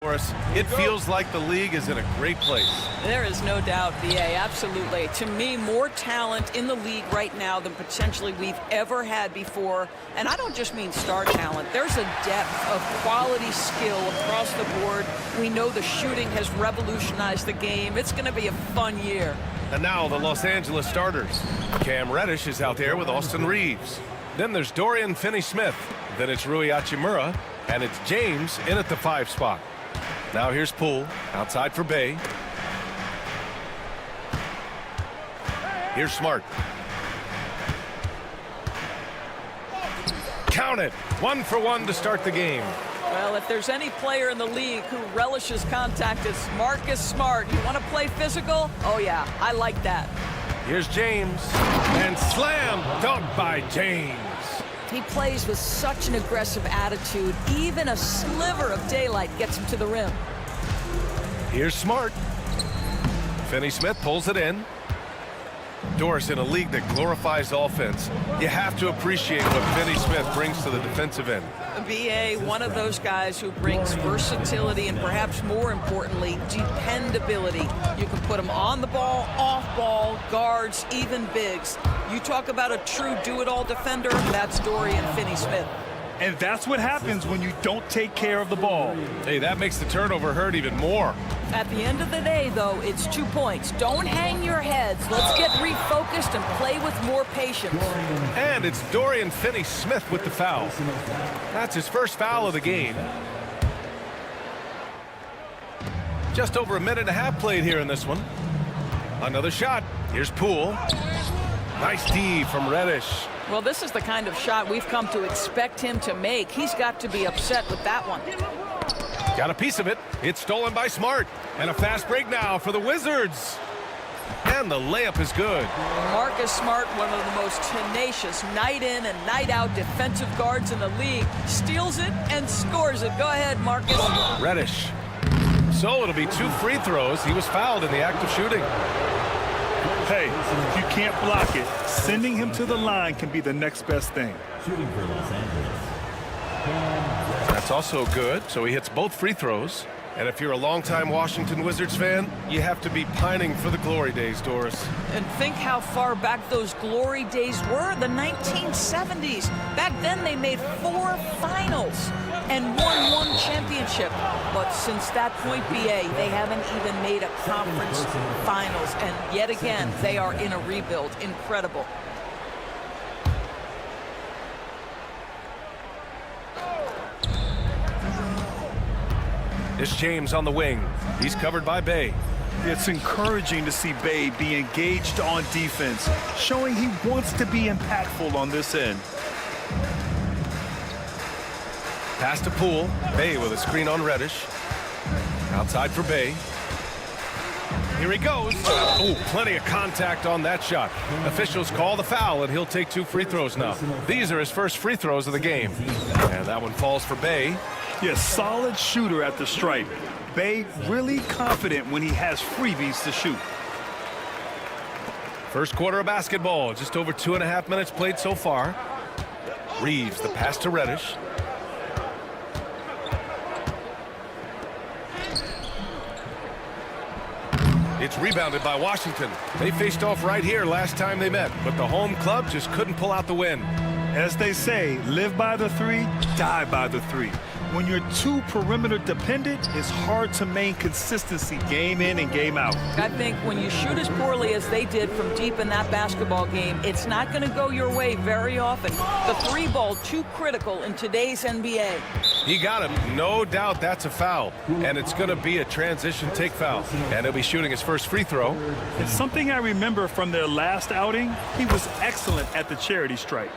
It feels like the league is in a great place. There is no doubt, BA, absolutely. To me, more talent in the league right now than potentially we've ever had before. And I don't just mean star talent. There's a depth of quality skill across the board. We know the shooting has revolutionized the game. It's going to be a fun year. And now the Los Angeles starters. Cam Reddish is out there with Austin Reeves. Then there's Dorian Finney-Smith. Then it's Rui Hachimura. And it's James in at the 5 spot. Now here's Poole, outside for Bay. Here's Smart. Count it. 1 for 1 to start the game. Well, if there's any player in the league who relishes contact, it's Marcus Smart. You want to play physical? Oh, yeah, I like that. Here's James. And slam dunked by James. He plays with such an aggressive attitude. Even a sliver of daylight gets him to the rim. Here's Smart. Finney-Smith pulls it in. Doris, in a league that glorifies offense, you have to appreciate what Finney-Smith brings to the defensive end. BA, one of those guys who brings versatility and perhaps more importantly, dependability. You can put him on the ball, off ball, guards, even bigs. You talk about a true do-it-all defender, that's Dorian Finney-Smith. And that's what happens when you don't take care of the ball. Hey, that makes the turnover hurt even more. At the end of the day, though, it's 2 points. Don't hang your heads. Let's get refocused and play with more patience. And it's Dorian Finney-Smith with the foul. That's his first foul of the game. Just over 1.5 minutes played here in this one. Another shot. Here's Poole. Nice D from Reddish. Well, this is the kind of shot we've come to expect him to make. He's got to be upset with that one. Got a piece of it. It's stolen by Smart. And a fast break now for the Wizards. And the layup is good. Marcus Smart, one of the most tenacious night in and night out defensive guards in the league, steals it and scores it. Go ahead, Marcus. Reddish. So it'll be 2 free throws. He was fouled in the act of shooting. Hey, if you can't block it, sending him to the line can be the next best thing. Shooting for Los Angeles. That's also good. So he hits both free throws. And if you're a longtime Washington Wizards fan, you have to be pining for the glory days, Doris. And think how far back those glory days were, the 1970s. Back then they made 4 finals and won 1 championship. But since that point, BA, they haven't even made a conference finals. And yet again, they are in a rebuild. Incredible. It's James on the wing. He's covered by Bay. It's encouraging to see Bay be engaged on defense, showing he wants to be impactful on this end. Pass to Poole. Bay with a screen on Reddish. Outside for Bay. Here he goes. Oh, plenty of contact on that shot. Officials call the foul, and he'll take 2 free throws now. These are his first free throws of the game. And that one falls for Bay. Yes, solid shooter at the stripe. Bay really confident when he has freebies to shoot. First quarter of basketball. Just over 2.5 minutes played so far. Reeves, the pass to Reddish. It's rebounded by Washington. They faced off right here last time they met, but the home club just couldn't pull out the win. As they say, live by the 3, die by the 3. When you're too perimeter dependent, it's hard to maintain consistency game in and game out. I think when you shoot as poorly as they did from deep in that basketball game, it's not going to go your way very often. The 3 ball too critical in today's NBA. He got him. No doubt that's a foul. And it's going to be a transition take foul. And he'll be shooting his first free throw. It's something I remember from their last outing. He was excellent at the charity stripe.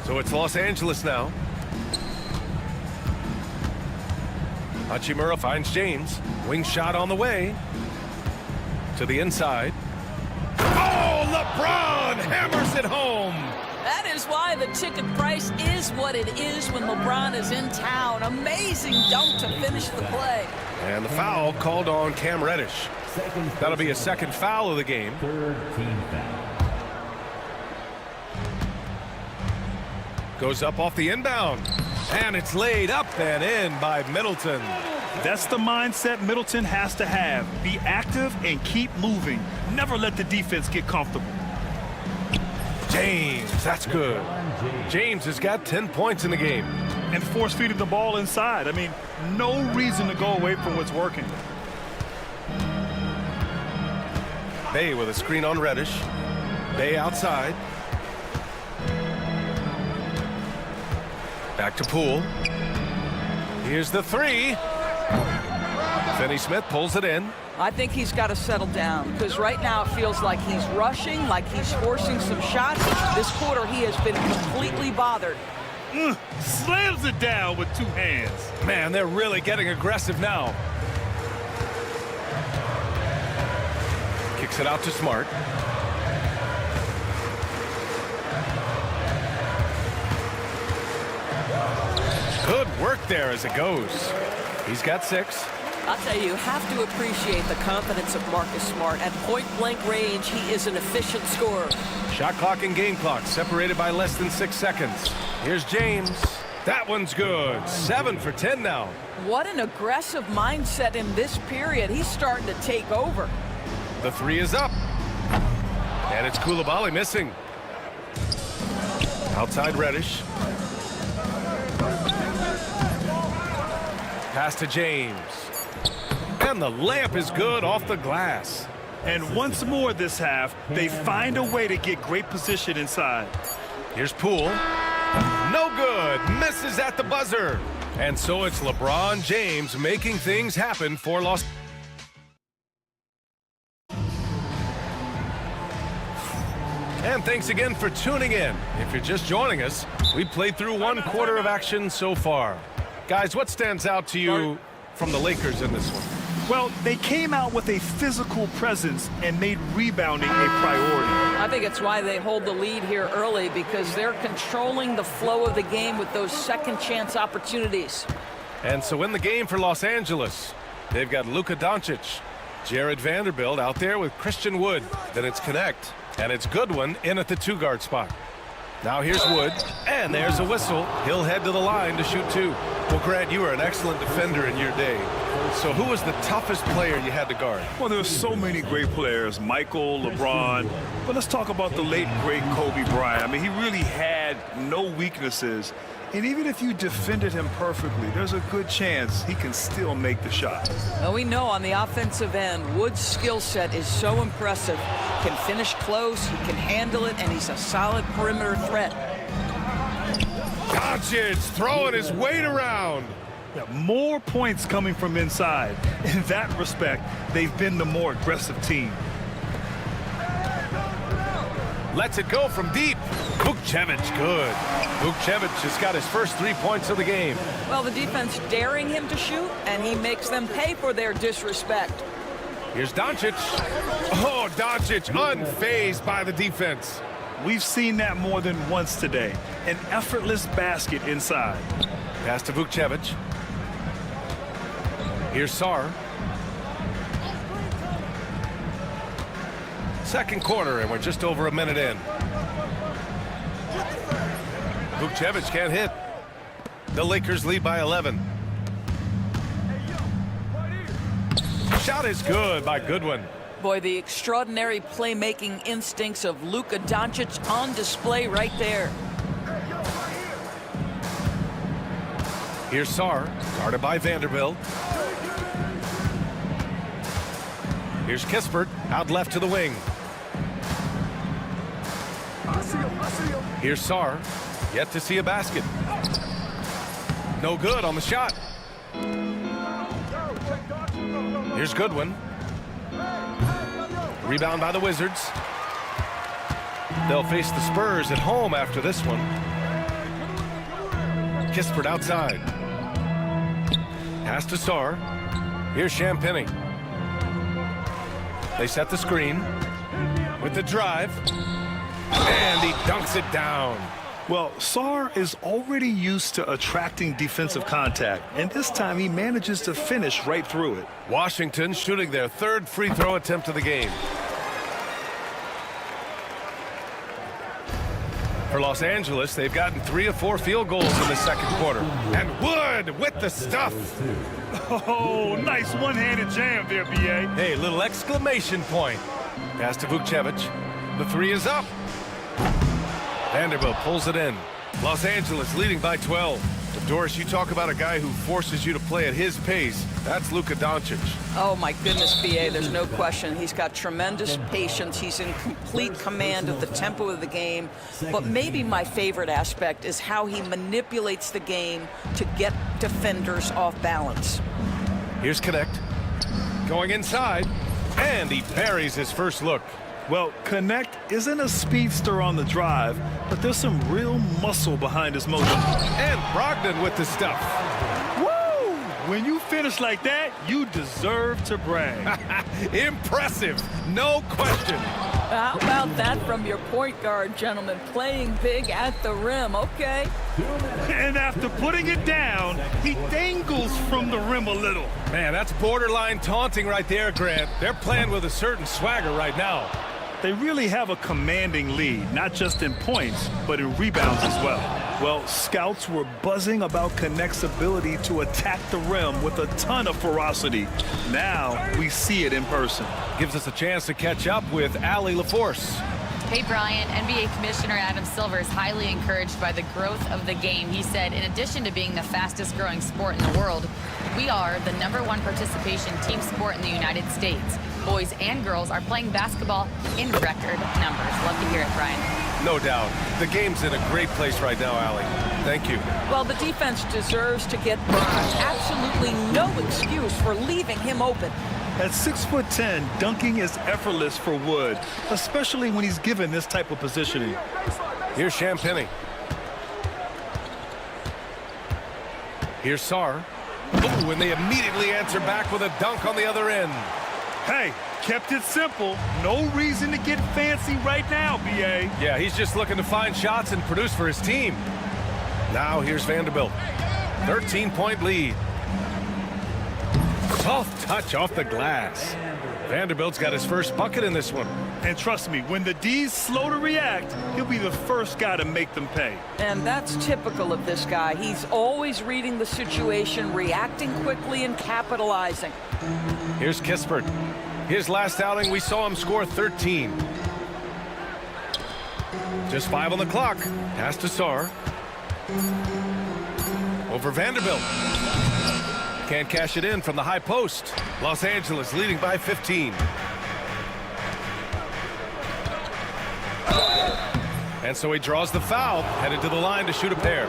So it's Los Angeles now. Hachimura finds James. Wing shot on the way. To the inside. Oh, LeBron hammers it home. That is why the ticket price is what it is when LeBron is in town. Amazing dunk to finish the play. And the foul called on Cam Reddish. That'll be a second foul of the game. 3rd team foul. Goes up off the inbound. And it's laid up and in by Middleton. That's the mindset Middleton has to have. Be active and keep moving. Never let the defense get comfortable. James, that's good. James has got 10 points in the game. And force-feeding the ball inside. I mean, no reason to go away from what's working. Bay with a screen on Reddish. Bay outside. Back to Poole. Here's the three. Finney Smith pulls it in. I think he's got to settle down because right now it feels like he's rushing, like he's forcing some shots. This quarter he has been completely bothered. Slams it down with two hands. Man, they're really getting aggressive now. Kicks it out to Smart. Good work there as it goes. He's got 6. I'll tell you have to appreciate the confidence of Marcus Smart. At point-blank range, he is an efficient scorer. Shot clock and game clock separated by less than 6 seconds. Here's James. That one's good. 7 for 10 now. What an aggressive mindset in this period. He's starting to take over. The 3 is up. And it's Koulibaly missing. Outside Reddish. Pass to James. And the layup is good off the glass. And once more this half, they find a way to get great position inside. Here's Poole. No good. Misses at the buzzer. And so it's LeBron James making things happen for Los Angeles. And thanks again for tuning in. If you're just joining us, we played through 1 quarter of action so far. Guys, what stands out to you from the Lakers in this one? Well, they came out with a physical presence and made rebounding a priority. I think it's why they hold the lead here early because they're controlling the flow of the game with those second chance opportunities. And so in the game for Los Angeles, they've got Luka Doncic, Jared Vanderbilt out there with Christian Wood. Then it's Connect, and it's Goodwin in at the 2-guard spot. Now here's Wood, and there's a whistle. He'll head to the line to shoot 2. Well, Grant, you were an excellent defender in your day. So who was the toughest player you had to guard? Well, there were so many great players, Michael, LeBron. But let's talk about the late, great Kobe Bryant. I mean, he really had no weaknesses. And even if you defended him perfectly, there's a good chance he can still make the shot. Well, we know on the offensive end, Wood's skill set is so impressive. Can finish close, he can handle it, and he's a solid perimeter threat. Doncic throwing his weight around. Yeah, more points coming from inside. In that respect, they've been the more aggressive team. Lets it go from deep. Vukcevic, good. Vukcevic has got his first 3 points of the game. Well, the defense daring him to shoot, and he makes them pay for their disrespect. Here's Doncic. Oh, Doncic unfazed by the defense. We've seen that more than once today. An effortless basket inside. Pass to Vukcevic. Here's Sarr. Second quarter, and we're just over a minute in. Vukcevic can't hit. The Lakers lead by 11. Shot is good by Goodwin. Boy, the extraordinary playmaking instincts of Luka Doncic on display right there. Here's Sarr, guarded by Vanderbilt. Here's Kispert, out left to the wing. Here's Sarr, yet to see a basket. No good on the shot. Here's Goodwin. Rebound by the Wizards. They'll face the Spurs at home after this one. Kispert outside. Pass to Sarr. Here's Champagny. They set the screen with the drive. And he dunks it down. Well, Sarr is already used to attracting defensive contact, and this time he manages to finish right through it. Washington shooting their third free throw attempt of the game. For Los Angeles, they've gotten 3 of 4 field goals in the second quarter. And Wood with the stuff. Oh, nice one-handed jam there, B.A. Hey, little exclamation point. Pass to Vukcevic. The 3 is up. Vanderbilt pulls it in. Los Angeles leading by 12. Doris, you talk about a guy who forces you to play at his pace. That's Luka Doncic. Oh, my goodness, B.A., there's no question. He's got tremendous patience. He's in complete command of the tempo of the game. But maybe my favorite aspect is how he manipulates the game to get defenders off balance. Here's Connect. Going inside. And he buries his first look. Well, Connect isn't a speedster on the drive, but there's some real muscle behind his motion. And Brogdon with the stuff. Woo! When you finish like that, you deserve to brag. Impressive, no question. How about that from your point guard, gentlemen? Playing big at the rim, okay. And after putting it down, he dangles from the rim a little. Man, that's borderline taunting right there, Grant. They're playing with a certain swagger right now. They really have a commanding lead, not just in points, but in rebounds as well. Well, scouts were buzzing about Connect's ability to attack the rim with a ton of ferocity. Now we see it in person. Gives us a chance to catch up with Allie LaForce. Hey, Brian, NBA Commissioner Adam Silver is highly encouraged by the growth of the game. He said, in addition to being the fastest growing sport in the world, we are the #1 participation team sport in the United States. Boys and girls are playing basketball in record numbers. Love to hear it, Brian. No doubt. The game's in a great place right now, Allie. Thank you. Well, the defense deserves to get burned. Absolutely no excuse for leaving him open. At 6'10", dunking is effortless for Wood, especially when he's given this type of positioning. Here's Champagny. Here's Sarr. Ooh, and they immediately answer back with a dunk on the other end. Hey, kept it simple. No reason to get fancy right now, B.A. Yeah, he's just looking to find shots and produce for his team. Now here's Vanderbilt. 13-point lead. Soft touch off the glass. Vanderbilt's got his first bucket in this one. And trust me, when the D's slow to react, he'll be the first guy to make them pay. And that's typical of this guy. He's always reading the situation, reacting quickly and capitalizing. Here's Kispert. His last outing, we saw him score 13. Just 5 on the clock. Pass to Sarr. Over Vanderbilt. Can't cash it in from the high post. Los Angeles leading by 15. And so he draws the foul, headed to the line to shoot a pair.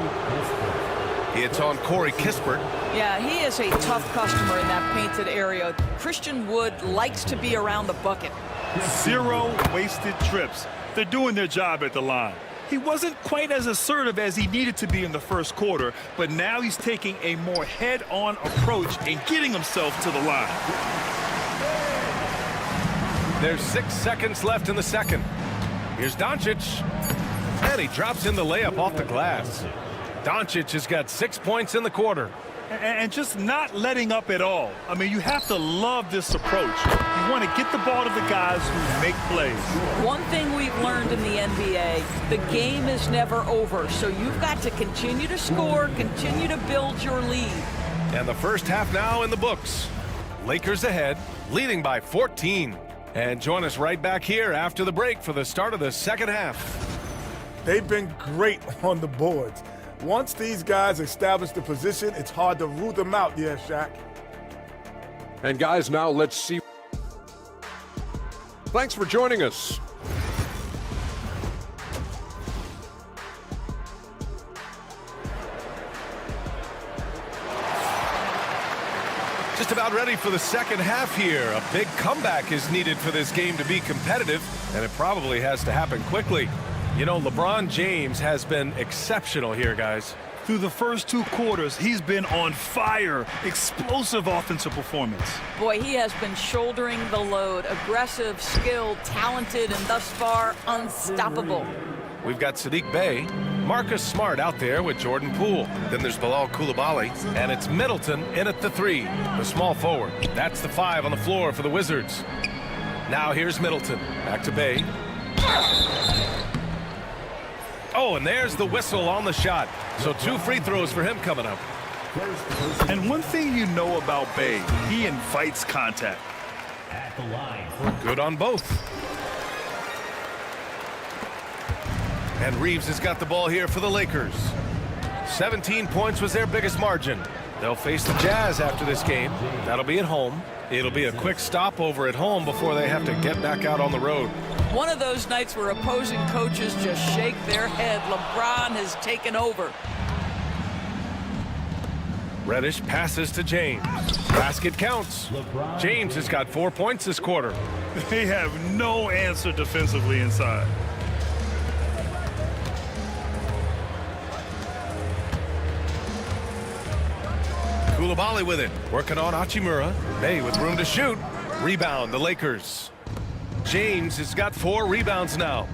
It's on Corey Kispert. Yeah, he is a tough customer in that painted area. Christian Wood likes to be around the bucket. 0 wasted trips. They're doing their job at the line. He wasn't quite as assertive as he needed to be in the first quarter, but now he's taking a more head-on approach and getting himself to the line. There's 6 seconds left in the second. Here's Doncic. And he drops in the layup off the glass. Doncic has got 6 points in the quarter. And just not letting up at all. I mean, you have to love this approach. You want to get the ball to the guys who make plays. One thing we've learned in the NBA, the game is never over. So you've got to continue to score, continue to build your lead. And the first half now in the books. Lakers ahead, leading by 14. And join us right back here after the break for the start of the second half. They've been great on the boards. Once these guys establish the position, it's hard to root them out, yeah, Shaq. And guys, now let's see. Thanks for joining us. Just about ready for the second half here. A big comeback is needed for this game to be competitive, and it probably has to happen quickly. You know, LeBron James has been exceptional here, guys. Through the first 2 quarters, he's been on fire. Explosive offensive performance. Boy, he has been shouldering the load. Aggressive, skilled, talented, and thus far, unstoppable. We've got Sadiq Bey, Marcus Smart out there with Jordan Poole. Then there's Bilal Coulibaly, and it's Middleton in at the 3, the small forward. That's the 5 on the floor for the Wizards. Now here's Middleton. Back to Bey. Oh, and there's the whistle on the shot. So 2 free throws for him coming up. And one thing you know about Bay, he invites contact. Good on both. And Reeves has got the ball here for the Lakers. 17 points was their biggest margin. They'll face the Jazz after this game. That'll be at home. It'll be a quick stopover at home before they have to get back out on the road. One of those nights where opposing coaches just shake their head. LeBron has taken over. Reddish passes to James. Basket counts. James has got 4 points this quarter. They have no answer defensively inside. Koulibaly with it. Working on Hachimura. Bay with room to shoot. Rebound, the Lakers. James has got 4 rebounds now.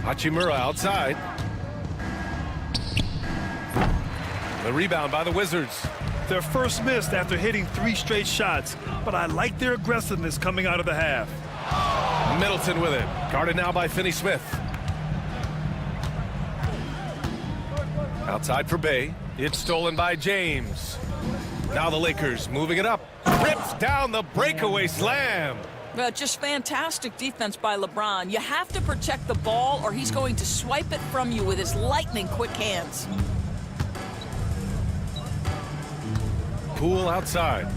Hachimura outside. The rebound by the Wizards. Their first missed after hitting 3 straight shots, but I like their aggressiveness coming out of the half. Middleton with it. Guarded now by Finney-Smith. Outside for Bay. It's stolen by James. Now the Lakers moving it up. Rips down the breakaway slam. Just fantastic defense by LeBron. You have to protect the ball or he's going to swipe it from you with his lightning quick hands. Poole outside.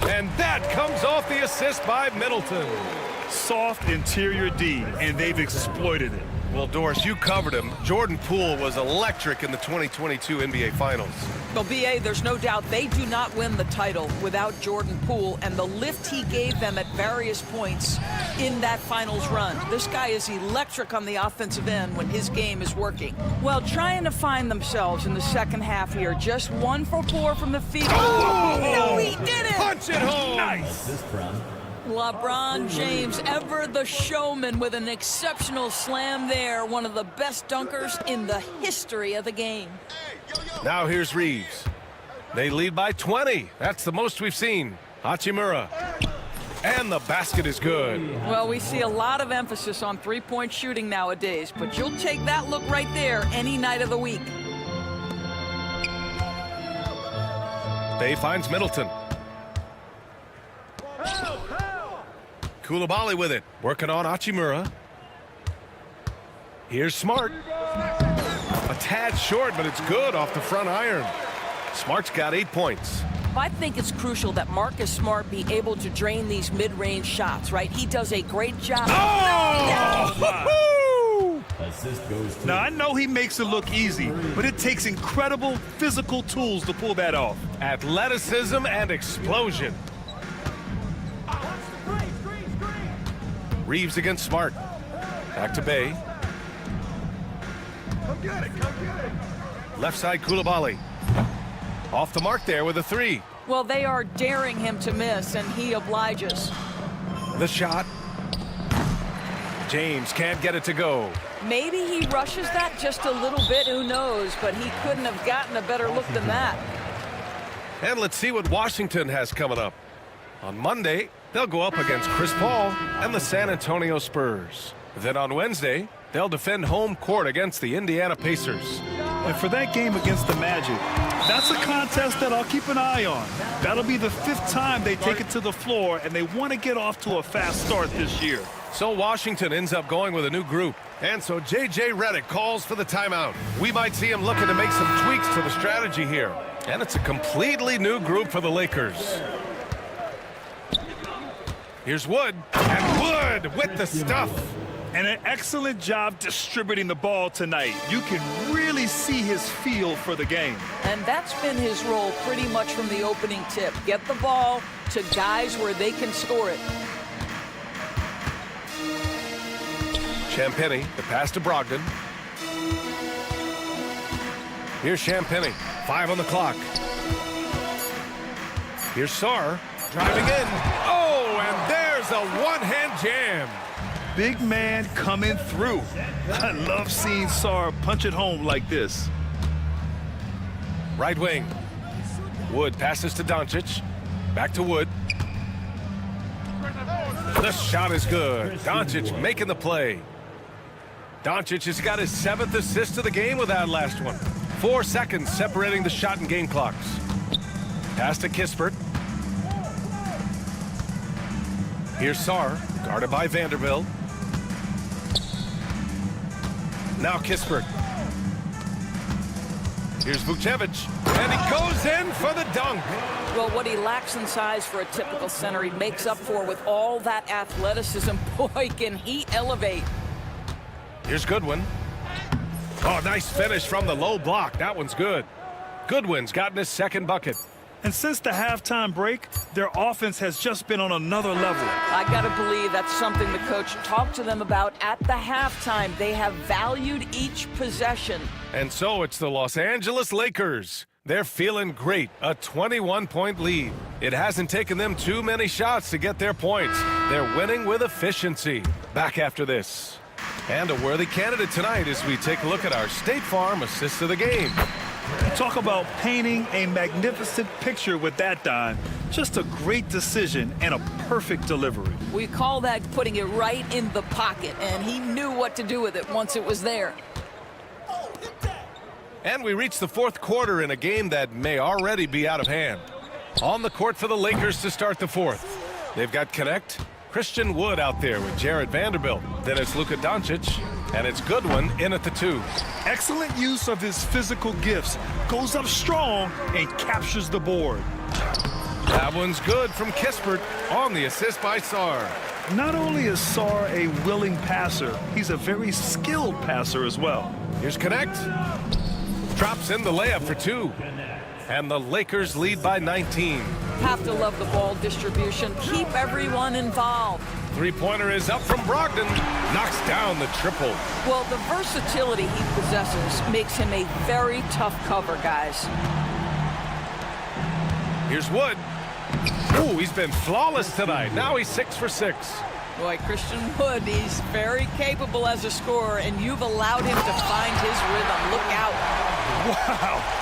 And that comes off the assist by Middleton. Soft interior D, and they've exploited it. Well, Doris, you covered him. Jordan Poole was electric in the 2022 NBA Finals. Well, B.A., there's no doubt they do not win the title without Jordan Poole and the lift he gave them at various points in that finals run. This guy is electric on the offensive end when his game is working. Well, trying to find themselves in the second half here. Just 1 for 4 from the field. Oh! No, he did it! Punch it home! Nice! LeBron James, ever the showman, with an exceptional slam there. One of the best dunkers in the history of the game. Now here's Reeves. They lead by 20. That's the most we've seen. Hachimura. And the basket is good. Well, we see a lot of emphasis on three-point shooting nowadays, but you'll take that look right there any night of the week. Bay finds Middleton. Koulibaly with it. Working on Hachimura. Here's Smart. A tad short, but it's good off the front iron. Smart's got 8 points. I think it's crucial that Marcus Smart be able to drain these mid-range shots, right? He does a great job. Oh! Now, I know he makes it look easy, but it takes incredible physical tools to pull that off. Athleticism and explosion. Reeves against Smart. Back to Bay. Left side Koulibaly. Off the mark there with a 3. Well, they are daring him to miss, and he obliges. The shot. James can't get it to go. Maybe he rushes that just a little bit, who knows, but he couldn't have gotten a better look than that. And let's see what Washington has coming up. On Monday, they'll go up against Chris Paul and the San Antonio Spurs. Then on Wednesday, they'll defend home court against the Indiana Pacers. And for that game against the Magic, that's a contest that I'll keep an eye on. That'll be the 5th time they take it to the floor, and they want to get off to a fast start this year. So Washington ends up going with a new group. And so J.J. Redick calls for the timeout. We might see him looking to make some tweaks to the strategy here. And it's a completely new group for the Lakers. Here's Wood, and Wood with the stuff. And an excellent job distributing the ball tonight. You can really see his feel for the game. And that's been his role pretty much from the opening tip. Get the ball to guys where they can score it. Champagny, the pass to Brogdon. Here's Champagny, 5 on the clock. Here's Sarr, driving in. Oh, and there's a one-hand jam. Big man coming through. I love seeing Sarr punch it home like this. Right wing. Wood passes to Doncic. Back to Wood. The shot is good. Doncic making the play. Doncic has got his 7th assist of the game with that last one. 4 seconds separating the shot and game clocks. Pass to Kispert. Here's Sarr, guarded by Vanderbilt. Now Kispert. Here's Vucevic, and he goes in for the dunk. Well, what he lacks in size for a typical center, he makes up for with all that athleticism. Boy, can he elevate. Here's Goodwin. Oh, nice finish from the low block. That one's good. Goodwin's gotten his 2nd bucket. And since the halftime break, their offense has just been on another level. I gotta believe that's something the coach talked to them about at the halftime. They have valued each possession. And so it's the Los Angeles Lakers. They're feeling great, a 21-point lead. It hasn't taken them too many shots to get their points. They're winning with efficiency. Back after this. And a worthy candidate tonight as we take a look at our State Farm assist of the game. Talk about painting a magnificent picture with that, Don. Just a great decision and a perfect delivery. We call that putting it right in the pocket, and he knew what to do with it once it was there. And we reach the 4th quarter in a game that may already be out of hand. On the court for the Lakers to start the 4th. They've got Connect, Christian Wood out there with Jared Vanderbilt. Then it's Luka Doncic, and it's Goodwin in at the 2. Excellent use of his physical gifts. Goes up strong and captures the board. That one's good from Kispert on the assist by Sarr. Not only is Sarr a willing passer, he's a very skilled passer as well. Here's Connect. Drops in the layup for 2. And the Lakers lead by 19. Have to love the ball distribution. Keep everyone involved. 3-pointer is up from Brogdon. Knocks down the triple. Well, the versatility he possesses makes him a very tough cover, guys. Here's Wood. Ooh, he's been flawless tonight. Now he's 6 for 6. Boy, Christian Wood, he's very capable as a scorer, and you've allowed him to find his rhythm. Look out. Wow.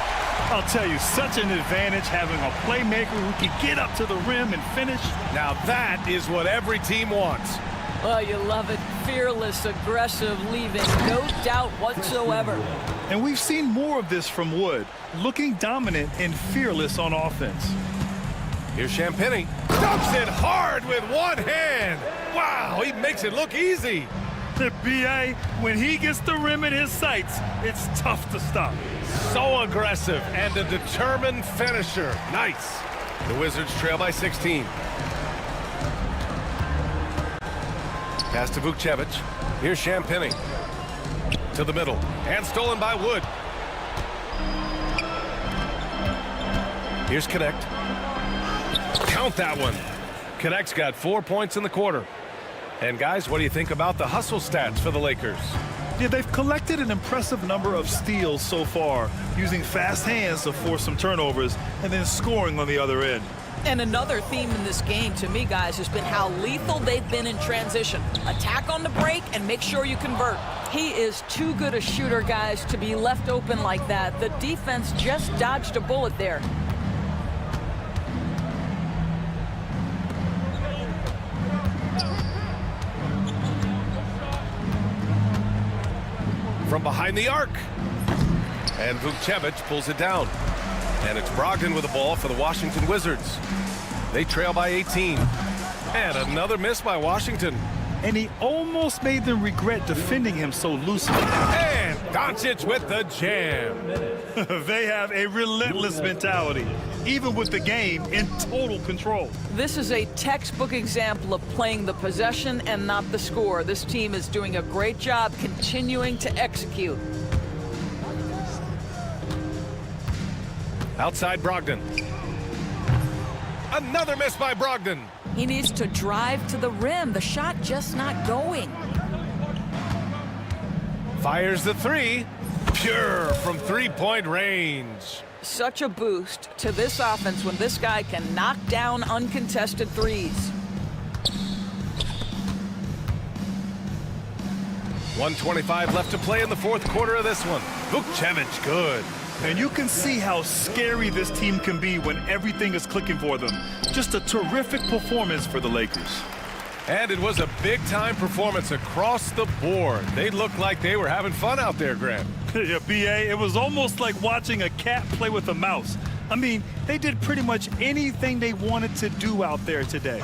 I'll tell you, such an advantage having a playmaker who can get up to the rim and finish. Now that is what every team wants. Well, you love it. Fearless, aggressive, leaving no doubt whatsoever. And we've seen more of this from Wood, looking dominant and fearless on offense. Here's Champagny. Dumps it hard with one hand. Wow, he makes it look easy. The BA, when he gets the rim in his sights, it's tough to stop. So aggressive and a determined finisher. Nice. The Wizards trail by 16. Pass to Vucevic. Here's Champagny. To the middle. And stolen by Wood. Here's Connect. Count that one. Connect's got 4 points in the quarter. And guys, what do you think about the hustle stats for the Lakers? Yeah, they've collected an impressive number of steals so far, using fast hands to force some turnovers and then scoring on the other end. And another theme in this game to me, guys, has been how lethal they've been in transition. Attack on the break and make sure you convert. He is too good a shooter, guys, to be left open like that. The defense just dodged a bullet there. From behind the arc. And Vucevic pulls it down. And it's Brogdon with the ball for the Washington Wizards. They trail by 18. And another miss by Washington. And he almost made them regret defending him so loosely. And Doncic with the jam. They have a relentless mentality, even with the game in total control. This is a textbook example of playing the possession and not the score. This team is doing a great job continuing to execute. Outside Brogdon. Another miss by Brogdon. He needs to drive to the rim. The shot just not going. Fires the three. Pure from three-point range. Such a boost to this offense when this guy can knock down uncontested threes. 1:25 left to play in the fourth quarter of this one. Vucevic good. And you can see how scary this team can be when everything is clicking for them. Just a terrific performance for the Lakers. And it was a big-time performance across the board. They looked like they were having fun out there, Grant. Yeah, BA, it was almost like watching a cat play with a mouse. I mean, they did pretty much anything they wanted to do out there today.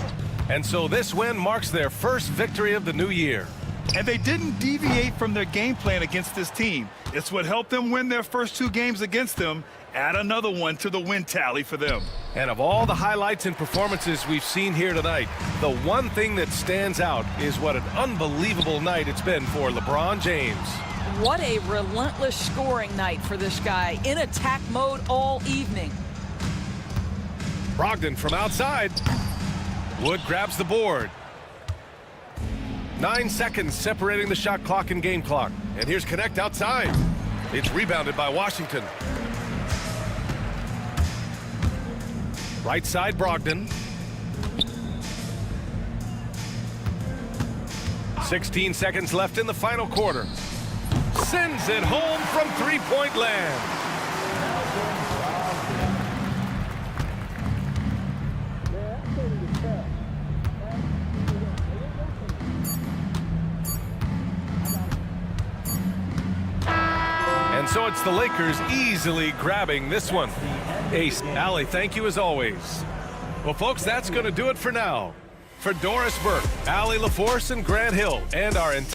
And so this win marks their first victory of the new year. And they didn't deviate from their game plan against this team. It's what helped them win their first 2 games against them. Add another one to the win tally for them. And of all the highlights and performances we've seen here tonight, the one thing that stands out is what an unbelievable night it's been for LeBron James. What a relentless scoring night for this guy, in attack mode all evening. Brogdon from outside. Wood grabs the board. 9 seconds separating the shot clock and game clock. And here's Connect outside. It's rebounded by Washington. Right side, Brogdon. 16 seconds left in the final quarter. Sends it home from three-point land. And so it's the Lakers easily grabbing this one. Ace, Allie, thank you as always. Well, folks, that's going to do it for now. For Doris Burke, Allie LaForce, and Grant Hill, and our entire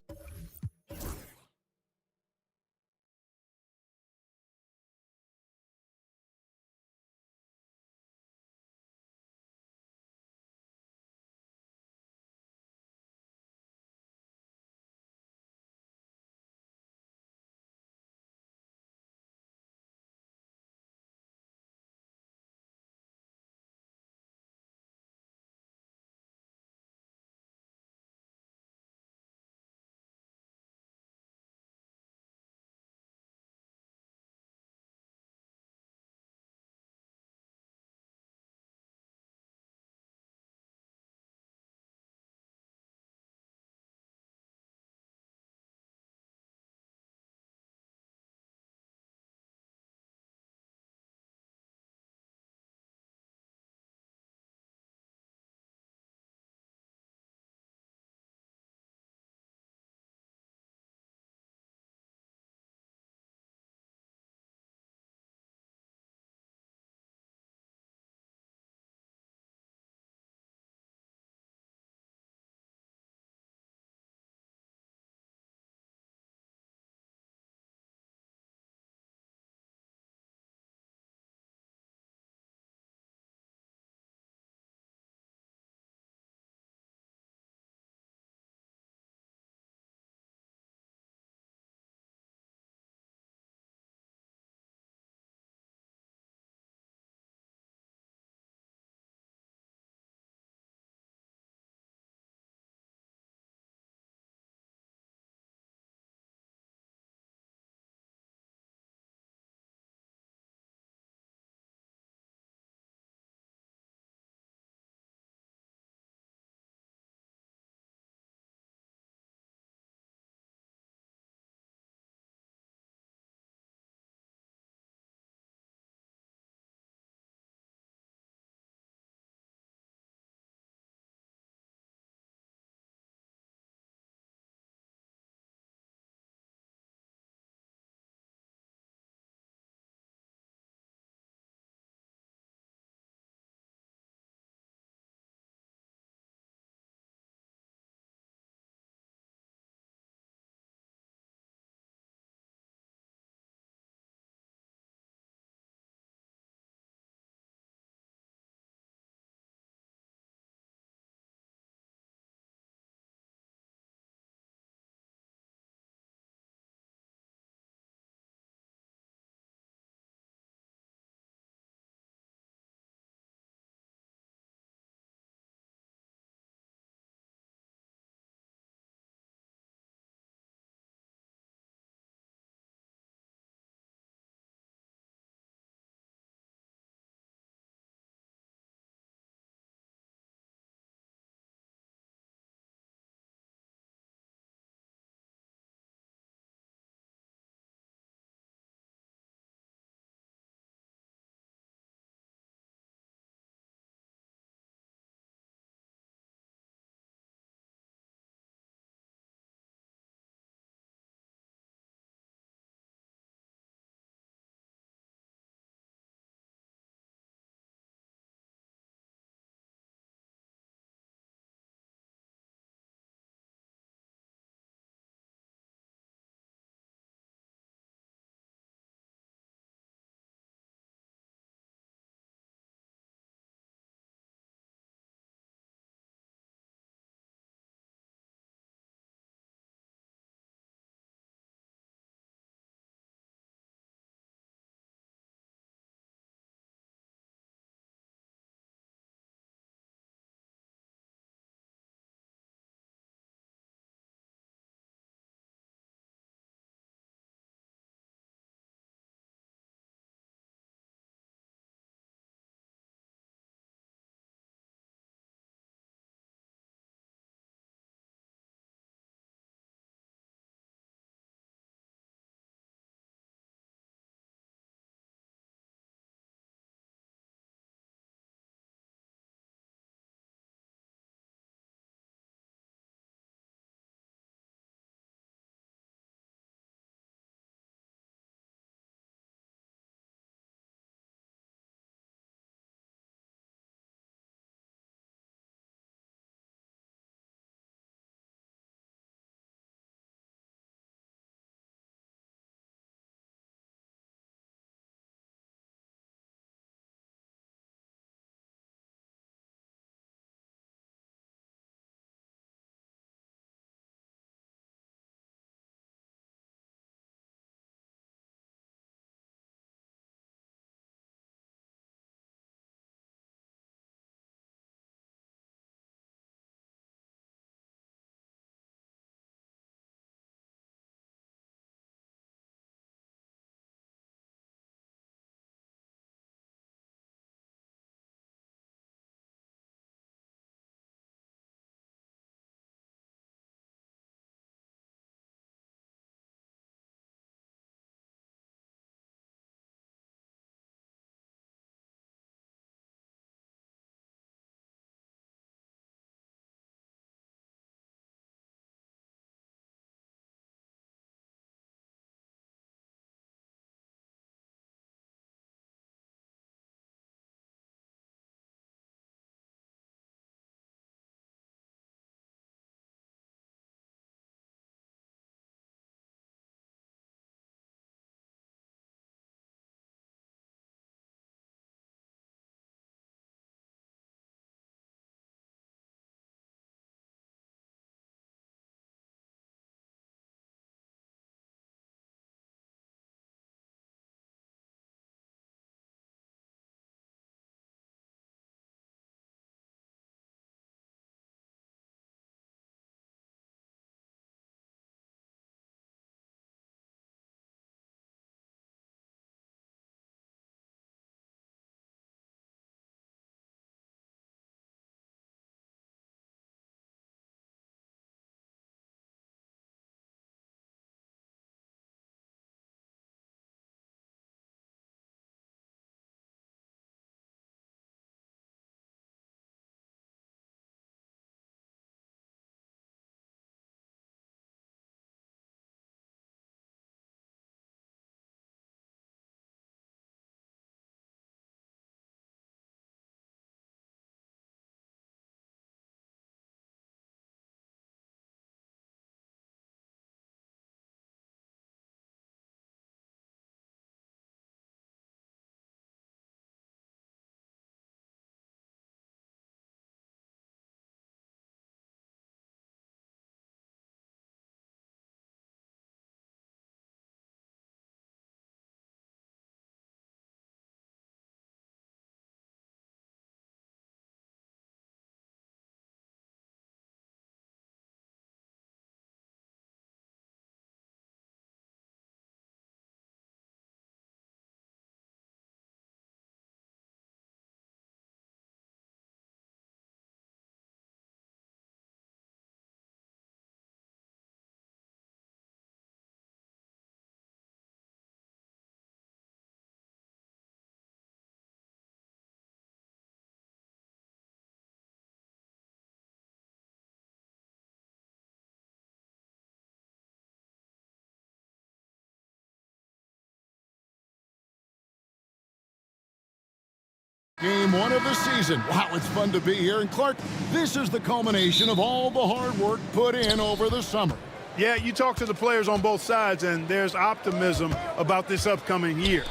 Game 1 of the season. Wow, it's fun to be here. And Clark, this is the culmination of all the hard work put in over the summer. Yeah, you talk to the players on both sides, and there's optimism about this upcoming year.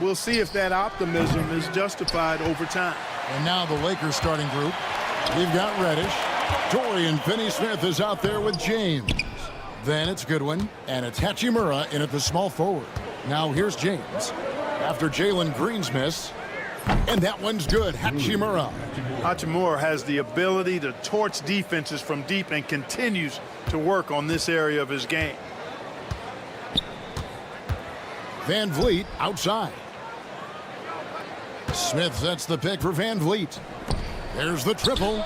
We'll see if that optimism is justified over time. And now the Lakers starting group. We've got Reddish. Dorian Finney-Smith is out there with James. Then it's Goodwin, and it's Hachimura in at the small forward. Now here's James. After Jalen Green's miss, and that one's good. Hachimura. Hachimura has the ability to torch defenses from deep and continues to work on this area of his game. Van Vliet outside. Smith sets the pick for Van Vliet. There's the triple.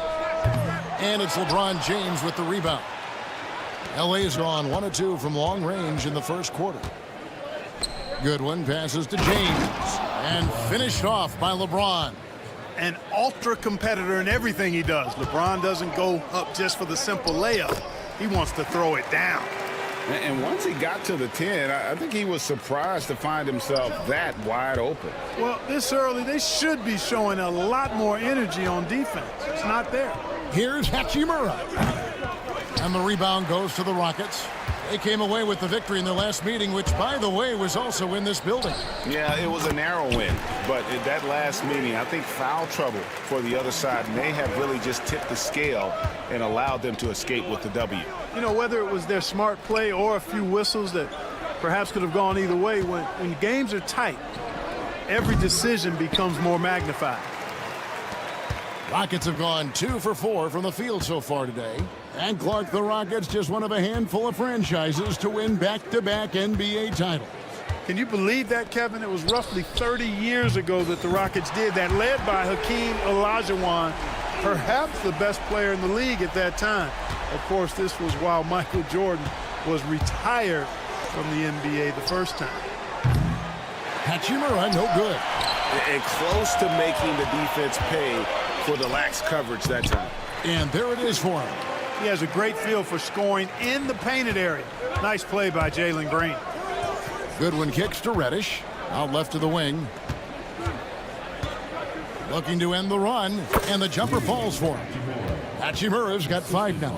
And it's LeBron James with the rebound. LA's gone 1 of 2 from long range in the first quarter. Goodwin passes to James. And finished off by LeBron. An ultra competitor in everything he does. LeBron doesn't go up just for the simple layup. He wants to throw it down. And once he got to the 10, I think he was surprised to find himself that wide open. Well, this early, they should be showing a lot more energy on defense. It's not there. Here's Hachimura. And the rebound goes to the Rockets. They came away with the victory in their last meeting, which, by the way, was also in this building. Yeah, it was a narrow win. But in that last meeting, I think foul trouble for the other side may have really just tipped the scale and allowed them to escape with the W. You know, whether it was their smart play or a few whistles that perhaps could have gone either way, when games are tight, every decision becomes more magnified. Rockets have gone 2 for 4 from the field so far today. And Clark, the Rockets, just one of a handful of franchises to win back-to-back NBA titles. Can you believe that, Kevin? It was roughly 30 years ago that the Rockets did that, led by Hakeem Olajuwon, perhaps the best player in the league at that time. Of course, this was while Michael Jordan was retired from the NBA the first time. Hachimura, no good. And close to making the defense pay for the lax coverage that time. And there it is for him. He has a great feel for scoring in the painted area. Nice play by Jalen Green. Goodwin kicks to Reddish. Out left to the wing. Looking to end the run. And the jumper falls for him. Hachimura's got 5 now.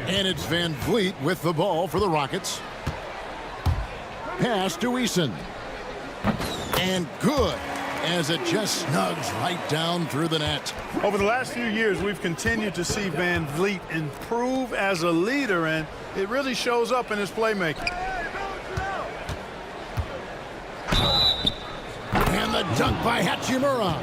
And it's Van Vliet with the ball for the Rockets. Pass to Eason. And good, as it just snugs right down through the net. Over the last few years, we've continued to see Van Vliet improve as a leader, and it really shows up in his playmaking. And the dunk by Hachimura.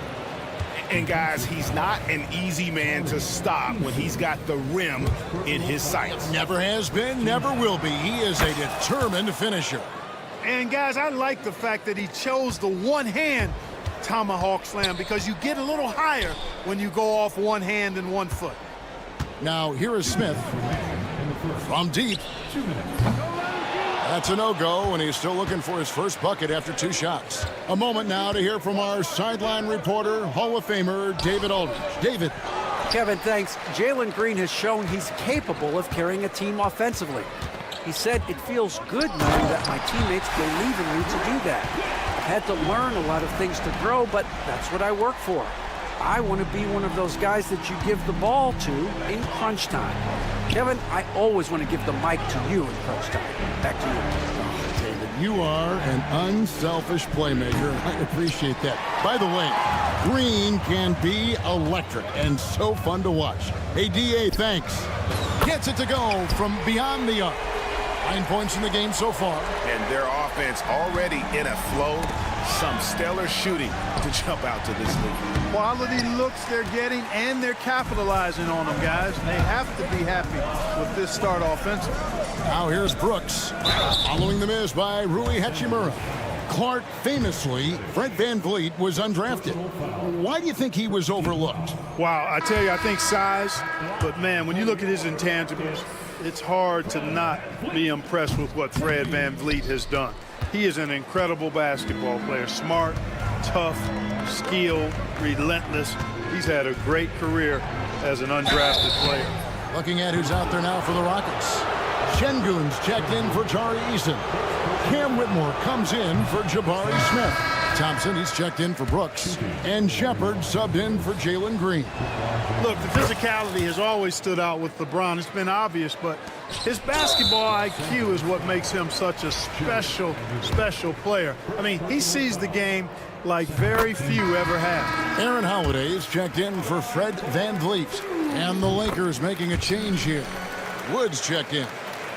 And guys, he's not an easy man to stop when he's got the rim in his sights. Never has been, never will be. He is a determined finisher. And guys, I like the fact that he chose the one-hand tomahawk slam, because you get a little higher when you go off one hand and 1 foot. Now here is Smith from deep. That's a no-go, and he's still looking for his first bucket after 2 shots. A moment now to hear from our sideline reporter, Hall of Famer David Aldridge. David. Kevin, thanks. Jalen Green has shown he's capable of carrying a team offensively. He said, "It feels good knowing that my teammates believe in me to do that. I've had to learn a lot of things to grow, but that's what I work for. I want to be one of those guys that you give the ball to in crunch time." Kevin, I always want to give the mic to you in crunch time. Back to you. David, you are an unselfish playmaker. I appreciate that. By the way, Green can be electric and so fun to watch. Hey, DA, thanks. Gets it to go from beyond the arc. 9 points in the game so far. And their offense already in a flow. Some stellar shooting to jump out to this league. Quality looks they're getting, and they're capitalizing on them, guys. They have to be happy with this start offensively. Now here's Brooks. Following the miss by Rui Hachimura. Clark, famously, Fred Van Vliet was undrafted. Why do you think he was overlooked? Wow, I tell you, I think size. But, man, when you look at his intangibles, it's hard to not be impressed with what Fred Van Vliet has done. He is an incredible basketball player. Smart, tough, skilled, relentless. He's had a great career as an undrafted player. Looking at who's out there now for the Rockets. Şengün's checked in for Tari Eason. Cam Whitmore comes in for Jabari Smith. Thompson, he's checked in for Brooks. And Shepard subbed in for Jalen Green. Look, the physicality has always stood out with LeBron. It's been obvious, but his basketball IQ is what makes him such a special, special player. I mean, he sees the game like very few ever have. Aaron Holiday is checked in for Fred VanVleet. And the Lakers making a change here. Woods checked in.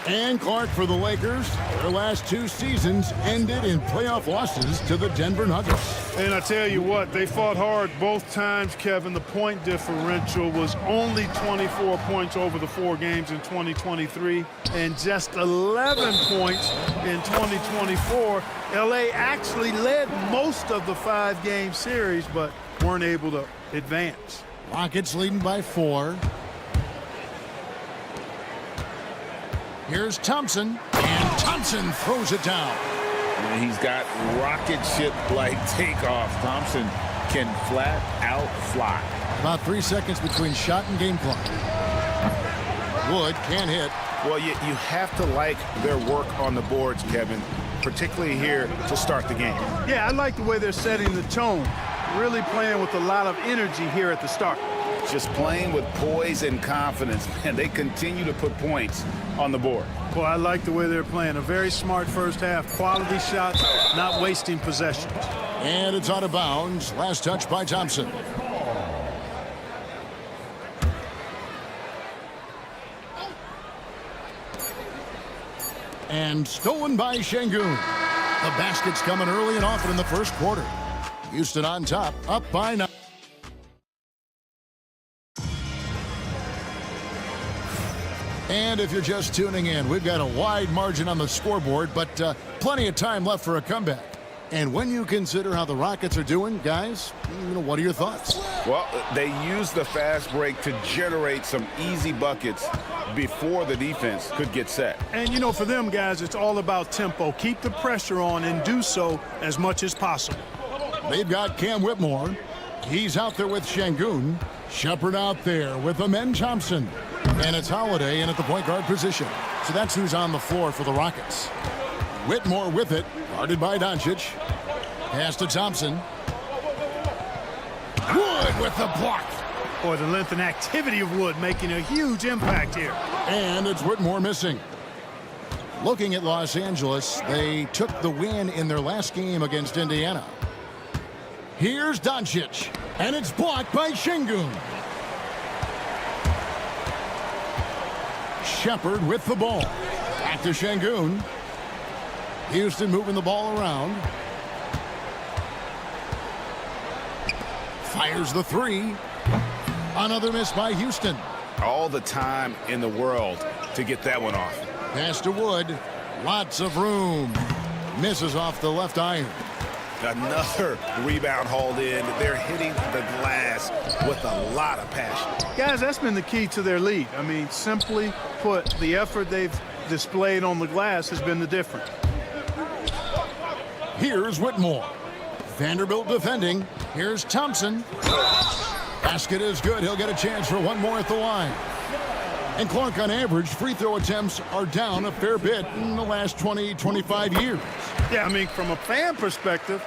And Clark for the Lakers. Their last 2 seasons ended in playoff losses to the Denver Nuggets. And I tell you what, they fought hard both times, Kevin. The point differential was only 24 points over the 4 games in 2023 and just 11 points in 2024. LA actually led most of the 5-game series, but weren't able to advance. Rockets leading by 4. Here's Thompson, and Thompson throws it down. And he's got rocket ship-like takeoff. Thompson can flat out fly. About 3 seconds between shot and game clock. Wood can't hit. Well, you have to like their work on the boards, Kevin, particularly here to start the game. Yeah, I like the way they're setting the tone. Really playing with a lot of energy here at the start. Just playing with poise and confidence, and they continue to put points on the board. Well, I like the way they're playing. A very smart first half. Quality shots, not wasting possessions. And it's out of bounds. Last touch by Thompson. And stolen by Şengün. The basket's coming early and often in the first quarter. Houston on top, up by 9. And if you're just tuning in, we've got a wide margin on the scoreboard, but plenty of time left for a comeback. And when you consider how the Rockets are doing, guys, what are your thoughts? Well, they used the fast break to generate some easy buckets before the defense could get set. And, you know, for them, guys, it's all about tempo. Keep the pressure on and do so as much as possible. They've got Cam Whitmore. He's out there with Şengün. Shepard out there with Amen Thompson. And it's Holiday in at the point guard position. So that's who's on the floor for the Rockets. Whitmore with it, guarded by Doncic. Pass to Thompson. Wood with the block. Boy, the length and activity of Wood making a huge impact here. And it's Whitmore missing. Looking at Los Angeles, they took the win in their last game against Indiana. Here's Doncic, and it's blocked by Şengün. Shepard with the ball. Back to Şengün. Houston moving the ball around. Fires the 3. Another miss by Houston. All the time in the world to get that one off. Pass to Wood. Lots of room. Misses off the left iron. Another rebound hauled in. They're hitting the glass with a lot of passion. Guys, that's been the key to their lead. I mean, simply put, the effort they've displayed on the glass has been the difference. Here's Whitmore. Vanderbilt defending. Here's Thompson. Basket is good. He'll get a chance for one more at the line. And Clark, on average, free throw attempts are down a fair bit in the last 20, 25 years. Yeah, I mean, from a fan perspective,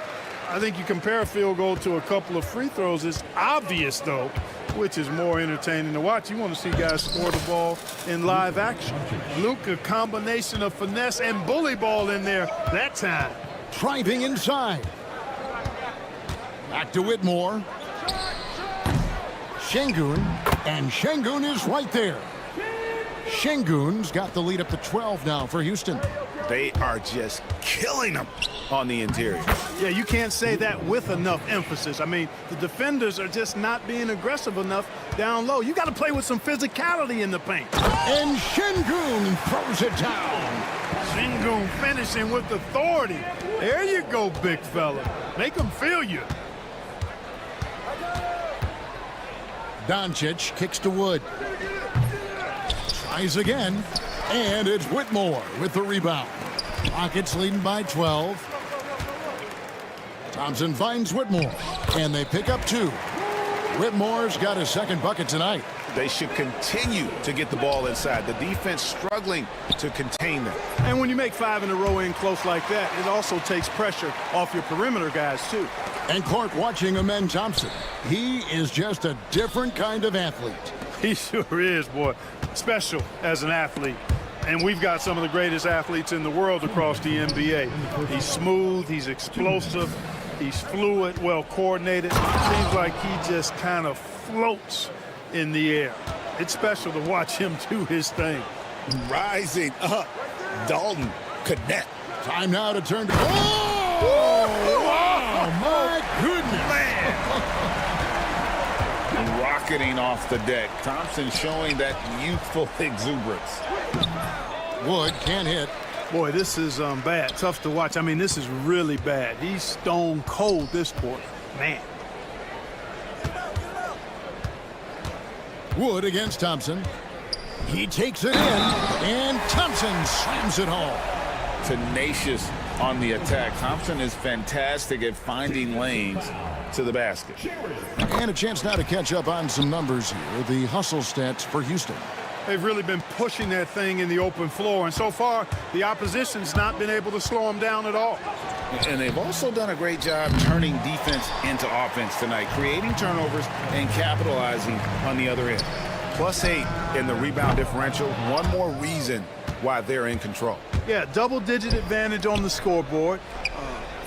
I think you compare a field goal to a couple of free throws. It's obvious, though, which is more entertaining to watch. You want to see guys score the ball in live action. Luke, a combination of finesse and bully ball in there that time. Driving inside. Back to Whitmore. Şengün, and Şengün is right there. Şengün's got the lead up to 12 now for Houston. They are just killing them on the interior. Yeah, you can't say that with enough emphasis. I mean, the defenders are just not being aggressive enough down low. You got to play with some physicality in the paint. And Şengün throws it down. Şengün finishing with authority. There you go, big fella. Make them feel you. Doncic kicks to Wood. Tries again, and it's Whitmore with the rebound. Rockets leading by 12. Thompson finds Whitmore, and they pick up 2. Whitmore's got his second bucket tonight. They should continue to get the ball inside. The defense struggling to contain them. And when you make 5 in a row in close like that, it also takes pressure off your perimeter guys, too. And Clark watching Amen Thompson. He is just a different kind of athlete. He sure is, boy. Special as an athlete. And we've got some of the greatest athletes in the world across the NBA. He's smooth, he's explosive, he's fluid, well coordinated. Seems like he just kind of floats in the air. It's special to watch him do his thing. Rising up. Dalton connect. Time now to turn to... Oh! Wow, my goodness! Rocketing off the deck. Thompson showing that youthful exuberance. Wood can't hit. Boy, this is bad. Tough to watch. I mean, this is really bad. He's stone cold this quarter. Man. Wood against Thompson. He takes it in, and Thompson slams it home. Tenacious on the attack. Thompson is fantastic at finding lanes to the basket. And a chance now to catch up on some numbers here. The hustle stats for Houston. They've really been pushing that thing in the open floor, and so far, the opposition's not been able to slow them down at all. And they've also done a great job turning defense into offense tonight, creating turnovers and capitalizing on the other end. +8 in the rebound differential. One more reason why they're in control. Yeah, double-digit advantage on the scoreboard.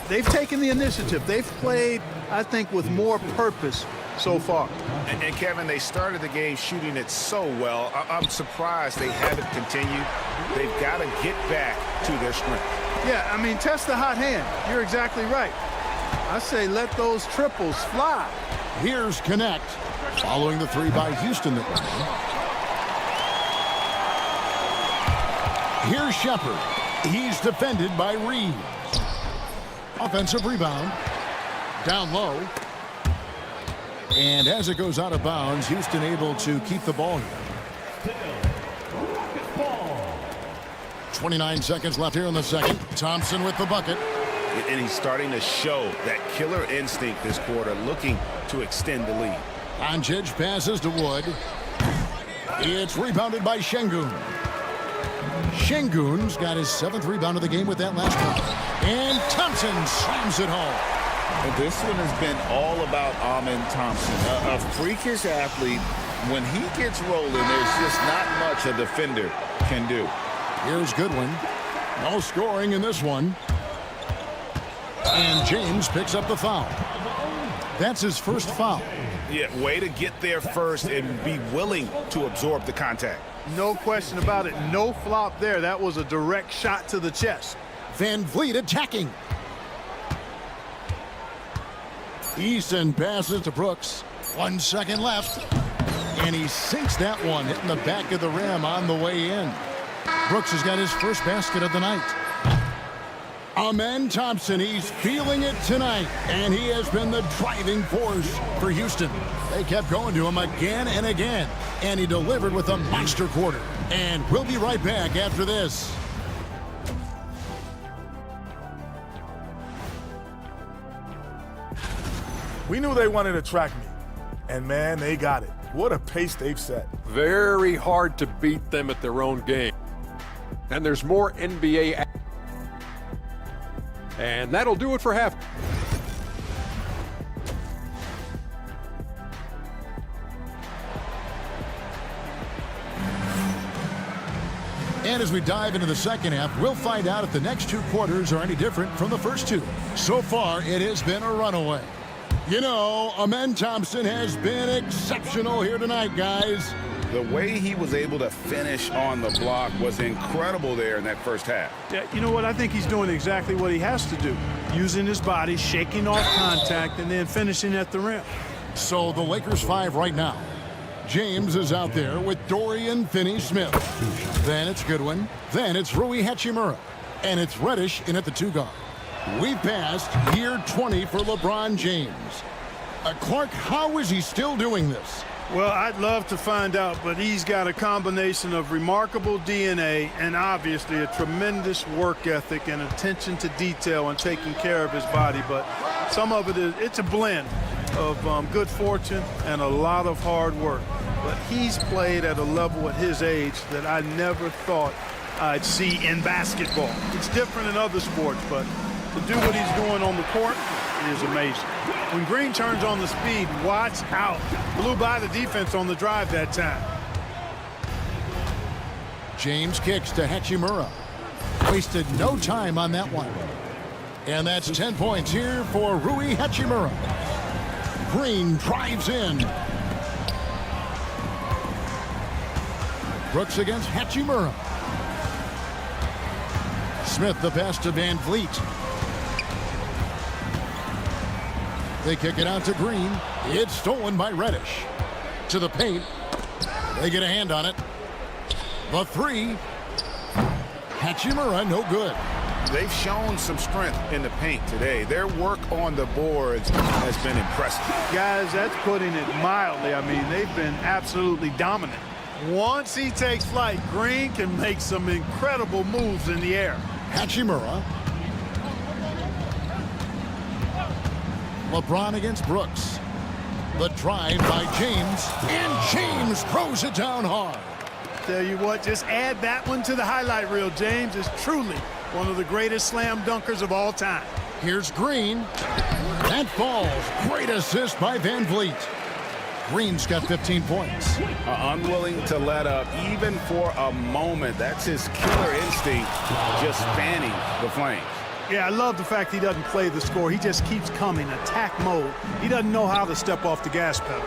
They've taken the initiative. They've played, I think, with more purpose so far. And Kevin, they started the game shooting it so well. I'm surprised they haven't continued. They've got to get back to their strength. Yeah, I mean, test the hot hand. You're exactly right. I say let those triples fly. Here's Connect, following the 3 by Houston. Here's Shepard. He's defended by Reed. Offensive rebound. Down low. And as it goes out of bounds, Houston able to keep the ball here. 29 seconds left here in the second. Thompson with the bucket. And he's starting to show that killer instinct this quarter, looking to extend the lead. Doncic passes to Wood. It's rebounded by Şengün. Şengün's got his 7th rebound of the game with that last one. And Thompson slams it home. And this one has been all about Amen Thompson, a freakish athlete. When he gets rolling, there's just not much a defender can do. Here's Goodwin. No scoring in this one. And James picks up the foul. That's his first foul. Yeah, way to get there first and be willing to absorb the contact. No question about it. No flop there. That was a direct shot to the chest. Van Vliet attacking. Easton passes to Brooks. 1 second left. And he sinks that one, hitting the back of the rim on the way in. Brooks has got his first basket of the night. Amen Thompson, he's feeling it tonight, and he has been the driving force for Houston. They kept going to him again and again, and he delivered with a monster quarter. And we'll be right back after this. We knew they wanted to track me, and man, they got it. What a pace they've set. Very hard to beat them at their own game. And there's more NBA. And that'll do it for half. And as we dive into the second half, we'll find out if the next 2 quarters are any different from the first 2. So far, it has been a runaway. You know, Amen Thompson has been exceptional here tonight, guys. The way he was able to finish on the block was incredible there in that first half. Yeah, you know what? I think he's doing exactly what he has to do. Using his body, shaking off contact, and then finishing at the rim. So the Lakers 5 right now. James is out there with Dorian Finney-Smith. Then it's Goodwin. Then it's Rui Hachimura. And it's Reddish in at the 2 guard. We've passed year 20 for LeBron James. Clark, how is he still doing this? Well, I'd love to find out, but he's got a combination of remarkable DNA and obviously a tremendous work ethic and attention to detail and taking care of his body. But some of it's a blend of good fortune and a lot of hard work. but he's played at a level at his age that I never thought I'd see in basketball. It's different in other sports, but to do what he's doing on the court is amazing. When Green turns on the speed, watch out. Blew by the defense on the drive that time. James kicks to Hachimura. Wasted no time on that one. And that's 10 points here for Rui Hachimura. Green drives in. Brooks against Hachimura. Smith the pass to Van Vliet. They kick it out to Green. It's stolen by Reddish. To the paint. They get a hand on it. The three. Hachimura, no good. They've shown some strength in the paint today. Their work on the boards has been impressive. Guys, that's putting it mildly. I mean, they've been absolutely dominant. Once he takes flight, Green can make some incredible moves in the air. Hachimura. LeBron against Brooks. The drive by James. And James throws it down hard. Tell you what, just add that one to the highlight reel. James is truly one of the greatest slam dunkers of all time. Here's Green. That falls. Great assist by Van Vliet. Green's got 15 points. Unwilling to let up even for a moment. That's his killer instinct, just fanning the flames. Yeah, I love the fact he doesn't play the score. He just keeps coming, attack mode. He doesn't know how to step off the gas pedal.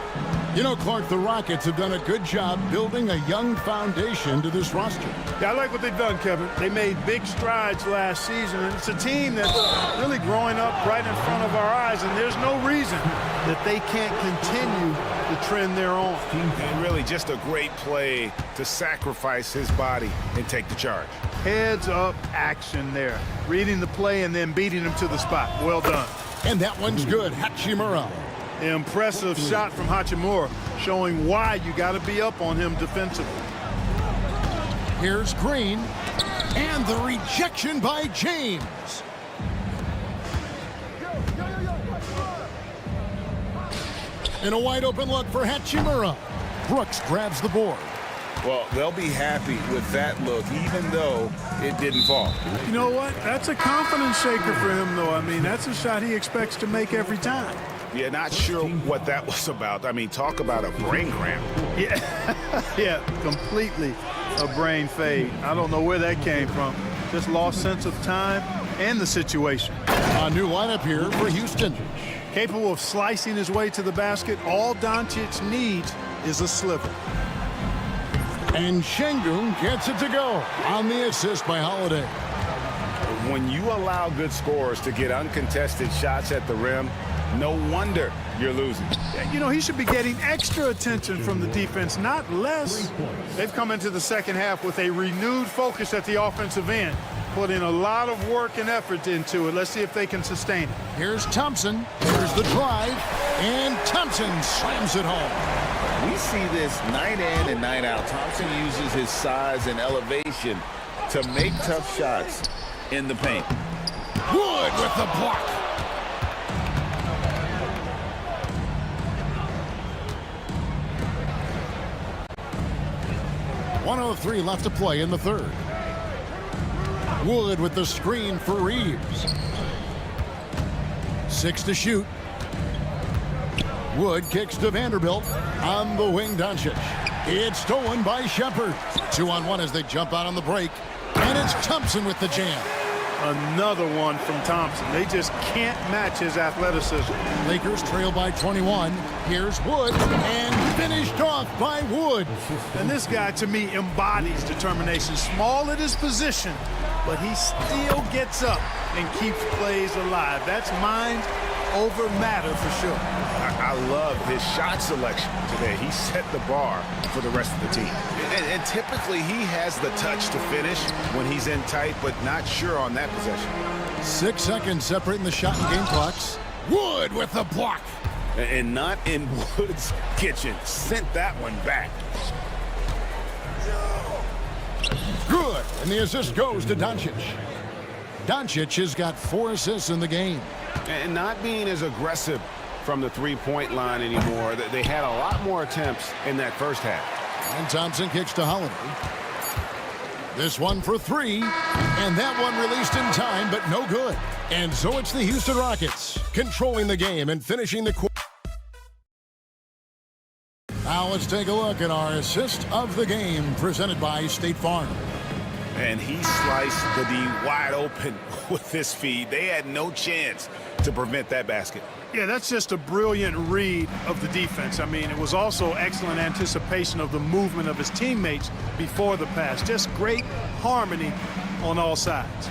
You know, Clark, the Rockets have done a good job building a young foundation to this roster. Yeah, I like what they've done, Kevin. They made big strides last season, and it's a team that's really growing up right in front of our eyes, and there's no reason that they can't continue the trend they're on. And really just a great play to sacrifice his body and take the charge. Heads up action there. Reading the play and then beating him to the spot. Well done. And that one's good. Hachimura. Impressive shot from Hachimura, showing why you got to be up on him defensively. Here's Green. And the rejection by James. And a wide open look for Hachimura. Brooks grabs the board. Well, they'll be happy with that look, even though it didn't fall. You know what? That's a confidence shaker for him, though. I mean, that's a shot he expects to make every time. Yeah, not sure what that was about. I mean, talk about a brain cramp. Yeah, yeah, completely a brain fade. I don't know where that came from. Just lost sense of time and the situation. A new lineup here for Houston. Capable of slicing his way to the basket, all Doncic needs is a sliver. And Şengün gets it to go on the assist by Holiday. When you allow good scorers to get uncontested shots at the rim, no wonder you're losing. You know, he should be getting extra attention from the defense, not less. They've come into the second half with a renewed focus at the offensive end. Put in a lot of work and effort into it. Let's see if they can sustain it. Here's Thompson. Here's the drive. And Thompson slams it home. We see this night in and night out. Thompson uses his size and elevation to make tough shots in the paint. Wood with the block. .103 left to play in the third. Wood with the screen for Reeves. 6 to shoot. Wood kicks to Vanderbilt. On the wing, Doncic. It's stolen by Shepard. 2-on-1 as they jump out on the break. And it's Thompson with the jam. Another one from Thompson. They just can't match his athleticism. Lakers trail by 21. Here's Wood. And finished off by Wood. And this guy, to me, embodies determination. Small at his position, but he still gets up and keeps plays alive. That's mind over matter for sure. I love his shot selection today. He set the bar for the rest of the team. And typically he has the touch to finish when he's in tight, but not sure on that possession. 6 seconds separating the shot and game clocks. Wood with the block. And not in Wood's kitchen. Sent that one back. Good. And the assist goes to Doncic. Doncic has got 4 assists in the game. And not being as aggressive from the three-point line anymore. They had a lot more attempts in that first half. And Thompson kicks to Holiday. This one for three, and that one released in time, but no good. And so it's the Houston Rockets controlling the game and finishing the quarter. Now let's take a look at our assist of the game presented by State Farm. And he sliced the D wide open with his feed. They had no chance to prevent that basket. Yeah, that's just a brilliant read of the defense. I mean, it was also excellent anticipation of the movement of his teammates before the pass. Just great harmony on all sides.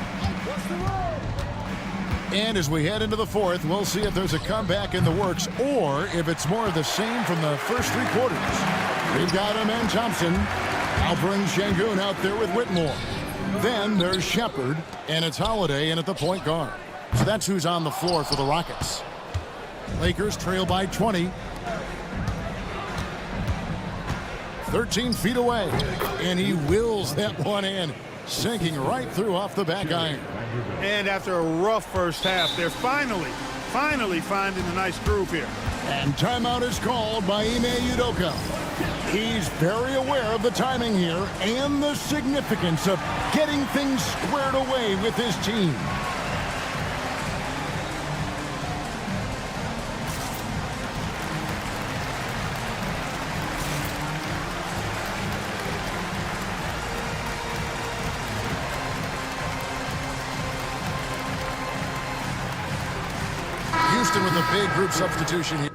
And as we head into the fourth, we'll see if there's a comeback in the works or if it's more of the same from the first three quarters. We've got him and Thompson. Now brings Şengün out there with Whitmore. Then there's Shepard, and it's Holiday in at the point guard. So that's who's on the floor for the Rockets. Lakers trail by 20. 13 feet away, and he wills that one in, sinking right through off the back iron. And after a rough first half, they're finally finding a nice groove here. And timeout is called by Ime Udoka. He's very aware of the timing here and the significance of getting things squared away with his team. Houston with a big group substitution here.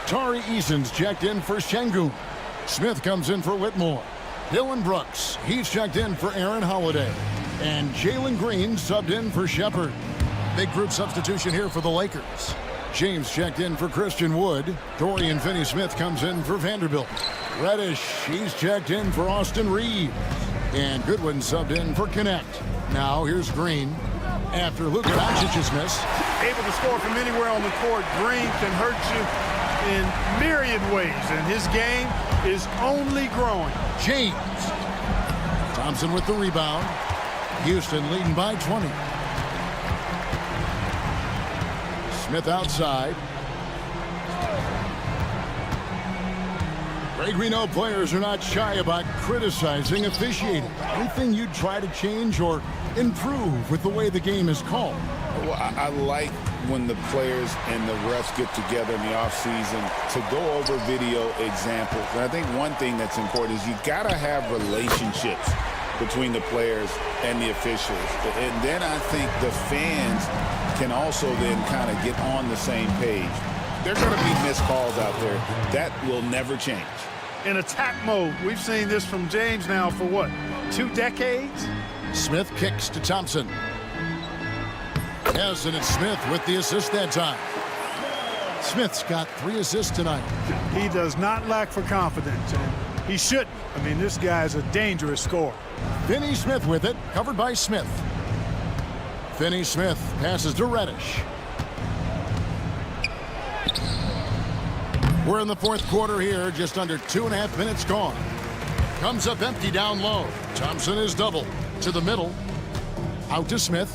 Tari Eason's checked in for Şengün. Smith comes in for Whitmore. Dylan Brooks, he's checked in for Aaron Holiday. And Jalen Green subbed in for Shepard. Big group substitution here for the Lakers. James checked in for Christian Wood. Dorian Finney-Smith comes in for Vanderbilt. Reddish, he's checked in for Austin Reeves. And Goodwin subbed in for Connect. Now here's Green. After Luka Doncic's miss. Able to score from anywhere on the court. Green can hurt you in myriad ways, and his game is only growing. James. Thompson with the rebound. Houston leading by 20. Smith outside. Greg, we know players are not shy about criticizing officiating. Anything you'd try to change or improve with the way the game is called? Well, I like when the players and the refs get together in the offseason to go over video examples. And I think one thing that's important is you got to have relationships between the players and the officials. And then I think the fans can also then kind of get on the same page. There are going to be missed calls out there. That will never change. In attack mode, we've seen this from James now for what, 2 decades? Smith kicks to Thompson. Yes, and it's Smith with the assist that time. Smith's got 3 assists tonight. He does not lack for confidence, and he shouldn't. I mean, this guy's a dangerous scorer. Finney-Smith with it, covered by Smith. Finney-Smith passes to Reddish. We're in the fourth quarter here, just under 2.5 minutes gone. Comes up empty down low. Thompson is double. To the middle. Out to Smith.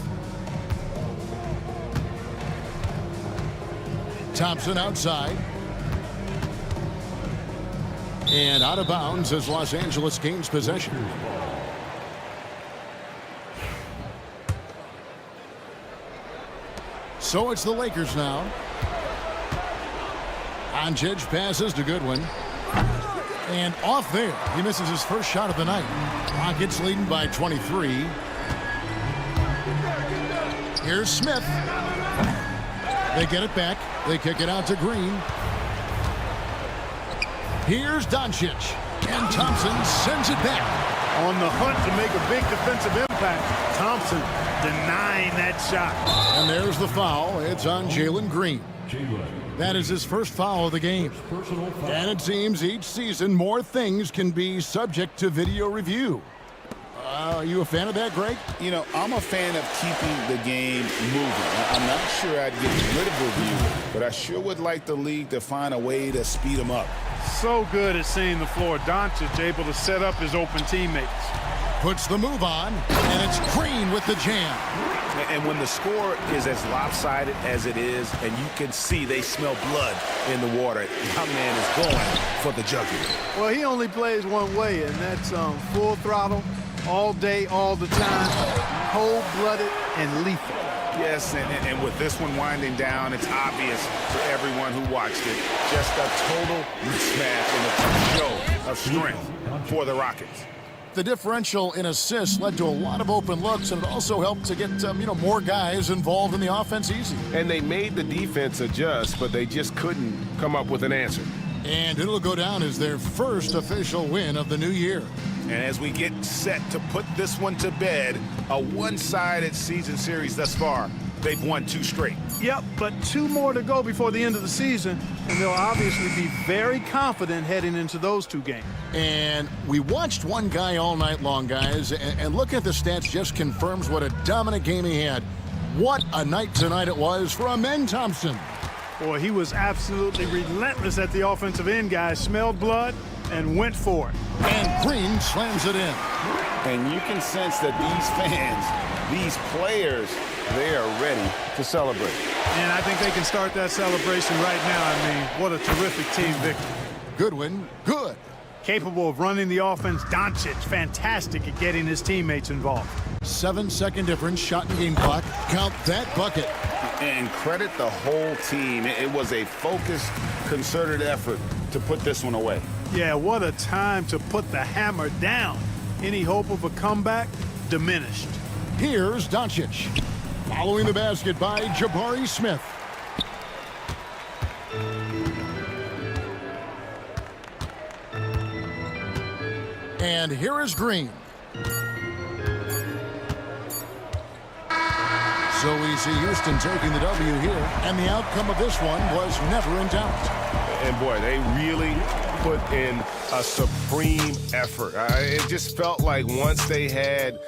Thompson outside. And out of bounds as Los Angeles gains possession. So it's the Lakers now. Doncic passes to Goodwin. And off there, he misses his first shot of the night. Rockets leading by 23. Here's Smith. They get it back. They kick it out to Green. Here's Doncic. And Thompson sends it back. On the hunt to make a big defensive impact. Thompson denying that shot. And there's the foul. It's on Jalen Green. That is his first foul of the game. And it seems each season more things can be subject to video review. Are you a fan of that, Greg? You know, I'm a fan of keeping the game moving. I'm not sure I'd get rid of review, but I sure would like the league to find a way to speed them up. So good at seeing the floor. Doncic able to set up his open teammates. Puts the move on, and it's Green with the jam. And when the score is as lopsided as it is, and you can see they smell blood in the water, my man is going for the jugular. Well, he only plays one way, and that's full throttle, all day, all the time, cold-blooded and lethal. Yes, and with this one winding down, it's obvious to everyone who watched it, just a total mismatch and a show of strength for the Rockets. The differential in assists led to a lot of open looks, and it also helped to get more guys involved in the offense easy. And they made the defense adjust, but they just couldn't come up with an answer. And it'll go down as their first official win of the new year. And as we get set to put this one to bed, a one-sided season series thus far. They've won 2 straight. Yep, but 2 more to go before the end of the season, and they'll obviously be very confident heading into those 2 games. And we watched one guy all night long, guys, and looking at the stats just confirms what a dominant game he had. What a night tonight it was for Amen Thompson. Boy, he was absolutely relentless at the offensive end, guys. Smelled blood and went for it. And Green slams it in. And you can sense that these fans, these players, they are ready to celebrate. And I think they can start that celebration right now. I mean, what a terrific team victory. Goodwin, good. Capable of running the offense. Doncic, fantastic at getting his teammates involved. 7-second difference, shot and game clock. Count that bucket. And credit the whole team. It was a focused, concerted effort to put this one away. Yeah, what a time to put the hammer down. Any hope of a comeback diminished. Here's Doncic. Following the basket by Jabari Smith. And here is Green. So we see Houston taking the W here, and the outcome of this one was never in doubt. And boy, they really put in a supreme effort. It just felt like once they had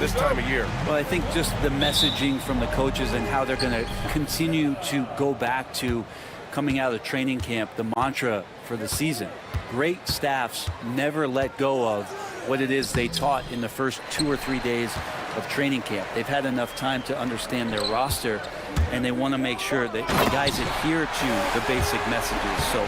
this time of year? Well, I think just the messaging from the coaches and how they're going to continue to go back to coming out of training camp, the mantra for the season. Great staffs never let go of what it is they taught in the first 2 or 3 days of training camp. They've had enough time to understand their roster, and they want to make sure that the guys adhere to the basic messages. So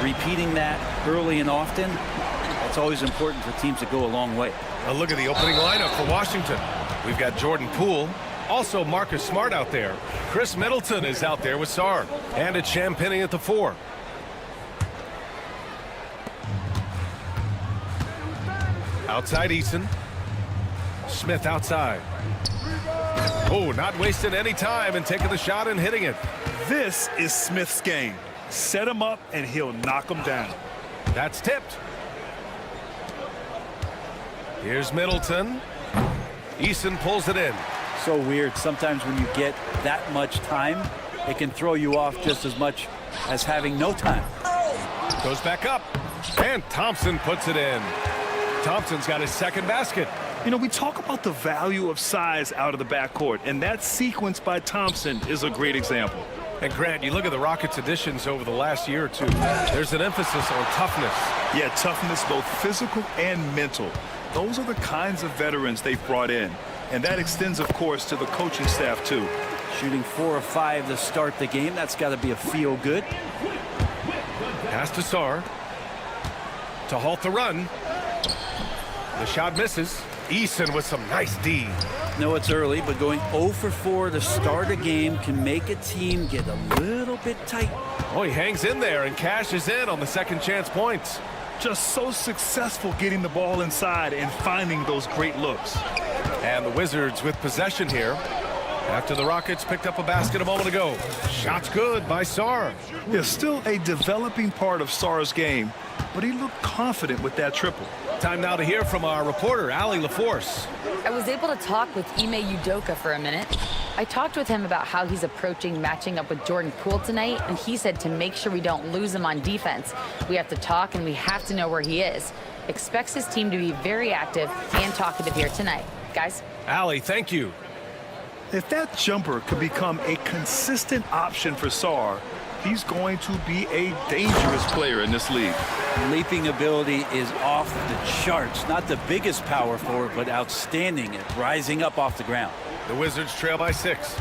repeating that early and often, that's always important for teams that go a long way. A look at the opening lineup for Washington. We've got Jordan Poole, also Marcus Smart out there. Chris Middleton is out there with Sarr, and it's Champagny at the 4. Outside Eason. Smith outside. Oh, not wasting any time and taking the shot and hitting it. This is Smith's game. Set him up and he'll knock him down. That's tipped. Here's Middleton. Eason pulls it in. So weird. Sometimes when you get that much time, it can throw you off just as much as having no time. Goes back up. And Thompson puts it in. Thompson's got his second basket. You know, we talk about the value of size out of the backcourt, and that sequence by Thompson is a great example. And Grant, you look at the Rockets' additions over the last year or two, there's an emphasis on toughness. Yeah, toughness, both physical and mental. Those are the kinds of veterans they've brought in. And that extends, of course, to the coaching staff, too. Shooting 4 or 5 to start the game. That's got to be a feel good. Pass to Sarr. To halt the run. The shot misses. Eason with some nice D. No, it's early, but going 0 for 4 to start a game can make a team get a little bit tight. Oh, he hangs in there and cashes in on the second chance points. Just so successful getting the ball inside and finding those great looks. And the Wizards with possession here after the Rockets picked up a basket a moment ago. Shot's good by Sarr. Yeah, still a developing part of Sarr's game, but he looked confident with that triple. Time now to hear from our reporter, Allie LaForce. I was able to talk with Ime Udoka for a minute. I talked with him about how he's approaching matching up with Jordan Poole tonight, and he said to make sure we don't lose him on defense, we have to talk and we have to know where he is. Expects his team to be very active and talkative here tonight. Guys? Allie, thank you. If that jumper could become a consistent option for Sarr, he's going to be a dangerous player in this league. Leaping ability is off the charts. Not the biggest power forward, but outstanding at rising up off the ground. The Wizards trail by 6.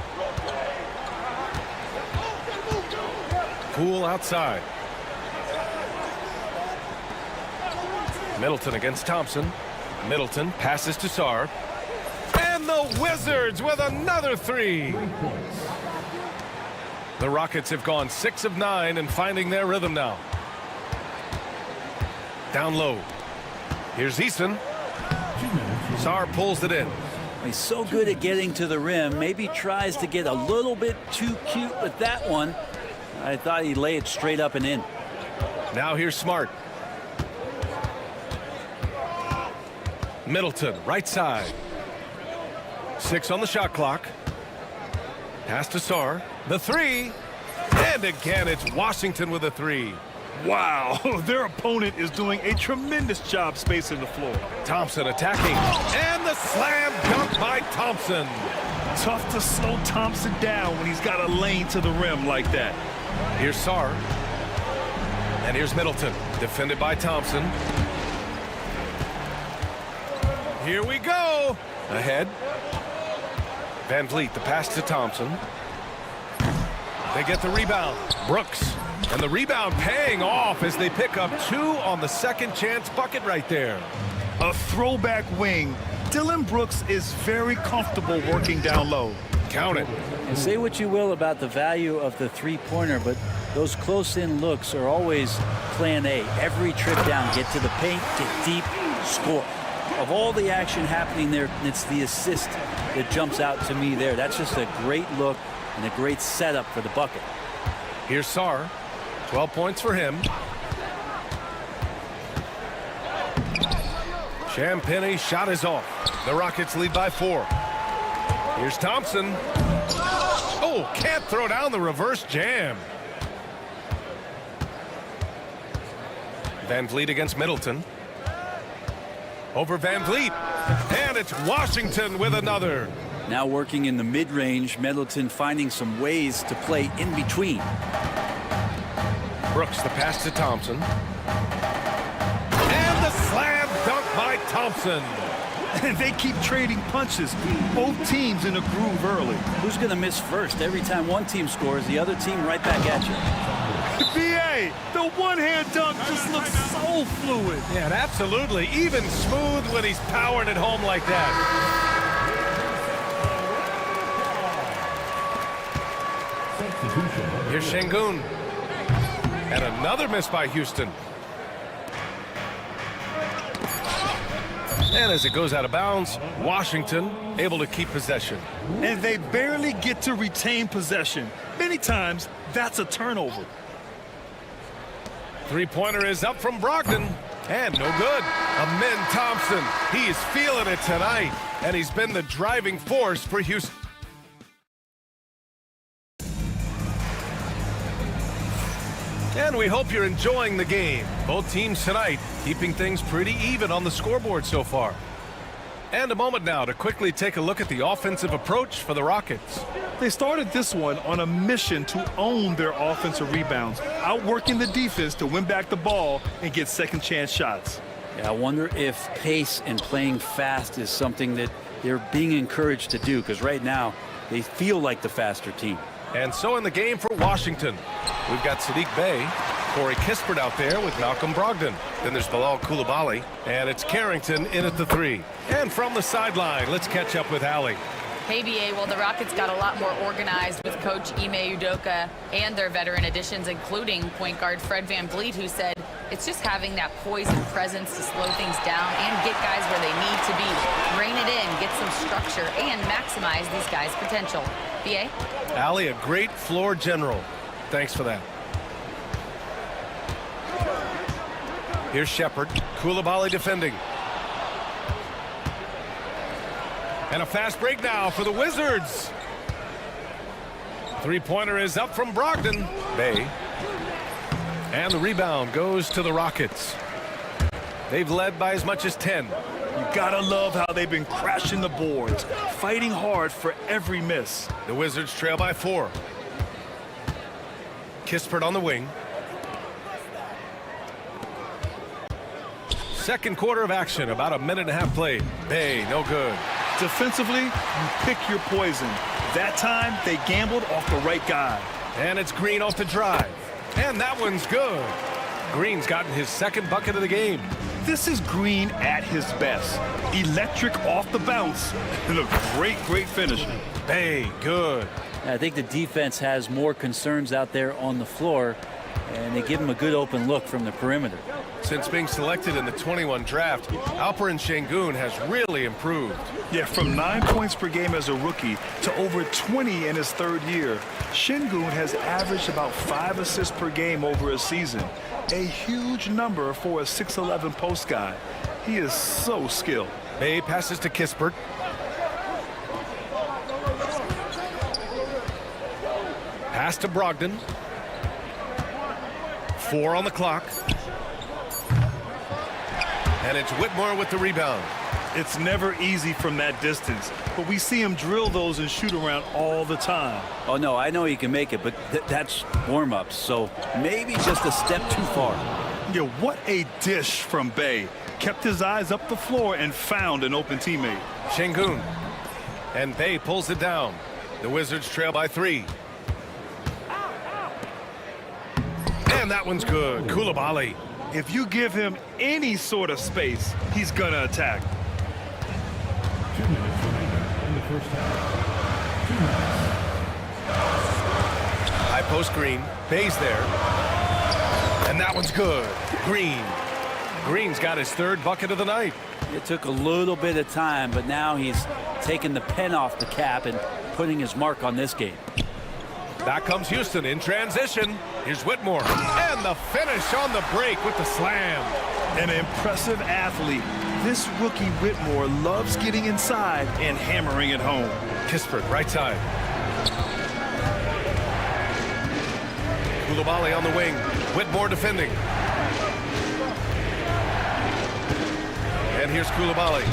Poole outside. Middleton against Thompson. Middleton passes to Sarr. And the Wizards with another 3. The Rockets have gone 6 of 9 and finding their rhythm now. Down low. Here's Eason. Sarr pulls it in. He's so good at getting to the rim. Maybe tries to get a little bit too cute with that one. I thought he'd lay it straight up and in. Now here's Smart. Middleton, right side. 6 on the shot clock. Pass to Sarr. The 3. And again, it's Washington with a 3. Wow, their opponent is doing a tremendous job spacing the floor. Thompson attacking. And the slam dunk by Thompson. Tough to slow Thompson down when he's got a lane to the rim like that. Here's Sarr. And here's Middleton, defended by Thompson. Here we go. Ahead. Van Vliet, the pass to Thompson. They get the rebound. Brooks. And the rebound paying off as they pick up 2 on the second chance bucket right there. A throwback wing. Dylan Brooks is very comfortable working down low. Count it. And say what you will about the value of the three-pointer, but those close-in looks are always plan A. Every trip down, get to the paint, get deep, score. Of all the action happening there, it's the assist that jumps out to me there. That's just a great look and a great setup for the bucket. Here's Sarr. 12 points for him. Champagny shot is off. The Rockets lead by 4. Here's Thompson. Oh, can't throw down the reverse jam. Van Vliet against Middleton. Over Van Vliet. And it's Washington with another. Now working in the mid-range, Middleton finding some ways to play in between. Brooks the pass to Thompson. And the slam dunk by Thompson. And they keep trading punches. Both teams in a groove early. Who's going to miss first? Every time one team scores, the other team right back at you. BA, the one-hand dunk just looks so fluid. Yeah, absolutely. Even smooth when he's powering it home like that. Here's Şengün. And another miss by Houston. And as it goes out of bounds, Washington able to keep possession. And they barely get to retain possession. Many times, that's a turnover. Three-pointer is up from Brogdon. And no good. Amin Thompson. He is feeling it tonight. And he's been the driving force for Houston. And we hope you're enjoying the game. Both teams tonight keeping things pretty even on the scoreboard so far. And a moment now to quickly take a look at the offensive approach for the Rockets. They started this one on a mission to own their offensive rebounds, outworking the defense to win back the ball and get second chance shots. Yeah, I wonder if pace and playing fast is something that they're being encouraged to do, because right now they feel like the faster team. And so in the game for Washington, we've got Saddiq Bey, Corey Kispert out there with Malcolm Brogdon. Then there's Bilal Coulibaly, and it's Carrington in at the three. And from the sideline, let's catch up with Allie. Hey, BA, well, the Rockets got a lot more organized with Coach Ime Udoka and their veteran additions, including point guard Fred VanVleet, who said it's just having that poise and presence to slow things down and get guys where they need to be. Rein it in, get some structure, and maximize these guys' potential. BA? Allie, a great floor general. Thanks for that. Here's Shepard. Coulibaly defending. And a fast break now for the Wizards. Three-pointer is up from Brogdon. Bey. And the rebound goes to the Rockets. They've led by as much as 10. You gotta love how they've been crashing the boards, fighting hard for every miss. The Wizards trail by 4. Kispert on the wing. Second quarter of action, about a minute and a half played. Bey, no good. Defensively, you pick your poison. That time, they gambled off the right guy. And it's Green off the drive. And that one's good. Green's gotten his second bucket of the game. This is Green at his best. Electric off the bounce. And a great finisher. Bey, good. I think the defense has more concerns out there on the floor, and they give him a good open look from the perimeter. Since being selected in the 21 draft, Alperen Şengün has really improved. Yeah, from 9 points per game as a rookie to over 20 in his third year, Şengün has averaged about 5 assists per game over a season. A huge number for a 6'11 post guy. He is so skilled. Bey passes to Kispert. Pass to Brogdon. 4 on the clock. And it's Whitmore with the rebound. It's never easy from that distance, but we see him drill those and shoot around all the time. Oh, no, I know he can make it, but that's warm-ups, so maybe just a step too far. Yeah, what a dish from Bey. Kept his eyes up the floor and found an open teammate. Şengün. And Bey pulls it down. The Wizards trail by 3. And that one's good. Coulibaly. If you give him any sort of space, he's gonna attack. 2 minutes remaining in the first half. 2 minutes. High post Green. Bey's there. And that one's good. Green. Green's got his third bucket of the night. It took a little bit of time, but now he's taking the pen off the cap and putting his mark on this game. Back comes Houston in transition. Here's Whitmore. And the finish on the break with the slam. An impressive athlete. This rookie Whitmore loves getting inside and hammering it home. Kispert, right side. Coulibaly on the wing. Whitmore defending. And here's Coulibaly.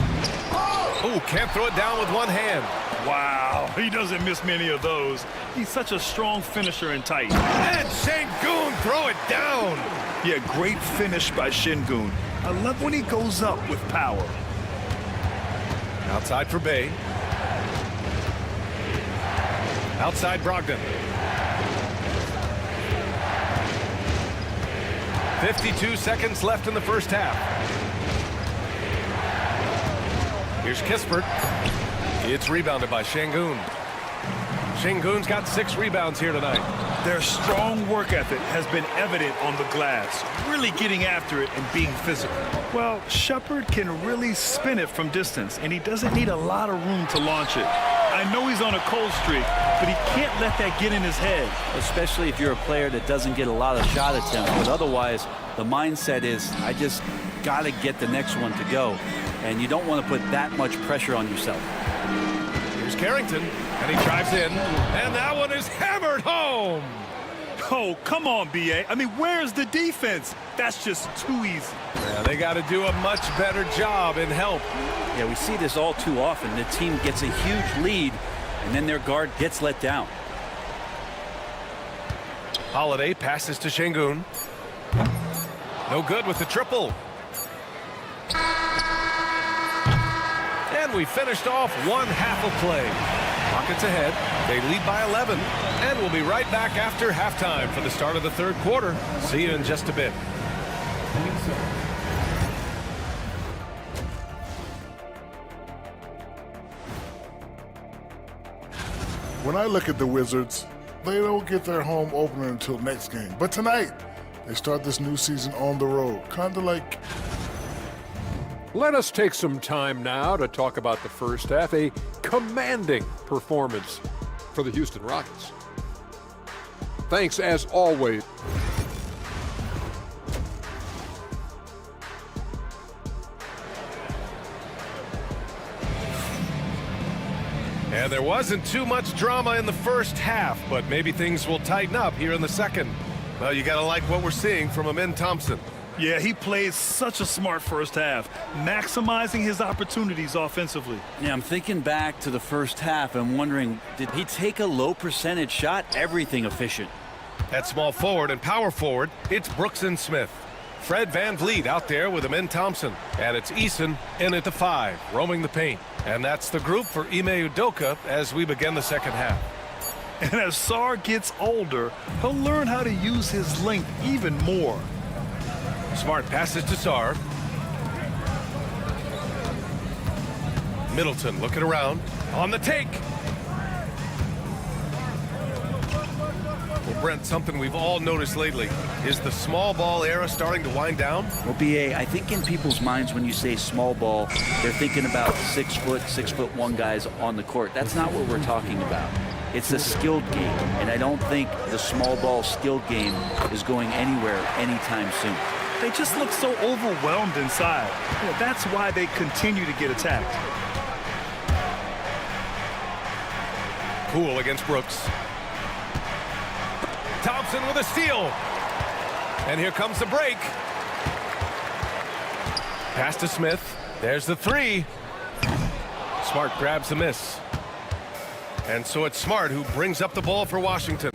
Oh, can't throw it down with one hand. Wow, he doesn't miss many of those. He's such a strong finisher and tight. And Şengün throw it down. Yeah, great finish by Şengün. I love when he goes up with power. Outside for Bey. Outside Brogdon. 52 seconds left in the first half. Here's Kispert. It's rebounded by Şengün. Şengün's got 6 rebounds here tonight. Their strong work ethic has been evident on the glass, really getting after it and being physical. Well, Shepherd can really spin it from distance, and he doesn't need a lot of room to launch it. I know he's on a cold streak, but he can't let that get in his head. Especially if you're a player that doesn't get a lot of shot attempts. But otherwise, the mindset is, I just got to get the next one to go. And you don't want to put that much pressure on yourself. Here's Carrington, and he drives in, and that one is hammered home. Oh, come on, B.A. I mean, where's the defense? That's just too easy. Yeah, they got to do a much better job in help. Yeah, we see this all too often. The team gets a huge lead, and then their guard gets let down. Holiday passes to Şengün. No good with the triple. And we finished off one half of play. Rockets ahead. They lead by 11. And we'll be right back after halftime for the start of the third quarter. See you in just a bit. When I look at the Wizards, they don't get their home opener until next game. But tonight, they start this new season on the road. Kind of like... Let us take some time now to talk about the first half, a commanding performance for the Houston Rockets. Thanks, as always. And there wasn't too much drama in the first half, but maybe things will tighten up here in the second. Well, you got to like what we're seeing from Amin Thompson. Yeah, he plays such a smart first half, maximizing his opportunities offensively. Yeah, I'm thinking back to the first half and wondering, did he take a low percentage shot? Everything efficient. At small forward and power forward, it's Brooks and Smith. Fred VanVleet out there with Amin Thompson. And it's Eason in at the 5, roaming the paint. And that's the group for Ime Udoka as we begin the second half. And as Sarr gets older, he'll learn how to use his length even more. Smart passes to Sarr. Middleton looking around. On the take. Well, Brent, something we've all noticed lately. Is the small ball era starting to wind down? Well, B.A., I think in people's minds when you say small ball, they're thinking about 6 foot, 6'1" guys on the court. That's not what we're talking about. It's a skilled game, and I don't think the small ball skilled game is going anywhere anytime soon. They just look so overwhelmed inside. Yeah, that's why they continue to get attacked. Poole against Brooks. Thompson with a steal. And here comes the break. Pass to Smith. There's the 3. Smart grabs the miss. And so it's Smart who brings up the ball for Washington.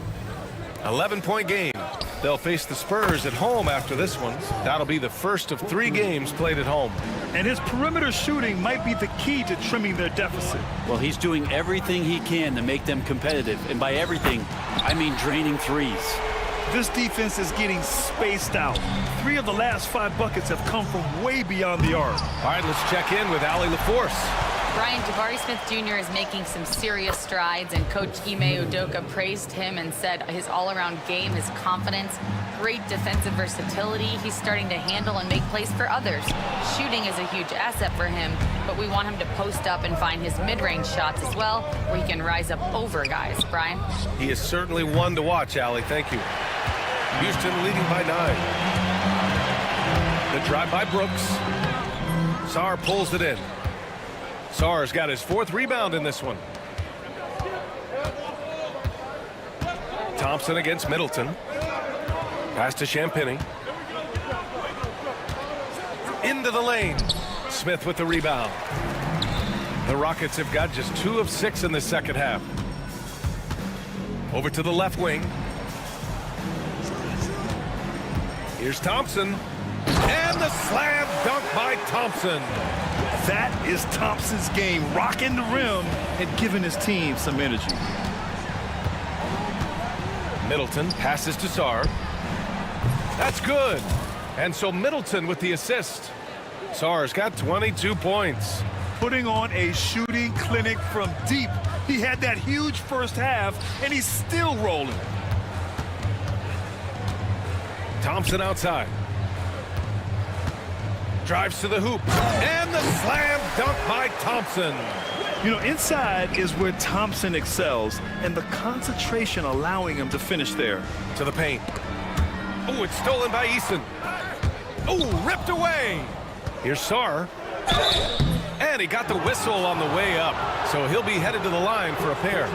11-point game. They'll face the Spurs at home after this one. That'll be the first of 3 games played at home. And his perimeter shooting might be the key to trimming their deficit. Well, he's doing everything he can to make them competitive. And by everything, I mean draining threes. This defense is getting spaced out. 3 of the last 5 buckets have come from way beyond the arc. All right, let's check in with Allie LaForce. Brian, Jabari Smith Jr. is making some serious strides, and Coach Ime Udoka praised him and said his all-around game, his confidence, great defensive versatility. He's starting to handle and make plays for others. Shooting is a huge asset for him, but we want him to post up and find his mid-range shots as well, where he can rise up over guys. Brian? He is certainly one to watch, Allie. Thank you. Houston leading by 9. The drive by Brooks. Sarr pulls it in. Sarr's got his 4th rebound in this one. Thompson against Middleton. Pass to Champagny. Into the lane. Smith with the rebound. The Rockets have got just 2 of 6 in the second half. Over to the left wing. Here's Thompson. And the slam dunk by Thompson. That is Thompson's game, rocking the rim and giving his team some energy. Middleton passes to Sarr. That's good. And so Middleton with the assist. Sarr's got 22 points. Putting on a shooting clinic from deep. He had that huge first half, and he's still rolling. Thompson outside. Drives to the hoop. And the slam dunk by Thompson. You know, inside is where Thompson excels, and the concentration allowing him to finish there. To the paint. Oh, it's stolen by Eason. Oh, ripped away. Here's Sarr. And he got the whistle on the way up. So he'll be headed to the line for a pair.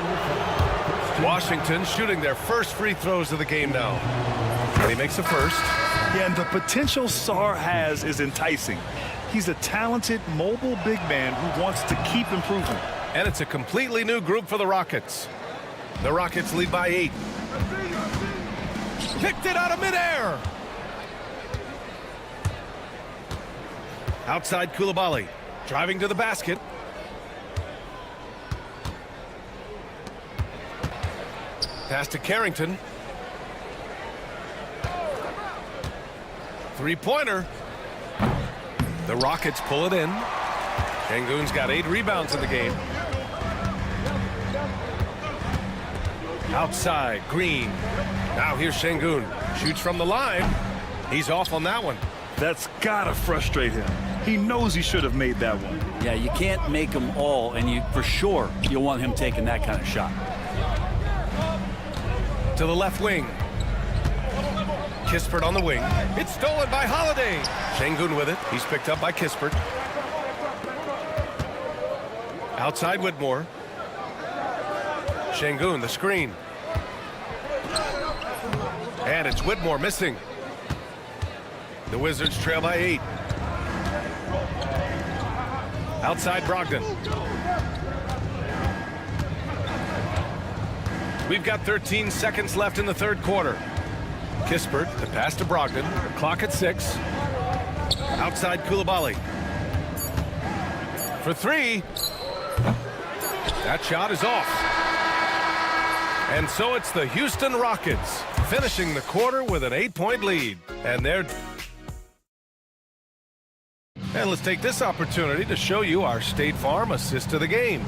Washington shooting their first free throws of the game now. And he makes the first. Yeah, and the potential Sarr has is enticing. He's a talented, mobile big man who wants to keep improving. And it's a completely new group for the Rockets. The Rockets lead by 8. Kicked it out of midair. Outside Koulibaly. Driving to the basket. Pass to Carrington. Three-pointer. The Rockets pull it in. Şengün's got 8 rebounds in the game. Outside, Green. Now here's Şengün. Shoots from the line. He's off on that one. That's gotta frustrate him. He knows he should have made that one. Yeah, you can't make them all, and you for sure you'll want him taking that kind of shot. To the left wing. Kispert on the wing. It's stolen by Holiday. Şengün with it. He's picked up by Kispert. Outside Whitmore. Şengün, the screen. And it's Whitmore missing. The Wizards trail by 8. Outside Brogdon. We've got 13 seconds left in the third quarter. Kispert, the pass to Brogdon. The clock at 6. Outside Koulibaly. For 3. That shot is off. And so it's the Houston Rockets finishing the quarter with an 8-point lead. And let's take this opportunity to show you our State Farm assist of the game.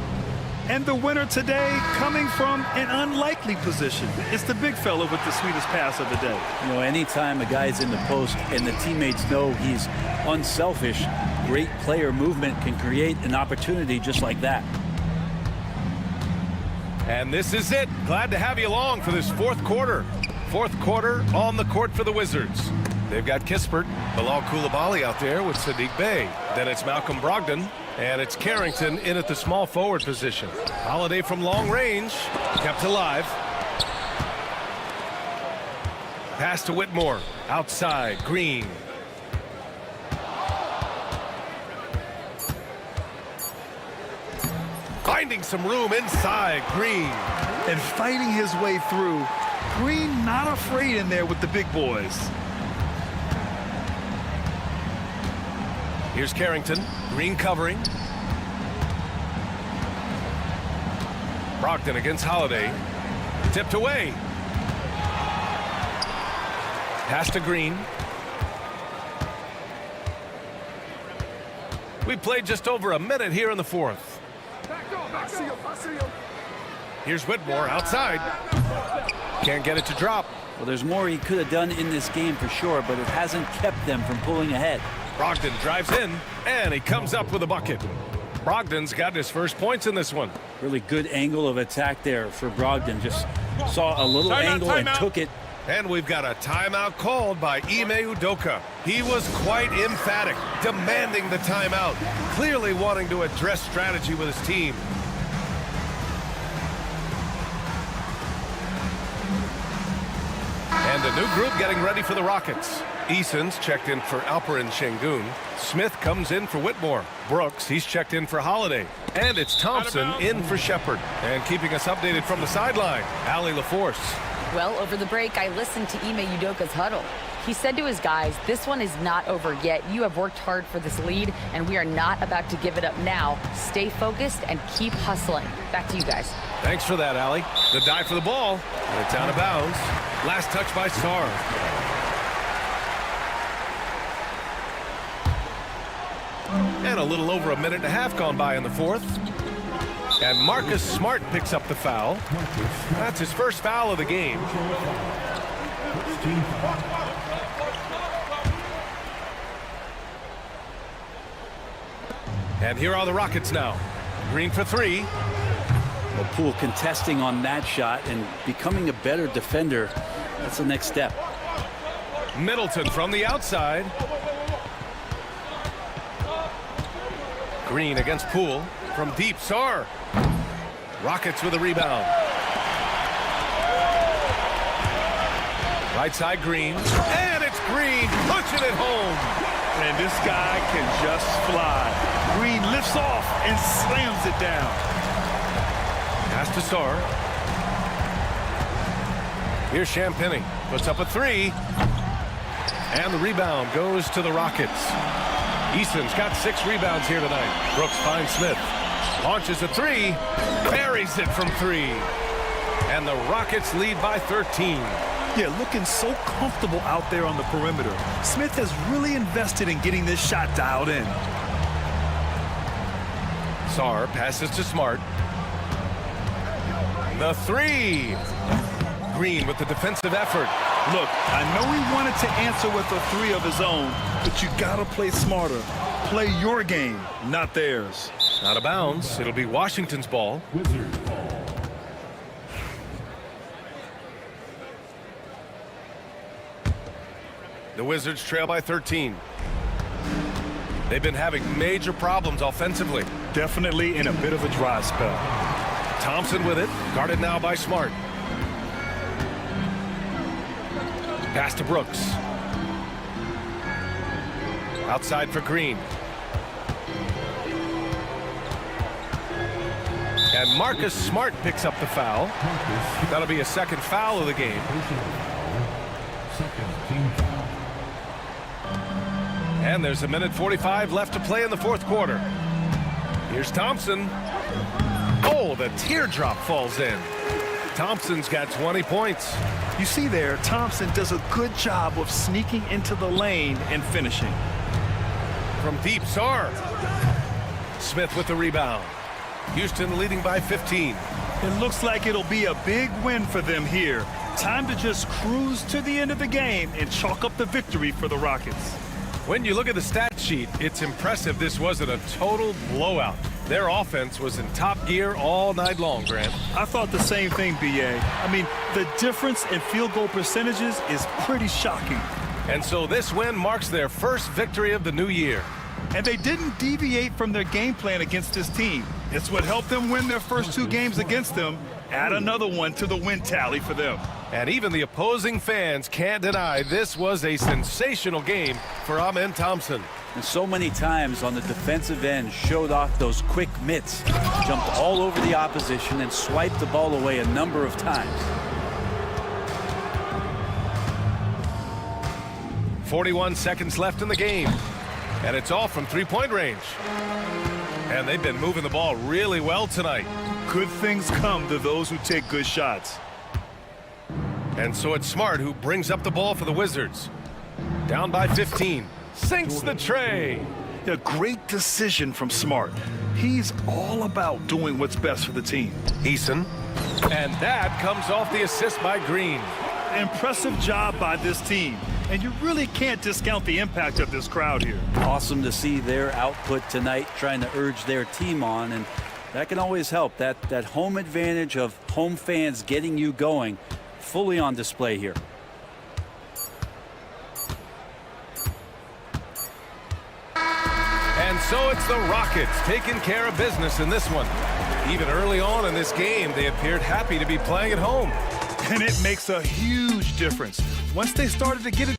And the winner today coming from an unlikely position. It's the big fella with the sweetest pass of the day. You know, anytime a guy's in the post and the teammates know he's unselfish, great player movement can create an opportunity just like that. And this is it. Glad to have you along for this fourth quarter. Fourth quarter on the court for the Wizards. They've got Kispert, Bilal Koulibaly out there with Sadiq Bey. Then it's Malcolm Brogdon, and it's Carrington in at the small forward position. Holiday from long range, kept alive. Pass to Whitmore, outside, Green. Finding some room inside, Green. And fighting his way through. Green not afraid in there with the big boys. Here's Carrington, Green covering. Brogdon against Holiday. Tipped away. Pass to Green. We played just over a minute here in the fourth. Here's Whitmore outside. Can't get it to drop. Well, there's more he could have done in this game for sure, but it hasn't kept them from pulling ahead. Brogdon drives in, and he comes up with a bucket. Brogdon's got his first points in this one. Really good angle of attack there for Brogdon. Just saw a little angle and took it. And we've got a timeout called by Ime Udoka. He was quite emphatic, demanding the timeout, clearly wanting to address strategy with his team. And And a new group getting ready for the Rockets. Eason's checked in for Alperin Şengün. Smith comes in for Whitmore. Brooks, he's checked in for Holiday. And it's Thompson in for Shepard. And keeping us updated from the sideline, Allie LaForce. Well, over the break, I listened to Ime Udoka's huddle. He said to his guys, this one is not over yet. You have worked hard for this lead, and we are not about to give it up now. Stay focused and keep hustling. Back to you guys. Thanks for that, Allie. The dive for the ball, and it's out of bounds. Last touch by Sarr. And a little over a minute and a half gone by in the fourth. And Marcus Smart picks up the foul. That's his first foul of the game. And here are the Rockets now. Green for three. Well, Poole contesting on that shot and becoming a better defender. That's the next step. Middleton from the outside. Green against Poole. From deep, Sarr. Rockets with a rebound. Right side, Green. And it's Green pushing it home. And this guy can just fly. Green lifts off and slams it down. Pass to Sarr. Here's Champagny. Puts up a three. And the rebound goes to the Rockets. Easton's got 6 rebounds here tonight. Brooks finds Smith. Launches a three. Buries it from 3. And the Rockets lead by 13. Yeah, looking so comfortable out there on the perimeter. Smith has really invested in getting this shot dialed in. Sarr passes to Smart. The three. Green with the defensive effort. Look, I know he wanted to answer with a three of his own, but you gotta play smarter. Play your game, not theirs. Out of bounds. It'll be Washington's ball. The Wizards trail by 13. They've been having major problems offensively. Definitely in a bit of a dry spell. Thompson with it, guarded now by Smart. Pass to Brooks. Outside for Green. And Marcus Smart picks up the foul. That'll be a second foul of the game. And there's a minute 45 left to play in the fourth quarter. Here's Thompson. Oh, the teardrop falls in. Thompson's got 20 points. You see there, Thompson does a good job of sneaking into the lane and finishing. From deep, Sarr. Smith with the rebound. Houston leading by 15. It looks like it'll be a big win for them here. Time to just cruise to the end of the game and chalk up the victory for the Rockets. When you look at the stat sheet, it's impressive this wasn't a total blowout. Their offense was in top gear all night long, Grant. I thought the same thing, B.A. I mean, the difference in field goal percentages is pretty shocking. And so this win marks their first victory of the new year. And they didn't deviate from their game plan against this team. It's what helped them win their first 2 games against them. Add another one to the win tally for them. And even the opposing fans can't deny this was a sensational game for Amen Thompson. And so many times on the defensive end showed off those quick mitts. Jumped all over the opposition and swiped the ball away a number of times. 41 seconds left in the game. And it's all from three-point range. And they've been moving the ball really well tonight. Good things come to those who take good shots. And so it's Smart who brings up the ball for the Wizards. Down by 15. Sinks the tray. A great decision from Smart. He's all about doing what's best for the team. Eason. And that comes off the assist by Green. Impressive job by this team. And you really can't discount the impact of this crowd here. Awesome to see their output tonight, trying to urge their team on, and that can always help. That home advantage of home fans getting you going, fully on display here. And so it's the Rockets taking care of business in this one. Even early on in this game, they appeared happy to be playing at home. And it makes a huge difference. Once they started to get it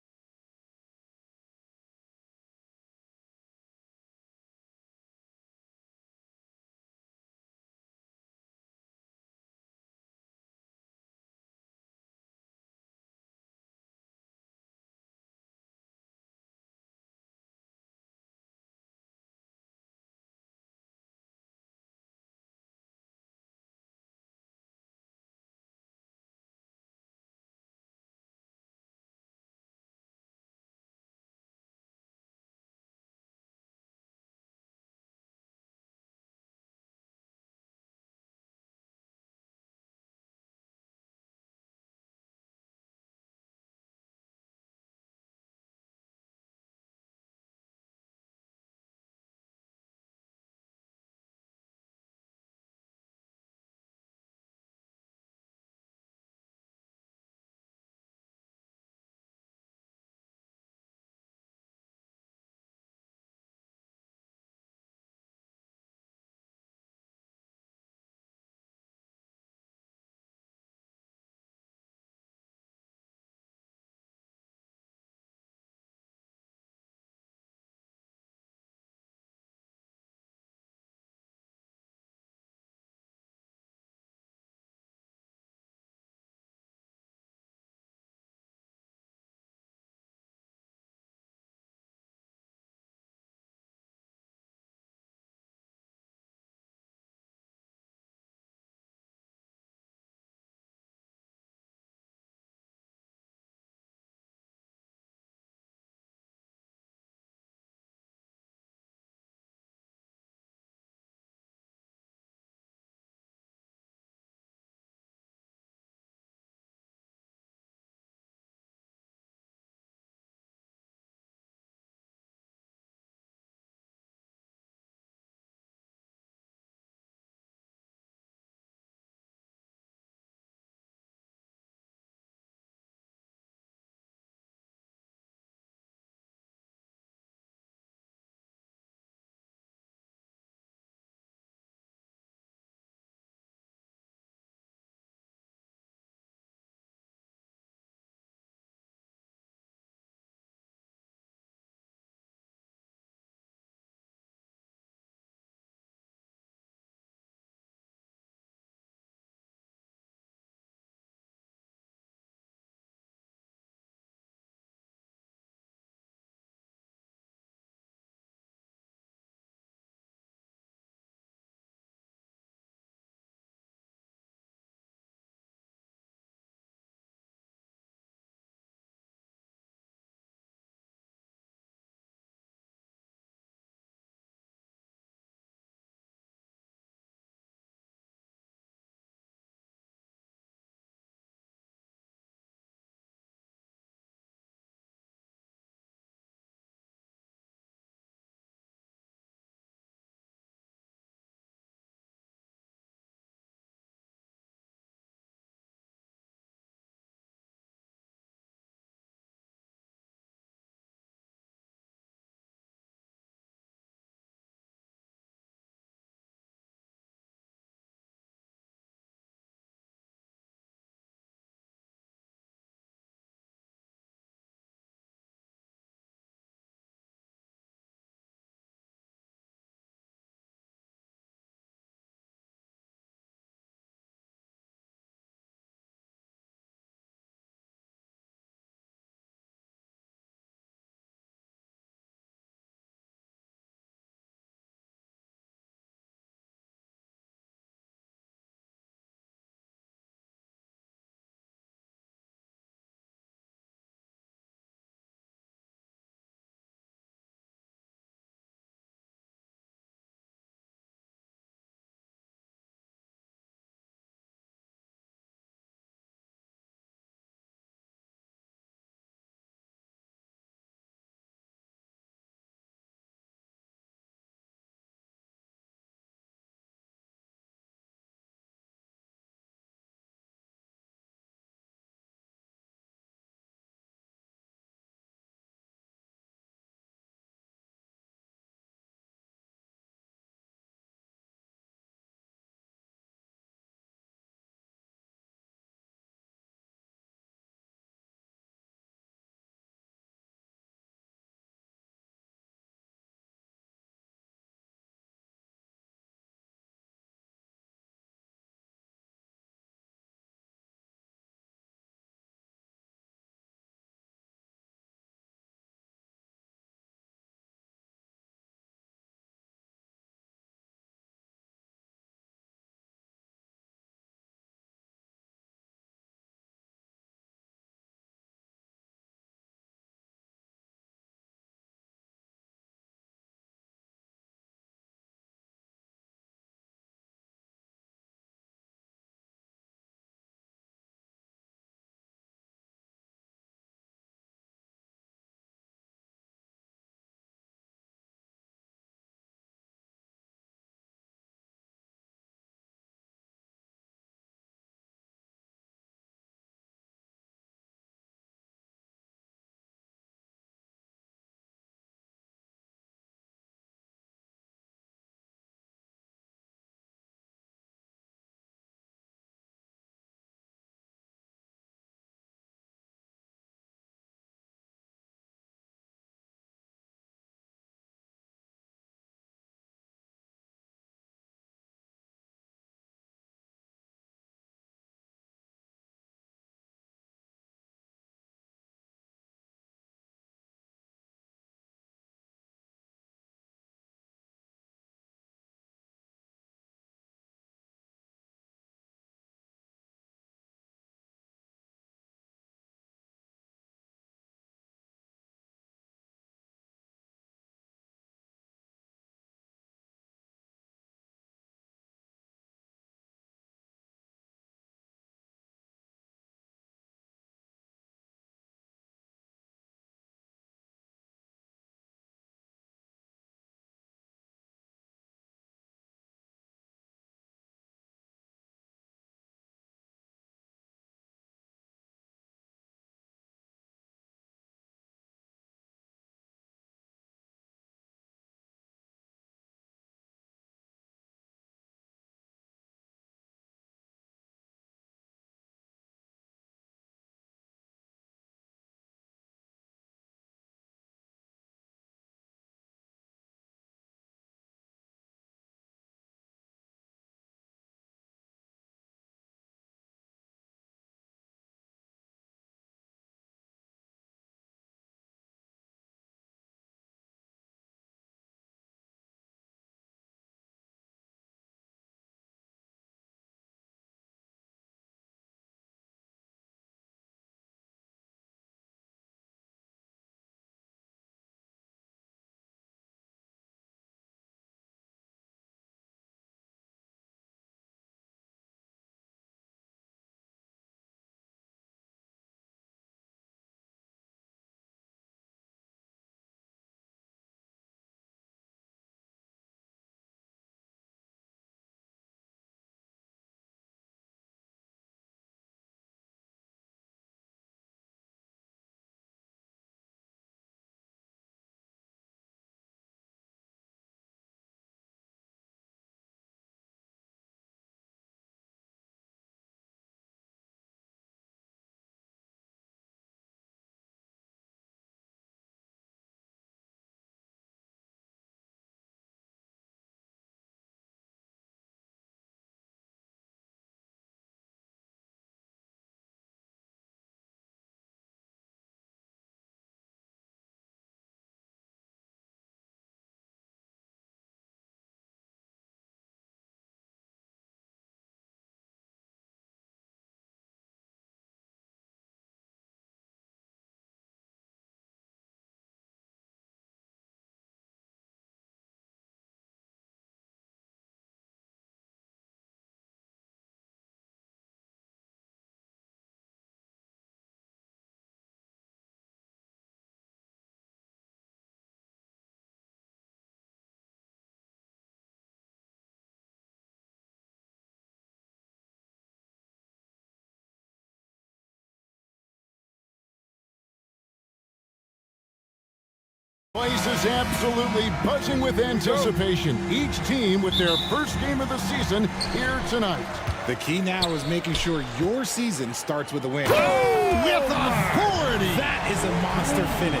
Place is absolutely buzzing with anticipation. Each team with their first game of the season here tonight. The key now is making sure your season starts with a win. With authority! That is a monster finish.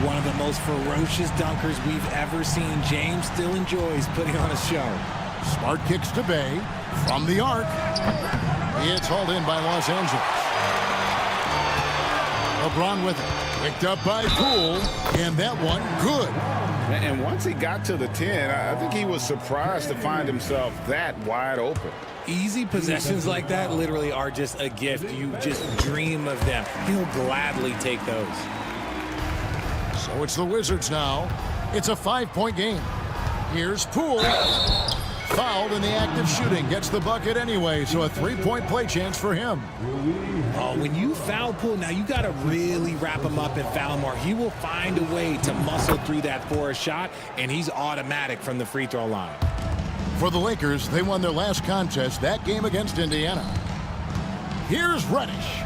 One of the most ferocious dunkers we've ever seen. James still enjoys putting on a show. Smart kicks to Bay from the arc. It's hauled in by Los Angeles. LeBron with it. Picked up by Poole, and that one good. And once he got to the 10, I think he was surprised to find himself that wide open. Easy possessions like that literally are just a gift. You just dream of them. He'll gladly take those. So it's the Wizards now. It's a 5-point game. Here's Poole. Fouled in the act of shooting. Gets the bucket anyway, so a 3-point play chance for him. Oh, when you foul Poole, now you got to really wrap him up and foul him, or he will find a way to muscle through that for a shot, and he's automatic from the free throw line. For the Lakers, they won their last contest, that game against Indiana. Here's Reddish.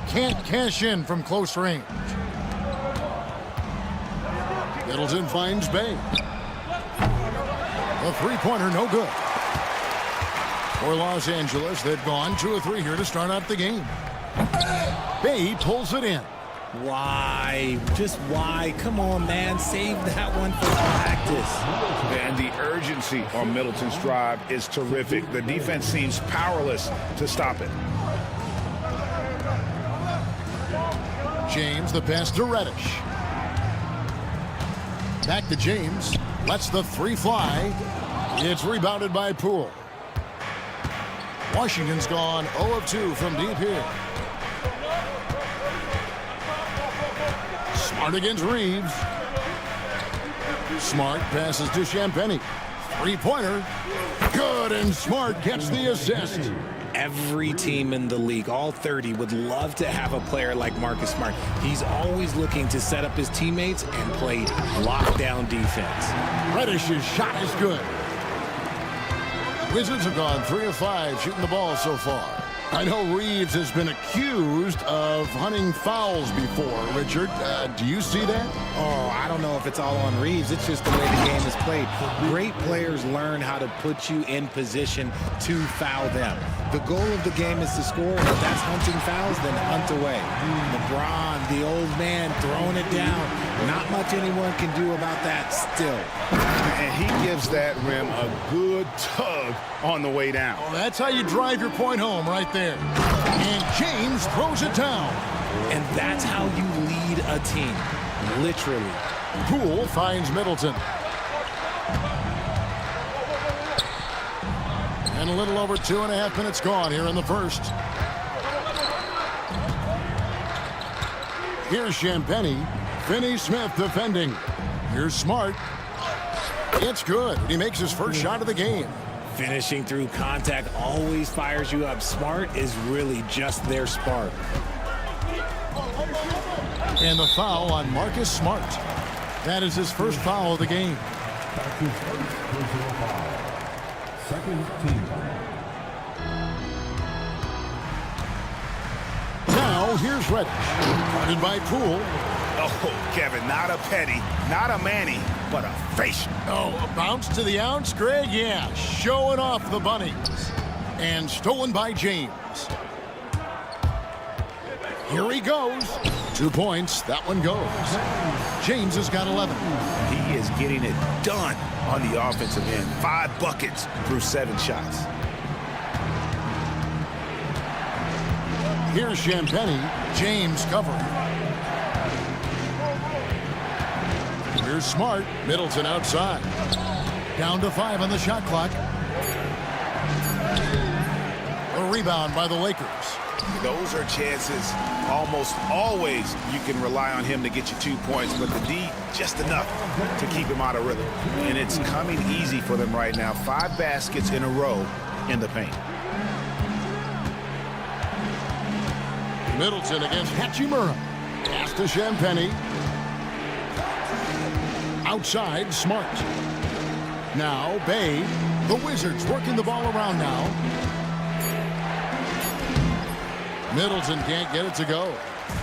Can't cash in from close range. Middleton finds Bay. A three-pointer, no good. For Los Angeles, they've gone 2 of 3 here to start out the game. Bay pulls it in. Why? Just why? Come on, man. Save that one for practice. And the urgency on Middleton's drive is terrific. The defense seems powerless to stop it. James, the pass to Reddish. Back to James. Lets the 3 fly. It's rebounded by Poole. Washington's gone 0 of 2 from deep here. Smart against Reeves. Smart passes to Champagnie. 3-pointer. Good, and Smart gets the assist. Every team in the league, all 30, would love to have a player like Marcus Smart. He's always looking to set up his teammates and play lockdown defense. Reddish's shot is good. Wizards have gone 3 of 5 shooting the ball so far. I know Reeves has been accused of hunting fouls before. Richard, do you see that? Oh, I don't know if it's all on Reeves. It's just the way the game is played. Great players learn how to put you in position to foul them. The goal of the game is to score, and if that's hunting fouls, then hunt away. LeBron, the old man, throwing it down. Not much anyone can do about that still. And he gives that rim a good tug on the way down. Well, that's how you drive your point home right there. And James throws it down. And that's how you lead a team, literally. Poole finds Middleton. And a little over 2.5 minutes gone here in the first. Here's Champagnie. Finney Smith defending. Here's Smart. It's good. He makes his first shot of the game. Finishing through contact always fires you up. Smart is really just their spark. And the foul on Marcus Smart. That is his first foul of the game. Second team. Now here's Reddish. Guarded by Poole. Oh, Kevin, not a petty, not a Manny, but a facial. Oh, a bounce to the ounce, Greg? Yeah, showing off the bunnies. And stolen by James. Here he goes. 2 points. That one goes. James has got 11. He is getting it done on the offensive end. 5 buckets through 7 shots. Here's Champagnie. James covering. Here's Smart. Middleton outside. Down to 5 on the shot clock. A rebound by the Lakers. Those are chances almost always you can rely on him to get you 2 points, but the D just enough to keep him out of rhythm. And it's coming easy for them right now. 5 baskets in a row in the paint. Middleton against Hachimura. Pass to Champagnie. Outside, Smart. Now, Bay. The Wizards working the ball around now. Middleton can't get it to go.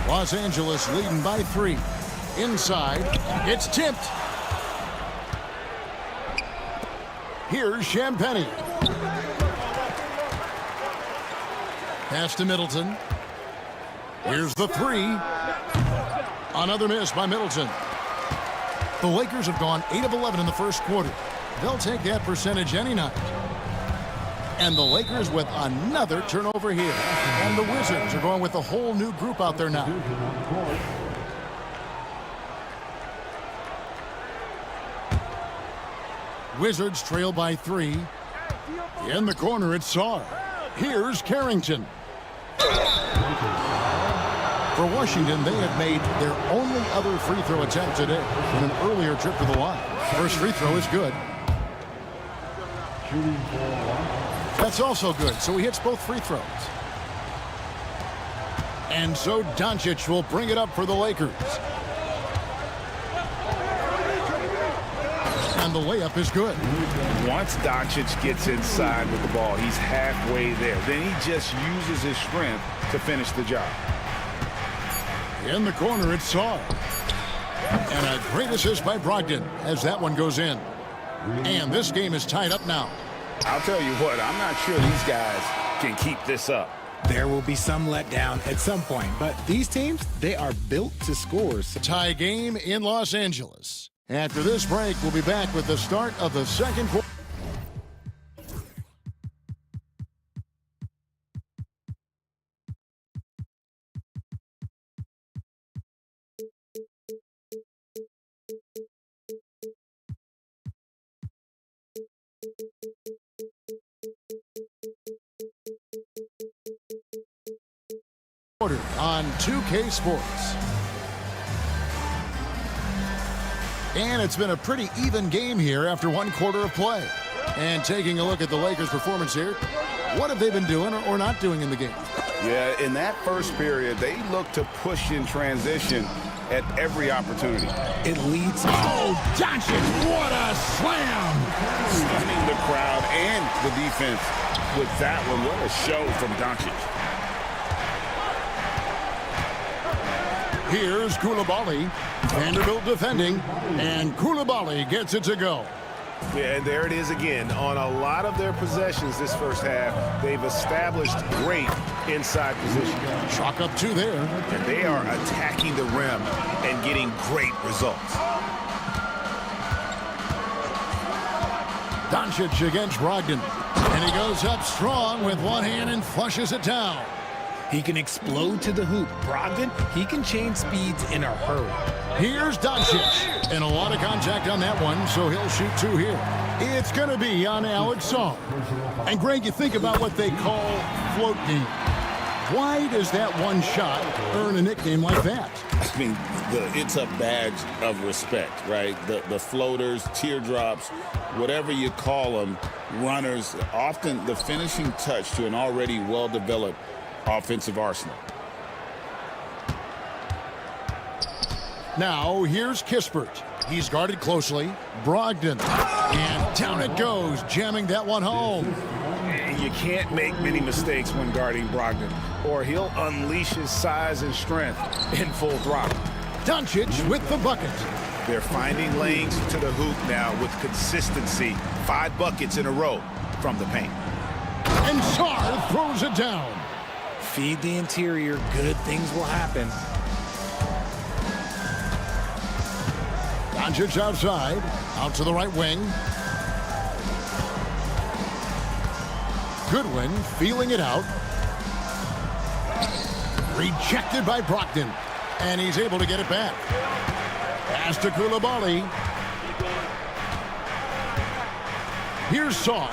Los Angeles leading by 3. Inside. It's tipped. Here's Champagny. Pass to Middleton. Here's the three. Another miss by Middleton. The Lakers have gone 8 of 11 in the first quarter. They'll take that percentage any night. And the Lakers with another turnover here. And the Wizards are going with a whole new group out there now. Wizards trail by 3. In the corner, it's Sarr. Here's Carrington. For Washington, they have made their only other free throw attempt today on an earlier trip to the line. First free throw is good. That's also good, so he hits both free throws. And so Doncic will bring it up for the Lakers. And the layup is good. Once Doncic gets inside with the ball, he's halfway there. Then he just uses his strength to finish the job. In the corner, it's Sarr. And a great assist by Brogdon as that one goes in. And this game is tied up now. I'll tell you what, I'm not sure these guys can keep this up. There will be some letdown at some point, but these teams, they are built to score. Tie game in Los Angeles. After this break, we'll be back with the start of the second quarter. On 2K Sports. And it's been a pretty even game here after one quarter of play. And taking a look at the Lakers' performance here, what have they been doing or not doing in the game? Yeah, in that first period, they looked to push in transition at every opportunity. It leads. Oh, Doncic, what a slam! Stunning the crowd and the defense with that one. What a show from Doncic. Here's Koulibaly. Vanderbilt defending, and Koulibaly gets it to go. Yeah, and there it is again. On a lot of their possessions this first half, they've established great inside position. Chalk up 2 there. And they are attacking the rim and getting great results. Doncic against Brogdon. And he goes up strong with one hand and flushes it down. He can explode to the hoop. Brogdon, he can change speeds in a hurry. Here's Doncic. And a lot of contact on that one, so he'll shoot 2 here. It's going to be on Alex Sarr. And Greg, you think about what they call float game. Why does that one shot earn a nickname like that? I mean, it's a badge of respect, right? The floaters, teardrops, whatever you call them, runners, often the finishing touch to an already well-developed offensive arsenal. Now, here's Kispert. He's guarded closely. Brogdon. And down it goes, jamming that one home. You can't make many mistakes when guarding Brogdon, or he'll unleash his size and strength in full throttle. Doncic with the bucket. They're finding lanes to the hoop now with consistency. 5 buckets in a row from the paint. And Sarr throws it down. Feed the interior, good things will happen. Doncic outside, out to the right wing. Goodwin feeling it out. Rejected by Brogdon. And he's able to get it back. Pass to Koulibaly. Here's Sarr.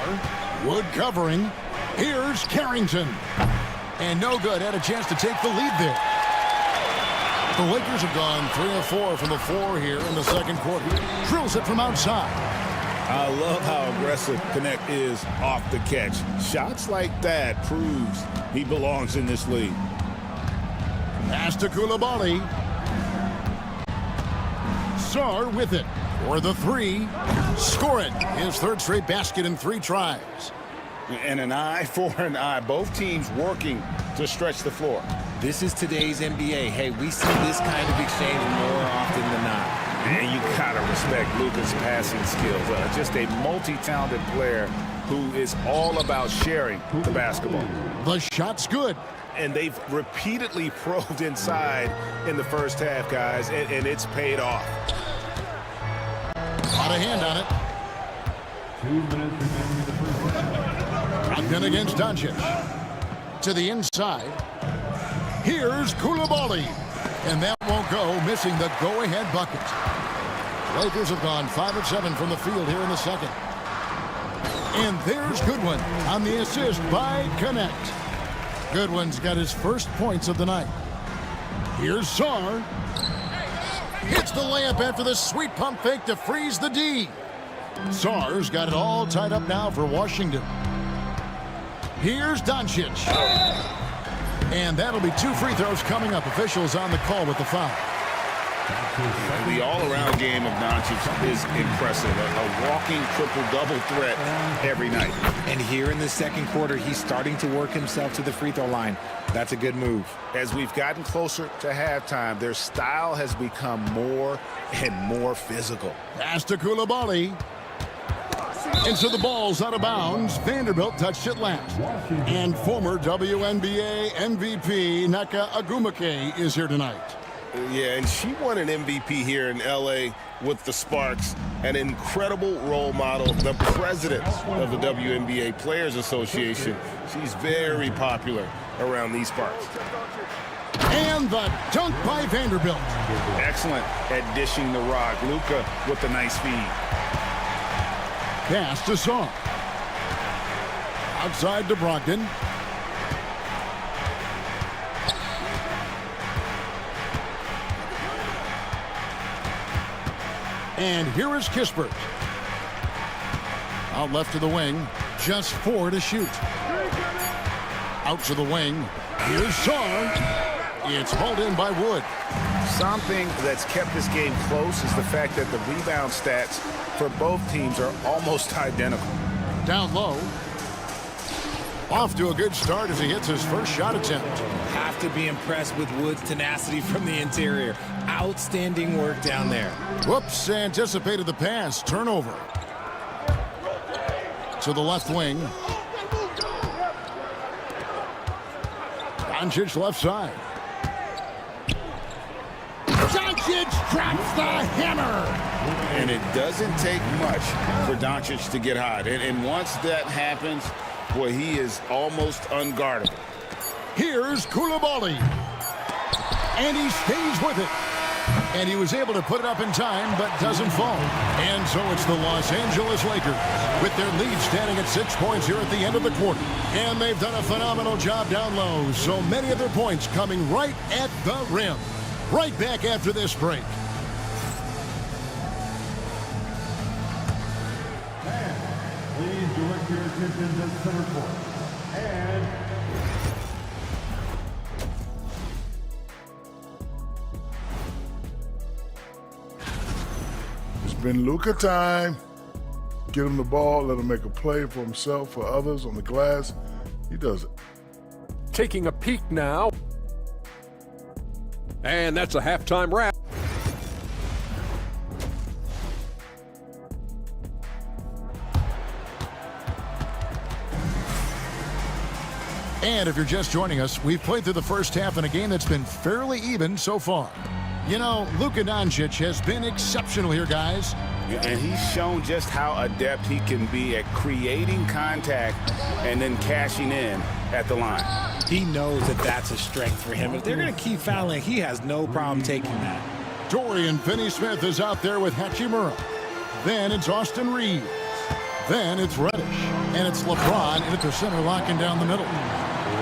Wood covering. Here's Carrington. And no good. Had a chance to take the lead there. The Lakers have gone 3 of 4 from the floor here in the second quarter. Drills it from outside. I love how aggressive Connect is off the catch. Shots like that proves he belongs in this league. Pass to Koulibaly. Sarr with it for the 3. Score it. His 3rd straight basket in 3 tries. And an eye for an eye. Both teams working to stretch the floor. This is today's NBA. Hey, we see this kind of exchange more often than not. And you gotta respect Luka's passing skills. Just a multi-talented player who is all about sharing the basketball. The shot's good. And they've repeatedly probed inside in the first half, guys, and it's paid off. Got a hand on it. 2 minutes remaining in the first half. Again against Doncic. To the inside. Here's Koulibaly. And that won't go, missing the go-ahead bucket. Lakers have gone 5 of 7 from the field here in the second. And there's Goodwin on the assist by Connect. Goodwin's got his first points of the night. Here's Sarr. Hits the layup after the sweet pump fake to freeze the D. Sarr's got it all tied up now for Washington. Here's Doncic. And that'll be 2 free throws coming up. Officials on the call with the foul. The all-around game of Doncic is impressive. A walking triple-double threat every night. And here in the second quarter, he's starting to work himself to the free throw line. That's a good move. As we've gotten closer to halftime, their style has become more and more physical. Pass to Koulibaly. And so the ball's out of bounds. Vanderbilt touched it last. And former WNBA MVP Naka Agumake is here tonight. Yeah, and she won an MVP here in L.A. with the Sparks, an incredible role model, the president of the WNBA Players Association. She's very popular around these parts. And the dunk by Vanderbilt. Excellent at dishing the rock. Luka with the nice feed. Pass to Sarr. Outside to Brogdon. And here is Kispert. Out left to the wing. Just 4 to shoot. Out to the wing. Here's Sarr. It's hauled in by Wood. Something that's kept this game close is the fact that the rebound stats for both teams are almost identical. Down low. Off to a good start as he hits his first shot attempt. Have to be impressed with Wood's tenacity from the interior. Outstanding work down there. Whoops, anticipated the pass. Turnover. To the left wing. Doncic left side. Doncic drops the hammer. And it doesn't take much for Doncic to get hot. And once that happens, boy, he is almost unguardable. Here's Koulibaly. And he stays with it. And he was able to put it up in time, but doesn't fall. And so it's the Los Angeles Lakers with their lead standing at 6 points here at the end of the quarter. And they've done a phenomenal job down low. So many of their points coming right at the rim. Right back after this break. Please direct your attention to center court. And It's been Luka time. Get him the ball, let him make a play for himself, for others on the glass. He does it. Taking a peek now. And that's a halftime wrap. And if you're just joining us, we've played through the first half in a game that's been fairly even so far. You know, Luka Doncic has been exceptional here, guys. And he's shown just how adept he can be at creating contact and then cashing in at the line. He knows that that's a strength for him. If they're going to keep fouling, he has no problem taking that. Dorian Finney-Smith is out there with Hachimura. Then it's Austin Reeves. Then it's Reddish. And it's LeBron in at the center, locking down the middle.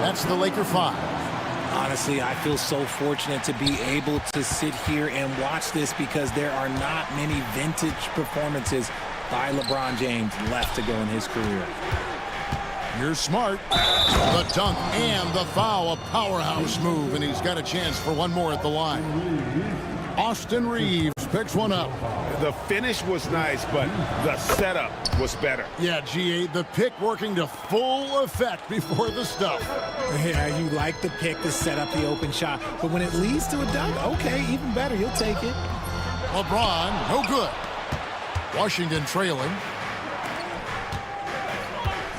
That's the Laker 5. Honestly, I feel so fortunate to be able to sit here and watch this because there are not many vintage performances by LeBron James left to go in his career. You're smart. The dunk and the foul, a powerhouse move, and he's got a chance for one more at the line. Austin Reeves picks one up. The finish was nice, but the setup was better. Yeah, GA, the pick working to full effect before the stuff. Yeah, you like the pick to set up the open shot, but when it leads to a dunk, okay, even better, you'll take it. LeBron, no good. Washington trailing.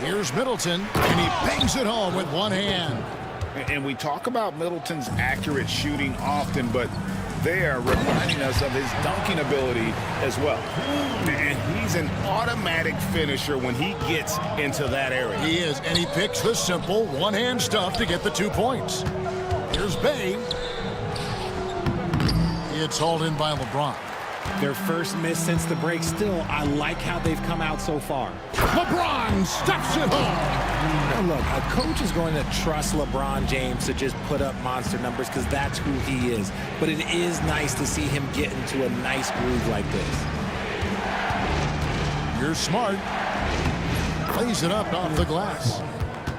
Here's Middleton, and he bangs it home with one hand. And we talk about Middleton's accurate shooting often, but they are reminding us of his dunking ability as well. And he's an automatic finisher when he gets into that area. He is, and he picks the simple one-hand stuff to get the 2 points. Here's Bay. It's hauled in by LeBron. Their first miss since the break. Still, I like how they've come out so far. LeBron stuffs it home. Now look, a coach is going to trust LeBron James to just put up monster numbers because that's who he is. But it is nice to see him get into a nice groove like this. You're Smart. Plays it up off the glass.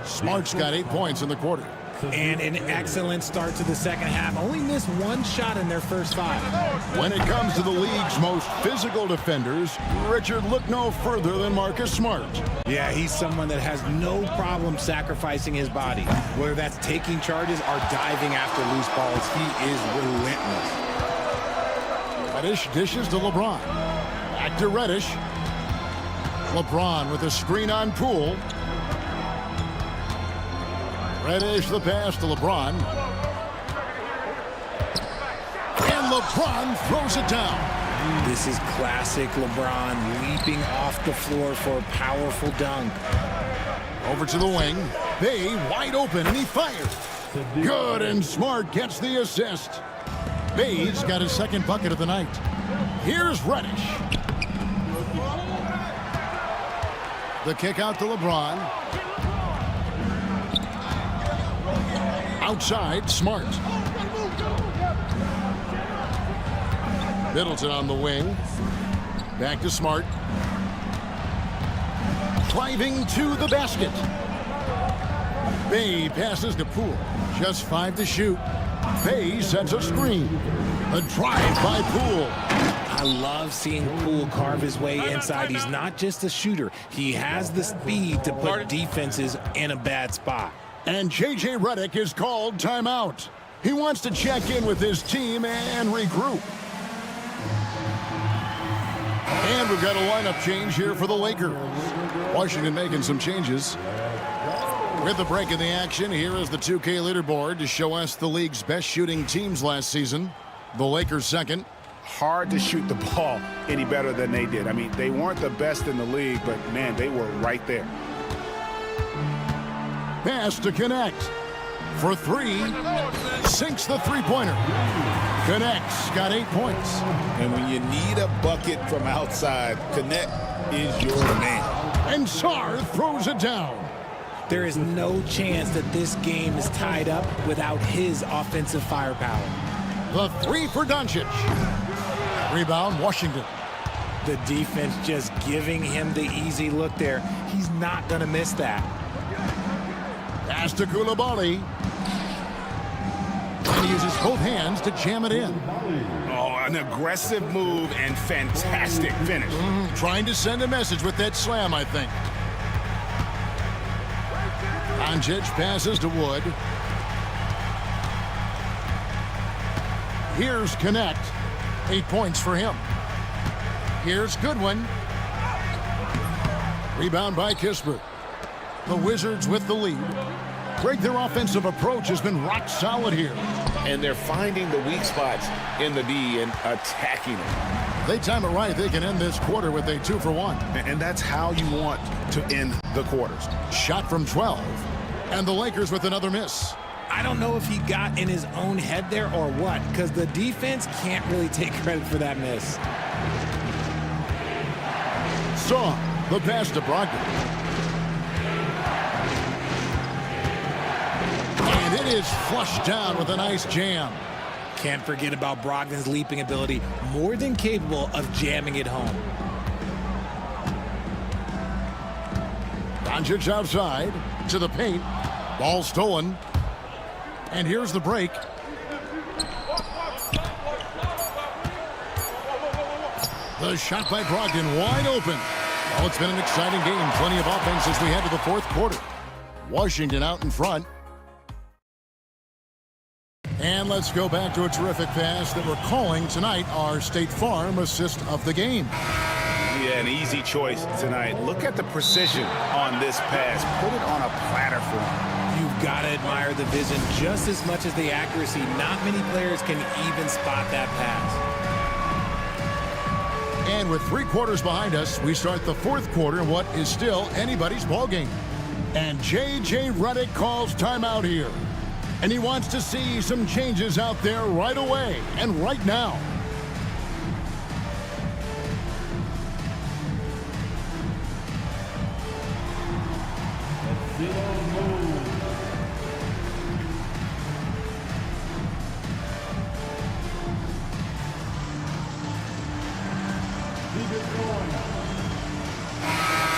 Smart's got 8 points in the quarter. And an excellent start to the second half. Only missed one shot in their first 5. When it comes to the league's most physical defenders, Richard, look no further than Marcus Smart. Yeah, he's someone that has no problem sacrificing his body. Whether that's taking charges or diving after loose balls, he is relentless. Reddish dishes to LeBron. Back to Reddish. LeBron with a screen on Poole. Reddish the pass to LeBron. And LeBron throws it down. This is classic LeBron leaping off the floor for a powerful dunk. Over to the wing. Bay wide open and he fires. Good, and Smart gets the assist. Bay's got his second bucket of the night. Here's Reddish. The kick out to LeBron. Outside, Smart. Middleton on the wing. Back to Smart. Driving to the basket. Bay passes to Poole. Just 5 to shoot. Bay sets a screen. A drive by Poole. I love seeing Poole carve his way inside. He's not just a shooter. He has the speed to put defenses in a bad spot. And J.J. Redick is called timeout. He wants to check in with his team and regroup. And we've got a lineup change here for the Lakers. Washington making some changes. With the break in the action, here is the 2K leaderboard to show us the league's best shooting teams last season. The Lakers second. Hard to shoot the ball any better than they did. I mean, they weren't the best in the league, but man, they were right there. Pass to Connect. For 3. Sinks the three-pointer. Connect's got 8 points. And when you need a bucket from outside, Connect is your man. And Sarr throws it down. There is no chance that this game is tied up without his offensive firepower. The 3 for Doncic. Rebound, Washington. The defense just giving him the easy look there. He's not going to miss that. Pass to Koulibaly. And he uses both hands to jam it in. Oh, an aggressive move and fantastic finish. Trying to send a message with that slam, I think. Doncic passes to Wood. Here's Connect. 8 points for him. Here's Goodwin. Rebound by Kispert. The Wizards with the lead. Greg, their offensive approach has been rock solid here. And they're finding the weak spots in the D and attacking them. They time it right, they can end this quarter with a 2 for 1. And that's how you want to end the quarters. Shot from 12. And the Lakers with another miss. I don't know if he got in his own head there or what, because the defense can't really take credit for that miss. Saw the pass to Brogdon. And it is flushed down with a nice jam. Can't forget about Brogdon's leaping ability, more than capable of jamming it home. Doncic outside to the paint. Ball stolen. And here's the break. The shot by Brogdon wide open. Well, it's been an exciting game. Plenty of offense as we head to the fourth quarter. Washington out in front. And let's go back to a terrific pass that we're calling tonight our State Farm assist of the game. Yeah, an easy choice tonight. Look at the precision on this pass. Put it on a platter for him. You've got to admire the vision just as much as the accuracy. Not many players can even spot that pass. And with 3 quarters behind us, we start the fourth quarter in what is still anybody's ballgame. And J.J. Redick calls timeout here. And he wants to see some changes out there right away and right now.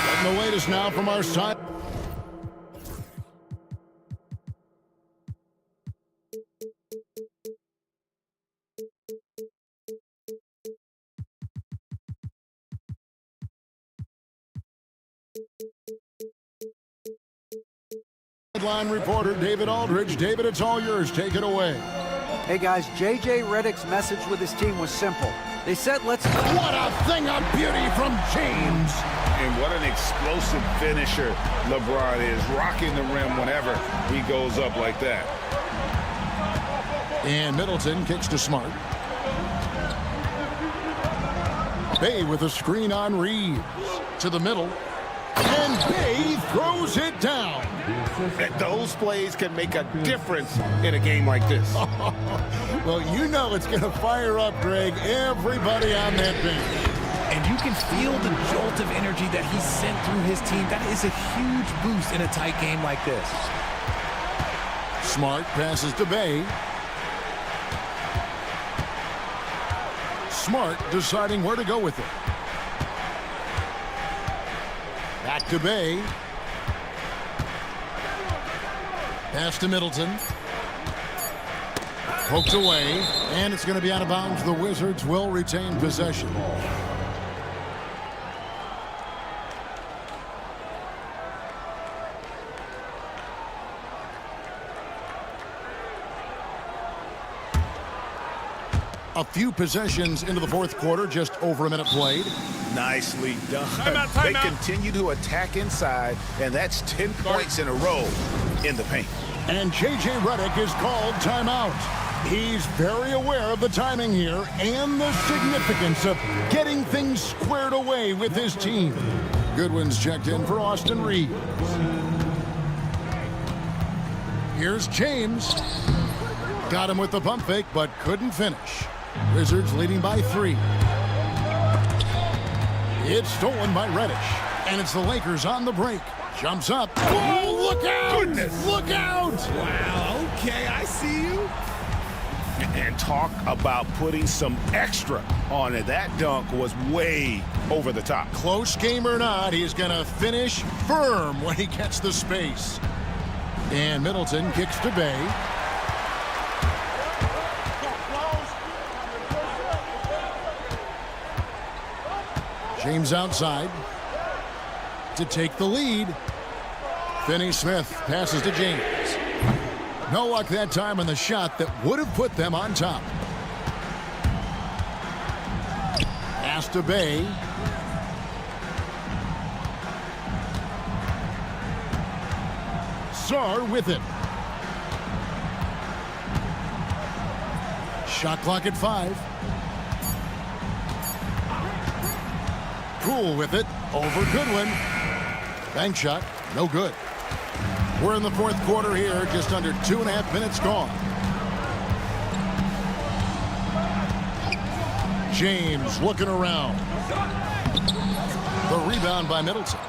Getting the latest now from our side. Headline reporter David Aldridge. David, it's all yours. Take it away. Hey guys, J.J. Redick's message with his team was simple. They said, let's... What a thing of beauty from James! And what an explosive finisher LeBron is, rocking the rim whenever he goes up like that. And Middleton kicks to Smart. Bay with a screen on Reeves. To the middle. And Bay throws it down. And those plays can make a difference in a game like this. Well, you know it's going to fire up, Greg, everybody on that bench. And you can feel the jolt of energy that he sent through his team. That is a huge boost in a tight game like this. Smart passes to Bay. Smart deciding where to go with it. Back to Bay. Pass to Middleton. Poked away, and it's going to be out of bounds. The Wizards will retain possession. A few possessions into the fourth quarter, just over a minute played. Nicely done. They continue to attack inside, and that's 10 points in a row in the paint. And J.J. Redick is called timeout. He's very aware of the timing here and the significance of getting things squared away with his team. Goodwin's checked in for Austin Reeves. Here's James. Got him with the pump fake, but couldn't finish. Wizards leading by 3. It's stolen by Reddish, and it's the Lakers on the break. Jumps up. Whoa, look out! Goodness. Look out! Wow, okay, I see you. And talk about putting some extra on it. That dunk was way over the top. Close game or not, he's going to finish firm when he gets the space. And Middleton kicks to Bay. James outside to take the lead. Finney-Smith passes to James. No luck that time on the shot that would have put them on top. Pass to Bay. Sarr with it. Shot clock at 5. Cool with it over Goodwin. Bank shot, no good. We're in the fourth quarter here, just under 2.5 minutes gone. James looking around. The rebound by Middleton.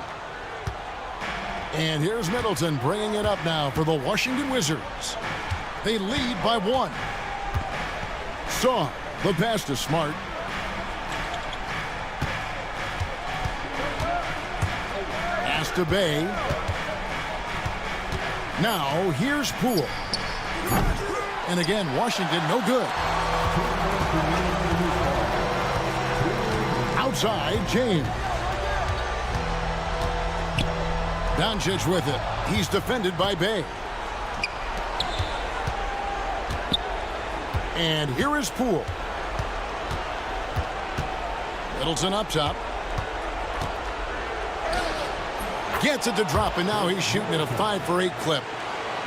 And here's Middleton bringing it up now for the Washington Wizards. They lead by 1. Sarr, the pass to Smart. Pass to Bay. Now, here's Poole. And again, Washington, no good. Outside, James. Doncic with it. He's defended by Bay. And here is Poole. Middleton up top. Gets it to drop, and now he's shooting at a 5-for-8 clip.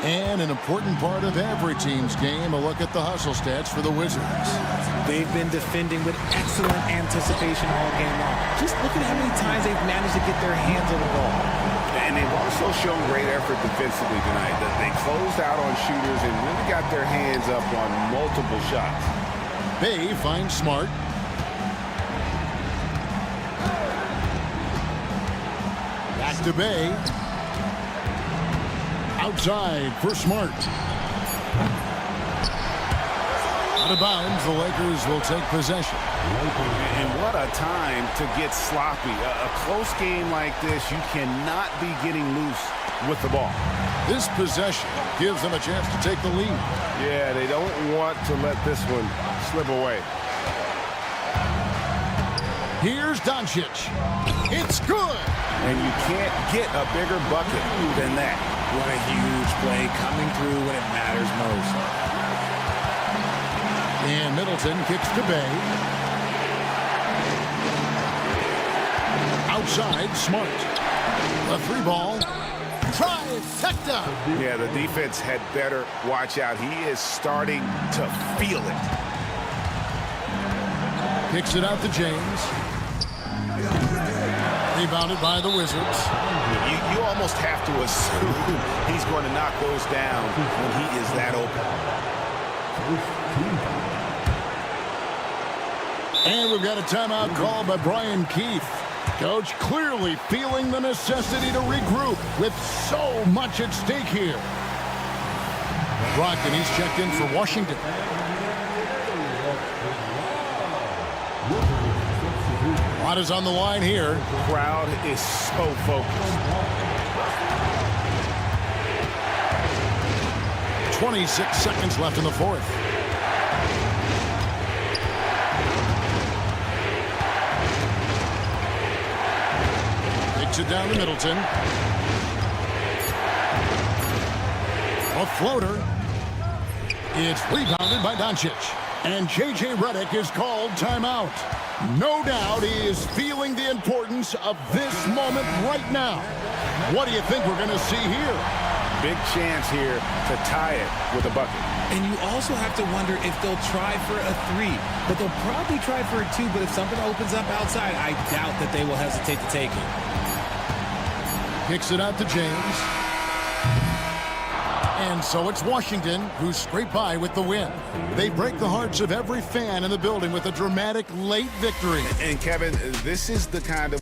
And an important part of every team's game, a look at the hustle stats for the Wizards. They've been defending with excellent anticipation all game long. Just look at how many times they've managed to get their hands on the ball. And they've also shown great effort defensively tonight. They closed out on shooters and really got their hands up on multiple shots. Bay finds Smart. Back to Bay. Outside for Smart. Out of bounds, the Lakers will take possession. And what a time to get sloppy. A close game like this, you cannot be getting loose with the ball. This possession gives them a chance to take the lead. Yeah, they don't want to let this one slip away. Here's Doncic. It's good. And you can't get a bigger bucket than that. What a huge play coming through when it matters most. And Middleton kicks to Bay. Outside, Smart. A 3-ball. Trifecta. Yeah, the defense had better watch out. He is starting to feel it. Kicks it out to James. Rebounded by the Wizards. You almost have to assume he's going to knock those down when he is that open. And we've got a timeout called by Brian Keefe. Coach clearly feeling the necessity to regroup with so much at stake here. Brock, and he's checked in for Washington. A lot is on the line here. The crowd is so focused. 26 seconds left in the fourth. Takes it down to Middleton. A floater. It's rebounded by Doncic. And J.J. Redick is called timeout. No doubt he is feeling the importance of this moment right now. What do you think we're going to see here? Big chance here to tie it with a bucket. And you also have to wonder if they'll try for a 3. But they'll probably try for a 2. But if something opens up outside, I doubt that they will hesitate to take it. Kicks it out to James. And so it's Washington who scrape by with the win. They break the hearts of every fan in the building with a dramatic late victory. And Kevin, this is the kind of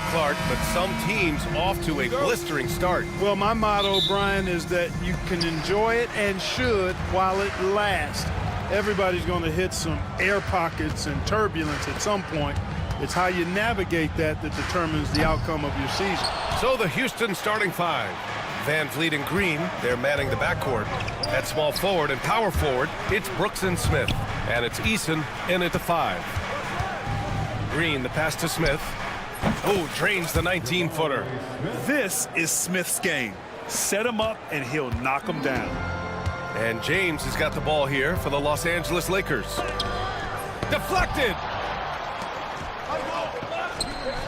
Clark, but some teams off to a blistering start. Well, my motto, Brian, is that you can enjoy it and should while it lasts. Everybody's going to hit some air pockets and turbulence at some point. It's how you navigate that determines the outcome of your season. So the Houston starting five. Van Vliet and Green, they're manning the backcourt. At small forward and power forward, it's Brooks and Smith. And it's Eason in at the five. Green, the pass to Smith. Oh, drains the 19-footer. This is Smith's game. Set him up, and he'll knock him down. And James has got the ball here for the Los Angeles Lakers. Deflected!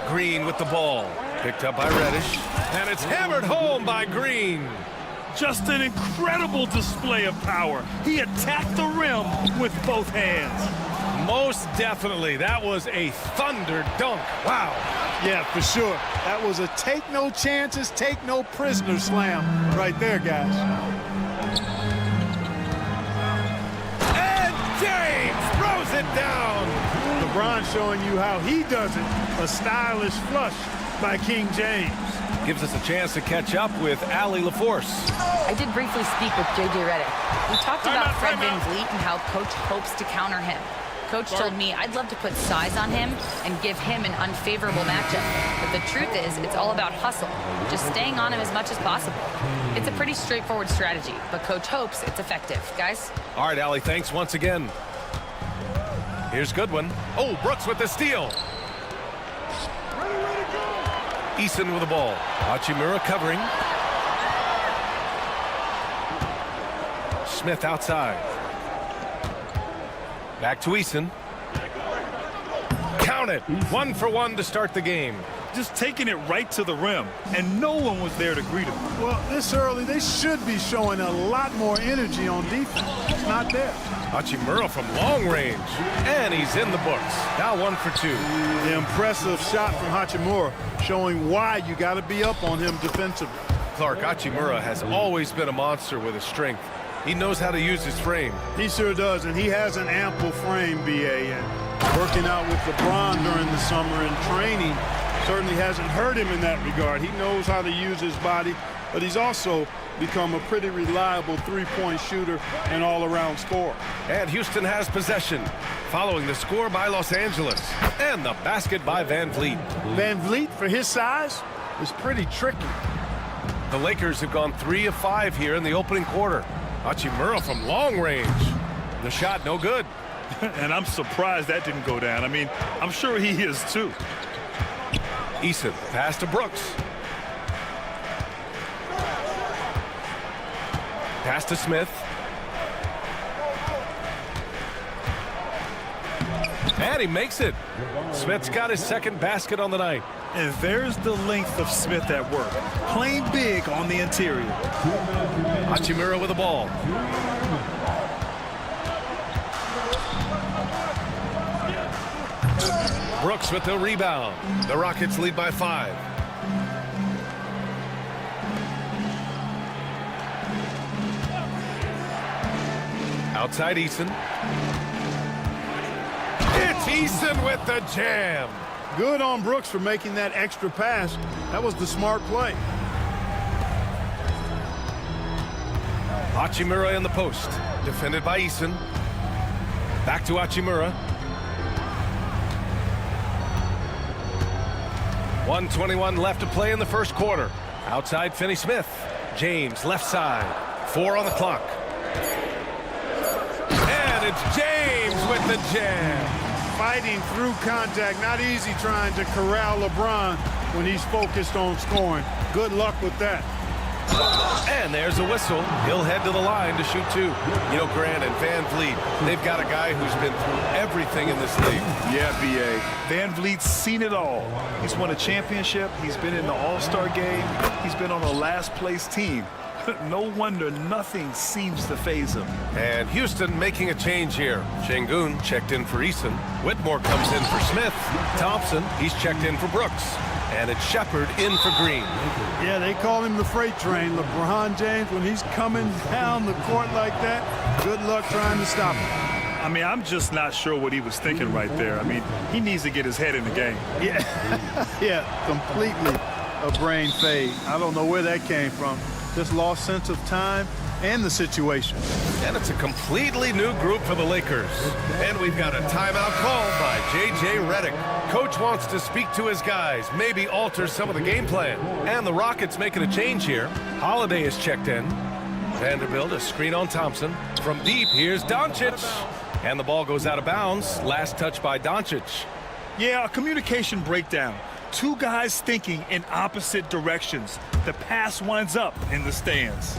Green with the ball. Picked up by Reddish. And it's hammered home by Green. Just an incredible display of power. He attacked the rim with both hands. Most definitely. That was a thunder dunk. Wow. Yeah, for sure. That was a take no chances, take no prisoner slam right there, guys. And James throws it down. LeBron showing you how he does it. A stylish flush by King James. Gives us a chance to catch up with Allie LaForce. I did briefly speak with J.J. Redick. We talked about Fred VanVleet and how Coach hopes to counter him. Coach told me I'd love to put size on him and give him an unfavorable matchup. But the truth is, it's all about hustle, just staying on him as much as possible. It's a pretty straightforward strategy, but Coach hopes it's effective. Guys? All right, Allie, thanks once again. Here's Goodwin. Oh, Brooks with the steal. Eason with the ball. Hachimura covering. Smith outside. Back to Eason. Count it. 1 for 1 to start the game. Just taking it right to the rim, and no one was there to greet him. Well, this early, they should be showing a lot more energy on defense. It's not there. Hachimura from long range. And he's in the books. Now 1 for 2. The impressive shot from Hachimura showing why you got to be up on him defensively. Clark, Hachimura has always been a monster with his strength. He knows how to use his frame. He sure does, and he has an ample frame, B.A. And working out with LeBron during the summer and training certainly hasn't hurt him in that regard. He knows how to use his body, but he's also become a pretty reliable three-point shooter and all-around scorer. And Houston has possession, following the score by Los Angeles. And the basket by Van Vliet. Van Vliet, for his size, is pretty tricky. The Lakers have gone 3 of 5 here in the opening quarter. Hachimura from long range. The shot no good. And I'm surprised that didn't go down. I mean, I'm sure he is too. Eason, pass to Brooks. Pass to Smith. And he makes it. Smith's got his second basket on the night. And there's the length of Smith at work. Playing big on the interior. Hachimura with the ball. Brooks with the rebound. The Rockets lead by 5. Outside Eason. It's Eason with the jam. Good on Brooks for making that extra pass. That was the smart play. Hachimura in the post. Defended by Eason. Back to Hachimura. 1:21 left to play in the first quarter. Outside Finney Smith. James left side. 4 on the clock. And it's James with the jam. Fighting through contact. Not easy trying to corral LeBron when he's focused on scoring. Good luck with that. And there's a whistle. He'll head to the line to shoot 2. You know, Grant and Van Vliet, they've got a guy who's been through everything in this league. Yeah, B.A. Van Vliet's seen it all. He's won a championship. He's been in the All-Star game. He's been on a last-place team. No wonder nothing seems to faze him. And Houston making a change here. Şengün checked in for Eason. Whitmore comes in for Smith. Thompson, he's checked in for Brooks. And it's Shepard in for Green. Yeah, they call him the freight train. LeBron James, when he's coming down the court like that, good luck trying to stop him. I mean, I'm just not sure what he was thinking right there. I mean, he needs to get his head in the game. Yeah, yeah, completely a brain fade. I don't know where that came from. Just lost sense of time and the situation. And it's a completely new group for the Lakers. And we've got a timeout called by J.J. Redick. Coach wants to speak to his guys, maybe alter some of the game plan. And the Rockets making a change here. Holiday is checked in. Vanderbilt, a screen on Thompson. From deep, here's Doncic. And the ball goes out of bounds. Last touch by Doncic. Yeah, a communication breakdown. Two guys thinking in opposite directions. The pass winds up in the stands.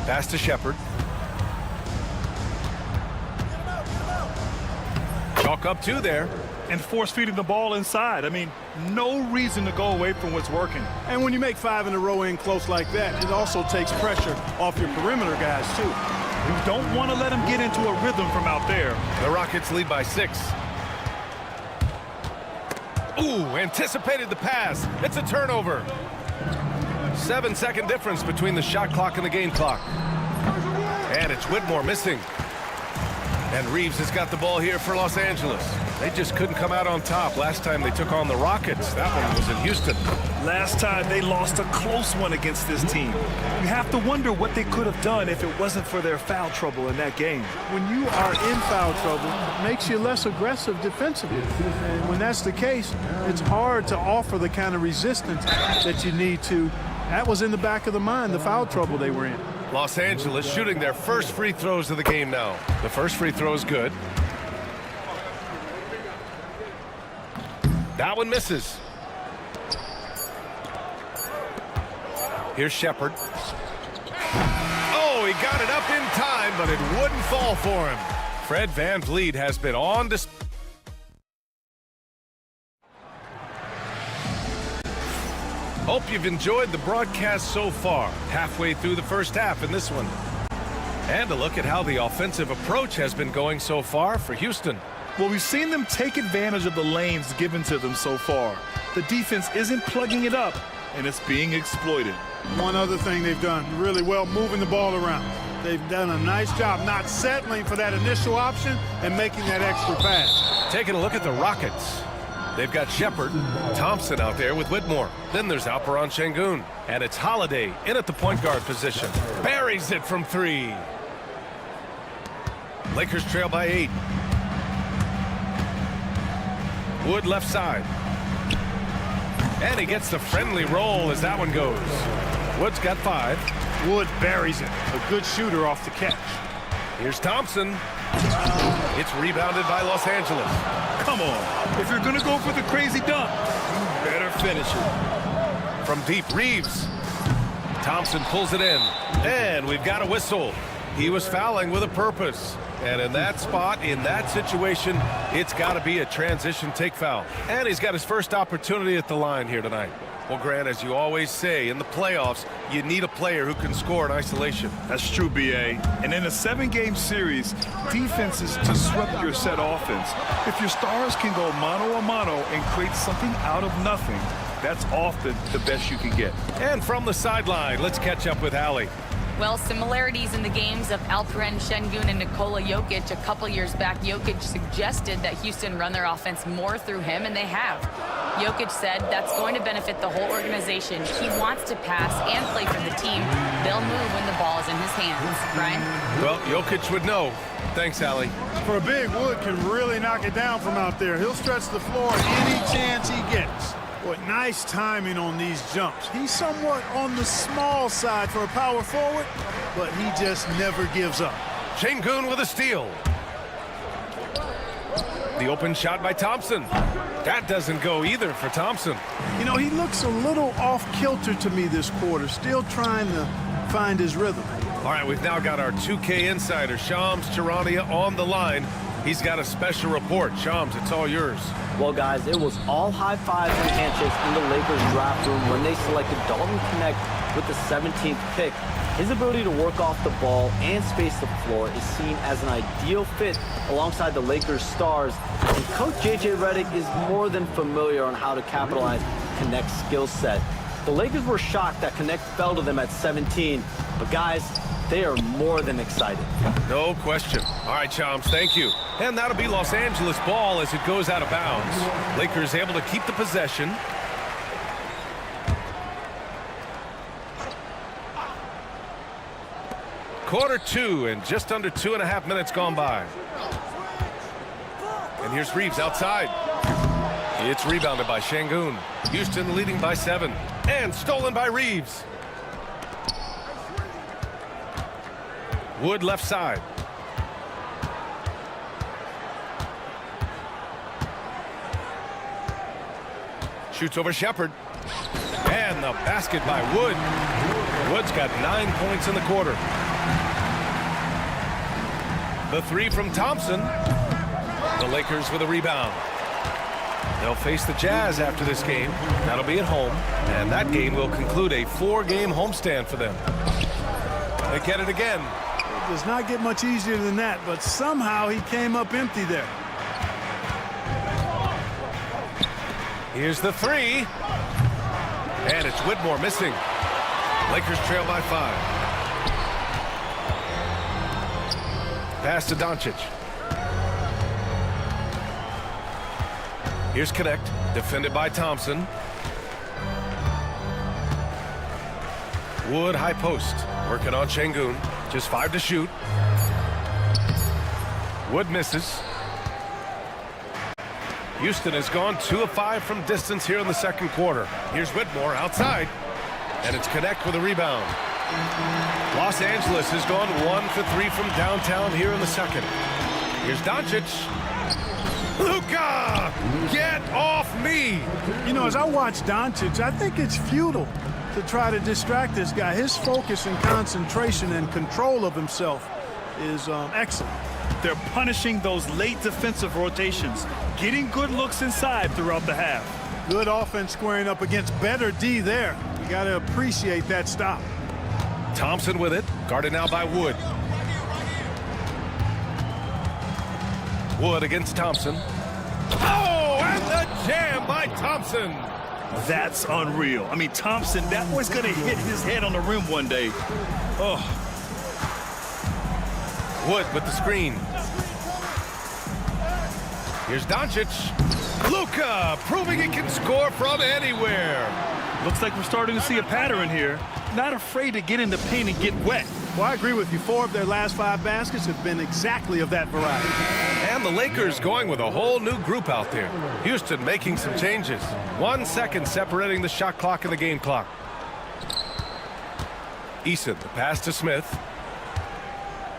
Pass to Shepard. Chalk up two there. And force feeding the ball inside. I mean, no reason to go away from what's working. And when you make 5 in a row in close like that, it also takes pressure off your perimeter guys, too. You don't want to let them get into a rhythm from out there. The Rockets lead by 6. Ooh, anticipated the pass. It's a turnover. 7-second difference between the shot clock and the game clock. And it's Whitmore missing. And Reeves has got the ball here for Los Angeles. They just couldn't come out on top last time they took on the Rockets. That one was in Houston. Last time they lost a close one against this team. You have to wonder what they could have done if it wasn't for their foul trouble in that game. When you are in foul trouble, it makes you less aggressive defensively. And when that's the case, it's hard to offer the kind of resistance that you need to. That was in the back of the mind, the foul trouble they were in. Los Angeles shooting their first free throws of the game now. The first free throw is good. That one misses. Here's Shepard. Oh, he got it up in time, but it wouldn't fall for him. Fred VanVleet has been on display. Hope you've enjoyed the broadcast so far. Halfway through the first half in this one. And a look at how the offensive approach has been going so far for Houston. Well, we've seen them take advantage of the lanes given to them so far. The defense isn't plugging it up, and it's being exploited. One other thing they've done really well, moving the ball around. They've done a nice job not settling for that initial option and making that extra pass. Taking a look at the Rockets. They've got Shepard, Thompson out there with Whitmore. Then there's Alperon Şengün. And it's Holiday in at the point guard position. Buries it from 3. Lakers trail by 8. Wood left side. And he gets the friendly roll as that one goes. Wood's got 5. Wood buries it. A good shooter off the catch. Here's Thompson. It's rebounded by Los Angeles. Come on. If you're going to go for the crazy dunk, you better finish it. From deep, Reeves. Thompson pulls it in. And we've got a whistle. He was fouling with a purpose. And in that spot, in that situation, it's got to be a transition take foul. And he's got his first opportunity at the line here tonight. Well, Grant, as you always say, in the playoffs, you need a player who can score in isolation. That's true, B.A. And in a 7-game series, defenses disrupt your set offense. If your stars can go mano-a-mano and create something out of nothing, that's often the best you can get. And from the sideline, let's catch up with Allie. Well, similarities in the games of Alperen Şengün and Nikola Jokic. A couple years back, Jokic suggested that Houston run their offense more through him, and they have. Jokic said that's going to benefit the whole organization. He wants to pass and play for the team. They'll move when the ball is in his hands. Brian? Well, Jokic would know. Thanks, Allie. For a big, Wood can really knock it down from out there. He'll stretch the floor any chance he gets. Boy, nice timing on these jumps. He's somewhat on the small side for a power forward, but he just never gives up. Şengün with a steal. The open shot by Thompson. That doesn't go either for Thompson. You know, he looks a little off-kilter to me this quarter, still trying to find his rhythm. All right, we've now got our 2K insider, Shams Charania, on the line. He's got a special report. Shams, it's all yours. Well, guys, it was all high fives and handshakes in the Lakers draft room when they selected Dalton Connect with the 17th pick. His ability to work off the ball and space the floor is seen as an ideal fit alongside the Lakers stars. And Coach J.J. Redick is more than familiar on how to capitalize Connect's skill set. The Lakers were shocked that Connect fell to them at 17. But guys, they are more than excited. No question. All right, Chomps, thank you. And that'll be Los Angeles ball as it goes out of bounds. Lakers able to keep the possession. Quarter two, and just under 2.5 minutes gone by. And here's Reeves outside. It's rebounded by Şengün. Houston leading by 7. And stolen by Reeves. Wood left side. Shoots over Shepherd. And the basket by Wood. Wood's got 9 points in the quarter. The three from Thompson. The Lakers with a rebound. They'll face the Jazz after this game. That'll be at home. And that game will conclude a 4-game homestand for them. They get it again. It does not get much easier than that, but somehow he came up empty there. Here's the three. And it's Whitmore missing. Lakers trail by 5. Pass to Doncic. Here's Connect, defended by Thompson. Wood high post, working on Şengün. Just 5 to shoot. Wood misses. Houston has gone 2 of 5 from distance here in the second quarter. Here's Whitmore outside, and it's Connect with a rebound. Los Angeles has gone 1 for 3 from downtown here in the second. Here's Doncic. Luka, get off me! You know, as I watch Doncic, I think it's futile to try to distract this guy. His focus and concentration and control of himself is excellent. They're punishing those late defensive rotations, getting good looks inside throughout the half. Good offense squaring up against better D there. You got to appreciate that stop. Thompson with it, guarded now by Wood. Wood against Thompson. Oh, and the jam by Thompson. That's unreal. I mean, Thompson, that boy's going to hit his head on the rim one day. Oh. Wood with the screen. Here's Doncic. Luka proving he can score from anywhere. Looks like we're starting to see a pattern here. Not afraid to get in the paint and get wet. Well, I agree with you. 4 of their last 5 baskets have been exactly of that variety. And the Lakers going with a whole new group out there. Houston making some changes. 1 second separating the shot clock and the game clock. Eason, the pass to Smith.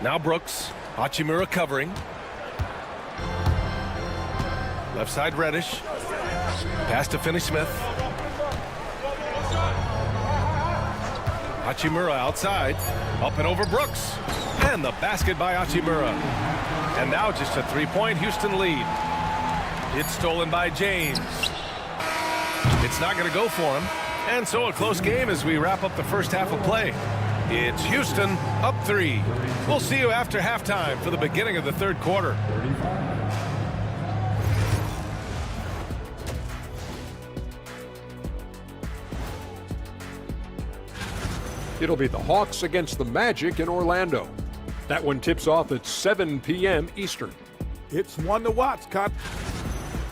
Now Brooks. Hachimura covering. Left side Reddish. Pass to Finney-Smith. Hachimura outside. Up and over Brooks. And the basket by Hachimura. And now just a 3-point Houston lead. It's stolen by James. It's not going to go for him. And so a close game as we wrap up the first half of play. It's Houston up 3. We'll see you after halftime for the beginning of the third quarter. It'll be the Hawks against the Magic in Orlando. That one tips off at 7 p.m. Eastern. It's one to watch, Cut.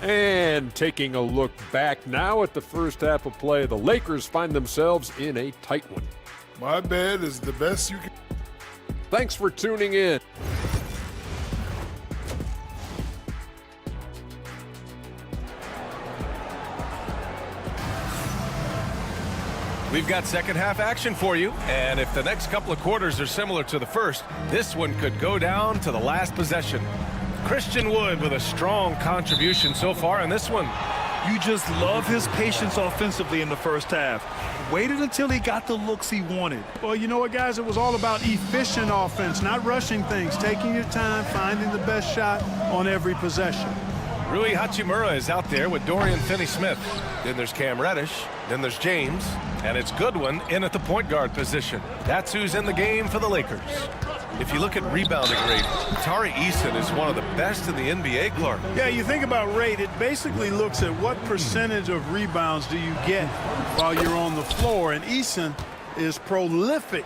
And taking a look back now at the first half of play, the Lakers find themselves in a tight one. My bad is the best you can. Thanks for tuning in. We've got second half action for you, and if the next couple of quarters are similar to the first, this one could go down to the last possession. Christian Wood with a strong contribution so far in this one. You just love his patience offensively in the first half. Waited until he got the looks he wanted. Well, you know what, guys? It was all about efficient offense, not rushing things, taking your time, finding the best shot on every possession. Rui Hachimura is out there with Dorian Finney-Smith. Then there's Cam Reddish. Then there's James. And it's Goodwin in at the point guard position. That's who's in the game for the Lakers. If you look at rebounding rate, Tari Eason is one of the best in the NBA, Clark. Yeah, you think about rate, it basically looks at what percentage of rebounds do you get while you're on the floor. And Eason is prolific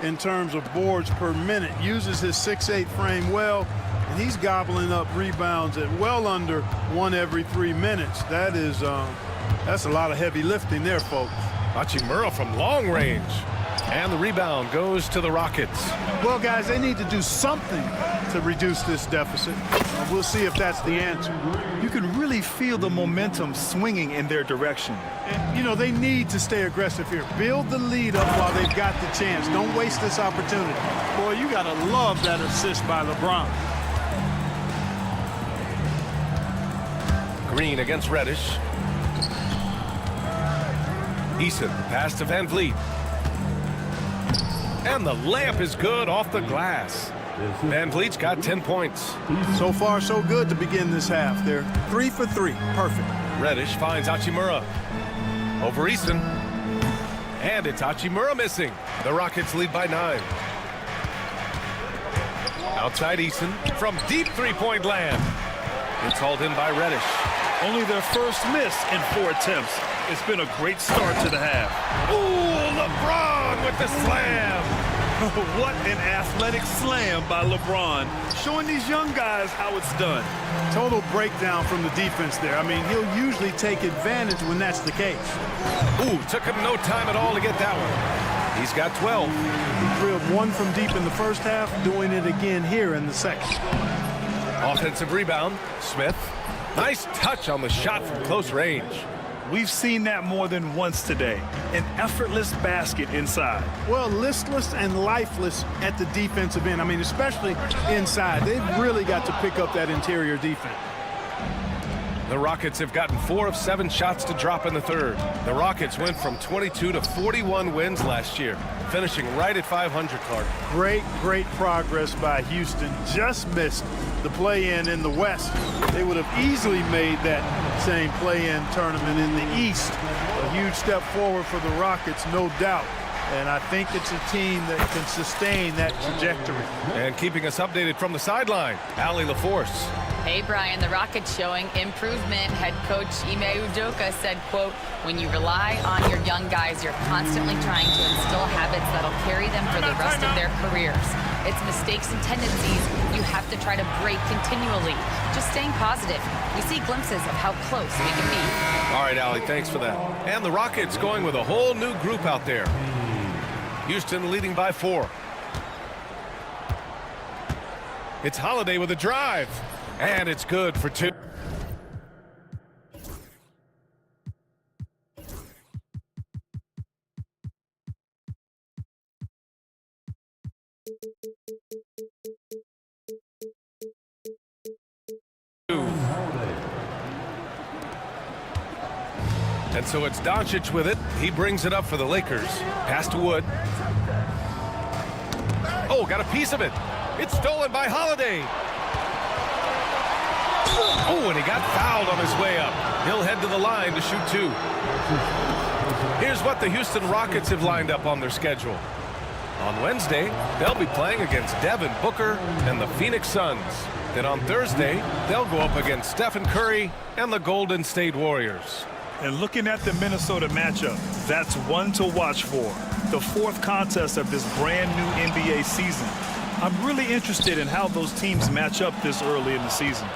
in terms of boards per minute. Uses his 6'8" frame well, and he's gobbling up rebounds at well under 1 every 3 minutes. That's a lot of heavy lifting there, folks. Hachimura from long range. And the rebound goes to the Rockets. Well, guys, they need to do something to reduce this deficit. We'll see if that's the answer. You can really feel the momentum swinging in their direction. And, you know, they need to stay aggressive here. Build the lead up while they've got the chance. Don't waste this opportunity. Boy, you got to love that assist by LeBron. Green against Reddish. Eason, pass to Van Vliet. And the layup is good off the glass. Van Vliet's got 10 points. So far, so good to begin this half. They're 3 for 3. Perfect. Reddish finds Hachimura. Over Eason. And it's Hachimura missing. The Rockets lead by 9. Outside Eason from deep three-point land. It's hauled in by Reddish. Only their first miss in 4 attempts. It's been a great start to the half. Ooh, LeBron with the slam. What an athletic slam by LeBron, showing these young guys how it's done. Total breakdown from the defense there. I mean, he'll usually take advantage when that's the case. Ooh, took him no time at all to get that one. He's got 12. He drilled 1 from deep in the first half, doing it again here in the second. Offensive rebound, Smith. Nice touch on the shot from close range. We've seen that more than once today. An effortless basket inside. Well, listless and lifeless at the defensive end. I mean, especially inside. They've really got to pick up that interior defense. The Rockets have gotten 4 of 7 shots to drop in the third. The Rockets went from 22 to 41 wins last year, finishing right at 500, Clark. Great progress by Houston. Just missed the play-in in the West. They would have easily made that same play-in tournament in the East. A huge step forward for the Rockets, no doubt. And I think it's a team that can sustain that trajectory. And keeping us updated from the sideline, Allie LaForce. Hey, Brian, the Rockets showing improvement. Head coach Ime Udoka said, quote, when you rely on your young guys, you're constantly trying to instill habits that'll carry them for the rest of their careers. It's mistakes and tendencies you have to try to break continually. Just staying positive. We see glimpses of how close we can be. All right, Allie, thanks for that. And the Rockets going with a whole new group out there. Houston leading by 4. It's Holiday with a drive. And it's good for 2. And so it's Doncic with it. He brings it up for the Lakers. Pass to Wood. Oh, got a piece of it. It's stolen by Holiday. Oh, and he got fouled on his way up. He'll head to the line to shoot 2. Here's what the Houston Rockets have lined up on their schedule. On Wednesday, they'll be playing against Devin Booker and the Phoenix Suns. Then on Thursday, they'll go up against Stephen Curry and the Golden State Warriors. And looking at the Minnesota matchup, that's one to watch for. The 4th contest of this brand new NBA season. I'm really interested in how those teams match up this early in the season.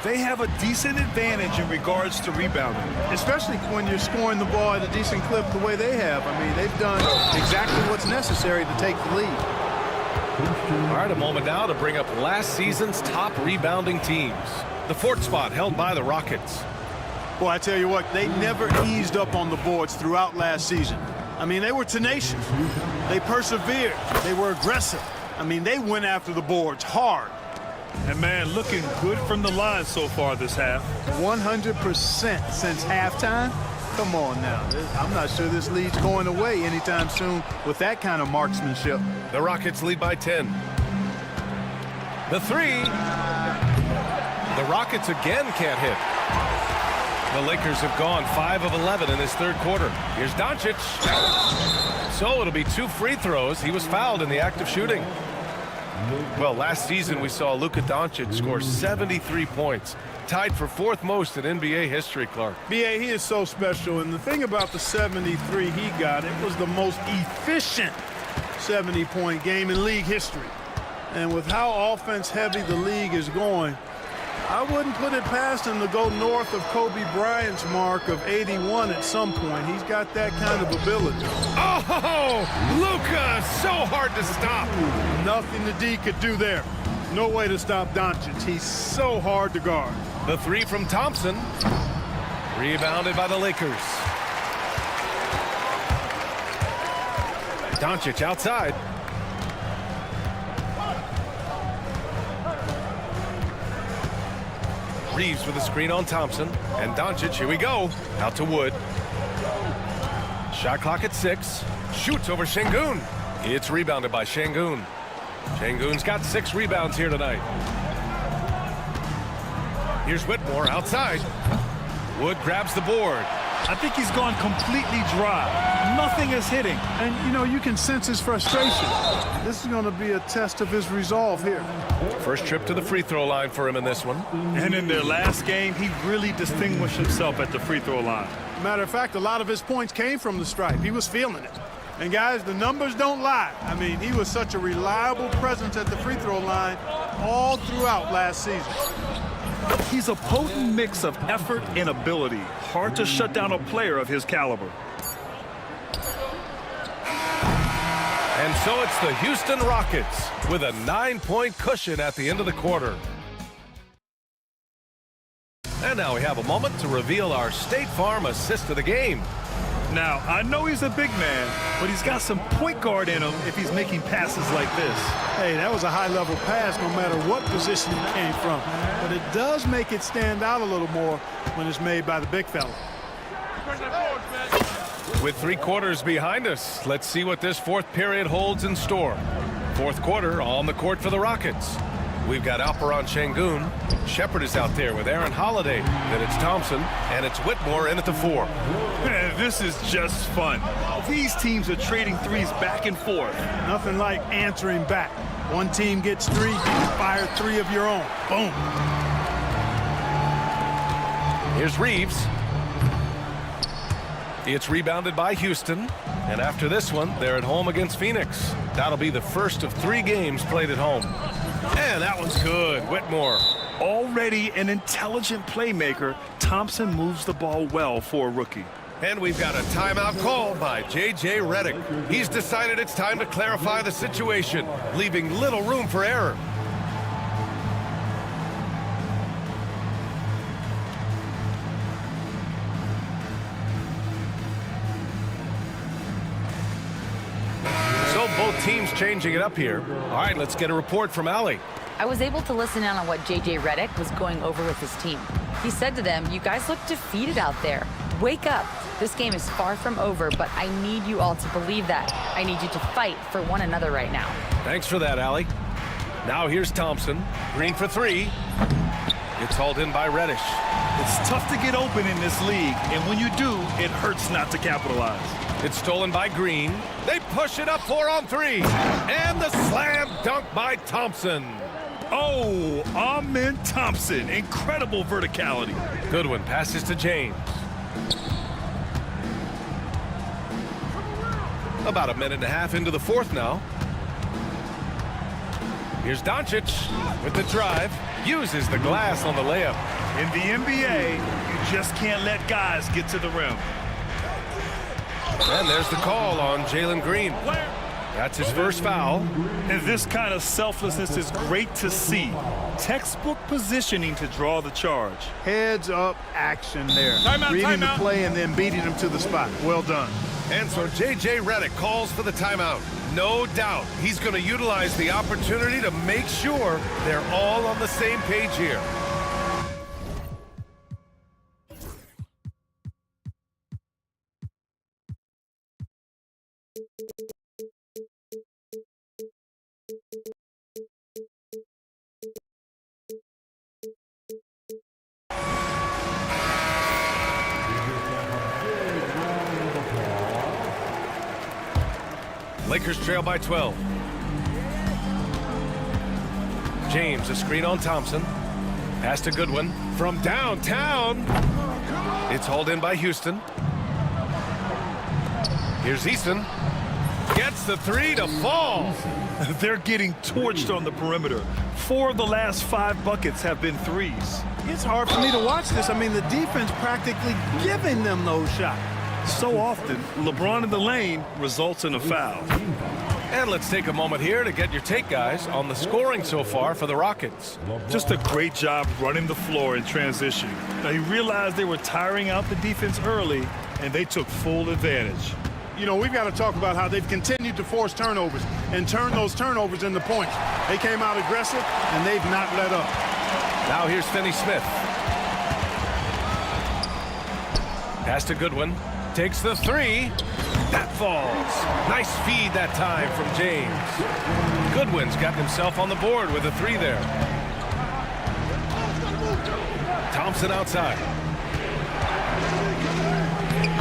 They have a decent advantage in regards to rebounding. Especially when you're scoring the ball at a decent clip the way they have. I mean, they've done exactly what's necessary to take the lead. All right, a moment now to bring up last season's top rebounding teams. The 4th spot held by the Rockets. Boy, I tell you what, they never eased up on the boards throughout last season. I mean, they were tenacious. They persevered. They were aggressive. I mean, they went after the boards hard. And, man, looking good from the line so far this half. 100% since halftime? Come on now. I'm not sure this lead's going away anytime soon with that kind of marksmanship. The Rockets lead by 10. The 3. The Rockets again can't hit. The Lakers have gone 5 of 11 in this third quarter. Here's Doncic. So it'll be 2 free throws. He was fouled in the act of shooting. Well, last season we saw Luka Doncic score 73 points. Tied for 4th most in NBA history, Clark. B.A., he is so special. And the thing about the 73 he got, it was the most efficient 70-point game in league history. And with how offense-heavy the league is going, I wouldn't put it past him to go north of Kobe Bryant's mark of 81 at some point. He's got that kind of ability. Oh, Luka, so hard to stop. Nothing the D could do there. No way to stop Doncic. He's so hard to guard. The three from Thompson. Rebounded by the Lakers. Doncic outside. Reeves with a screen on Thompson. And Doncic, here we go. Out to Wood. Shot clock at 6. Shoots over Şengün. It's rebounded by Şengün. Şengün's got 6 rebounds here tonight. Here's Whitmore outside. Wood grabs the board. I think he's gone completely dry. Nothing is hitting. And, you know, you can sense his frustration. This is going to be a test of his resolve here. First trip to the free throw line for him in this one. And in their last game, he really distinguished himself at the free throw line. Matter of fact, a lot of his points came from the stripe. He was feeling it. And, guys, the numbers don't lie. I mean, he was such a reliable presence at the free throw line all throughout last season. He's a potent mix of effort and ability. Hard to shut down a player of his caliber. And so it's the Houston Rockets with a 9-point cushion at the end of the quarter. And now we have a moment to reveal our State Farm assist of the game. Now, I know he's a big man, but he's got some point guard in him if he's making passes like this. Hey, that was a high-level pass no matter what position it came from. But it does make it stand out a little more when it's made by the big fella. With 3 quarters behind us, let's see what this fourth period holds in store. Fourth quarter on the court for the Rockets. We've got Alperon Şengün. Shepard is out there with Aaron Holiday. Then it's Thompson, and it's Whitmore in at the 4. Man, this is just fun. These teams are trading threes back and forth. Nothing like answering back. One team gets 3, you can fire 3 of your own. Boom. Here's Reeves. It's rebounded by Houston. And after this one, they're at home against Phoenix. That'll be the first of 3 games played at home. And that one's good. Whitmore. Already an intelligent playmaker, Thompson moves the ball well for a rookie. And we've got a timeout called by J.J. Redick. He's decided it's time to clarify the situation, leaving little room for error. So both teams changing it up here. All right, let's get a report from Allie. I was able to listen in on what J.J. Redick was going over with his team. He said to them, "You guys look defeated out there. Wake up. This game is far from over, but I need you all to believe that. I need you to fight for one another right now." Thanks for that, Allie. Now here's Thompson. Green for 3. It's hauled in by Reddish. It's tough to get open in this league, and when you do, it hurts not to capitalize. It's stolen by Green. They push it up 4 on 3. And the slam dunk by Thompson. Oh, Amen Thompson. Incredible verticality. Goodwin passes to James. About a minute and a half into the fourth now. Here's Doncic with the drive. Uses the glass on the layup. In the NBA, you just can't let guys get to the rim. And there's the call on Jalen Green. That's his first foul. And this kind of selflessness is great to see. Textbook positioning to draw the charge. Heads up action there. Timeout, Reading timeout. the play and then beating him to the spot. Well done. And so J.J. Redick calls for the timeout. No doubt he's going to utilize the opportunity to make sure they're all on the same page here. Lakers trail by 12. James, a screen on Thompson. Pass to Goodwin from downtown. It's hauled in by Houston. Here's Easton. Gets the three to fall. They're getting torched on the perimeter. 4 of the last 5 buckets have been threes. It's hard for me to watch this. I mean, the defense practically giving them those shots. So often, LeBron in the lane results in a foul. And let's take a moment here to get your take, guys, on the scoring so far for the Rockets. Just a great job running the floor in transition. Now, he realized they were tiring out the defense early, and they took full advantage. You know, we've got to talk about how they've continued to force turnovers and turn those turnovers into points. They came out aggressive, and they've not let up. Now here's Finney Smith. Pass to Goodwin. Takes the three. That falls. Nice feed that time from James. Goodwin's got himself on the board with a three there. Thompson outside.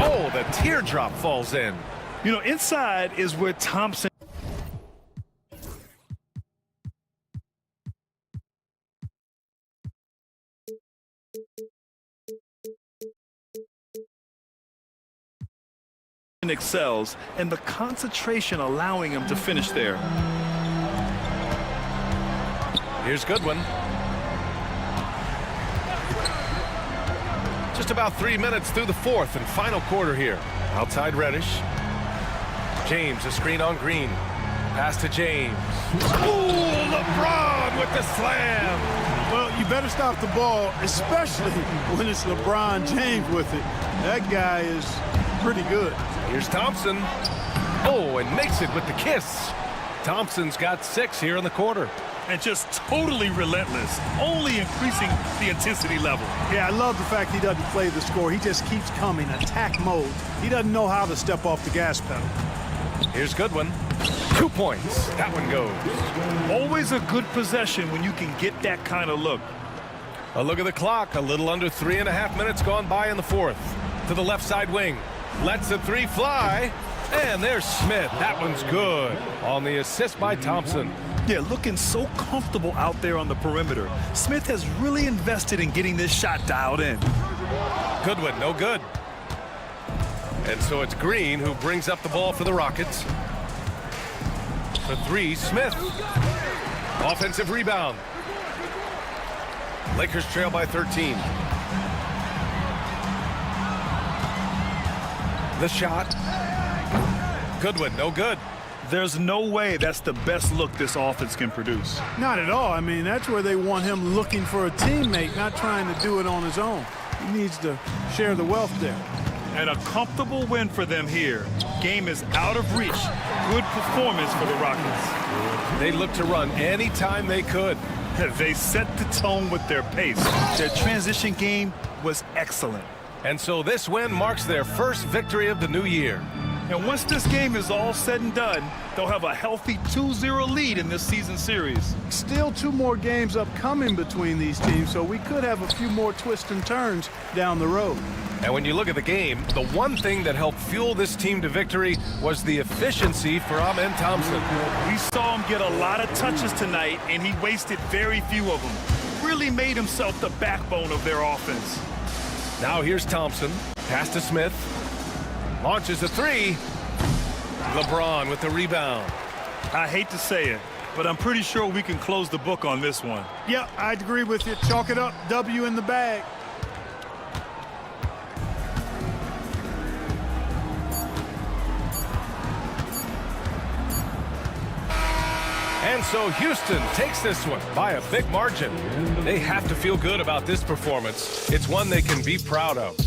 Oh, the teardrop falls in. You know, inside is where Thompson excels, and the concentration allowing him to finish there. Here's Goodwin. Just about 3 minutes through the fourth and final quarter here. Outside Reddish. James, a screen on Green. Pass to James. Ooh, LeBron with the slam. Well, you better stop the ball, especially when it's LeBron James with it. That guy is pretty good. Here's Thompson. Oh, and makes it with the kiss. Thompson's got 6 here in the quarter. And just totally relentless, only increasing the intensity level. Yeah, I love the fact he doesn't play the score. He just keeps coming, attack mode. He doesn't know how to step off the gas pedal. Here's Goodwin. 2 points. That one goes. Always a good possession when you can get that kind of look. A look at the clock. A little under 3.5 minutes gone by in the fourth. To the left side wing. Lets the three fly. And there's Smith. That one's good. On the assist by Thompson. Yeah, looking so comfortable out there on the perimeter. Smith has really invested in getting this shot dialed in. Goodwin, no good. And so it's Green who brings up the ball for the Rockets. For three, Smith. Offensive rebound. Lakers trail by 13. The shot. Goodwin, no good. There's no way that's the best look this offense can produce. Not at all. I mean, that's where they want him looking for a teammate, not trying to do it on his own. He needs to share the wealth there. And a comfortable win for them here. Game is out of reach. Good performance for the Rockets. They looked to run anytime they could. They set the tone with their pace. Their transition game was excellent. And so this win marks their first victory of the new year. And once this game is all said and done, they'll have a healthy 2-0 lead in this season series. Still 2 more games upcoming between these teams, so we could have a few more twists and turns down the road. And when you look at the game, the one thing that helped fuel this team to victory was the efficiency for Amen Thompson. We saw him get a lot of touches tonight, and he wasted very few of them. Really made himself the backbone of their offense. Now here's Thompson. Pass to Smith. Launches a three. LeBron with the rebound. I hate to say it, but I'm pretty sure we can close the book on this one. Yeah, I'd agree with you. Chalk it up. W in the bag. And so Houston takes this one by a big margin. They have to feel good about this performance. It's one they can be proud of.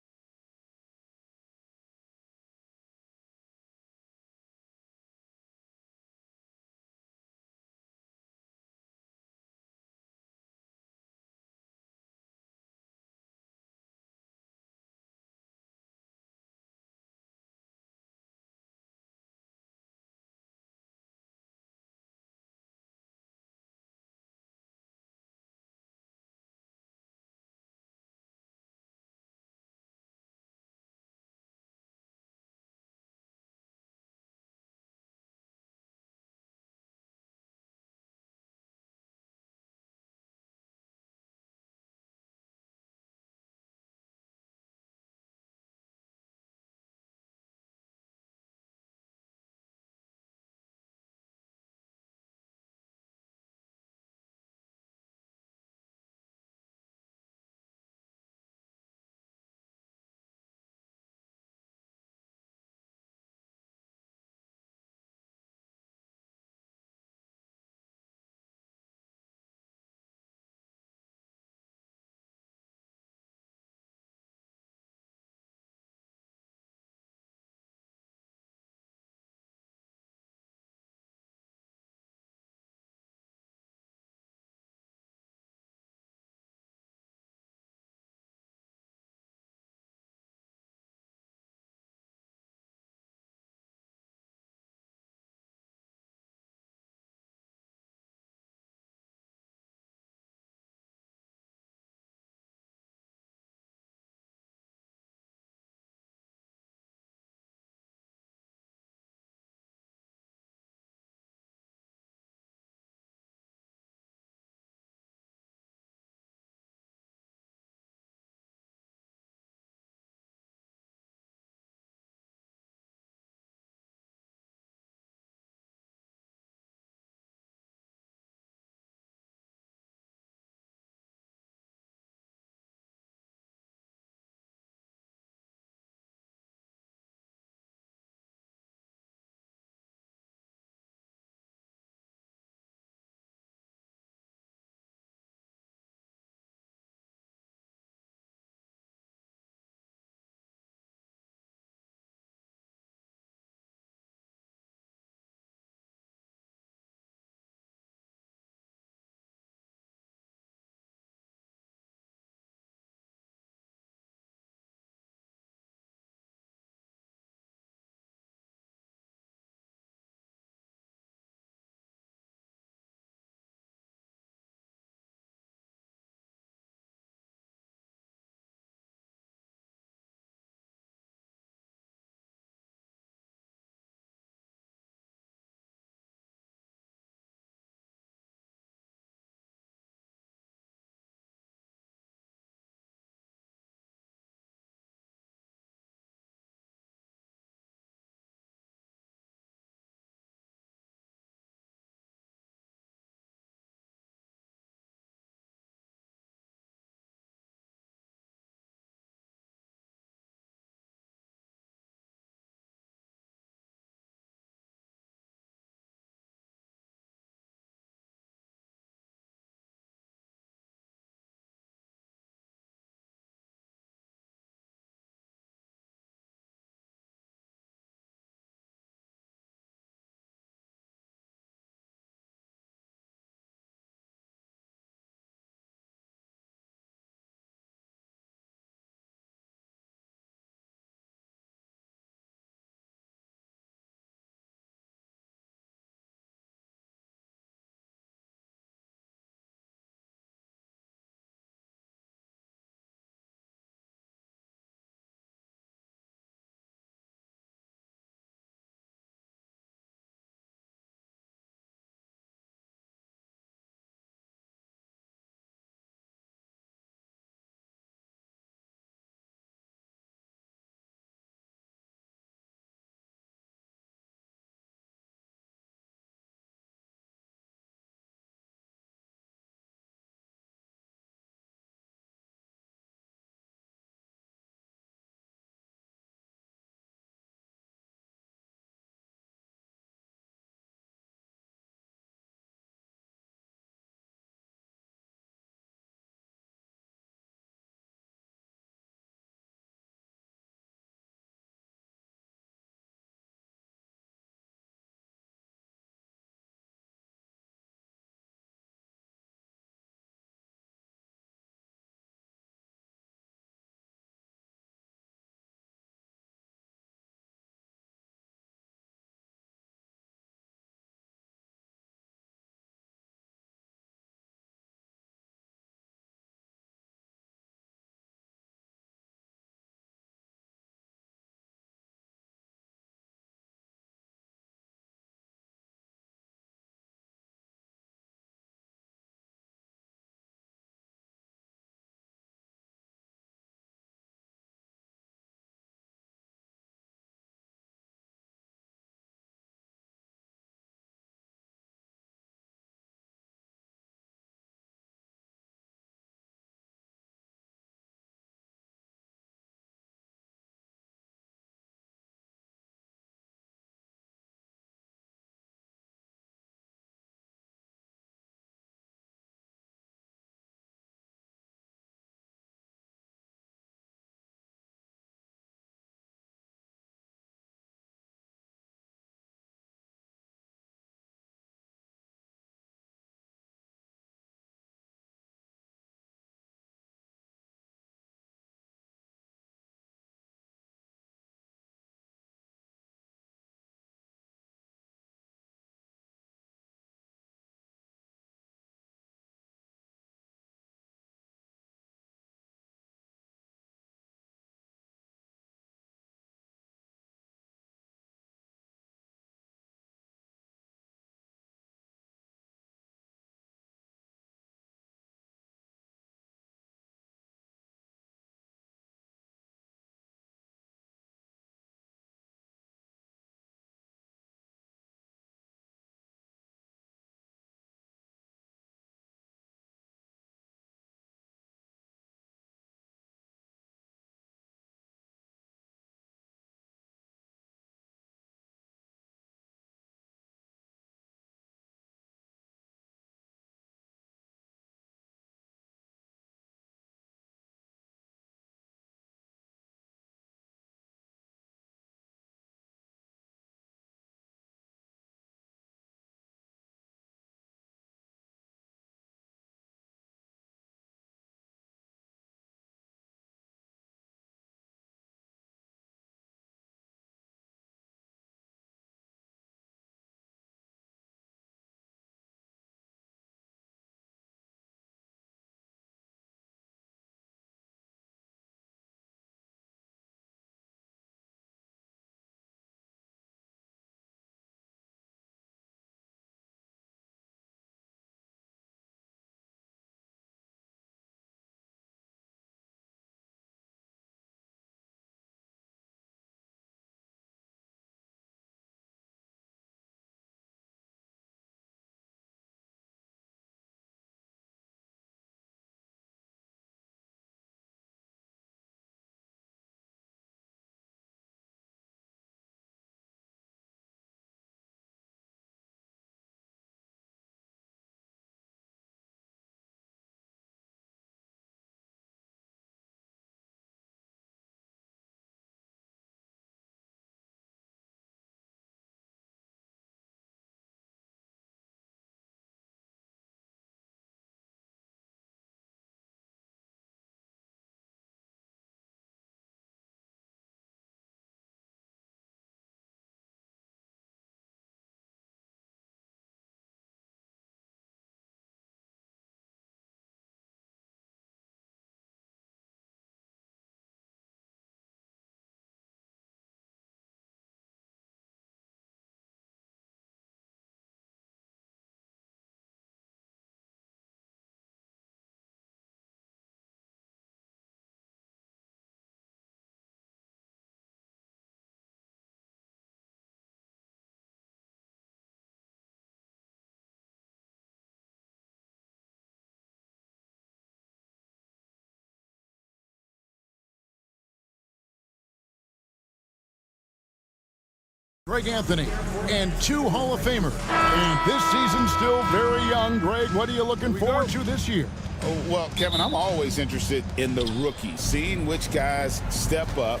Greg Anthony, and 2 Hall of Famers. And this season still very young. Greg, what are you looking forward to this year? Oh, well, Kevin, I'm always interested in the rookies, seeing which guys step up.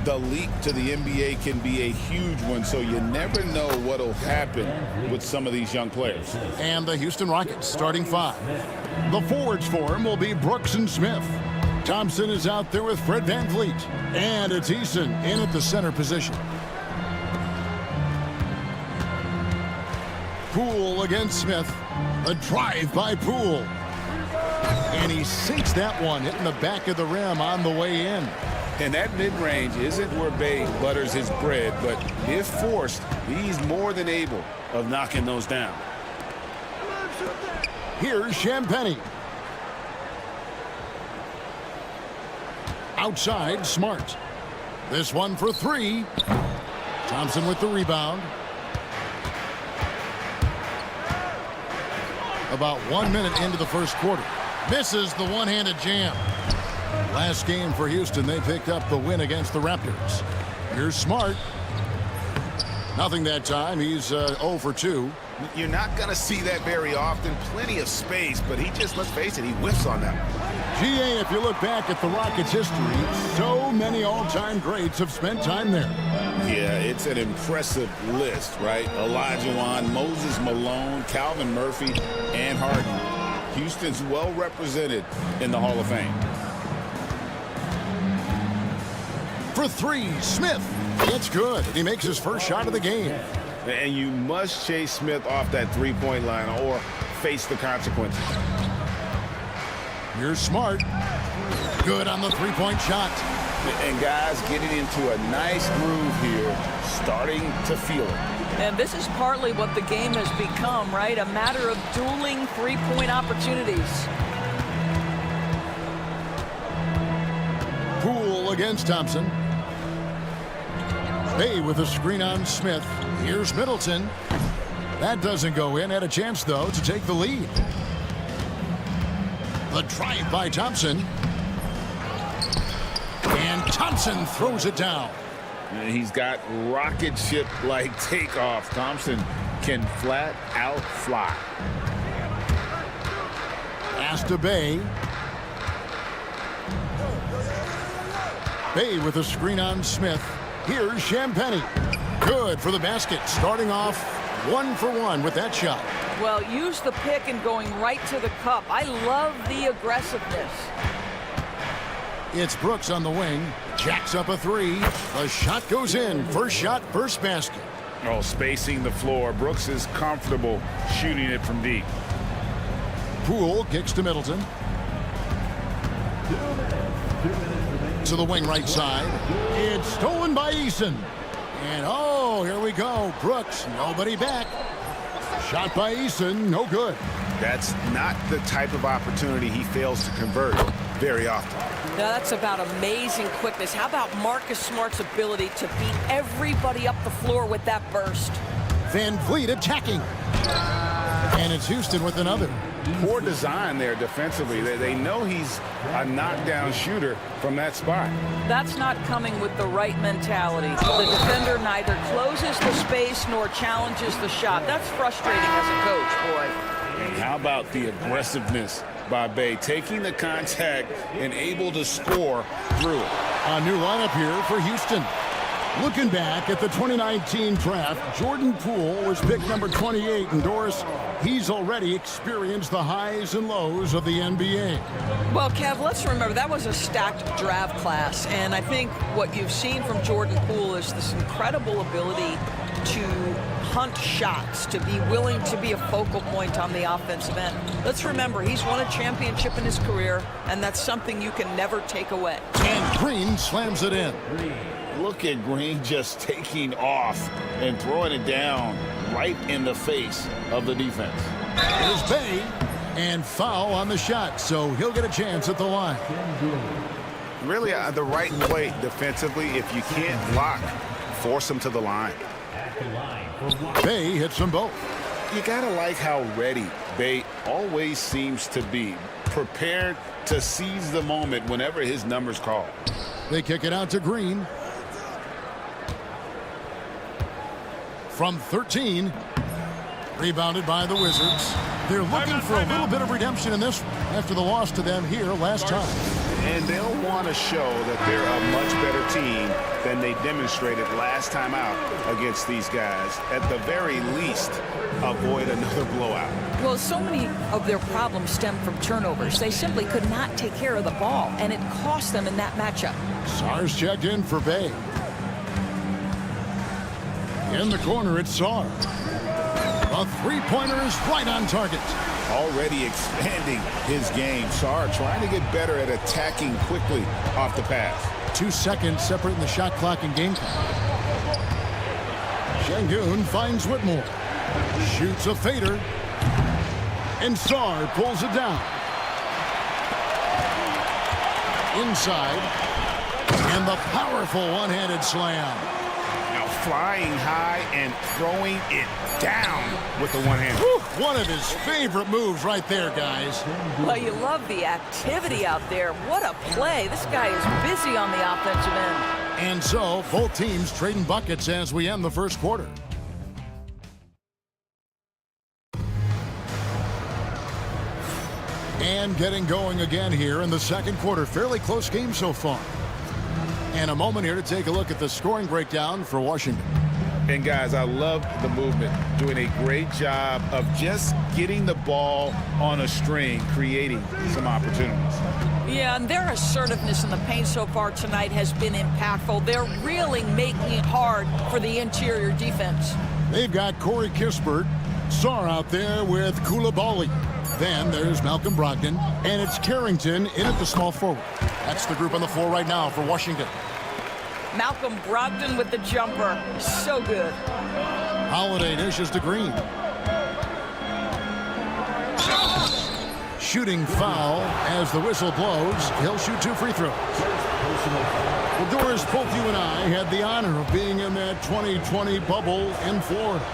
The leap to the NBA can be a huge one, so you never know what will happen with some of these young players. And the Houston Rockets starting 5. The forwards for him will be Brooks and Smith. Thompson is out there with Fred VanVleet. And it's Eason in at the center position. Poole against Smith. A drive by Poole. And he sinks that one, hitting the back of the rim on the way in. And that mid-range isn't where Bay butters his bread, but if forced, he's more than able of knocking those down. Here's Champagnie. Outside, Smart. This one for 3. Thompson with the rebound. About 1 minute into the first quarter. Misses the one-handed jam. Last game for Houston, they picked up the win against the Raptors. Here's Smart. Nothing that time. He's 0 for 2. You're not going to see that very often. Plenty of space, but he just, let's face it, he whiffs on that. GA, if you look back at the Rockets' history, so many all-time greats have spent time there. Yeah, it's an impressive list, right? Olajuwon, Moses Malone, Calvin Murphy, and Harden. Houston's well represented in the Hall of Fame. For 3, Smith. It's good. He makes his first shot of the game. And you must chase Smith off that three-point line or face the consequences. You're Smart. Good on the three-point shot. And guys getting into a nice groove here, starting to feel it. And this is partly what the game has become, right? A matter of dueling three-point opportunities. Poole against Thompson. Bay with a screen on Smith. Here's Middleton. That doesn't go in. Had a chance, though, to take the lead. The drive by Thompson. And Thompson throws it down. And he's got rocket ship-like takeoff. Thompson can flat out fly. Pass to Bay. Bay with a screen on Smith. Here's Champagnie. Good for the basket. Starting off 1 for 1 with that shot. Well, use the pick and going right to the cup. I love the aggressiveness. It's Brooks on the wing. Jacks up a 3. The shot goes in. First shot, first basket. Oh, spacing the floor. Brooks is comfortable shooting it from deep. Poole kicks to Middleton. To the wing right side. It's stolen by Eason. And oh, here we go. Brooks, nobody back. Shot by Eason, no good. That's not the type of opportunity he fails to convert very often. Now that's about amazing quickness. How about Marcus Smart's ability to beat everybody up the floor with that burst? VanVleet attacking. And it's Houston with another. Poor design there defensively. They know he's a knockdown shooter from that spot. That's not coming with the right mentality. The defender neither closes the space nor challenges the shot. That's frustrating as a coach, boy. And how about the aggressiveness by Bay, taking the contact and able to score through it. A new lineup here for Houston. Looking back at the 2019 draft, Jordan Poole was picked number 28, and Doris, he's already experienced the highs and lows of the NBA. Well, Kev, let's remember that was a stacked draft class, and I think what you've seen from Jordan Poole is this incredible ability to hunt shots, to be willing to be a focal point on the offensive end. Let's remember, he's won a championship in his career, and that's something you can never take away. And Green slams it in. Look at Green just taking off and throwing it down right in the face of the defense. Here's Bay, and foul on the shot, so he'll get a chance at the line. Really, the right play defensively. If you can't block, force him to the line. Bay hits them both. You gotta like how ready Bay always seems to be, prepared to seize the moment whenever his number's called. They kick it out to Green. from 13. Rebounded by the Wizards. They're looking for a little bit of redemption in this one after the loss to them here last time. And they'll want to show that they're a much better team than they demonstrated last time out against these guys. At the very least, avoid another blowout. Well, so many of their problems stem from turnovers. They simply could not take care of the ball, and it cost them in that matchup. Sar's checked in for Bay. In the corner, it's Sar. A three-pointer is right on target. Already expanding his game. Sar trying to get better at attacking quickly off the pass. 2 seconds separating the shot clock and game clock. Şengün finds Whitmore. Shoots a fader. And Sar pulls it down. Inside. And the powerful one-handed slam. Now flying high and throwing it down with the one hand. One of his favorite moves right there, guys. Well, you love the activity out there. What a play. This guy is busy on the offensive end. And so, both teams trading buckets as we end the first quarter. And getting going again here in the second quarter. Fairly close game so far. And a moment here to take a look at the scoring breakdown for Washington. And guys, I love the movement. Doing a great job of just getting the ball on a string, creating some opportunities. Yeah, and their assertiveness in the paint so far tonight has been impactful. They're really making it hard for the interior defense. They've got Corey Kispert, Sar out there with Koulibaly. Then there's Malcolm Brogdon, and it's Carrington in at the small forward. That's the group on the floor right now for Washington. Malcolm Brogdon with the jumper. So good. Holiday dishes to Green. Shooting foul as the whistle blows. He'll shoot 2 free throws. Well, Doris, both you and I had the honor of being in that 2020 bubble in Florida.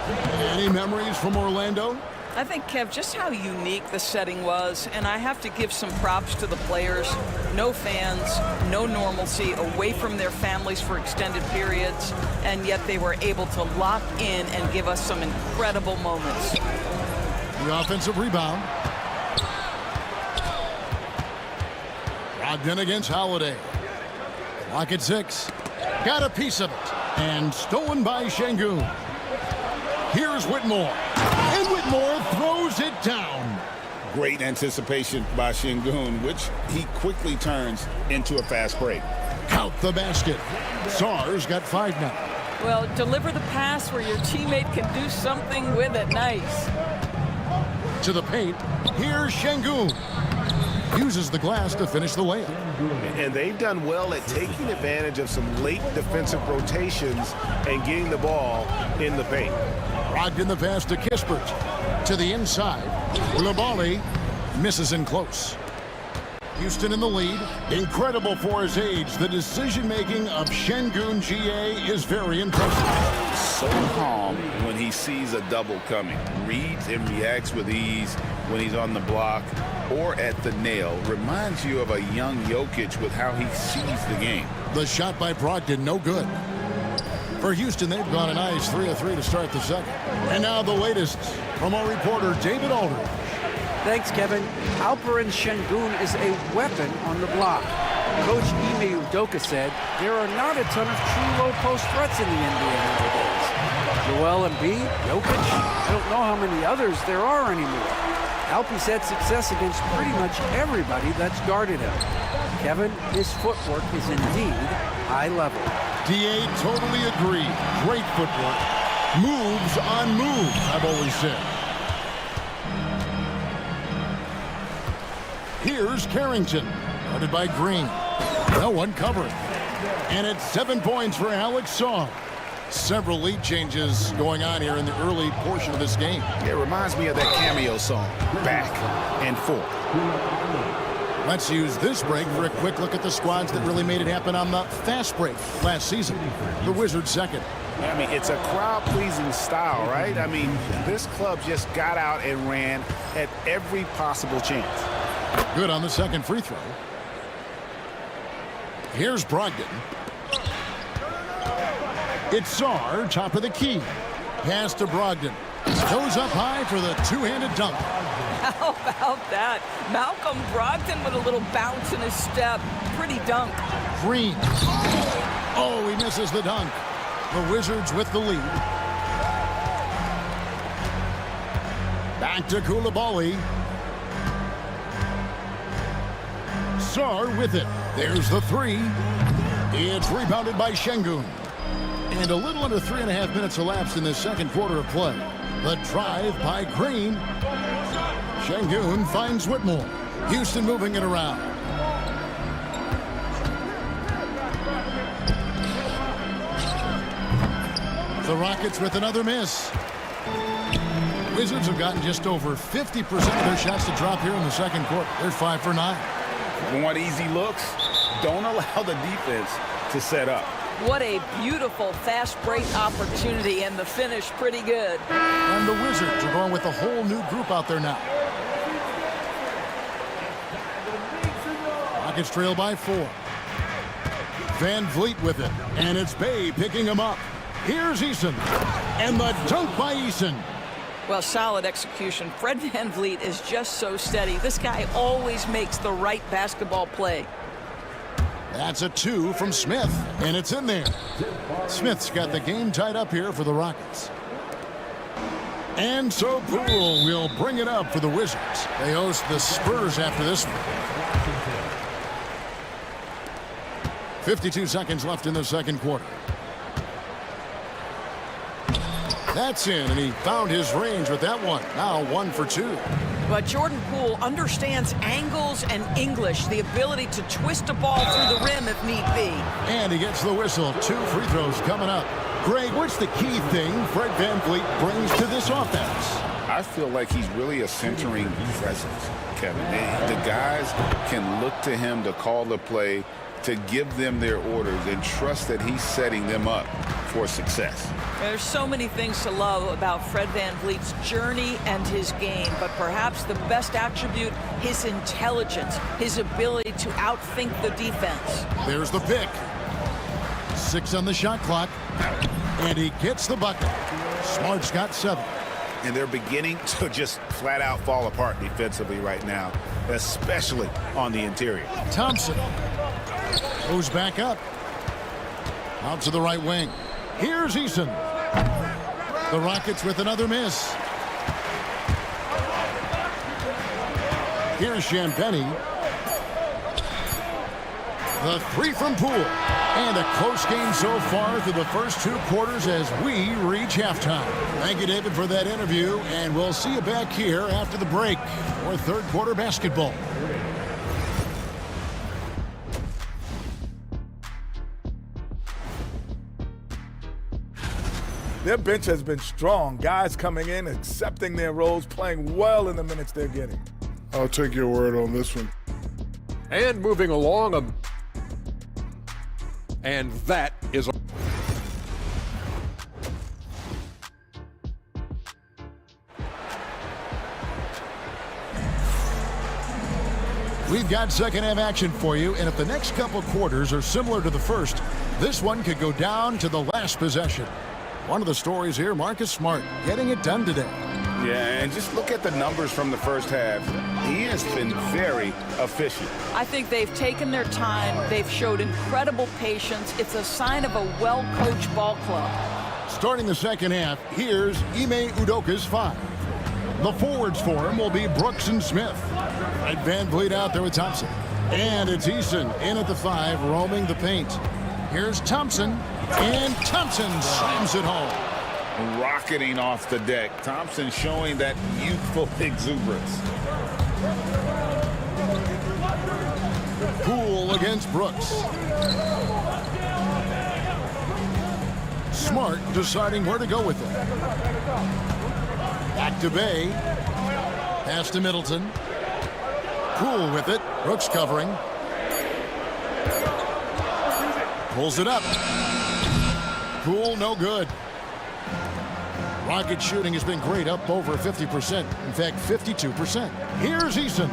Any memories from Orlando? I think, Kev, just how unique the setting was, and I have to give some props to the players. No fans, no normalcy, away from their families for extended periods, and yet they were able to lock in and give us some incredible moments. The offensive rebound. Brogdon against Holiday. Clock at 6. Got a piece of it. And stolen by Şengün. Here's Whitmore. And Whitmore throws it down. Great anticipation by Şengün, which he quickly turns into a fast break. Count the basket. Sar's got 5 now. Well, deliver the pass where your teammate can do something with it. Nice. To the paint. Here's Şengün. Uses the glass to finish the layup. And they've done well at taking advantage of some late defensive rotations and getting the ball in the paint. Brogdon the pass to Kispert. To the inside. Koulibaly misses in close. Houston in the lead. Incredible for his age. The decision-making of Şengün GA is very impressive. So calm when he sees a double coming. Reads and reacts with ease when he's on the block or at the nail. Reminds you of a young Jokic with how he sees the game. The shot by Brogdon, no good. For Houston, they've gone a nice 3 of 3 to start the second. And now the latest from our reporter, David Aldridge. Thanks, Kevin. Alperen Şengün is a weapon on the block. Coach Ime Udoka said there are not a ton of true low-post threats in the NBA nowadays. Joel Embiid, Jokic, I don't know how many others there are anymore. Alpie's had success against pretty much everybody that's guarded him. Kevin, his footwork is indeed high level. DA totally agreed. Great footwork. Moves on moves, I've always said. Here's Carrington, guarded by Green. No one covering. And it's 7 points for Alex Sar. Several lead changes going on here in the early portion of this game. It reminds me of that cameo song, Back and Forth. Let's use this break for a quick look at the squads that really made it happen on the fast break last season. The Wizards second. I mean, it's a crowd-pleasing style, right? I mean, this club just got out and ran at every possible chance. Good on the second free throw. Here's Brogdon. It's Sar, top of the key. Pass to Brogdon. Goes up high for the two-handed dunk. How about that? Malcolm Brogdon with a little bounce in his step. Pretty dunk. Green. Oh, he misses the dunk. The Wizards with the lead. Back to Koulibaly. Sar with it. There's the three. It's rebounded by Şengün. And a little under 3.5 minutes elapsed in the second quarter of play. The drive by Green. Şengün finds Whitmore. Houston moving it around. The Rockets with another miss. Wizards have gotten just over 50% of their shots to drop here in the second quarter. They're 5 for 9. Want easy looks? Don't allow the defense to set up. What a beautiful fast break opportunity, and the finish pretty good. And the Wizards are going with a whole new group out there now. Rockets trail by 4. Van Vliet with it, and it's Bay picking him up. Here's Eason, and the dunk by Eason. Well, solid execution. Fred Van Vliet is just so steady. This guy always makes the right basketball play. That's a 2 from Smith, and it's in there. Smith's got the game tied up here for the Rockets. And so Poole will bring it up for the Wizards. They host the Spurs after this one. 52 seconds left in the second quarter. That's in, and he found his range with that one. Now 1 for 2. But Jordan Poole understands angles and English, the ability to twist a ball through the rim if need be. And he gets the whistle. 2 free throws coming up. Greg, what's the key thing Fred Van Vliet brings to this offense? I feel like he's really a centering presence, Kevin. The guys can look to him to call the play, to give them their orders, and trust that he's setting them up for success. There's so many things to love about Fred Van Vliet's journey and his game, but perhaps the best attribute, his intelligence, his ability to outthink the defense. There's the pick. 6 on the shot clock, and he gets the bucket. Smart's got 7. And they're beginning to just flat out fall apart defensively right now, especially on the interior. Thompson goes back up. Out to the right wing. Here's Eason. The Rockets with another miss. Here's Champagnie. The 3 from Poole. And a close game so far through the first 2 quarters as we reach halftime. Thank you, David, for that interview, and we'll see you back here after the break for third quarter basketball. Their bench has been strong. Guys coming in, accepting their roles, playing well in the minutes they're getting. I'll take your word on this one. And moving along, and that is... We've got second half action for you, and if the next couple quarters are similar to the first, this one could go down to the last possession. One of the stories here, Marcus Smart getting it done today. Yeah, and just look at the numbers from the first half. He has been very efficient. I think they've taken their time. They've showed incredible patience. It's a sign of a well-coached ball club. Starting the second half, here's Ime Udoka's 5. The forwards for him will be Brooks and Smith. Fred Van Vliet out there with Thompson. And it's Eason in at the 5, roaming the paint. Here's Thompson, and Thompson slams it home. Rocketing off the deck. Thompson showing that youthful exuberance. Poole against Brooks. Smart deciding where to go with it. Back to Bay. Pass to Middleton. Poole with it. Brooks covering. Pulls it up. Poole no good. Rocket shooting has been great, up over 50%. In fact, 52%. Here's Eason.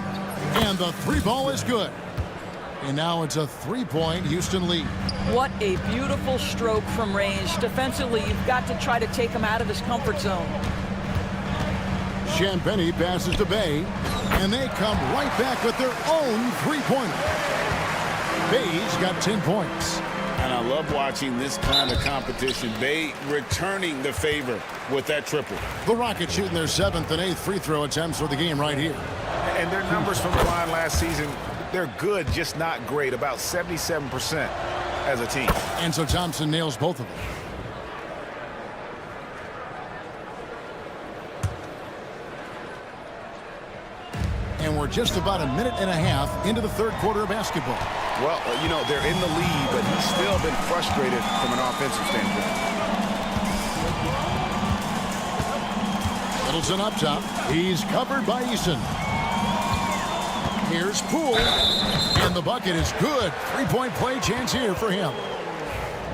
And the 3 ball is good. And now it's a 3-point Houston lead. What a beautiful stroke from range. Defensively, you've got to try to take him out of his comfort zone. Champagny passes to Bay, and they come right back with their own three-pointer. Bay's got 10 points. And I love watching this kind of competition. Bay returning the favor with that triple. The Rockets shooting their 7th and 8th free throw attempts for the game right here. And their numbers from the line last season, they're good, just not great. About 77% as a team. And so Thompson nails both of them. And we're just about a minute and a half into the third quarter of basketball. Well, you know, they're in the lead, but he's still been frustrated from an offensive standpoint. Middleton up top. He's covered by Eason. Here's Poole. And the bucket is good. Three-point play chance here for him.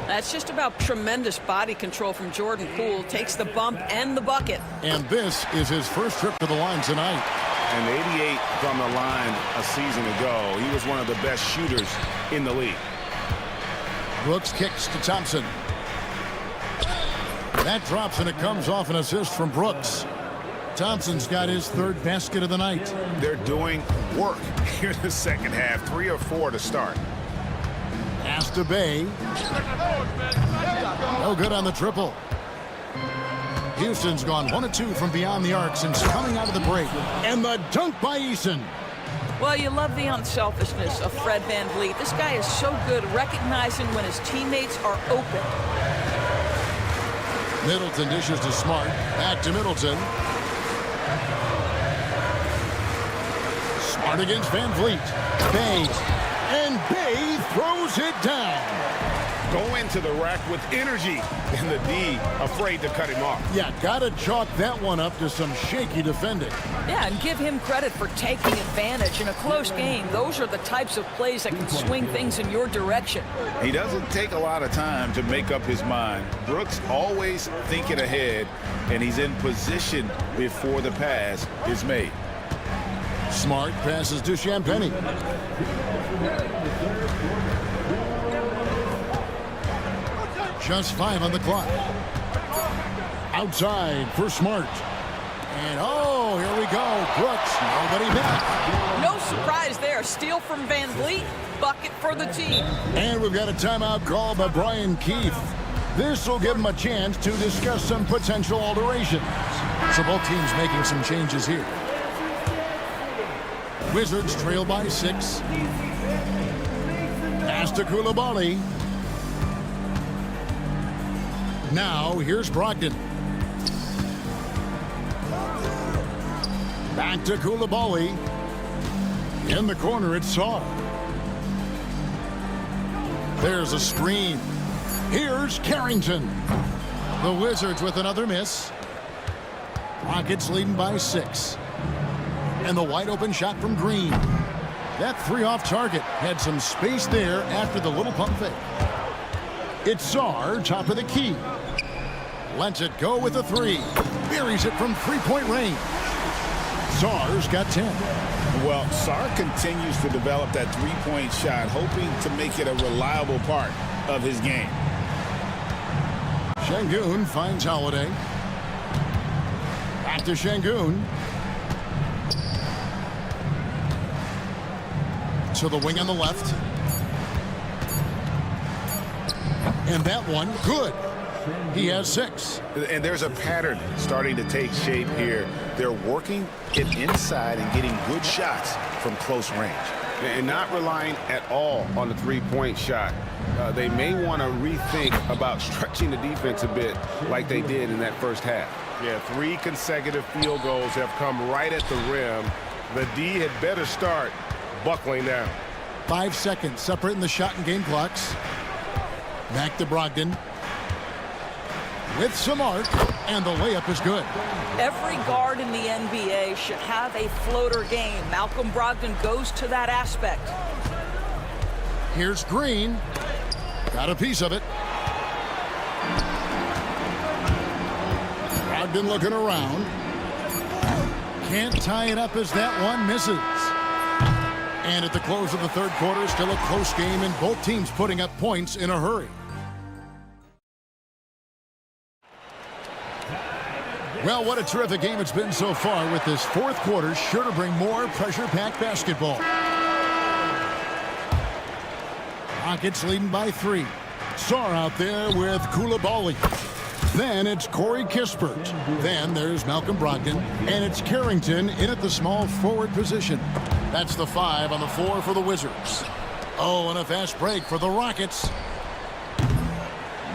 That's just about tremendous body control from Jordan Poole. Takes the bump and the bucket. And this is his first trip to the line tonight. And 88 from the line a season ago. He was one of the best shooters in the league. Brooks kicks to Thompson. That drops, and it comes off an assist from Brooks. Thompson's got his third basket of the night. They're doing work here in the second half. 3 or 4 to start. Pass to Bay. No good on the triple. Houston's gone 1 of 2 from beyond the arc since coming out of the break. And the dunk by Eason. Well, you love the unselfishness of Fred VanVleet. This guy is so good recognizing when his teammates are open. Middleton dishes to Smart. Back to Middleton. Smart against VanVleet. Bay. And Bay throws it down. Go into the rack with energy, and the D afraid to cut him off. Yeah, gotta chalk that one up to some shaky defending. Yeah, and give him credit for taking advantage in a close game. Those are the types of plays that can swing things in your direction. He doesn't take a lot of time to make up his mind. Brooks always thinking ahead, and he's in position before the pass is made. Smart passes to Champagny. Just 5 on the clock. Outside for Smart. And oh, here we go. Brooks, nobody back. No surprise there. Steal from VanVleet, bucket for the team. And we've got a timeout call by Brian Keefe. This will give him a chance to discuss some potential alterations. So both teams making some changes here. Wizards trail by 6. Pass to Coulibaly. Now, here's Brogdon. Back to Coulibaly. In the corner, it's Sarr. There's a screen. Here's Carrington. The Wizards with another miss. Rockets leading by 6. And the wide open shot from Green. That 3 off target. Had some space there after the little pump fake. It's Sarr, top of the key. Lets it go with a 3. Buries it from 3-point range. Sarr's got 10. Well, Sarr continues to develop that 3-point shot, hoping to make it a reliable part of his game. Şengün finds Holiday. Back to Şengün. To the wing on the left. And that one, good. He has 6. And there's a pattern starting to take shape here. They're working it inside and getting good shots from close range. And not relying at all on the 3-point shot. They may want to rethink about stretching the defense a bit like they did in that first half. Yeah, 3 consecutive field goals have come right at the rim. The D had better start buckling down. 5 seconds separating the shot and game clocks. Back to Brogdon. With some arc, and the layup is good. Every guard in the NBA should have a floater game. Malcolm Brogdon goes to that aspect. Here's Green. Got a piece of it. Brogdon looking around. Can't tie it up as that one misses. And at the close of the third quarter, still a close game and both teams putting up points in a hurry. Well, what a terrific game it's been so far, with this fourth quarter sure to bring more pressure-packed basketball. Rockets leading by 3. Saar out there with Koulibaly. Then it's Corey Kispert. Then there's Malcolm Brogdon. And it's Carrington in at the small forward position. That's the 5 on the floor for the Wizards. Oh, and a fast break for the Rockets.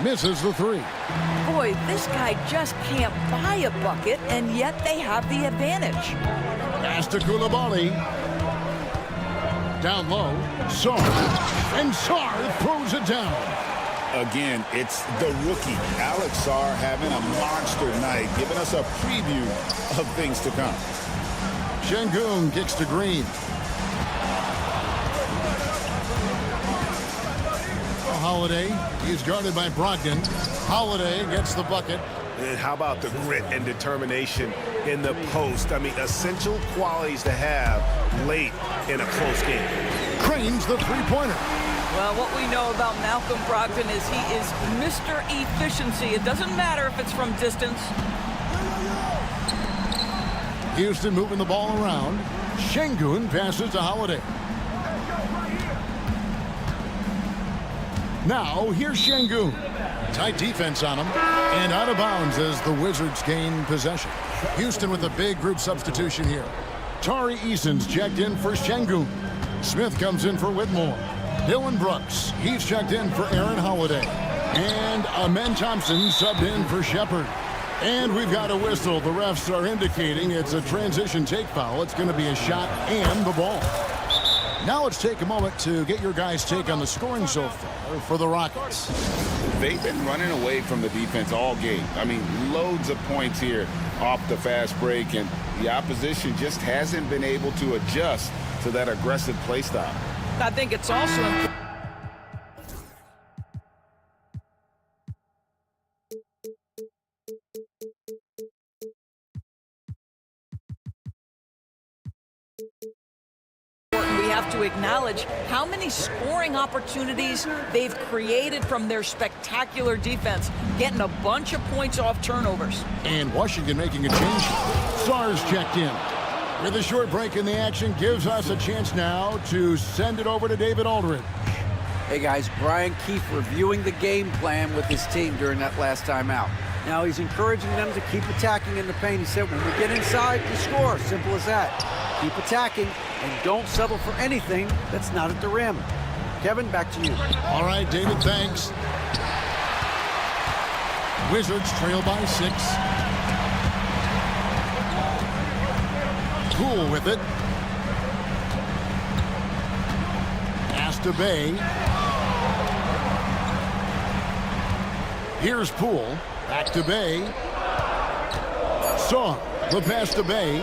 Misses the 3. Boy, this guy just can't buy a bucket, and yet they have the advantage. Pass to Koulibaly. Down low, Saar. And Saar throws it down. Again, it's the rookie, Alex Saar, having a monster night, giving us a preview of things to come. Şengün kicks to Green. Holiday, he's guarded by Brogdon. Holiday gets the bucket. And how about the grit and determination in the post? I mean, essential qualities to have late in a close game. Cranes the three-pointer. Well, what we know about Malcolm Brogdon is he is Mr. Efficiency. It doesn't matter if it's from distance. Houston moving the ball around. Şengün passes to Holiday. Now, here's Şengün. Tight defense on him. And out of bounds as the Wizards gain possession. Houston with a big group substitution here. Tari Eason's checked in for Şengün. Smith comes in for Whitmore. Dylan Brooks, he's checked in for Aaron Holiday. And Amen Thompson subbed in for Shepard. And we've got a whistle. The refs are indicating it's a transition take foul. It's going to be a shot and the ball. Now let's take a moment to get your guys' take on the scoring so far for the Rockets. They've been running away from the defense all game. I mean, loads of points here off the fast break, and the opposition just hasn't been able to adjust to that aggressive play style. I think it's also important. We have to acknowledge how many scoring opportunities they've created from their spectacular defense, getting a bunch of points off turnovers. And Washington making a change. Saar's checked in. With a short break in the action, gives us a chance now to send it over to David Aldridge. Hey guys, Brian Keefe reviewing the game plan with his team during that last time out. Now he's encouraging them to keep attacking in the paint. He said, when we get inside, we score. Simple as that. Keep attacking and don't settle for anything that's not at the rim. Kevin, back to you. All right, David, thanks. Wizards trail by 6. Poole with it. Pass to Bay. Here's Poole. Back to Bay. Saar. The pass to Bay.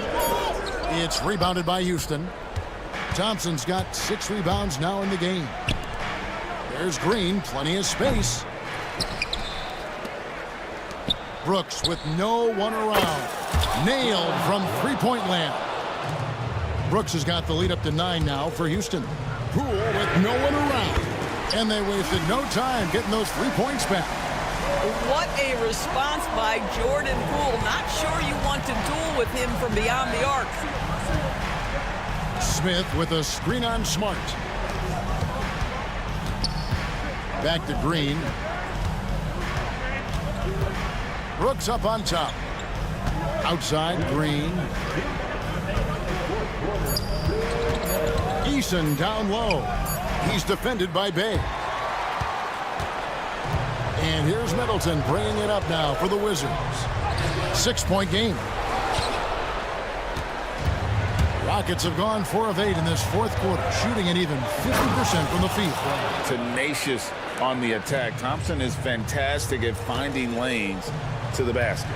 It's rebounded by Houston. Thompson's got 6 rebounds now in the game. There's Green. Plenty of space. Brooks with no one around. Nailed from three-point land. Brooks has got the lead up to 9 now for Houston. Poole with no one around. And they wasted no time getting those 3 points back. What a response by Jordan Poole. Not sure you want to duel with him from beyond the arc. Smith with a screen on Smart. Back to Green. Brooks up on top. Outside, Green. Eason down low. He's defended by Bay. And here's Middleton bringing it up now for the Wizards. 6-point game. Rockets have gone 4 of 8 in this fourth quarter, shooting an even 50% from the field. Tenacious on the attack. Thompson is fantastic at finding lanes to the basket.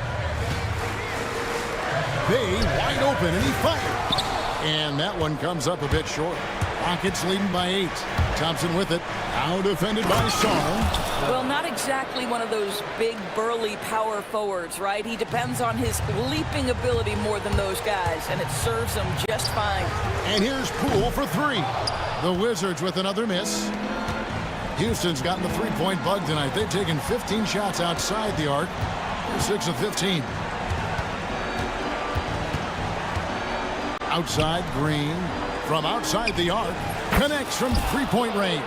Bay wide open, and he fired. And that one comes up a bit short. Rockets leading by 8. Thompson with it. Now defended by Sarr. Well, not exactly one of those big, burly power forwards, right? He depends on his leaping ability more than those guys, and it serves him just fine. And here's Poole for three. The Wizards with another miss. Houston's gotten the three-point bug tonight. They've taken 15 shots outside the arc. They're 6 of 15. Outside, Green. From outside the arc. Connects from three-point range.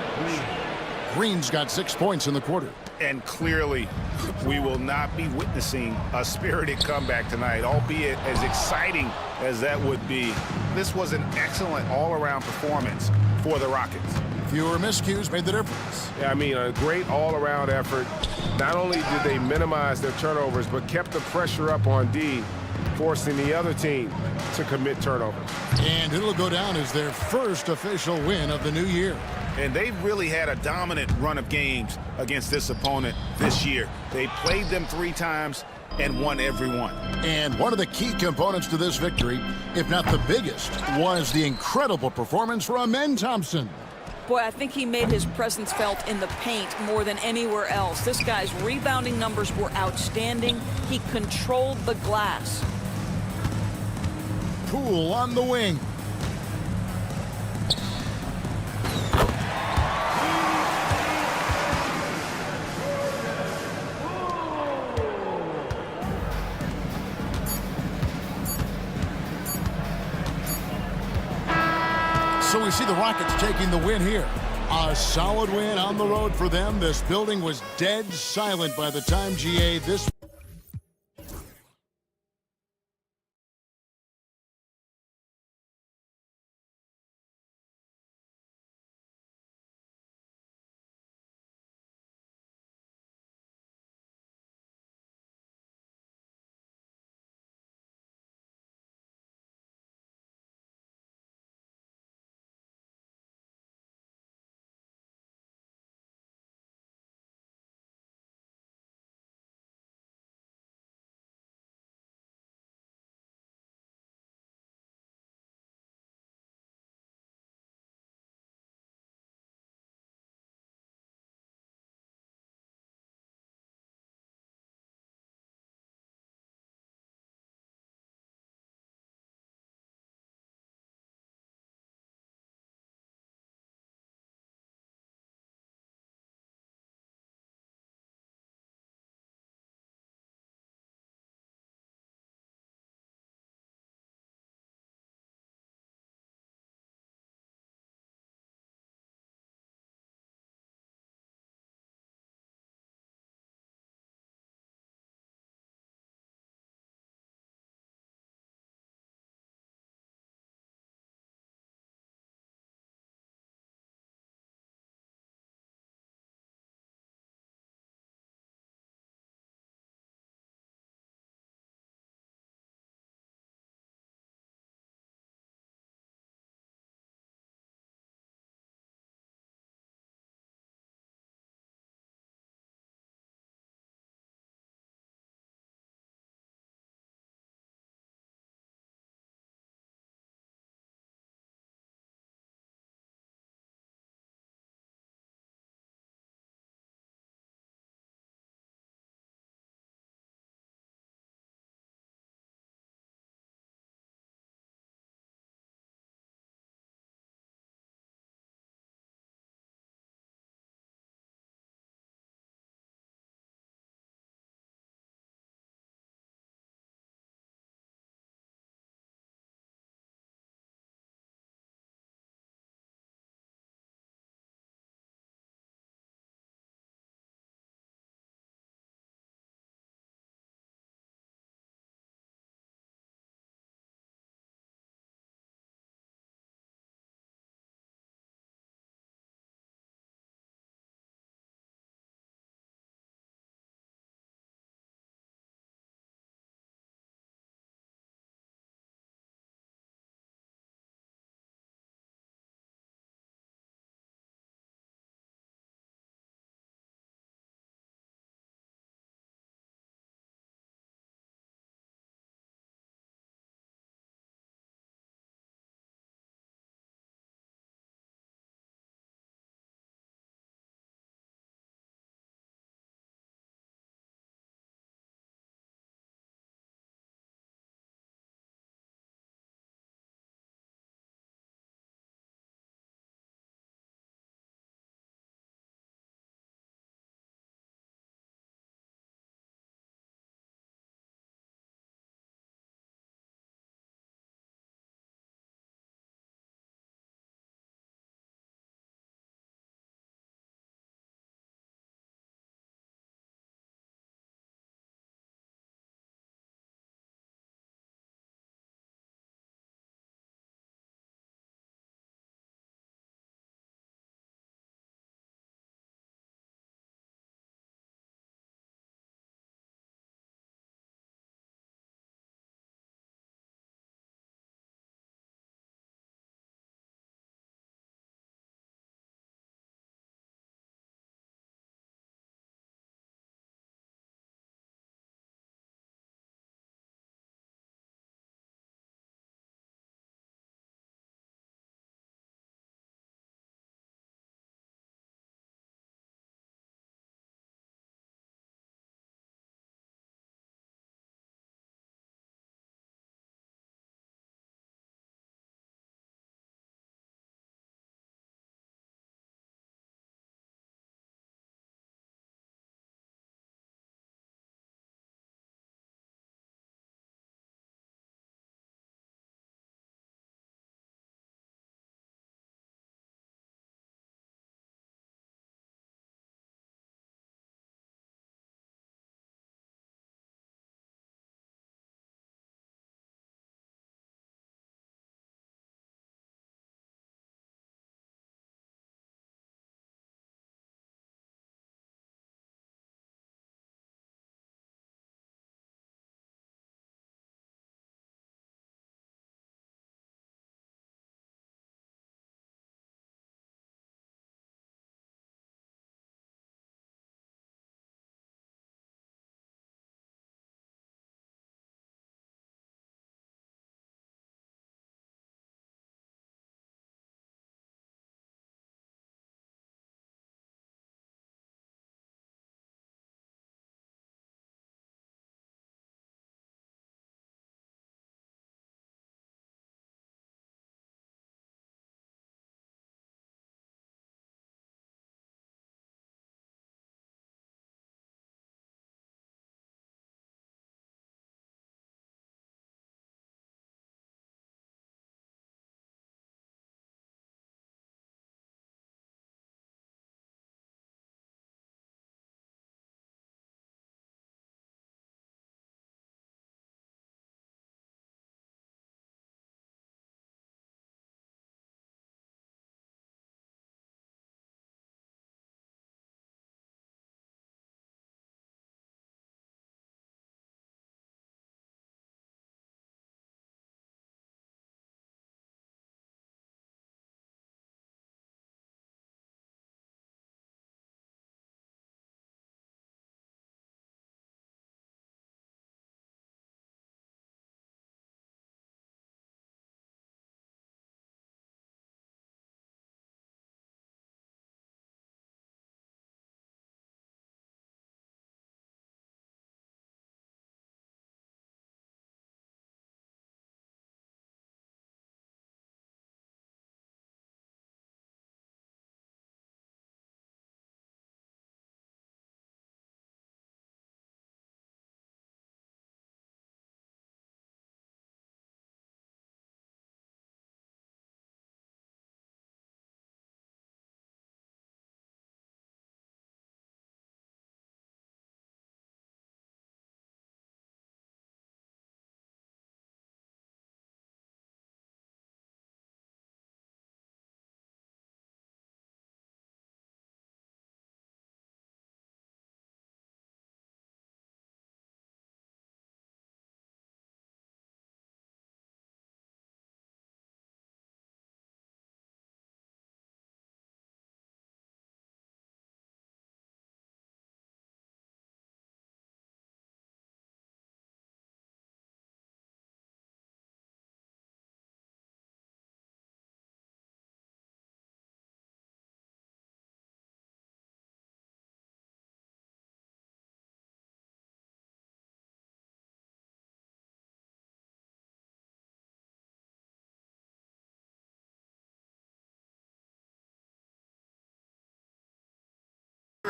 Green's got 6 points in the quarter. And clearly, we will not be witnessing a spirited comeback tonight, albeit as exciting as that would be. This was an excellent all-around performance for the Rockets. Fewer miscues made the difference. Yeah, I mean, a great all-around effort. Not only did they minimize their turnovers, but kept the pressure up on D, forcing the other team to commit turnovers. And it'll go down as their first official win of the new year. And they've really had a dominant run of games against this opponent this year. They played them 3 times and won every one. And one of the key components to this victory, if not the biggest, was the incredible performance from Amen Thompson. Boy, I think he made his presence felt in the paint more than anywhere else. This guy's rebounding numbers were outstanding. He controlled the glass. Poole on the wing. So we see the Rockets taking the win here. A solid win on the road for them. This building was dead silent by the time GA this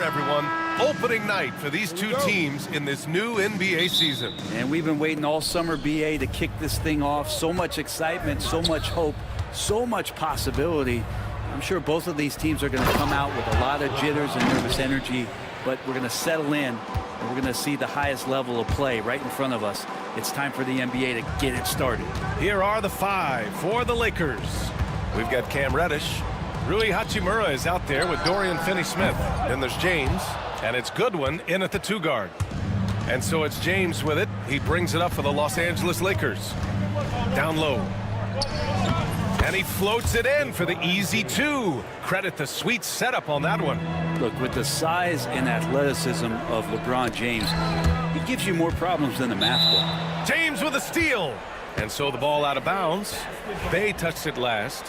Everyone, opening night for these two teams in this new NBA season. And we've been waiting all summer, BA, to kick this thing off. So much excitement, so much hope, so much possibility. I'm sure both of these teams are going to come out with a lot of jitters and nervous energy, but we're going to settle in, and we're going to see the highest level of play right in front of us. It's time for the NBA to get it started. Here are the five for the Lakers. We've got Cam Reddish. Rui Hachimura is out there with Dorian Finney-Smith. Then there's James, and it's Goodwin in at the two guard. And so it's James with it. He brings it up for the Los Angeles Lakers. Down low. And he floats it in for the easy two. Credit the sweet setup on that one. Look, with the size and athleticism of LeBron James, he gives you more problems than a math book. James with a steal. And so the ball out of bounds. Bay touched it last.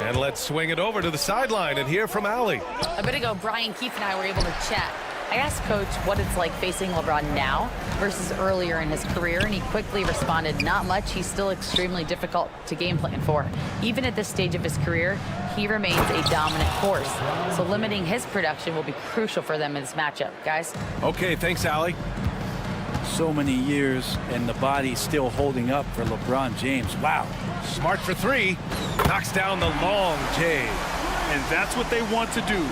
And let's swing it over to the sideline and hear from Allie. A bit ago, Brian Keefe and I were able to chat. I asked Coach what it's like facing LeBron now versus earlier in his career, and he quickly responded, not much. He's still extremely difficult to game plan for. Even at this stage of his career, he remains a dominant force. So limiting his production will be crucial for them in this matchup. Guys? Okay, thanks, Allie. So many years, and the body still holding up for LeBron James. Wow. Smart for three. Knocks down the long J. And that's what they want to do.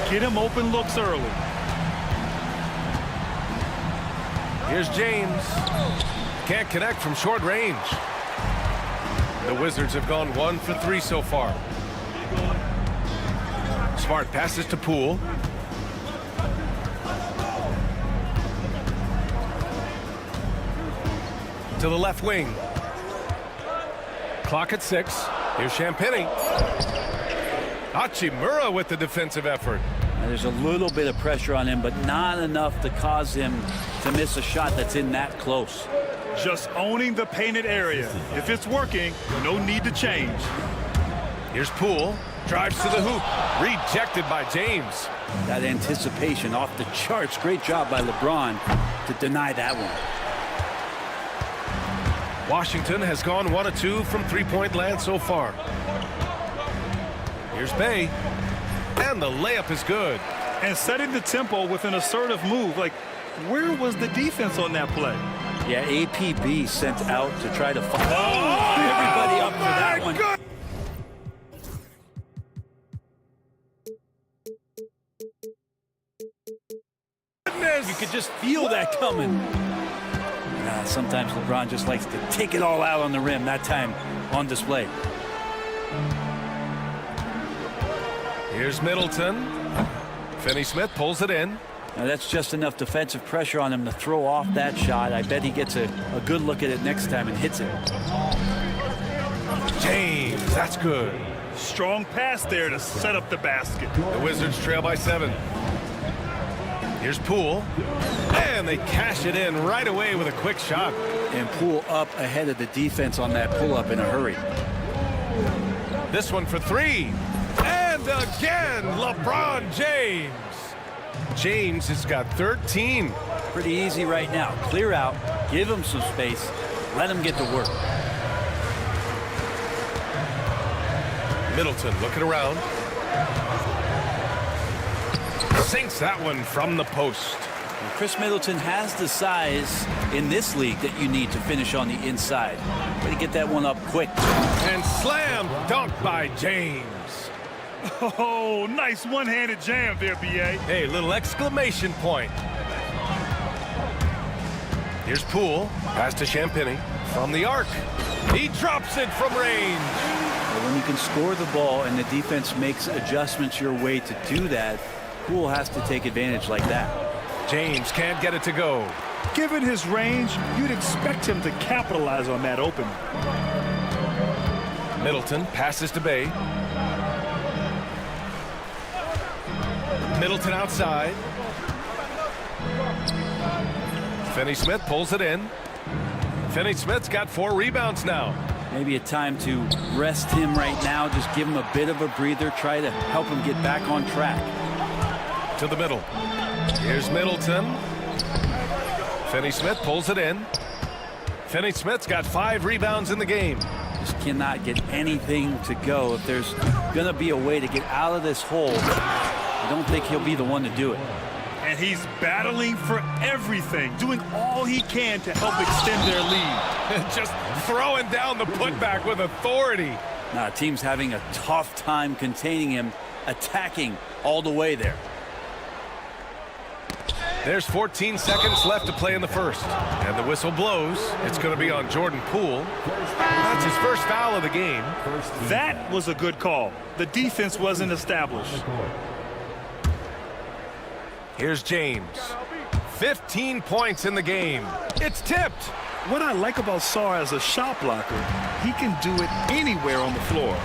Get him open looks early. Here's James. Can't connect from short range. The Wizards have gone 1 for 3 so far. Smart passes to Poole. To the left wing. Clock at 6. Here's Champagny. Hachimura with the defensive effort. Now, there's a little bit of pressure on him, but not enough to cause him to miss a shot that's in that close. Just owning the painted area. If it's working, no need to change. Here's Poole. Drives to the hoop. Rejected by James. That anticipation off the charts. Great job by LeBron to deny that one. Washington has gone 1 of 2 from three-point land so far. Here's Bay. And the layup is good. And setting the tempo with an assertive move. Like, where was the defense on that play? Yeah, APB sent out to try to find everybody up for that one. God. You could just feel that coming. Sometimes LeBron just likes to take it all out on the rim, that time on display. Here's Middleton. Finney-Smith pulls it in. Now that's just enough defensive pressure on him to throw off that shot. I bet he gets a good look at it next time and hits it. James, that's good. Strong pass there to set up the basket. The Wizards trail by 7. Here's Poole. And they cash it in right away with a quick shot. And Poole up ahead of the defense on that pull-up in a hurry. This one for 3. And again, LeBron James. James has got 13. Pretty easy right now. Clear out, give him some space, let him get to work. Middleton looking around. Sinks that one from the post. And Chris Middleton has the size in this league that you need to finish on the inside. Way to get that one up quick. And slam dunk by James. Oh, nice one-handed jam there, B.A. Hey, little exclamation point. Here's Poole. Pass to Champagny from the arc. He drops it from range. Well, when you can score the ball and the defense makes adjustments your way to do that, Poole has to take advantage like that. James can't get it to go. Given his range, you'd expect him to capitalize on that open. Middleton passes to Bay. Middleton outside. Finney-Smith pulls it in. Finney-Smith's got 4 rebounds now. Maybe a time to rest him right now. Just give him a bit of a breather. Try to help him get back on track. To the middle. Here's Middleton. Finney-Smith pulls it in. Finney-Smith's got 5 rebounds in the game. Just cannot get anything to go. If there's going to be a way to get out of this hole, I don't think he'll be the one to do it. And he's battling for everything, doing all he can to help extend their lead. Just throwing down the putback with authority. Now, the team's having a tough time containing him, attacking all the way there. There's 14 seconds left to play in the first. And the whistle blows. It's going to be on Jordan Poole. That's his first foul of the game. That was a good call. The defense wasn't established. Here's James. 15 points in the game. It's tipped. What I like about Sarr as a shot blocker, he can do it anywhere on the floor.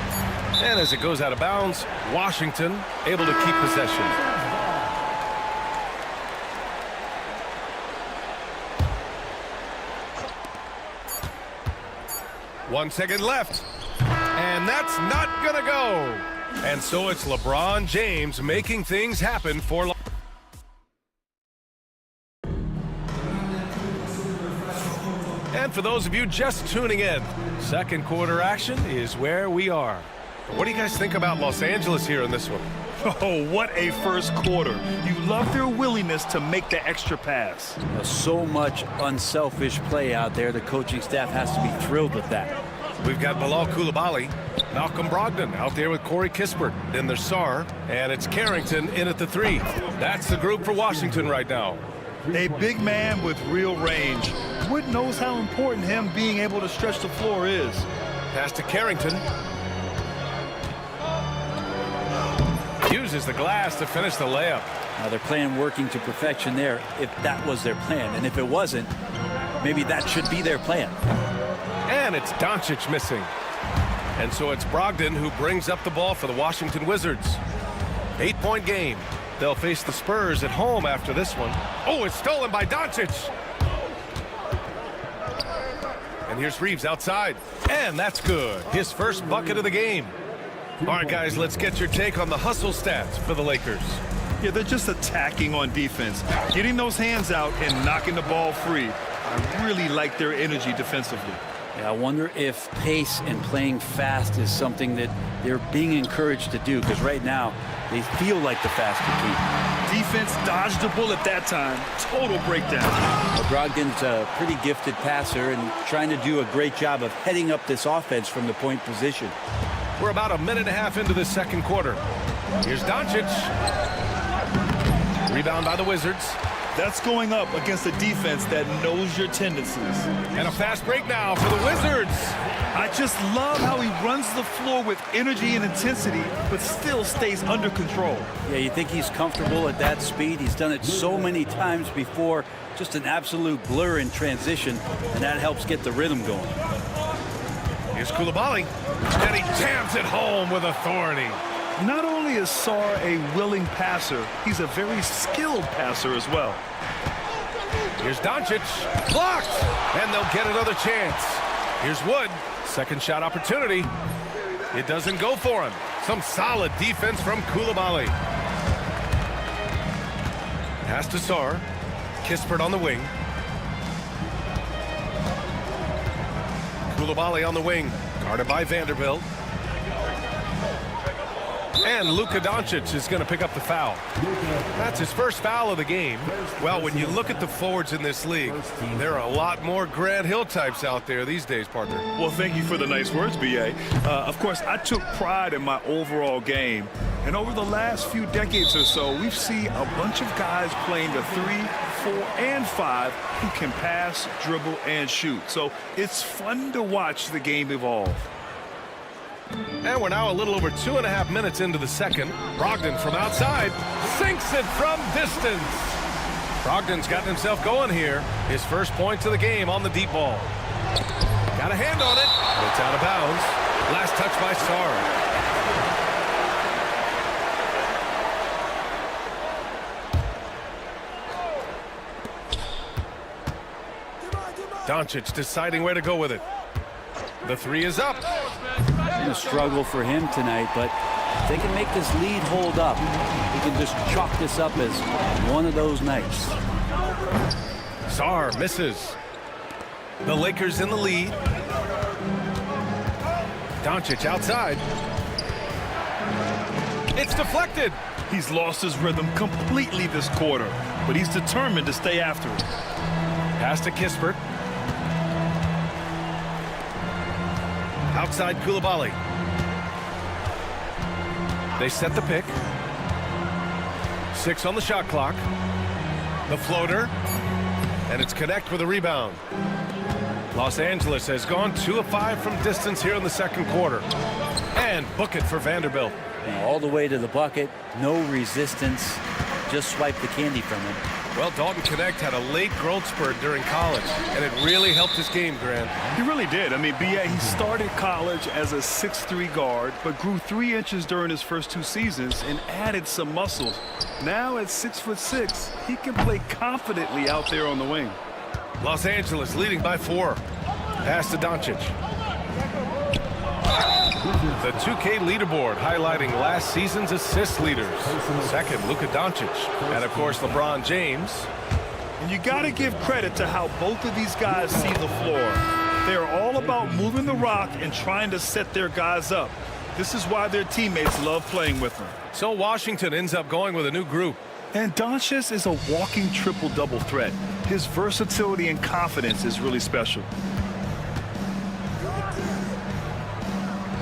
And as it goes out of bounds, Washington able to keep possession. One second left. And that's not going to go. And so it's LeBron James making things happen for... And for those of you just tuning in, second quarter action is where we are. What do you guys think about Los Angeles here in this one? Oh, what a first quarter. You love their willingness to make the extra pass. So much unselfish play out there. The coaching staff has to be thrilled with that. We've got Bilal Coulibaly, Malcolm Brogdon out there with Corey Kispert. Then there's Sarr, and it's Carrington in at the three. That's the group for Washington right now. A big man with real range. Wood knows how important him being able to stretch the floor is. Pass to Carrington. Uses the glass to finish the layup. Now they're playing working to perfection there, if that was their plan. And if it wasn't, maybe that should be their plan. And it's Doncic missing. And so it's Brogdon who brings up the ball for the Washington Wizards. 8-point game. They'll face the Spurs at home after this one. Oh, it's stolen by Doncic. And here's Reeves outside. And that's good. His first bucket of the game. All right, guys, let's get your take on the hustle stats for the Lakers. Yeah, they're just attacking on defense, getting those hands out and knocking the ball free. I really like their energy defensively. Yeah, I wonder if pace and playing fast is something that they're being encouraged to do, because right now they feel like the faster team. Defense dodged a bullet that time. Total breakdown. Brogdon's a pretty gifted passer and trying to do a great job of heading up this offense from the point position. We're about a minute and a half into the second quarter. Here's Doncic. Rebound by the Wizards. That's going up against a defense that knows your tendencies. And a fast break now for the Wizards. I just love how he runs the floor with energy and intensity, but still stays under control. Yeah, you think he's comfortable at that speed? He's done it so many times before. Just an absolute blur in transition, and that helps get the rhythm going. Here's Coulibaly, and he jams it home with authority. Not only is Sarr a willing passer, he's a very skilled passer as well. Here's Doncic, blocked, and they'll get another chance. Here's Wood, second shot opportunity. It doesn't go for him. Some solid defense from Coulibaly. Pass to Sarr, Kispert on the wing. Coulibaly on the wing, guarded by Vanderbilt. And Luka Doncic is going to pick up the foul. That's his first foul of the game. Well, when you look at the forwards in this league, there are a lot more Grant Hill types out there these days, partner. Well, thank you for the nice words, B.A. Of course, I took pride in my overall game. And over the last few decades or so, we've seen a bunch of guys playing the 3, 4, and 5 who can pass, dribble, and shoot. So it's fun to watch the game evolve. And we're now a little over 2.5 minutes into the second. Brogdon from outside sinks it from distance. Brogdon's gotten himself going here. His first points of the game on the deep ball. Got a hand on it. It's out of bounds. Last touch by Sarr. Doncic deciding where to go with it. The three is up. A struggle for him tonight, but if they can make this lead hold up, he can just chalk this up as one of those nights. Sarr misses. The Lakers in the lead. Doncic outside. It's deflected. He's lost his rhythm completely this quarter, but he's determined to stay after it. Pass to Kispert. Outside Koulibaly. They set the pick. 6 on the shot clock. The floater. And it's connect with a rebound. Los Angeles has gone 2 of 5 from distance here in the second quarter. And book it for Vanderbilt. All the way to the bucket, no resistance, just swipe the candy from him. Well, Dalton Connect had a late growth spurt during college, and it really helped his game, Grant. He really did. I mean, B.A., he started college as a 6'3" guard, but grew 3 inches during his first 2 seasons and added some muscles. Now at 6'6", he can play confidently out there on the wing. Los Angeles leading by 4. Pass to Doncic. The 2K leaderboard highlighting last season's assist leaders. Second, Luka Doncic. And, of course, LeBron James. And you got to give credit to how both of these guys see the floor. They're all about moving the rock and trying to set their guys up. This is why their teammates love playing with them. So Washington ends up going with a new group. And Doncic is a walking triple-double threat. His versatility and confidence is really special.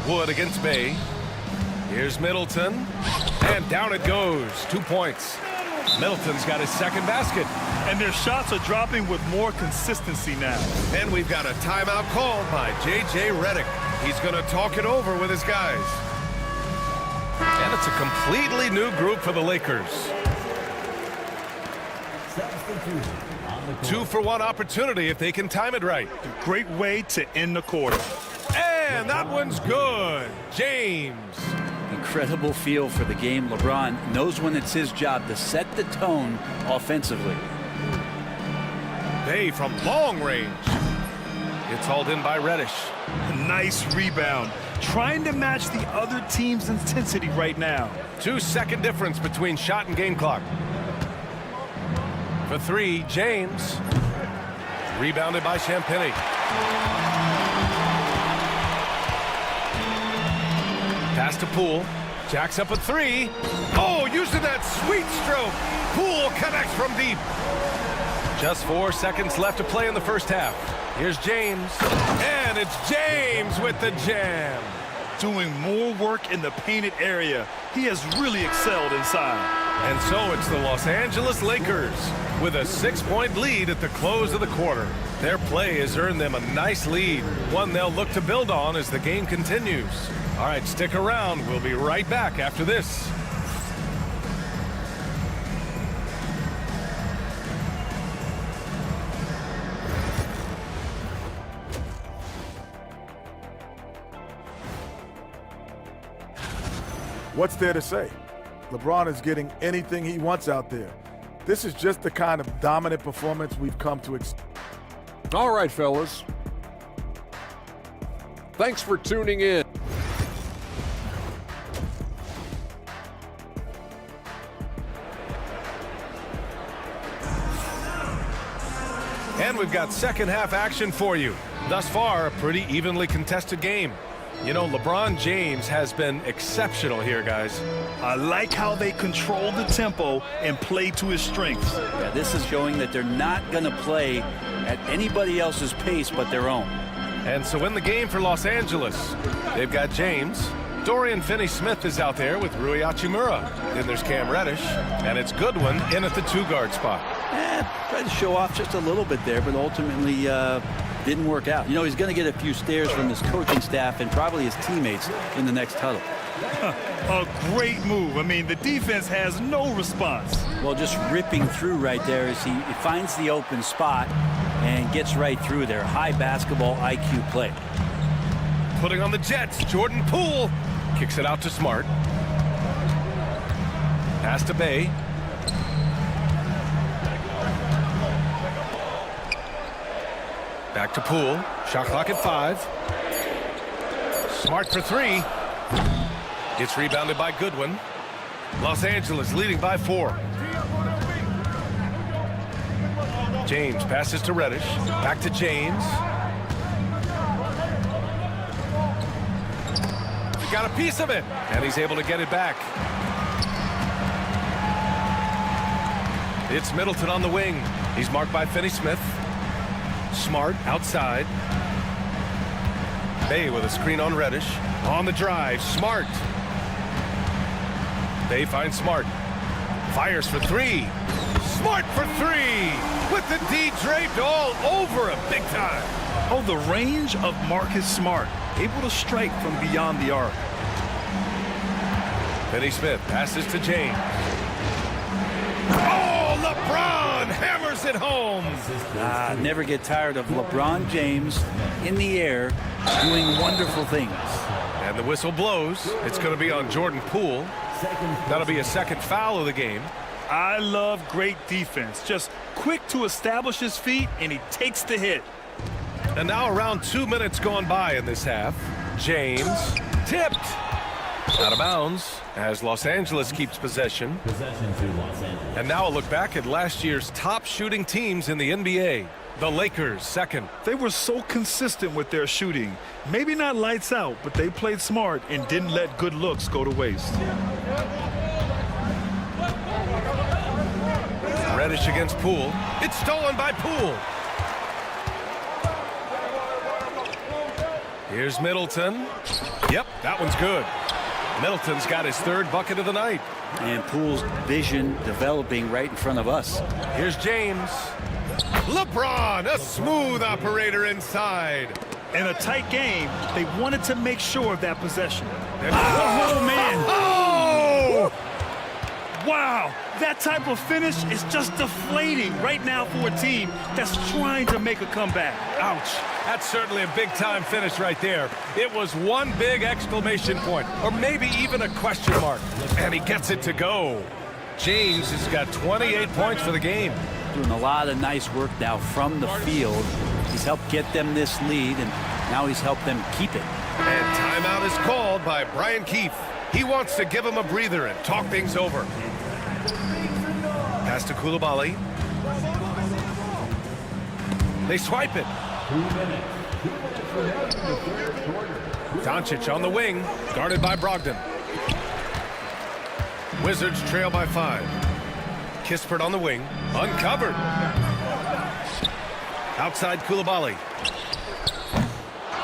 Wood against Bay. Here's Middleton. And down it goes. 2 points. Middleton's got his second basket. And their shots are dropping with more consistency now. And we've got a timeout called by J.J. Redick. He's going to talk it over with his guys. And it's a completely new group for the Lakers. 2-for-1 opportunity if they can time it right. A great way to end the quarter. And that one's good. James. Incredible feel for the game. LeBron knows when it's his job to set the tone offensively. Bay from long range. It's hauled in by Reddish. A nice rebound. Trying to match the other team's intensity right now. 2-second difference between shot and game clock. For 3, James. Rebounded by Champagny. Pass to Poole. Jacks up a 3. Oh, using that sweet stroke. Poole connects from deep. Just 4 seconds left to play in the first half. Here's James. And it's James with the jam. Doing more work in the painted area. He has really excelled inside. And so it's the Los Angeles Lakers with a 6-point lead at the close of the quarter. Their play has earned them a nice lead, one they'll look to build on as the game continues. All right, stick around. We'll be right back after this. What's there to say? LeBron is getting anything he wants out there. This is just the kind of dominant performance we've come to expect. All right, fellas. Thanks for tuning in. And we've got second half action for you. Thus far, a pretty evenly contested game. You know, LeBron James has been exceptional here, guys. I like how they control the tempo and play to his strengths. Yeah, this is showing that they're not going to play at anybody else's pace but their own. And so in the game for Los Angeles, they've got James. Dorian Finney-Smith is out there with Rui Hachimura. Then there's Cam Reddish. And it's Goodwin in at the 2-guard spot. Tried to show off just a little bit there, but ultimately didn't work out. You know, he's going to get a few stares from his coaching staff and probably his teammates in the next huddle. A great move. I mean, the defense has no response. Well, just ripping through right there as he finds the open spot and gets right through there. High basketball IQ play. Putting on the Jets, Jordan Poole kicks it out to Smart. Pass to Bay. Back to Poole. Shot clock at 5. Smart for 3. Gets rebounded by Goodwin. Los Angeles leading by 4. James passes to Reddish. Back to James. got a piece of it, and he's able to get it back. It's Middleton on the wing. He's marked by Finney-Smith. Smart outside. Bay with a screen on Reddish. On the drive, Smart. Bay finds Smart. Fires for three. Smart for three! With the D draped all over him big time. Oh, the range of Marcus Smart. Able to strike from beyond the arc. Finney-Smith passes to James. Oh, LeBron hammers it home. Never get tired of LeBron James in the air doing wonderful things. And the whistle blows. It's going to be on Jordan Poole. That'll be a second foul of the game. I love great defense. Just quick to establish his feet, and he takes the hit. And now around 2 minutes gone by in this half. James tipped. Out of bounds as Los Angeles keeps possession. And now a look back at last year's top shooting teams in the NBA. The Lakers second. They were so consistent with their shooting. Maybe not lights out, but they played smart and didn't let good looks go to waste. Reddish against Poole. It's stolen by Poole. Here's Middleton. Yep, that one's good. Middleton's got his third bucket of the night. And Poole's vision developing right in front of us. Here's James. LeBron, a smooth operator inside. In a tight game, they wanted to make sure of that possession. Oh, man. Oh! Wow, that type of finish is just deflating right now for a team that's trying to make a comeback. Ouch. That's certainly a big-time finish right there. It was one big exclamation point, or maybe even a question mark. And he gets it to go. James has got 28 points for the game. Doing a lot of nice work now from the field. He's helped get them this lead, and now he's helped them keep it. And timeout is called by Brian Keefe. He wants to give him a breather and talk things over. Pass to Koulibaly. They swipe it. Doncic on the wing, guarded by Brogdon. Wizards trail by 5. Kispert on the wing, uncovered. Outside Koulibaly.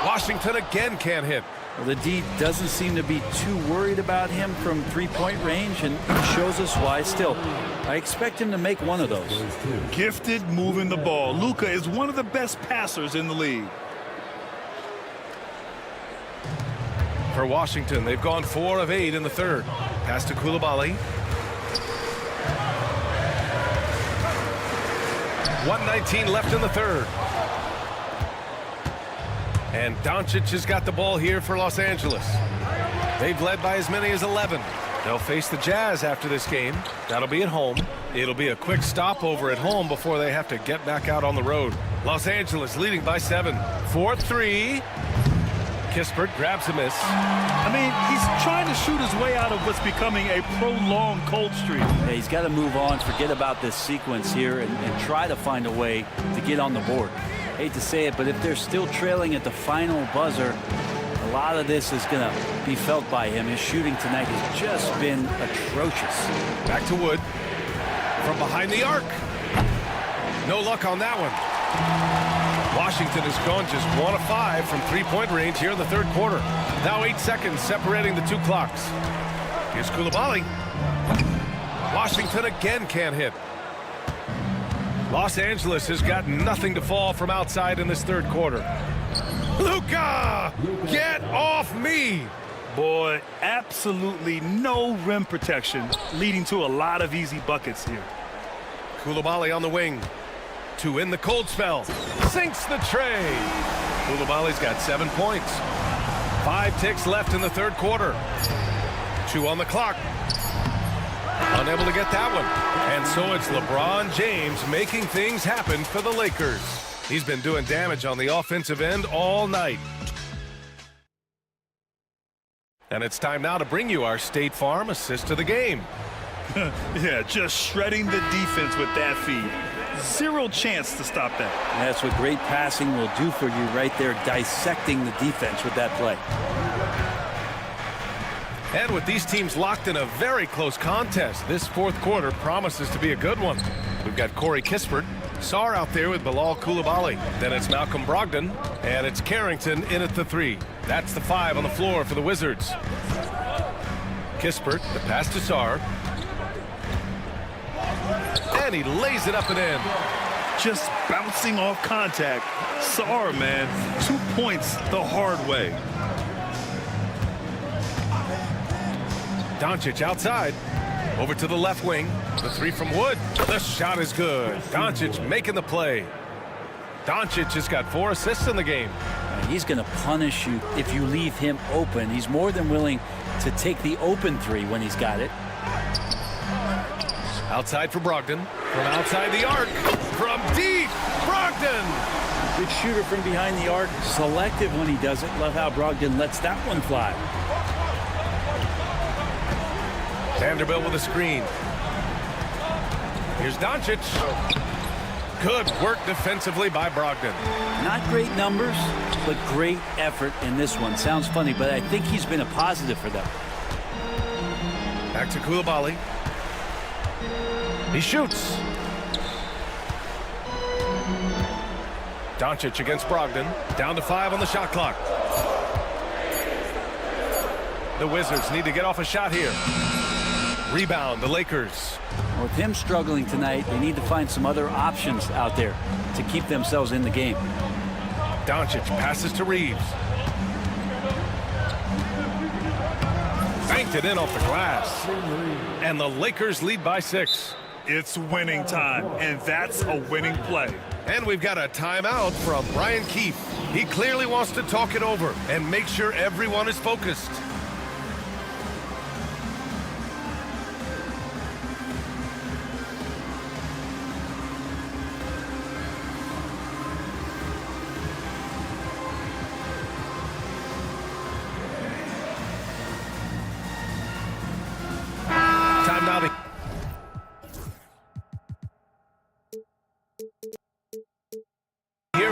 Washington again can't hit. Well, the D doesn't seem to be too worried about him from three-point range, and shows us why. Still, I expect him to make one of those. Gifted moving the ball. Luka is one of the best passers in the league. For Washington, they've gone 4 of 8 in the third. Pass to Koulibaly. 1:19 left in the third. And Doncic has got the ball here for Los Angeles. They've led by as many as 11. They'll face the Jazz after this game. That'll be at home. It'll be a quick stopover at home before they have to get back out on the road. Los Angeles leading by 7. 4-3. Kispert grabs a miss. I mean, he's trying to shoot his way out of what's becoming a prolonged cold streak. Yeah, he's got to move on, forget about this sequence here, and try to find a way to get on the board. Hate to say it, but if they're still trailing at the final buzzer, a lot of this is going to be felt by him. His shooting tonight has just been atrocious. Back to Wood. From behind the arc. No luck on that one. Washington has gone just 1 of 5 from three-point range here in the third quarter. Now 8 seconds separating the two clocks. Here's Koulibaly. Washington again can't hit. Los Angeles has got nothing to fall from outside in this third quarter. Luka! Get off me! Boy, absolutely no rim protection, leading to a lot of easy buckets here. Koulibaly on the wing. 2 in the cold spell. Sinks the tray. Koulibaly's got 7 points. 5 ticks left in the third quarter. 2 on the clock. Unable to get that one. And so it's LeBron James making things happen for the Lakers. He's been doing damage on the offensive end all night. And it's time now to bring you our State Farm assist of the game. Yeah, just shredding the defense with that feed. Zero chance to stop that. That's what great passing will do for you right there, dissecting the defense with that play. And with these teams locked in a very close contest, this fourth quarter promises to be a good one. We've got Corey Kispert, Sarr out there with Bilal Coulibaly. Then it's Malcolm Brogdon, and it's Carrington in at the 3. That's the 5 on the floor for the Wizards. Kispert, the pass to Sarr. And he lays it up and in. Just bouncing off contact. Sarr, man, 2 points the hard way. Doncic outside. Over to the left wing. The 3 from Wood. The shot is good. Doncic making the play. Doncic has got 4 assists in the game. He's going to punish you if you leave him open. He's more than willing to take the open 3 when he's got it. Outside for Brogdon. From outside the arc. From deep. Brogdon. Good shooter from behind the arc. Selective when he does it. Love how Brogdon lets that one fly. Vanderbilt with a screen. Here's Doncic. Good work defensively by Brogdon. Not great numbers, but great effort in this one. Sounds funny, but I think he's been a positive for them. Back to Coulibaly. He shoots. Doncic against Brogdon. Down to 5 on the shot clock. The Wizards need to get off a shot here. Rebound, the Lakers. With him struggling tonight, they need to find some other options out there to keep themselves in the game. Doncic passes to Reeves. Banked it in off the glass. And the Lakers lead by 6. It's winning time, and that's a winning play. And we've got a timeout from Brian Keefe. He clearly wants to talk it over and make sure everyone is focused.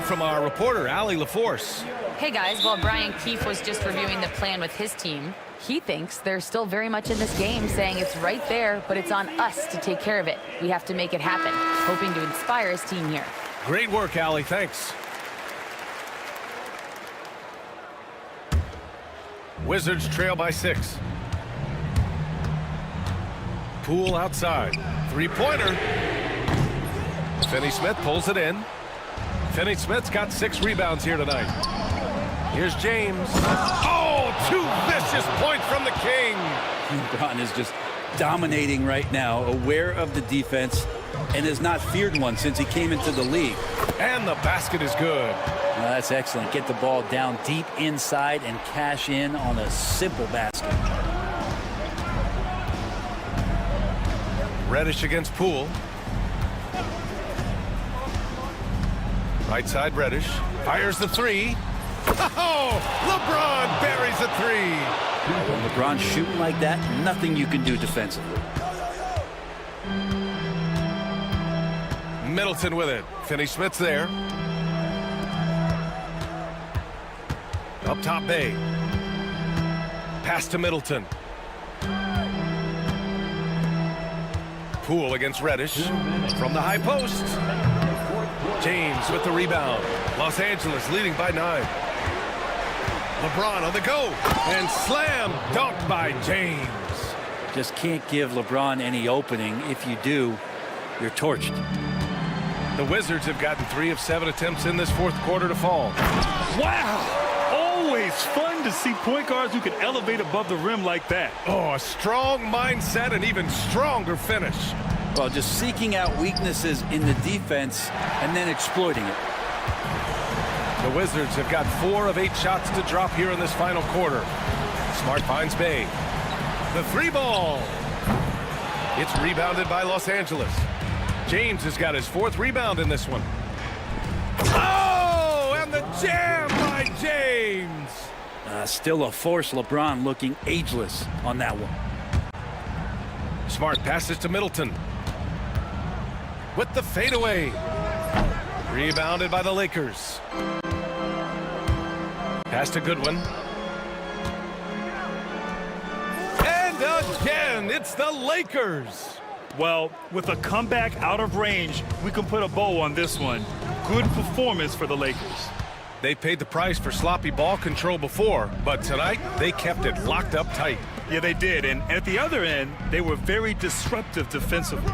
From our reporter, Allie LaForce. Hey guys, while Brian Keefe was just reviewing the plan with his team, he thinks they're still very much in this game, saying it's right there, but it's on us to take care of it. We have to make it happen, hoping to inspire his team here. Great work, Allie. Thanks. Wizards trail by 6. Poole outside. 3-pointer. Finney-Smith pulls it in. Finney-Smith's got 6 rebounds here tonight. Here's James. Oh, 2 vicious points from the King. LeBron is just dominating right now, aware of the defense, and has not feared one since he came into the league. And the basket is good. Well, that's excellent. Get the ball down deep inside and cash in on a simple basket. Reddish against Poole. Right side, Reddish. Fires the 3. Oh! LeBron buries a 3. When LeBron shooting like that, nothing you can do defensively. Middleton with it. Finney-Smith's there. Up top, Bay. Pass to Middleton. Poole against Reddish. From the high post. James with the rebound. Los Angeles leading by 9. LeBron on the go. And slam dunked by James. Just can't give LeBron any opening. If you do, you're torched. The Wizards have gotten 3 of 7 attempts in this fourth quarter to fall. Wow! Always fun to see point guards who can elevate above the rim like that. Oh, a strong mindset and even stronger finish. Well, just seeking out weaknesses in the defense and then exploiting it. The Wizards have got 4 of 8 shots to drop here in this final quarter. Smart finds Bay. The 3 ball. It's rebounded by Los Angeles. James has got his 4th rebound in this one. Oh, and the jam by James. Still a force. LeBron looking ageless on that one. Smart passes to Middleton. With the fadeaway. Rebounded by the Lakers. Pass to Goodwin. again. It's the Lakers. Well, with a comeback out of range, we can put a bow on this one. Good performance for the Lakers. They paid the price for sloppy ball control before, but tonight they kept it locked up tight. Yeah, they did. And at the other end, they were very disruptive defensively.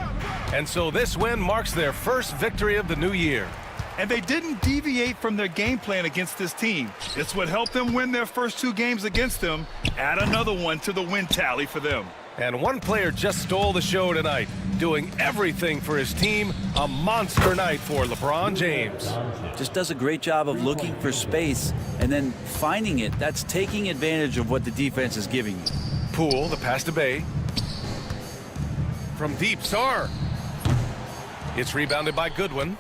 And so this win marks their first victory of the new year. And they didn't deviate from their game plan against this team. It's what helped them win their first 2 games against them. Add another one to the win tally for them. And one player just stole the show tonight, doing everything for his team. A monster night for LeBron James. Just does a great job of looking for space and then finding it. That's taking advantage of what the defense is giving you. Poole, the pass to Bay. From deep, Sarr. It's rebounded by Goodwin.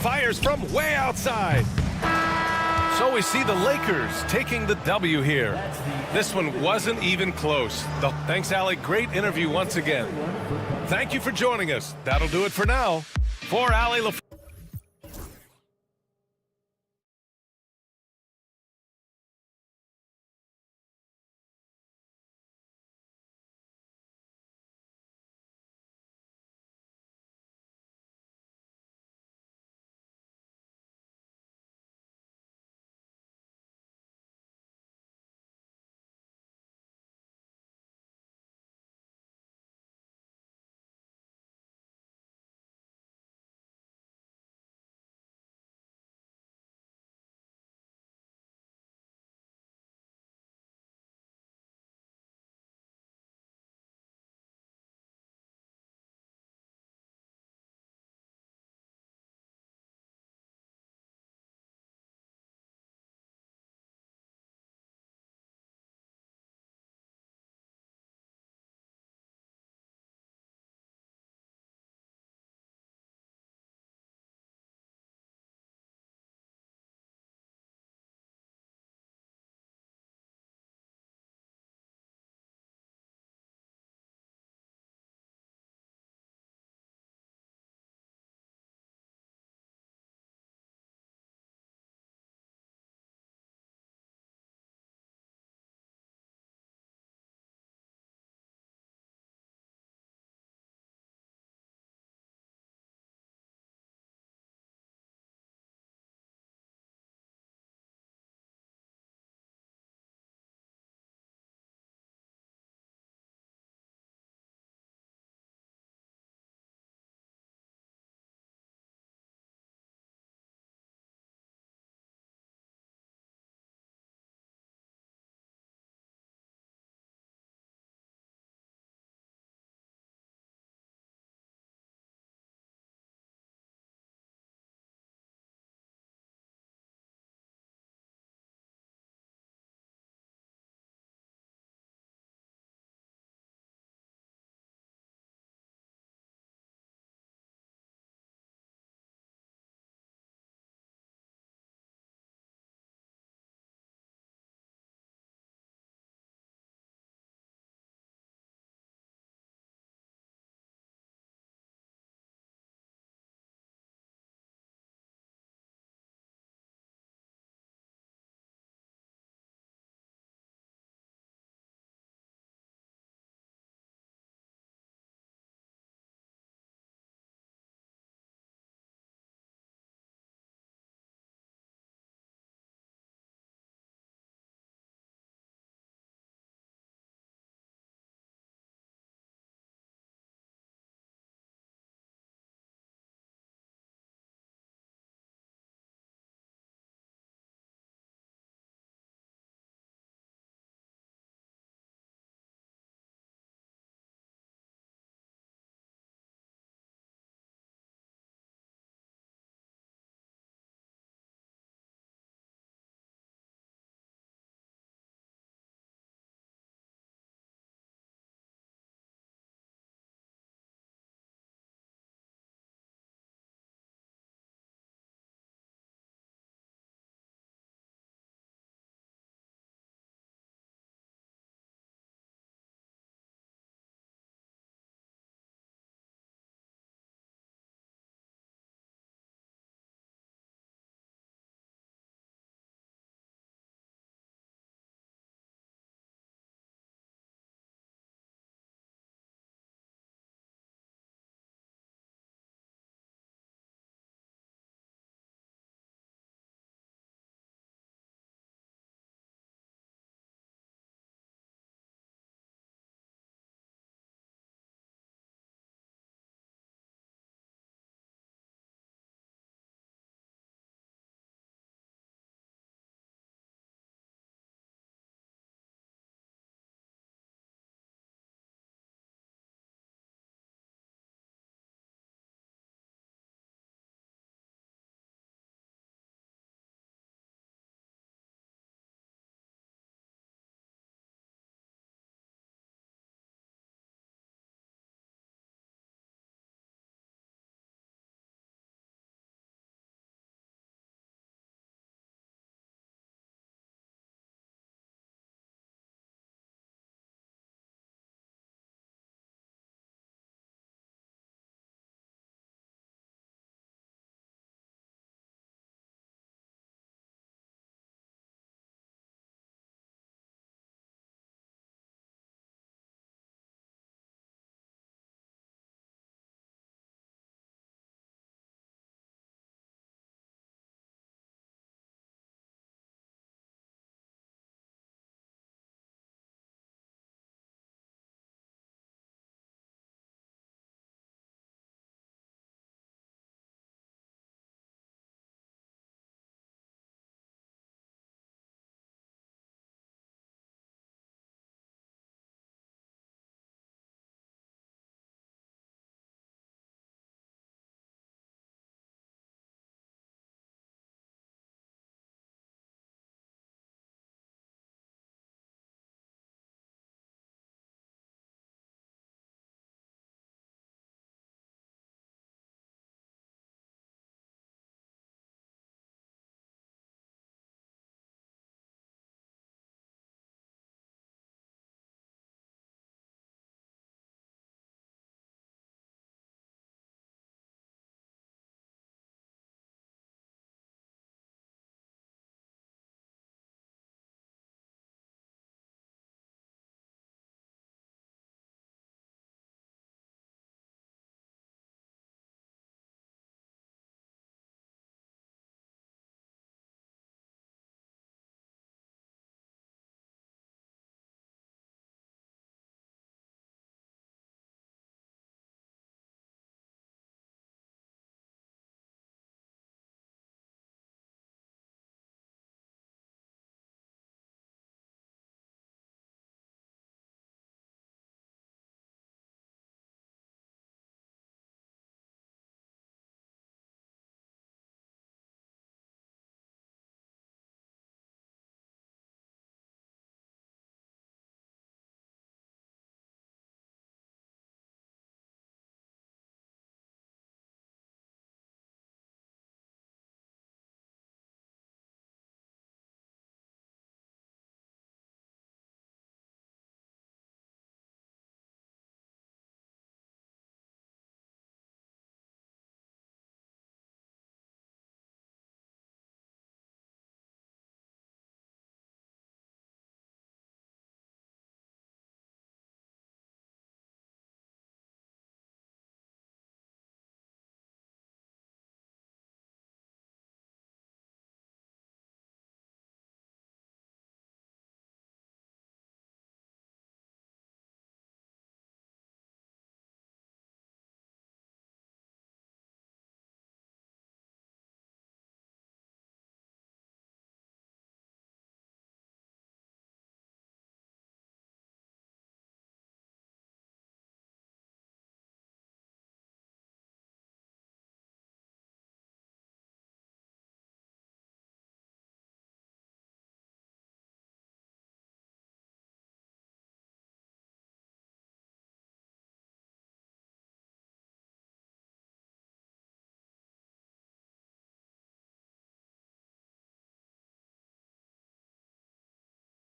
Fires from way outside. So we see the Lakers taking the W here. This one wasn't even close. Thanks, Ali. Great interview once again. Thank you for joining us. That'll do it for now. For Ali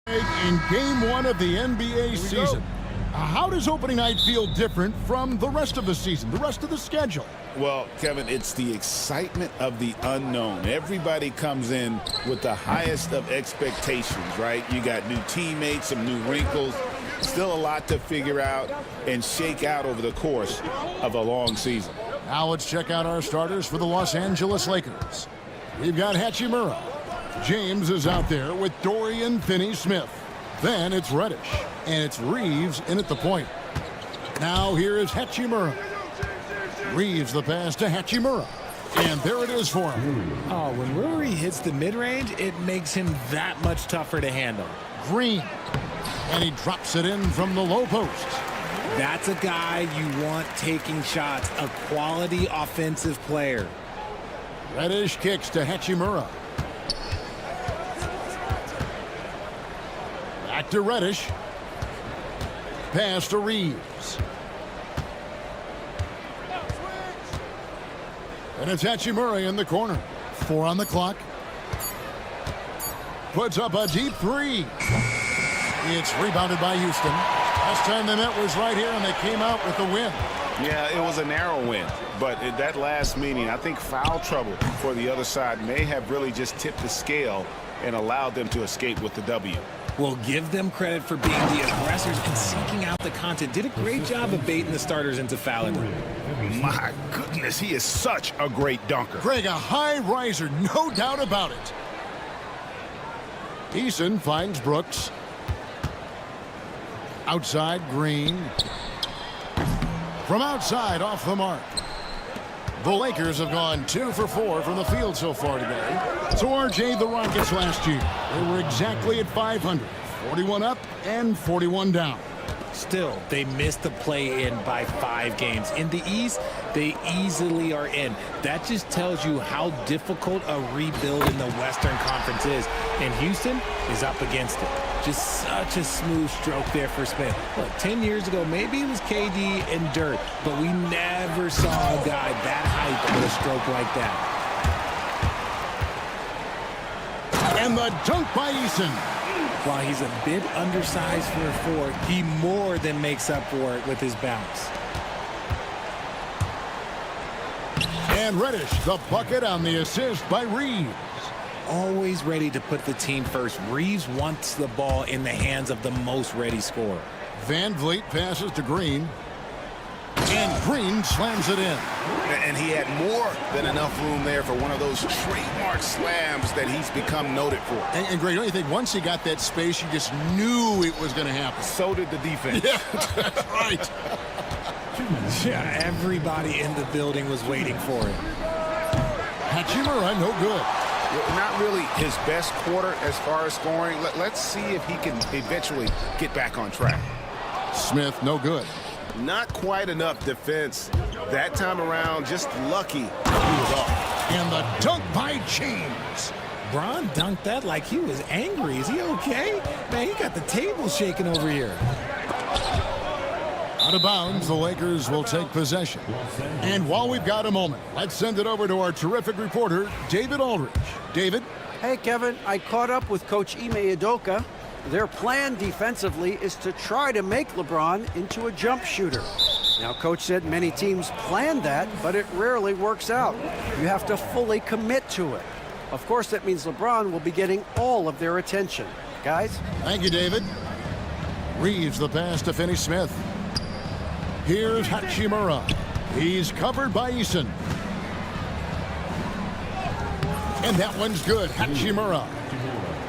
In game one of the NBA season. How does opening night feel different from the rest of the season, the rest of the schedule? Well, Kevin, it's the excitement of the unknown. Everybody comes in with the highest of expectations, right? You got new teammates, some new wrinkles, still a lot to figure out and shake out over the course of a long season. Now let's check out our starters for the Los Angeles Lakers. We've got Hachimura. James is out there with Dorian Finney-Smith. Then it's Reddish, and it's Reeves in at the point. Now here is Hachimura. Reeves the pass to Hachimura. And there it is for him. Oh, when Ruri hits the mid-range, it makes him that much tougher to handle. Green. And he drops it in from the low post. That's a guy you want taking shots, a quality offensive player. Reddish kicks to Hachimura. Back to Reddish. Pass to Reeves. And it's Hachimura in the corner. 4 on the clock. Puts up a deep 3. It's rebounded by Houston. Last time they met was right here, and they came out with the win. Yeah, it was a narrow win. But in that last meeting, I think foul trouble for the other side may have really just tipped the scale and allowed them to escape with the W. We'll give them credit for being the aggressors and seeking out the content. Did a great job of baiting the starters into fouling them. My goodness, he is such a great dunker. Greg, a high riser, no doubt about it. Eason finds Brooks. Outside, Green. From outside, off the mark. The Lakers have gone 2 for 4 from the field so far today. So RJ, the Rockets last year, they were exactly at 500. 41 up and 41 down. Still, they missed the play-in by 5 games. In the East, they easily are in. That just tells you how difficult a rebuild in the Western Conference is. And Houston is up against it. Just such a smooth stroke there for Smith. Look, 10 years ago, maybe it was KD and Dirt, but we never saw a guy that height with a stroke like that. And the dunk by Eason. While he's a bit undersized for a 4, he more than makes up for it with his bounce. And Reddish, the bucket on the assist by Reeves. Always ready to put the team first. Reeves wants the ball in the hands of the most ready scorer. Van Vliet passes to Green. And Green slams it in. And he had more than enough room there for one of those trademark slams that he's become noted for. And Greg, don't you think once he got that space, you just knew it was going to happen? So did the defense. Yeah, that's right. Yeah, everybody in the building was waiting for him. Hachimura, no good. Not really his best quarter as far as scoring. Let's see if he can eventually get back on track. Smith, no good. Not quite enough defense that time around. Just lucky he was off. And the dunk by James. Bron dunked that like he was angry. Is he okay? Man, he got the table shaking over here. Out of bounds, the Lakers will take possession. And while we've got a moment, let's send it over to our terrific reporter, David Aldridge. David? Hey, Kevin, I caught up with Coach Ime Udoka. Their plan defensively is to try to make LeBron into a jump shooter. Now, Coach said many teams plan that, but it rarely works out. You have to fully commit to it. Of course, that means LeBron will be getting all of their attention. Guys? Thank you, David. Reeves the pass to Finney-Smith. Here's Hachimura. He's covered by Eason. And that one's good. Hachimura.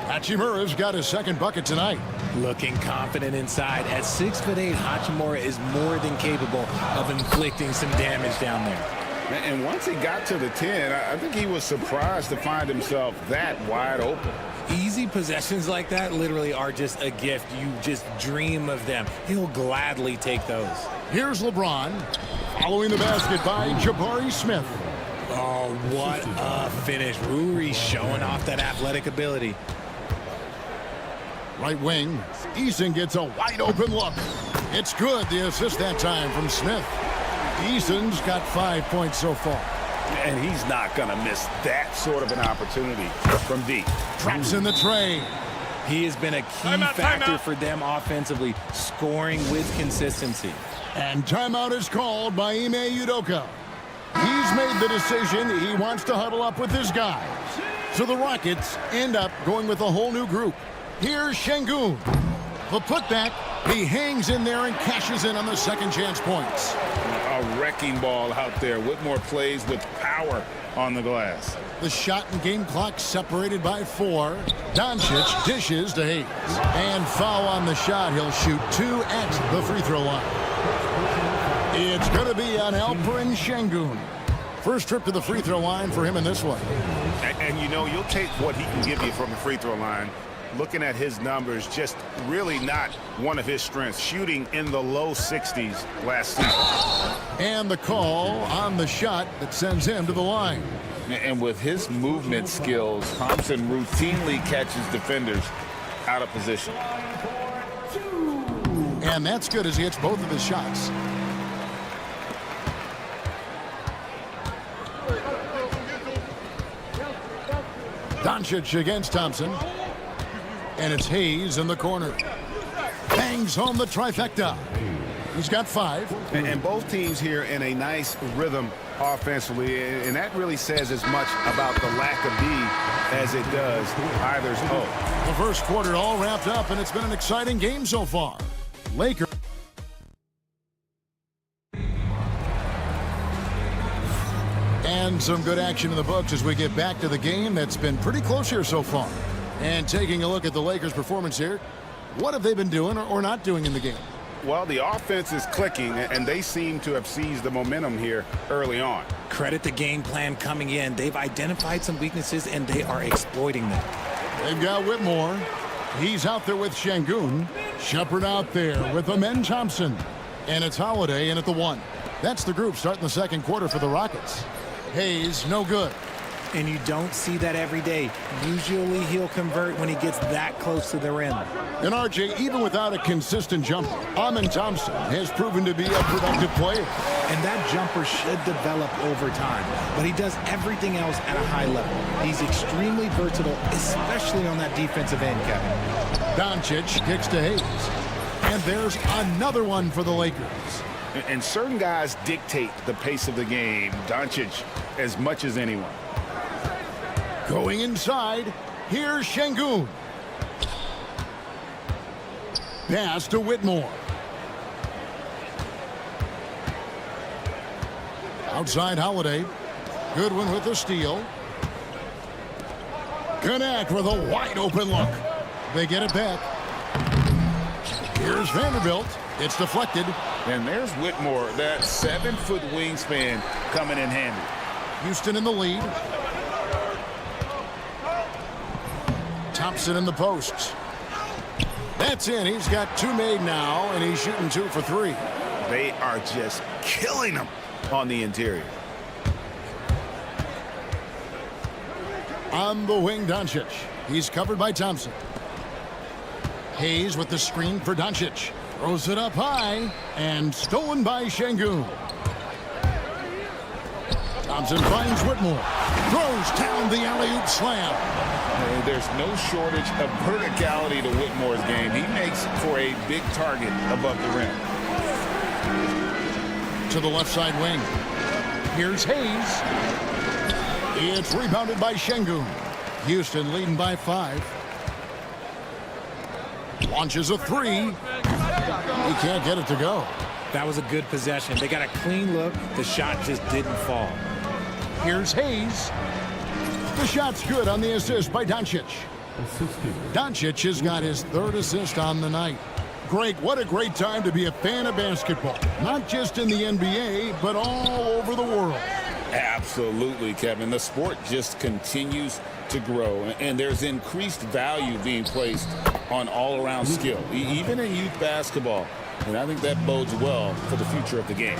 Hachimura's got his second bucket tonight. Looking confident inside. At 6'8", Hachimura is more than capable of inflicting some damage down there. And once he got to the 10, I think he was surprised to find himself that wide open. Easy possessions like that literally are just a gift. You just dream of them. He'll gladly take those. Here's LeBron. Following the basket by Jabari Smith. Oh, what a finish. Ruri showing off that athletic ability. Right wing. Eason gets a wide open look. It's good. The assist that time from Smith. Eason's got 5 points so far. And he's not going to miss that sort of an opportunity from deep. Traps in the tray. He has been a key factor for them offensively, scoring with consistency. And timeout is called by Ime Udoka. He's made the decision he wants to huddle up with his guys. So the Rockets end up going with a whole new group. Here's Şengün. The putback, he hangs in there and cashes in on the second chance points. A wrecking ball out there. Whitmore plays with power on the glass. The shot and game clock separated by 4. Doncic dishes to Hayes. And foul on the shot. He'll shoot 2 at the free throw line. It's going to be on Alperen Şengün. First trip to the free throw line for him in this one. And you know, you'll take what he can give you from the free throw line. Looking at his numbers, just really not one of his strengths. Shooting in the low 60s last season. And the call on the shot that sends him to the line. And with his movement skills, Thompson routinely catches defenders out of position. And that's good as he hits both of his shots. Doncic against Thompson. And it's Hayes in the corner. Bangs home the trifecta. He's got 5. And both teams here in a nice rhythm offensively, and that really says as much about the lack of D as it does either's O. The first quarter all wrapped up, and it's been an exciting game so far. Lakers. And some good action in the books as we get back to the game that's been pretty close here so far. And taking a look at the Lakers' performance here, what have they been doing or not doing in the game? Well, the offense is clicking, and they seem to have seized the momentum here early on. Credit the game plan coming in. They've identified some weaknesses, and they are exploiting them. They've got Whitmore. He's out there with Şengün. Shepard out there with Amen Thompson. And it's Holiday in at the 1. That's the group starting the second quarter for the Rockets. Hayes, no good. And you don't see that every day. Usually he'll convert when he gets that close to the rim. And RJ, even without a consistent jumper, Amen Thompson has proven to be a productive player. And that jumper should develop over time. But he does everything else at a high level. He's extremely versatile, especially on that defensive end, Kevin. Doncic kicks to Hayes. And there's another one for the Lakers. And certain guys dictate the pace of the game. Doncic as much as anyone. Going inside, here's Şengün. Pass to Whitmore. Outside Holiday. Goodwin with the steal. Connect with a wide open look. They get it back. Here's Vanderbilt. It's deflected. And there's Whitmore, that 7-foot wingspan coming in handy. Houston in the lead. Thompson in the posts. That's in. He's got 2 made now, and he's shooting 2 for 3. They are just killing them on the interior. On the wing, Doncic. He's covered by Thompson. Hayes with the screen for Doncic. Throws it up high, and stolen by Şengün. Thompson finds Whitmore. Throws down the alley-oop slam. There's no shortage of verticality to Whitmore's game. He makes for a big target above the rim. To the left side wing. Here's Hayes. It's rebounded by Şengün. Houston leading by 5. Launches a 3. He can't get it to go. That was a good possession. They got a clean look. The shot just didn't fall. Here's Hayes. The shot's good on the assist by Doncic. Doncic has got his 3rd assist on the night. Greg, what a great time to be a fan of basketball. Not just in the NBA, but all over the world. Absolutely, Kevin. The sport just continues to grow, and there's increased value being placed on all-around skill, even in youth basketball. And I think that bodes well for the future of the game.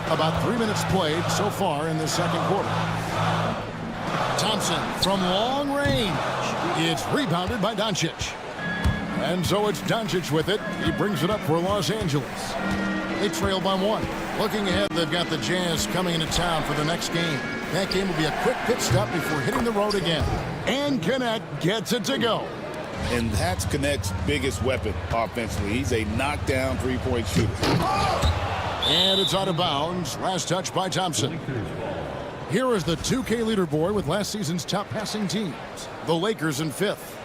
About 3 minutes played so far in the second quarter. Thompson from long range. It's rebounded by Doncic. And so it's Doncic with it. He brings it up for Los Angeles. They trail by 1. Looking ahead, they've got the Jazz coming into town for the next game. That game will be a quick pit stop before hitting the road again. And Connect gets it to go. And that's Connect's biggest weapon offensively. He's a knockdown three-point shooter. And it's out of bounds. Last touch by Thompson. Here is the 2K leaderboard with last season's top passing teams. The Lakers in 5th.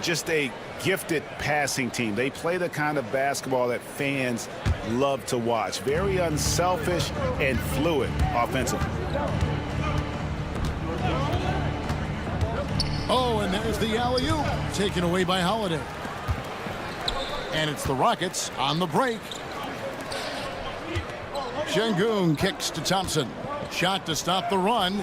Just a gifted passing team. They play the kind of basketball that fans love to watch. Very unselfish and fluid offensively. Oh, and there's the alley-oop, taken away by Holiday. And it's the Rockets on the break. Şengün kicks to Thompson. Shot to stop the run.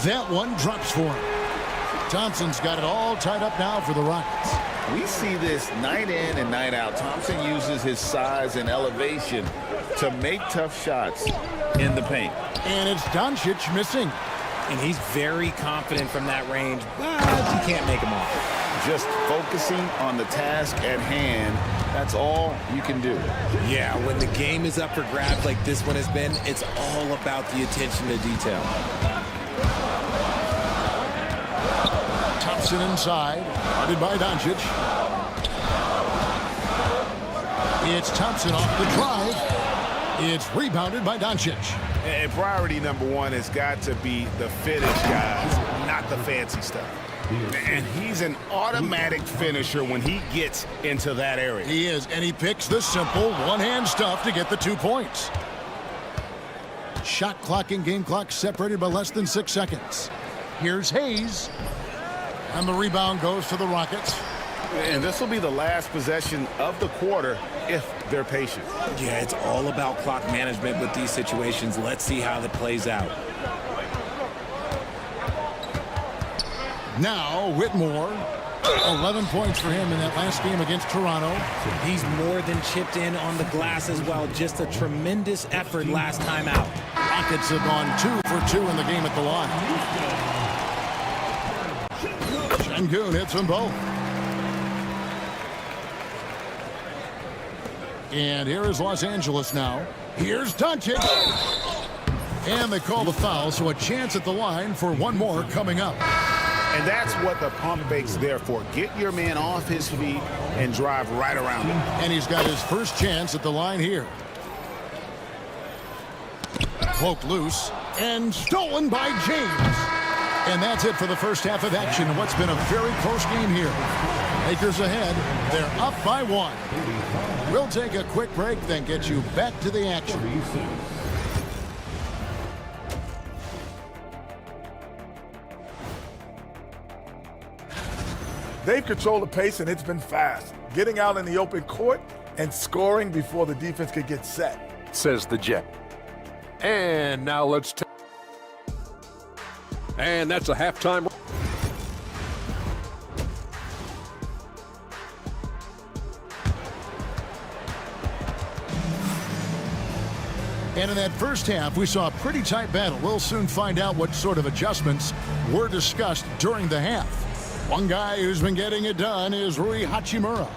That one drops for him. Thompson's got it all tied up now for the Rockets. We see this night in and night out. Thompson uses his size and elevation to make tough shots in the paint. And it's Doncic missing. And he's very confident from that range, but he can't make him off. Just focusing on the task at hand, that's all you can do. Yeah, when the game is up for grabs like this one has been, it's all about the attention to detail. Thompson inside, guarded by Doncic. It's Thompson off the drive. It's rebounded by Doncic. And priority number one has got to be the finish, guys, not the fancy stuff. And he's an automatic finisher when he gets into that area. He is, and he picks the simple one-hand stuff to get the 2 points. Shot clock and game clock separated by less than 6 seconds. Here's Hayes. And the rebound goes to the Rockets. And this will be the last possession of the quarter if they're patient. Yeah, it's all about clock management with these situations. Let's see how that plays out. Now, Whitmore. 11 points for him in that last game against Toronto. He's more than chipped in on the glass as well. Just a tremendous effort last time out. Rockets have gone 2 for 2 in the game at the line. Şengün hits them both. And here is Los Angeles now. Here's Doncic. And they call the foul, so a chance at the line for one more coming up. And that's what the pump fake's there for. Get your man off his feet and drive right around him. And he's got his first chance at the line here. Poked loose and stolen by James. And that's it for the first half of action in what's been a very close game here. Lakers ahead. They're up by 1. We'll take a quick break, then get you back to the action. They've controlled the pace, and it's been fast. Getting out in the open court and scoring before the defense could get set. Says the Jet. And now let's take. And that's a halftime. And in that first half, we saw a pretty tight battle. We'll soon find out what sort of adjustments were discussed during the half. One guy who's been getting it done is Rui Hachimura.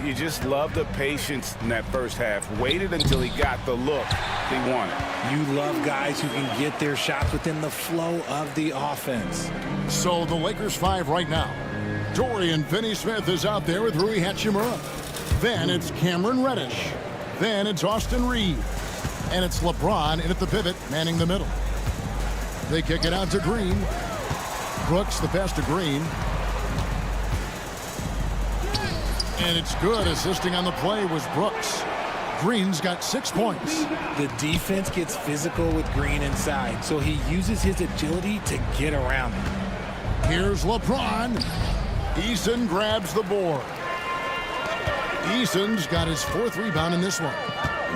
You just love the patience in that first half. Waited until he got the look he wanted. You love guys who can get their shots within the flow of the offense. So the Lakers 5 right now. Dorian Finney-Smith is out there with Rui Hachimura. Then it's Cameron Reddish. Then it's Austin Reed. And it's LeBron in at the pivot, manning the middle. They kick it out to Green. Brooks, the pass to Green. And it's good. Assisting on the play was Brooks. Green's got 6 points. The defense gets physical with Green inside, so he uses his agility to get around him. Here's LeBron. Eason grabs the board. Eason's got his 4th rebound in this one.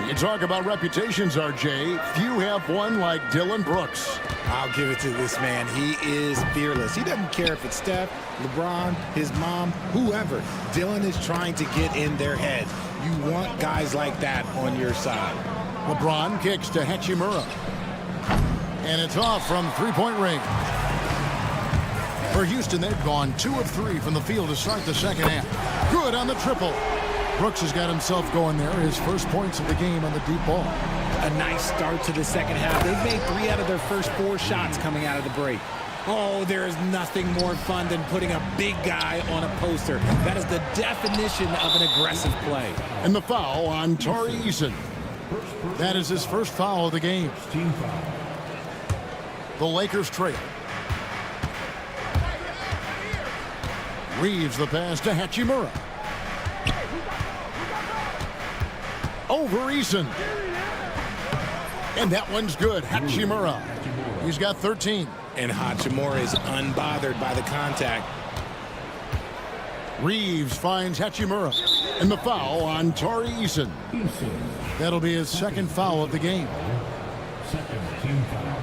You talk about reputations, RJ. Few have one like Dylan Brooks. I'll give it to this man. He is fearless. He doesn't care if it's Steph, LeBron, his mom, whoever. Dylan is trying to get in their head. You want guys like that on your side. LeBron kicks to Hachimura. And it's off from three-point range. For Houston, they've gone 2 of 3 from the field to start the second half. Good on the triple. Brooks has got himself going there. His first points of the game on the deep ball. a nice start to the second half. They've made 3 out of their first 4 shots coming out of the break. Oh, there is nothing more fun than putting a big guy on a poster. That is the definition of an aggressive play. And the foul on Tari Eason. That is his first foul of the game. Team foul. The Lakers trail. Reeves the pass to Hachimura. Over Eason. And that one's good. Hachimura. He's got 13. And Hachimura is unbothered by the contact. Reeves finds Hachimura. And the foul on Tari Eason. That'll be his second foul of the game. Second team foul.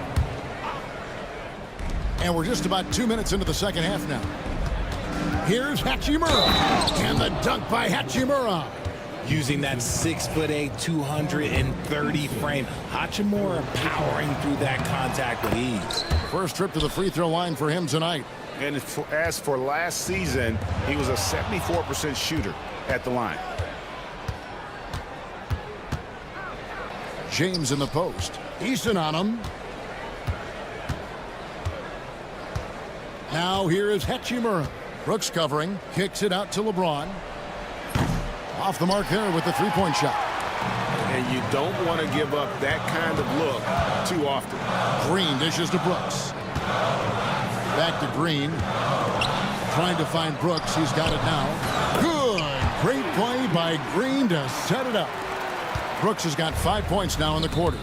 And we're just about 2 minutes into the second half now. Here's Hachimura. And the dunk by Hachimura. Using that 6'8", 230 frame. Hachimura powering through that contact with ease. First trip to the free throw line for him tonight. And as for last season, he was a 74% shooter at the line. James in the post. Eason on him. Now here is Hachimura. Brooks covering. Kicks it out to LeBron. Off the mark there with the three-point shot. And you don't want to give up that kind of look too often. Green dishes to Brooks. Back to Green. Trying to find Brooks. He's got it now. Good. Great play by Green to set it up. Brooks has got 5 points now in the quarter.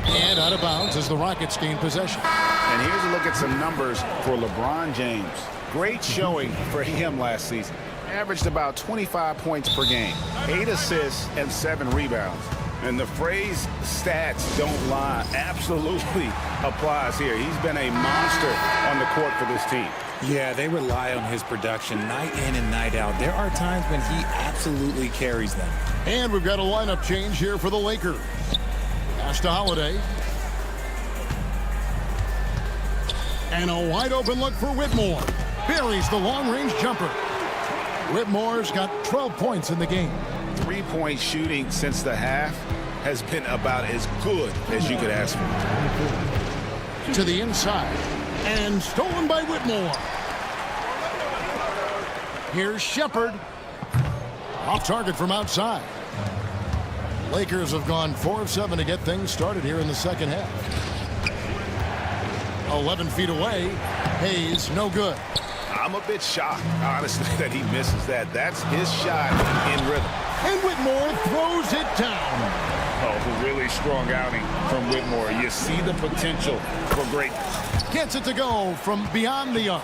And out of bounds as the Rockets gain possession. And here's a look at some numbers for LeBron James. Great showing for him last season. Averaged about 25 points per game, 8 assists and 7 rebounds. And the phrase stats don't lie absolutely applies here. He's been a monster on the court for this team. Yeah, they rely on his production night in and night out. There are times when he absolutely carries them. And we've got a lineup change here for the Lakers. Pass to Holiday. And a wide open look for Whitmore. Buries the long-range jumper. Whitmore's got 12 points in the game. 3-point shooting since the half has been about as good as you could ask for. To the inside. And stolen by Whitmore. Here's Shepard. Off target from outside. Lakers have gone 4 of 7 to get things started here in the second half. 11 feet away. Hayes, no good. I'm a bit shocked, honestly, that he misses that. That's his shot in rhythm. And Whitmore throws it down. Oh, really strong outing from Whitmore. You see the potential for greatness. Gets it to go from beyond the arc.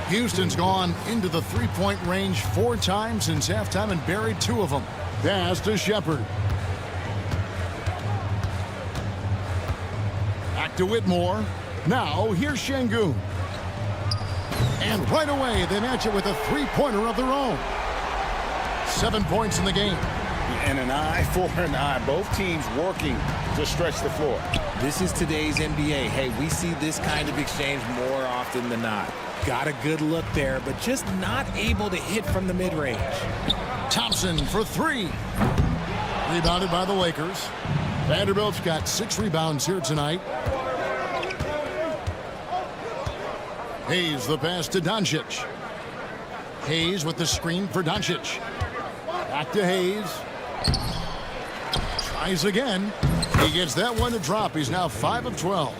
Houston's gone into the three-point range 4 times since halftime and buried 2 of them. Pass to Shepard. Back to Whitmore. Now here's Şengün. And right away they match it with a three-pointer of their own. 7 points in the game. And an eye for an eye. Both teams working to stretch the floor. This is today's NBA. Hey, we see this kind of exchange more often than not. Got a good look there, but just not able to hit from the mid-range. Thompson for 3. Rebounded by the Lakers. Vanderbilt's got 6 rebounds here tonight. Hayes the pass to Doncic. Hayes with the screen for Doncic. Back to Hayes. Tries again. He gets that one to drop. He's now 5 of 12.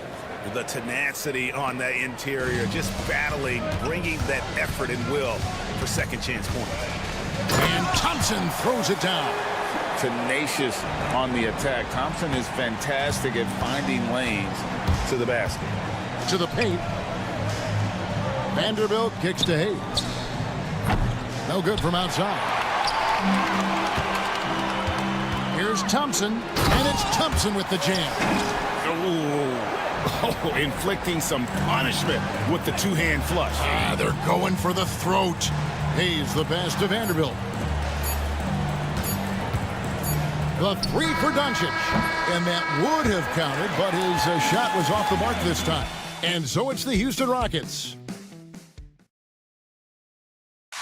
The tenacity on that interior, just battling, bringing that effort and will for second chance points. And Thompson throws it down. Tenacious on the attack. Thompson is fantastic at finding lanes to the basket. To the paint. Vanderbilt kicks to Hayes. No good from outside. Here's Thompson, and it's Thompson with the jam. Oh, inflicting some punishment with the two-hand flush. They're going for the throat. Hayes the pass to Vanderbilt. The 3 for Doncic. And that would have counted, but his shot was off the mark this time. And so it's the Houston Rockets.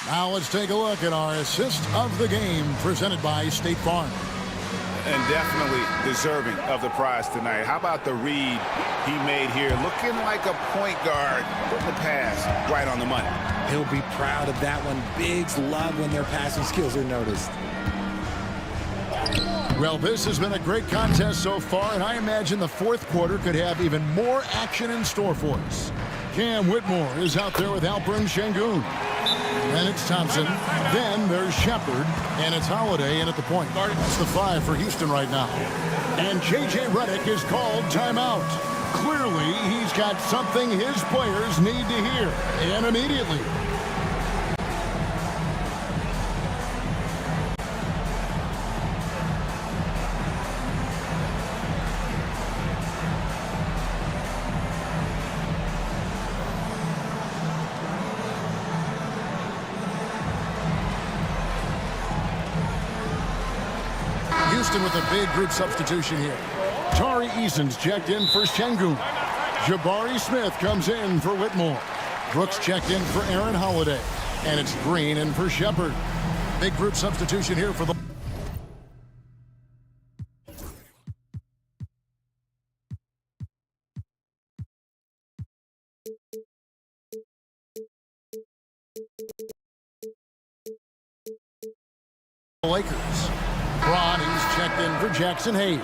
Now let's take a look at our assist of the game presented by State Farm. And definitely deserving of the prize tonight. How about the read he made here? Looking like a point guard, putting the pass right on the money. He'll be proud of that one. Bigs love when their passing skills are noticed. Well, this has been a great contest so far, and I imagine the fourth quarter could have even more action in store for us. Cam Whitmore is out there with Alpern Şengün. Then it's Thompson. Then there's Shepard. And it's Holiday in at the point. That's the 5 for Houston right now. And J.J. Redick is called timeout. Clearly, he's got something his players need to hear. And immediately. Houston with a big group substitution here. Tari Eason's checked in for Şengün. Jabari Smith comes in for Whitmore. Brooks checked in for Aaron Holiday. And it's Green in for Shepard. Big group substitution here for the... Lakers. Bronny's checked in for Jackson Hayes.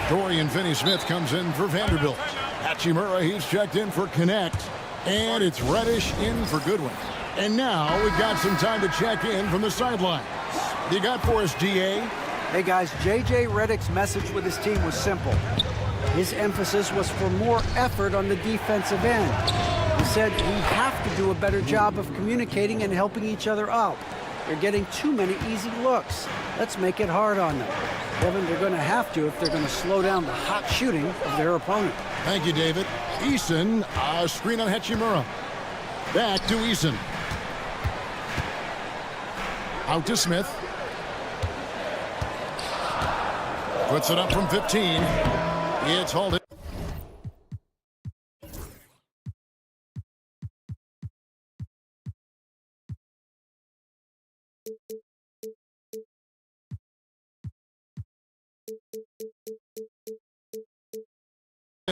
Dorian Finney-Smith comes in for Vanderbilt. Hachimura, he's checked in for Connect. And it's Reddish in for Goodwin. And now we've got some time to check in from the sidelines. You got for us, DA? Hey guys, J.J. Redick's message with his team was simple. His emphasis was for more effort on the defensive end. He said we have to do a better job of communicating and helping each other out. They're getting too many easy looks. Let's make it hard on them. Kevin, they're going to have to if they're going to slow down the hot shooting of their opponent. Thank you, David. Eason, screen on Hachimura. Back to Eason. Out to Smith. Puts it up from 15. It's hauled.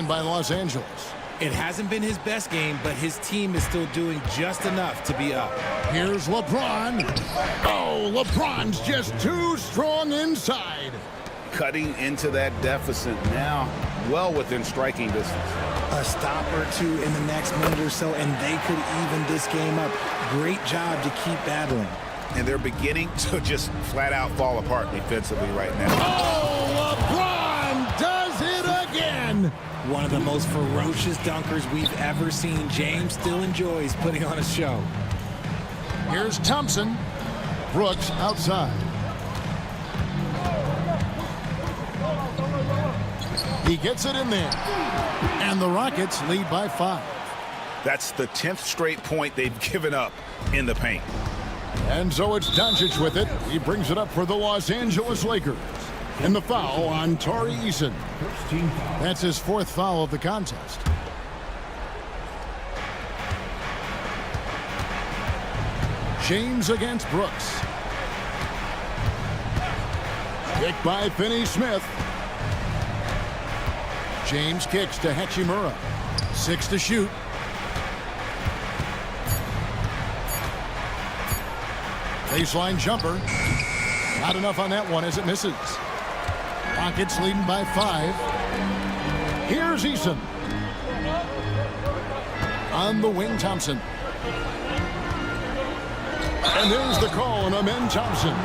By Los Angeles. It hasn't been his best game, but his team is still doing just enough to be up. Here's LeBron. Oh, LeBron's just too strong inside. Cutting into that deficit now, well within striking distance. A stop or two in the next minute or so, and they could even this game up. Great job to keep battling. And they're beginning to just flat out fall apart defensively right now. Oh, LeBron does it again. One of the most ferocious dunkers we've ever seen. James still enjoys putting on a show. Here's Thompson. Brooks outside. He gets it in there. And the Rockets lead by 5. That's the 10th straight point they've given up in the paint. And so it's Doncic with it. He brings it up for the Los Angeles Lakers. And the foul on Tari Eason. That's his 4th foul of the contest. James against Brooks. Kick by Finney-Smith. James kicks to Hachimura. 6 to shoot. Baseline jumper. Not enough on that one as it misses. Rockets leading by 5. Here's Eason. On the wing, Thompson. And there's the call on Amen Thompson.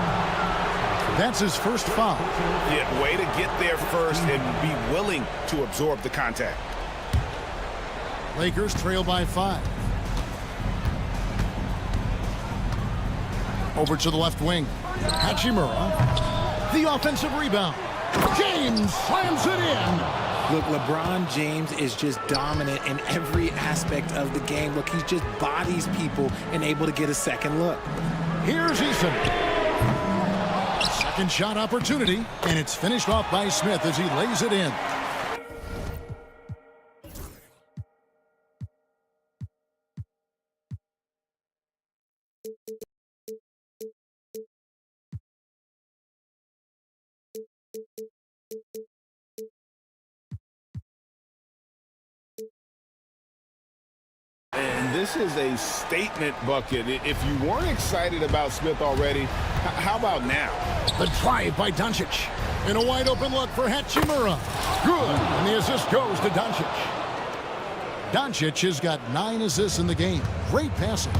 That's his first foul. Yeah, way to get there first and be willing to absorb the contact. Lakers trail by 5. Over to the left wing. Hachimura. The offensive rebound. James slams it in. Look, LeBron James is just dominant in every aspect of the game. Look, he just bodies people and able to get a second look. Here's Eason. Second shot opportunity, and it's finished off by Smith as he lays it in. this is a statement bucket. If you weren't excited about Smith already, how about now? The drive by Doncic. In a wide open look for Hachimura. Good. And the assist goes to Doncic. Doncic has got 9 assists in the game. Great passing.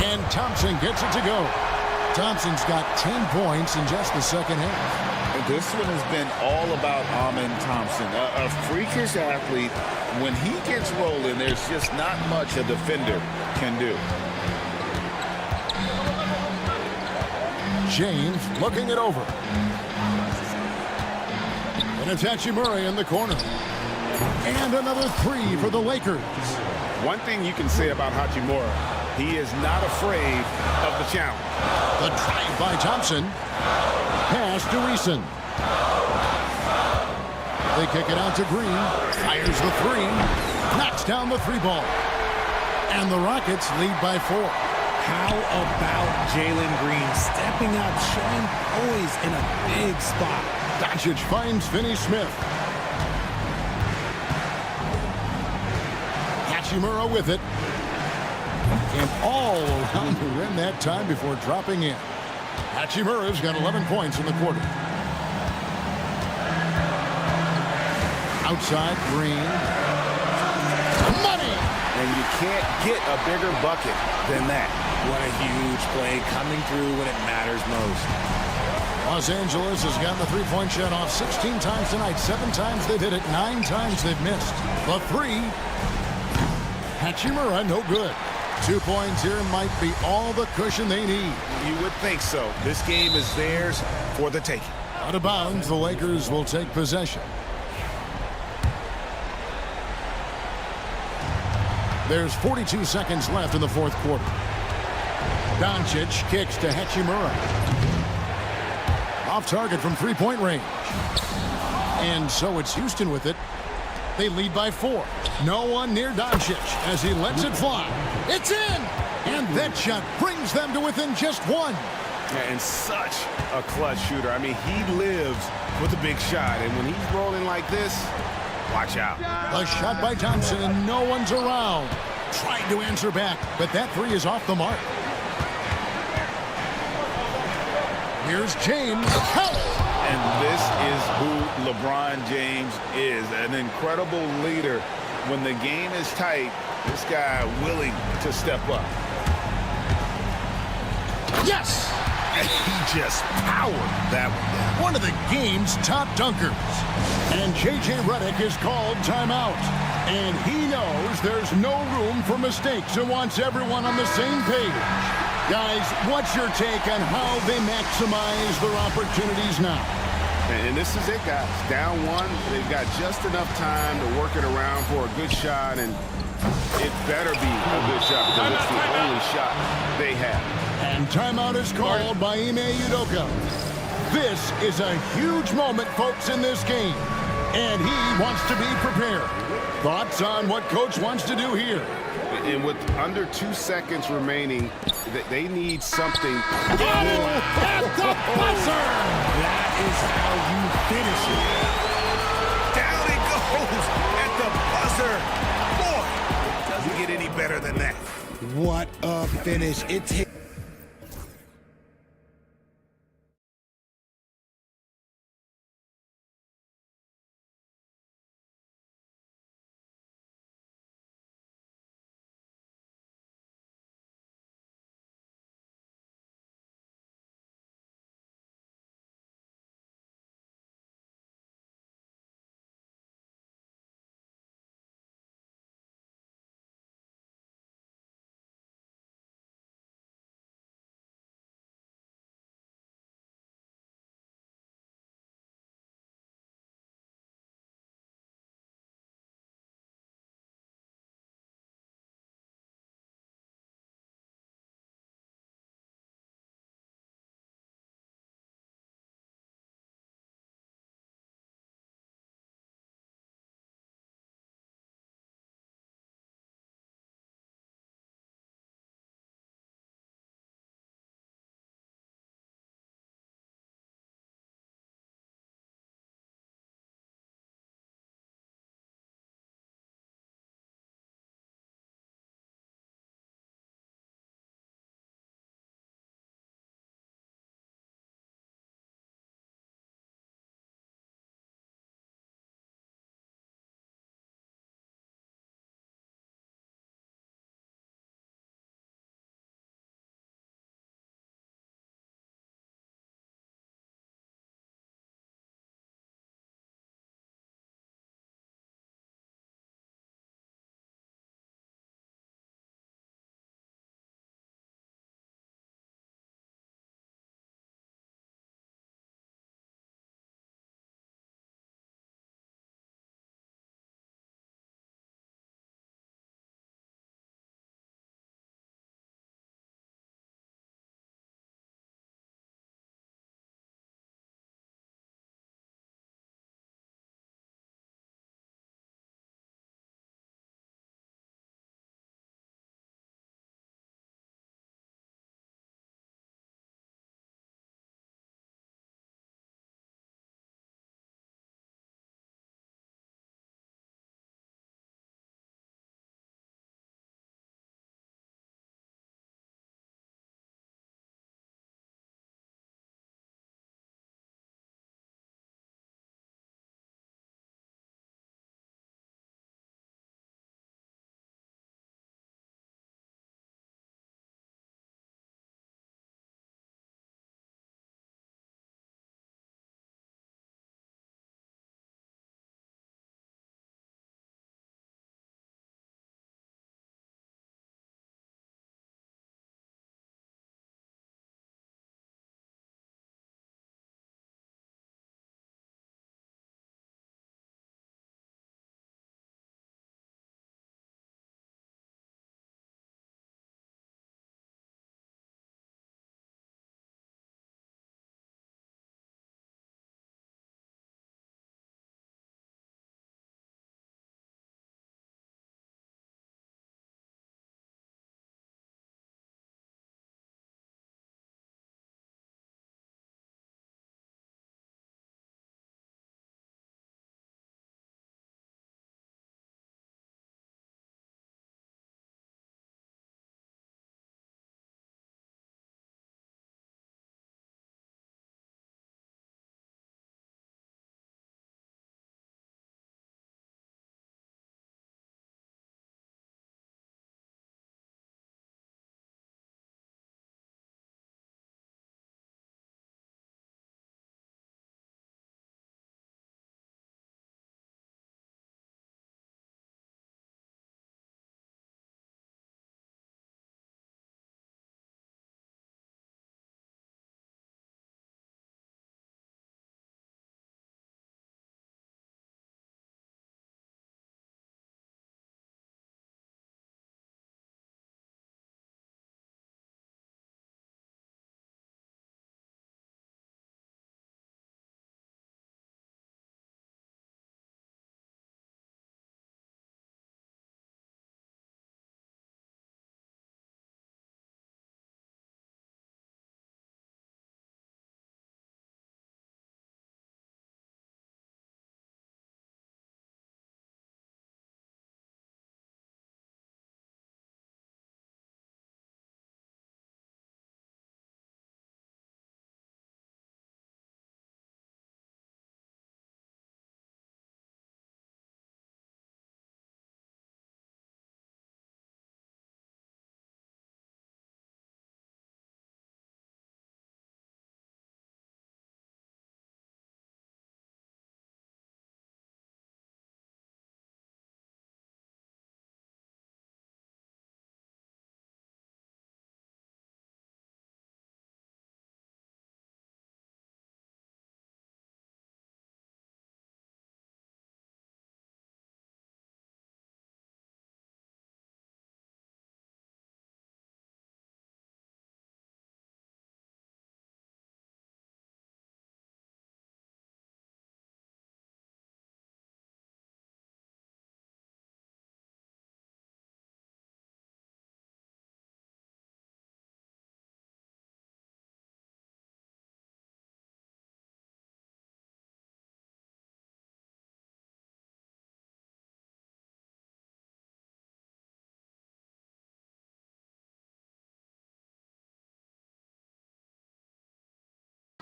And Thompson gets it to go. Thompson's got 10 points in just the second half. This one has been all about Amin Thompson, a freakish athlete. When he gets rolling, there's just not much a defender can do. James looking it over. And it's Hachimura in the corner. And another 3 for the Lakers. One thing you can say about Hachimura, he is not afraid of the challenge. The drive by Thompson. Pass to Reason. They kick it out to Green. Fires the 3. Knocks down the 3 ball. And the Rockets lead by 4. How about Jalen Green stepping up, showing poise in a big spot? Doncic finds Finney Smith. Hachimura with it. And all around the rim that time before dropping in. Hachimura's got 11 points in the quarter. Outside, Green. Money! And you can't get a bigger bucket than that. What a huge play coming through when it matters most. Los Angeles has gotten the three-point shot off 16 times tonight. 7 times they've hit it, 9 times they've missed. The 3. Hachimura, no good. 2 points here might be all the cushion they need. You would think so. This game is theirs for the taking. Out of bounds, the Lakers will take possession. There's 42 seconds left in the fourth quarter. Doncic kicks to Hachimura. Off target from three-point range. And so it's Houston with it. They lead by 4. No one near Doncic as he lets it fly. It's in! And that shot brings them to within just 1. And such a clutch shooter. I mean, he lives with a big shot. And when he's rolling like this, watch out. A shot by Thompson and no one's around. Trying to answer back, but that 3 is off the mark. Here's James. And this is who LeBron James is, an incredible leader. When the game is tight, this guy willing to step up. Yes! And he just powered that one down. One of the game's top dunkers. And J.J. Redick is called timeout. And he knows there's no room for mistakes and wants everyone on the same page. Guys, what's your take on how they maximize their opportunities now? And this is it, guys. Down 1, they've got just enough time to work it around for a good shot, and it better be a good shot because it's the only shot they have. And timeout is called by Ime Udoka. This is a huge moment, folks, in this game. And he wants to be prepared. Thoughts on what Coach wants to do here? And with under 2 seconds remaining, they need something. Got it at the buzzer! That is how you finish it. Down it goes at the buzzer. Boy, doesn't get any better than that. What a finish. It's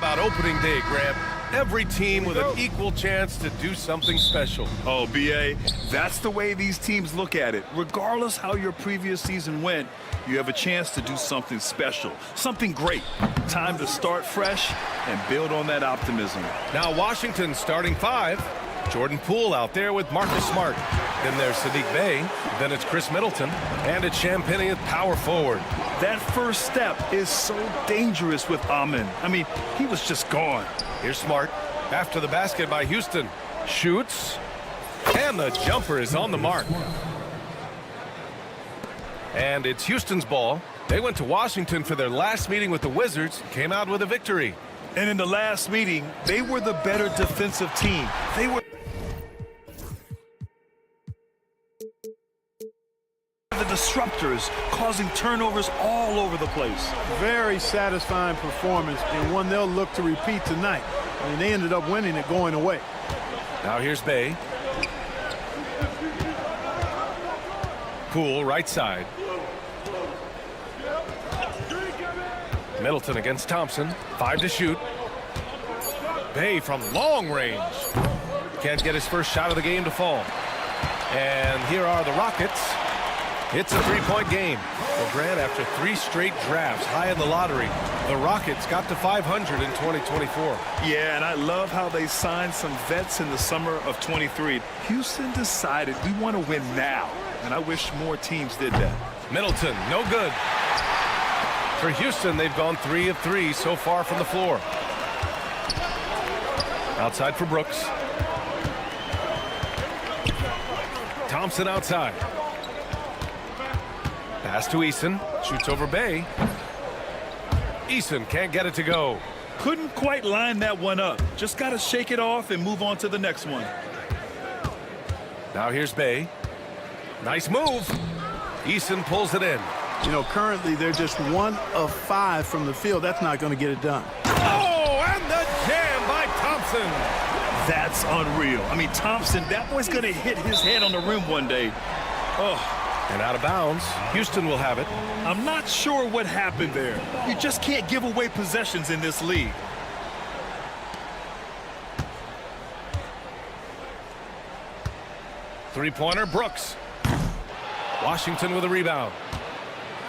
About opening day, Graham. Every team with an equal chance to do something special. Oh, B.A., that's the way these teams look at it. Regardless how your previous season went, you have a chance to do something special, something great. Time to start fresh and build on that optimism. Now Washington starting 5. Jordan Poole out there with Marcus Smart. Then there's Sadiq Bey. Then it's Chris Middleton. And it's Champagnie at power forward. That first step is so dangerous with Amin. I mean, he was just gone. Here's Smart. After the basket by Houston. Shoots. And the jumper is on the mark. And it's Houston's ball. They went to Washington for their last meeting with the Wizards. Came out with a victory. And in the last meeting, they were the better defensive team. They were the disruptors, causing turnovers all over the place. Very satisfying performance, and one they'll look to repeat tonight. I mean, they ended up winning it going away. Now here's Bey. Poole, right side. Middleton against Thompson. 5 to shoot. Bey from long range. Can't get his first shot of the game to fall. And here are the Rockets. It's a three-point game. Well, Grant, after 3 straight drafts high in the lottery, the Rockets got to 500 in 2024. Yeah, and I love how they signed some vets in the summer of 23. Houston decided we want to win now, and I wish more teams did that. Middleton, no good. For Houston, they've gone 3 of 3 so far from the floor. Outside for Brooks. Thompson outside. Pass to Eason. Shoots over Bey. Eason can't get it to go. Couldn't quite line that one up. Just got to shake it off and move on to the next one. Now here's Bey. Nice move. Eason pulls it in. You know, currently they're just 1 of 5 from the field. That's not going to get it done. Oh, and the jam by Thompson. That's unreal. I mean, Thompson, that boy's going to hit his head on the rim one day. Oh. And out of bounds. Houston will have it. I'm not sure what happened there. You just can't give away possessions in this league. Three-pointer, Brooks. Washington with a rebound.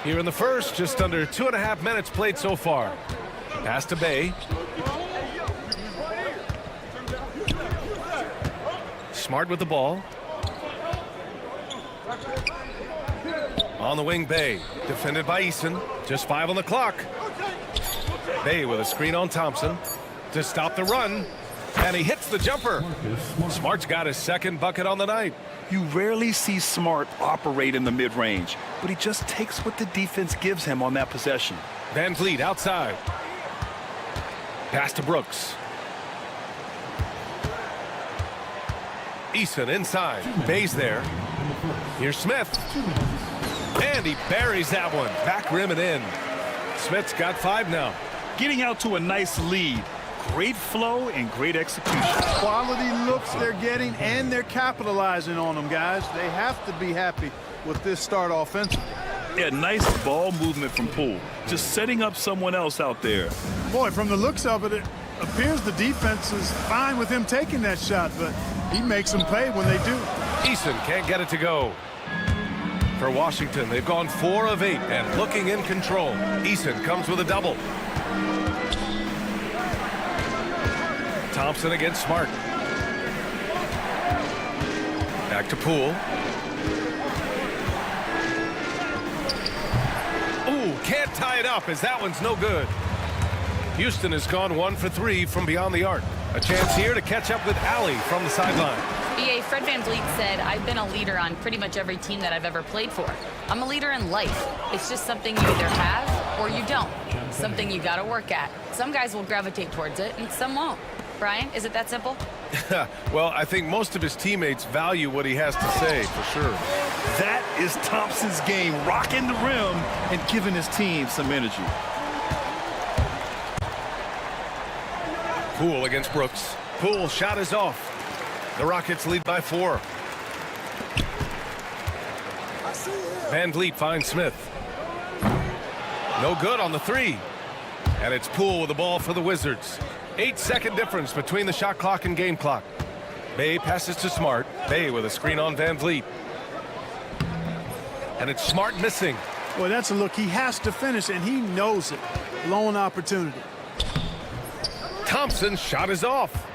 Here in the first, just under 2.5 minutes played so far. Pass to Bey. Smart with the ball. On the wing, Bey. Defended by Eason. Just 5 on the clock. Bey with a screen on Thompson to stop the run. And he hits the jumper. Smart's got his second bucket on the night. You rarely see Smart operate in the mid-range, but he just takes what the defense gives him on that possession. Van Vliet outside. Pass to Brooks. Eason inside. Bey's there. Here's Smith. And he buries that one. Back rim and in. Smith's got 5 now. Getting out to a nice lead. Great flow and great execution. Quality looks they're getting, and they're capitalizing on them, guys. They have to be happy with this start offensively. Yeah, nice ball movement from Poole. Just setting up someone else out there. Boy, from the looks of it, it appears the defense is fine with him taking that shot, but he makes them pay when they do. Eason can't get it to go. For Washington, they've gone 4 of 8 and looking in control. Eason comes with a double. Thompson against Smart. Back to Poole. Ooh, can't tie it up as that one's no good. Houston has gone 1 for 3 from beyond the arc. A chance here to catch up with Allie from the sideline. BA, Fred VanVleet said, I've been a leader on pretty much every team that I've ever played for. I'm a leader in life. It's just something you either have or you don't. Something you got to work at. Some guys will gravitate towards it and some won't. Brian, is it that simple? Well, I think most of his teammates value what he has to say, for sure. That is Thompson's game, rocking the rim and giving his team some energy. Poole against Brooks. Poole shot is off. The Rockets lead by 4. Van Vliet finds Smith. No good on the 3. And it's Poole with the ball for the Wizards. 8-second difference between the shot clock and game clock. Bay passes to Smart. Bay with a screen on Van Vliet. And it's Smart missing. Well, that's a look he has to finish, and he knows it. Lone opportunity. Thompson's shot is off.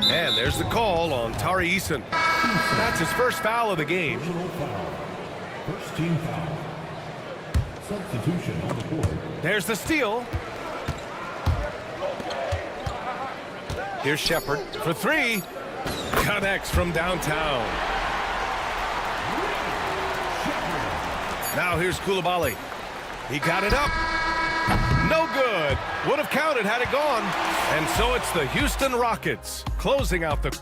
And there's the call on Tari Eason. That's his first foul of the game. First team foul. Substitution on the court. There's the steal. Here's Shepard for three. Connects from downtown. Now here's Koulibaly. He got it up. No good. Would have counted had it gone. And so it's the Houston Rockets closing out the...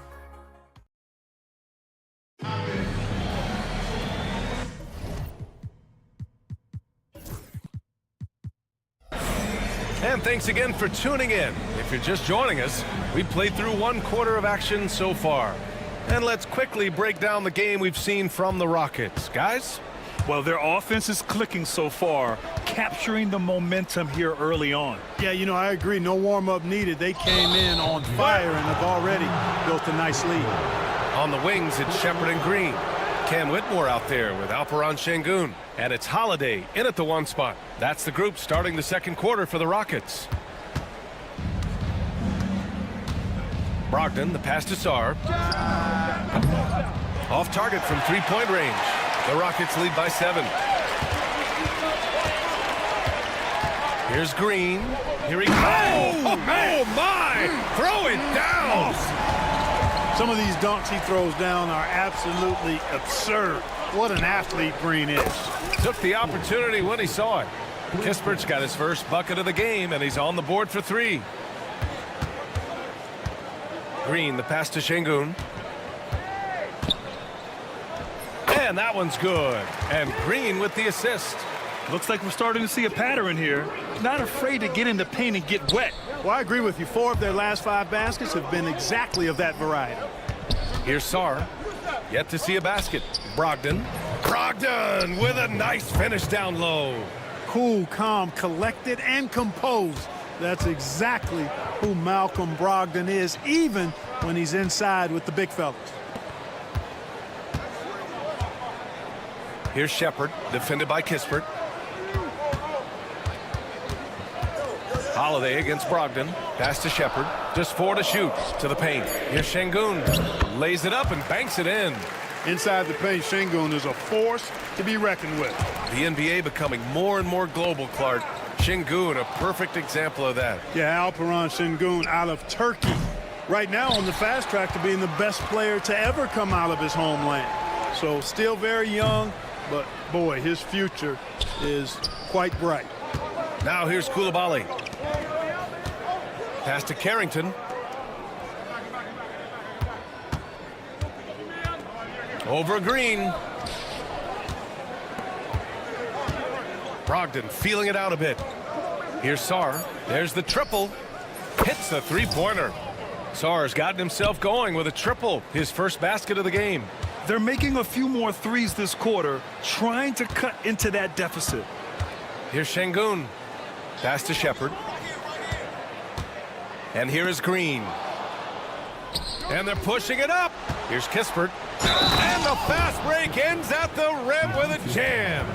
And thanks again for tuning in. If you're just joining us, we played through one quarter of action so far. And let's quickly break down the game we've seen from the Rockets. Guys? Well, their offense is clicking so far, capturing the momentum here early on. Yeah, you know, I agree. No warm-up needed. They came in on fire and have already built a nice lead. On the wings, it's Shepard and Green. Cam Whitmore out there with Alperon Şengün. And it's Holiday in at the one spot. That's the group starting the second quarter for the Rockets. Brogdon, the pass to Sarr. Off target from three-point range. The Rockets lead by 7. Here's Green. Here he goes. Oh, my! Throw it down! Some of these dunks he throws down are absolutely absurd. What an athlete Green is. Took the opportunity when he saw it. Kispert's got his first bucket of the game, and he's on the board for 3. Green, the pass to Şengün. And that one's good. And Green with the assist. Looks like we're starting to see a pattern here. Not afraid to get in the paint and get wet. Well, I agree with you. 4 of their last 5 baskets have been exactly of that variety. Here's Sarr. Yet to see a basket. Brogdon. Brogdon with a nice finish down low. Cool, calm, collected, and composed. That's exactly who Malcolm Brogdon is, even when he's inside with the big fellas. Here's Shepard, defended by Kispert. Holiday against Brogdon. Pass to Shepard. Just 4 to shoot. To the paint. Here's Şengün. Lays it up and banks it in. Inside the paint, Şengün is a force to be reckoned with. The NBA becoming more and more global, Clark. Şengün, a perfect example of that. Yeah, Alperon Şengün out of Turkey. Right now on the fast track to being the best player to ever come out of his homeland. So still very young, but boy, his future is quite bright. Now here's Koulibaly. Pass to Carrington. Over Green. Brogdon feeling it out a bit. Here's Sarr. There's the triple. Hits the three-pointer. Sarr's gotten himself going with a triple. His first basket of the game. They're making a few more threes this quarter, trying to cut into that deficit. Here's Şengün. Pass to Shepard. And here is Green. And they're pushing it up. Here's Kispert. And the fast break ends at the rim with a jam.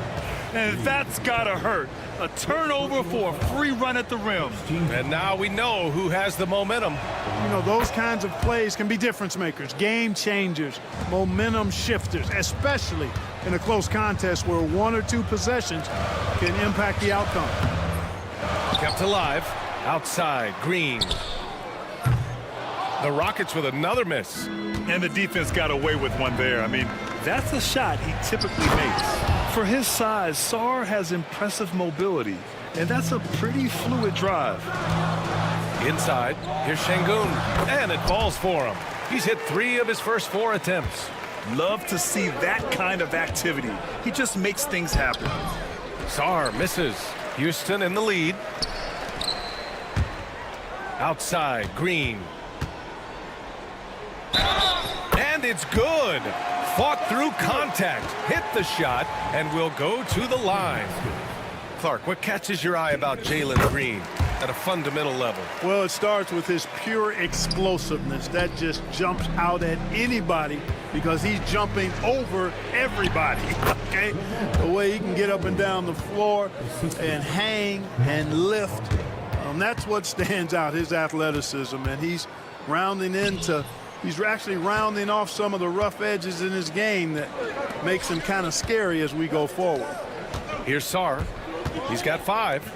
And that's gotta hurt. A turnover for a free run at the rim. And now we know who has the momentum. You know, those kinds of plays can be difference makers, game changers, momentum shifters, especially in a close contest where 1 or 2 possessions can impact the outcome. Kept alive. Outside, Green. The Rockets with another miss. And the defense got away with one there. I mean, that's a shot he typically makes. For his size, Sarr has impressive mobility, and that's a pretty fluid drive. Inside, here's Şengün, and it falls for him. He's hit 3 of his first 4 attempts. Love to see that kind of activity. He just makes things happen. Sarr misses. Houston in the lead. Outside, Green. And it's good. Fought through contact, hit the shot, and will go to the line. Clark, what catches your eye about Jalen Green at a fundamental level? Well, it starts with his pure explosiveness. That just jumps out at anybody because he's jumping over everybody, okay? The way he can get up and down the floor and hang and lift. That's what stands out, his athleticism, and he's actually rounding off some of the rough edges in his game that makes him kind of scary as we go forward. Here's Sarr. He's got 5.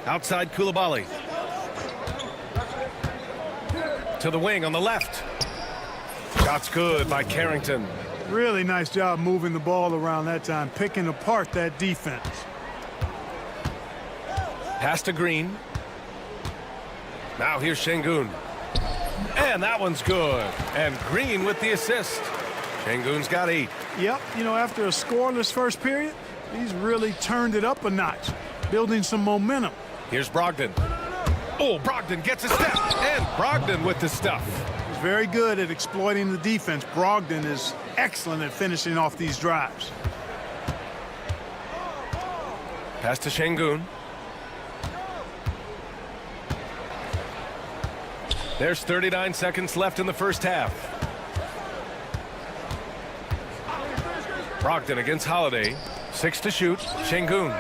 Outside Koulibaly. To the wing on the left. Shot's good by Carrington. Really nice job moving the ball around that time, picking apart that defense. Pass to Green. Now here's Şengün. And that one's good. And Green with the assist. Şengün's got 8. Yep, you know, after a scoreless first period, he's really turned it up a notch, building some momentum. Here's Brogdon. Oh, Brogdon gets a step. And Brogdon with the stuff. He's very good at exploiting the defense. Brogdon is excellent at finishing off these drives. Pass to Şengün. There's 39 seconds left in the first half. Brogdon against Holiday. 6 to shoot. Şengün.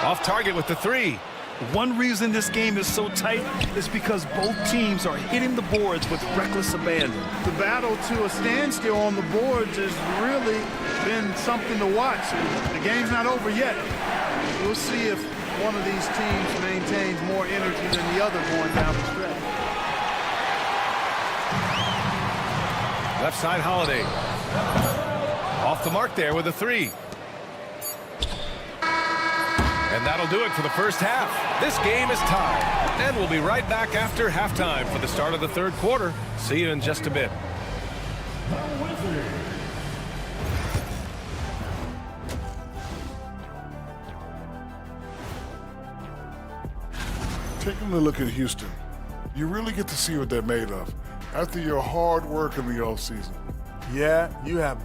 Off target with the 3. One reason this game is so tight is because both teams are hitting the boards with reckless abandon. The battle to a standstill on the boards has really been something to watch. The game's not over yet. We'll see if one of these teams maintains more energy than the other going down the stretch. Left side Holiday. Off the mark there with a 3. And that'll do it for the first half. This game is tied. And we'll be right back after halftime for the start of the third quarter. See you in just a bit. Taking a look at Houston, you really get to see what they're made of after your hard work in the offseason. Yeah, you have.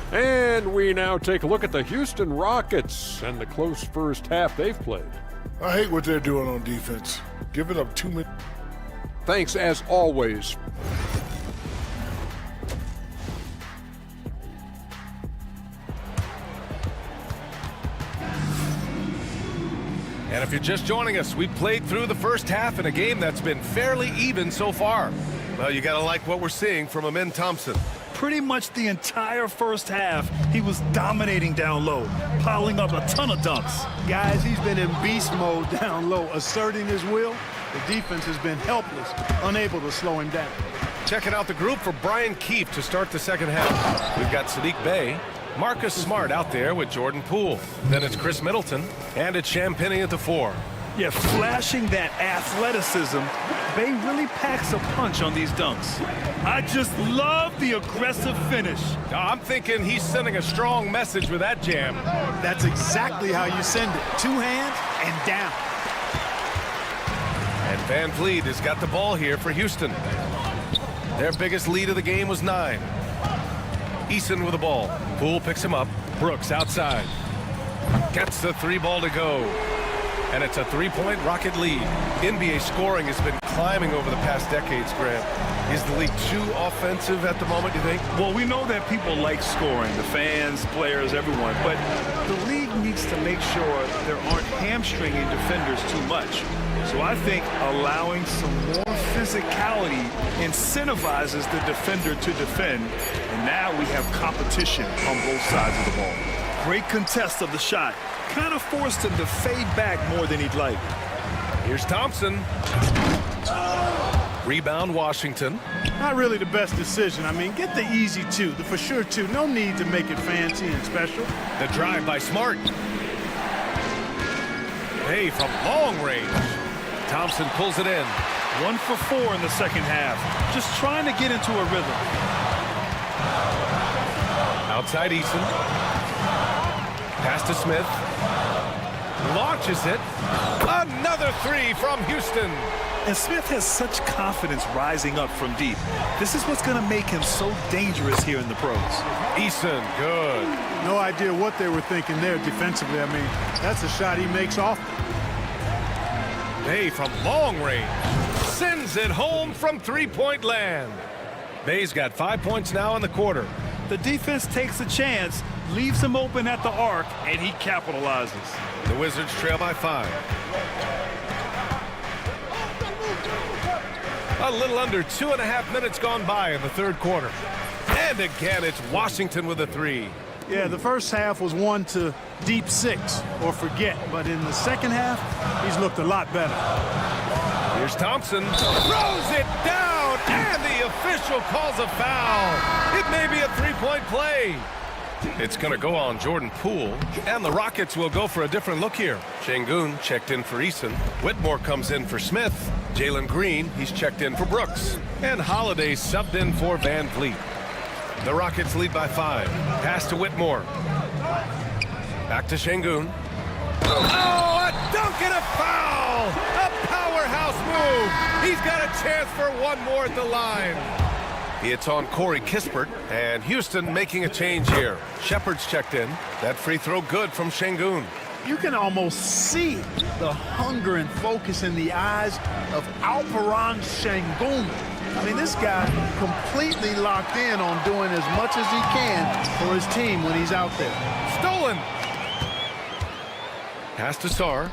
And we now take a look at the Houston Rockets and the close first half they've played. I hate what they're doing on defense. Giving up 2 minutes. Thanks, as always. And if you're just joining us, we played through the first half in a game that's been fairly even so far. Well, you gotta like what we're seeing from Amin Thompson. Pretty much the entire first half, he was dominating down low, piling up a ton of dunks. Guys, he's been in beast mode down low, asserting his will. The defense has been helpless, unable to slow him down. Checking out the group for Brian Keefe to start the second half. We've got Sadiq Bey, Marcus Smart out there with Jordan Poole. Then it's Chris Middleton, and it's Champagny at the 4. Yeah, flashing that athleticism, Bey really packs a punch on these dunks. I just love the aggressive finish. I'm thinking he's sending a strong message with that jam. That's exactly how you send it. 2 hands and down. And Van Vliet has got the ball here for Houston. Their biggest lead of the game was 9. Eason with the ball. Poole picks him up. Brooks outside. Gets the 3 ball to go. And it's a 3-point Rocket lead. NBA scoring has been climbing over the past decades, Grant. Is the league too offensive at the moment, do you think? Well, we know that people like scoring, the fans, players, everyone, but the league needs to make sure there aren't hamstringing defenders too much. So I think allowing some more physicality incentivizes the defender to defend, and now we have competition on both sides of the ball. Great contest of the shot. Kind of forced him to fade back more than he'd like. Here's Thompson. Rebound Washington. Not really the best decision. I mean, get the easy 2, the for sure 2. No need to make it fancy and special. The drive by Smart. Hey, from long range. Thompson pulls it in. 1 for 4 in the second half. Just trying to get into a rhythm. Outside Eason. Pass to Smith. Launches it. Another 3 from Houston. And Smith has such confidence rising up from deep. This is what's going to make him so dangerous here in the pros. Eason, good. No idea what they were thinking there defensively. I mean, that's a shot he makes often. Bay from long range sends it home from three-point land. Bay's got 5 points now in the quarter. The defense takes a chance, leaves him open at the arc, and he capitalizes. The Wizards trail by 5. A little under 2.5 minutes gone by in the third quarter. And again, it's Washington with a three. Yeah, the first half was one to deep 6 or forget. But in the second half, he's looked a lot better. Here's Thompson. Throws it down, and the official calls a foul. It may be a three-point play. It's going to go on Jordan Poole, and the Rockets will go for a different look here. Şengün checked in for Eason. Whitmore comes in for Smith. Jalen Green, he's checked in for Brooks. And Holiday subbed in for Van Vliet. The Rockets lead by 5. Pass to Whitmore. Back to Şengün. Oh, a dunk and a foul! A powerhouse move! He's got a chance for one more at the line. It's on Corey Kispert, and Houston making a change here. Shepard's checked in. That free throw good from Şengün. You can almost see the hunger and focus in the eyes of Alperen Şengün. I mean, this guy completely locked in on doing as much as he can for his team when he's out there. Stolen! Pass to Sarr.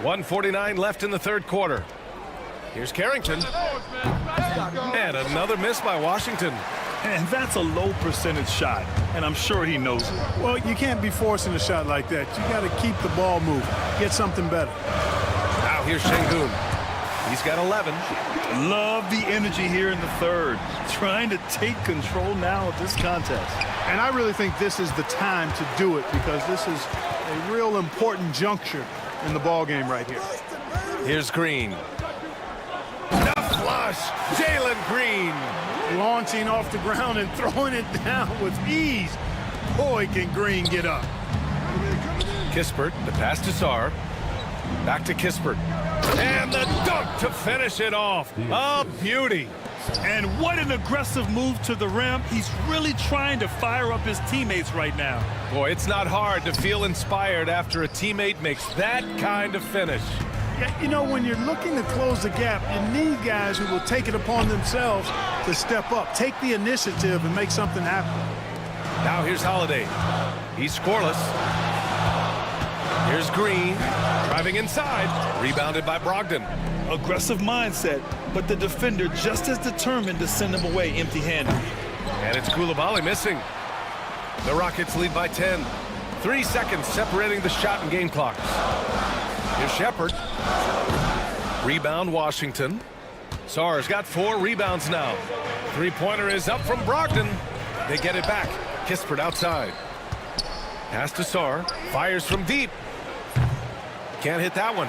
1:49 left in the third quarter. Here's Carrington. And another miss by Washington. And that's a low percentage shot, and I'm sure he knows it. Well, you can't be forcing a shot like that. You got to keep the ball moving. Get something better. Now here's Şengün. He's got 11. Love the energy here in the third. Trying to take control now of this contest. And I really think this is the time to do it because this is a real important juncture in the ball game right here. Here's Green. The flush. Jalen Green. Launching off the ground and throwing it down with ease. Boy, can Green get up. Kispert, the pass to Sarr. Back to Kispert. And the dunk to finish it off. A beauty. And what an aggressive move to the rim. He's really trying to fire up his teammates right now. Boy, it's not hard to feel inspired after a teammate makes that kind of finish. Yeah, you know, when you're looking to close the gap, you need guys who will take it upon themselves to step up, take the initiative, and make something happen. Now here's Holiday. He's scoreless. Here's Green, driving inside, rebounded by Brogdon. Aggressive mindset, but the defender just as determined to send him away empty-handed. And it's Coulibaly missing. The Rockets lead by 10. 3 seconds separating the shot and game clocks. Here's Shepard. Rebound Washington. Sarr's got 4 rebounds now. Three-pointer is up from Brogdon. They get it back. Kispert outside. Pass to Sarr. Fires from deep. Can't hit that one.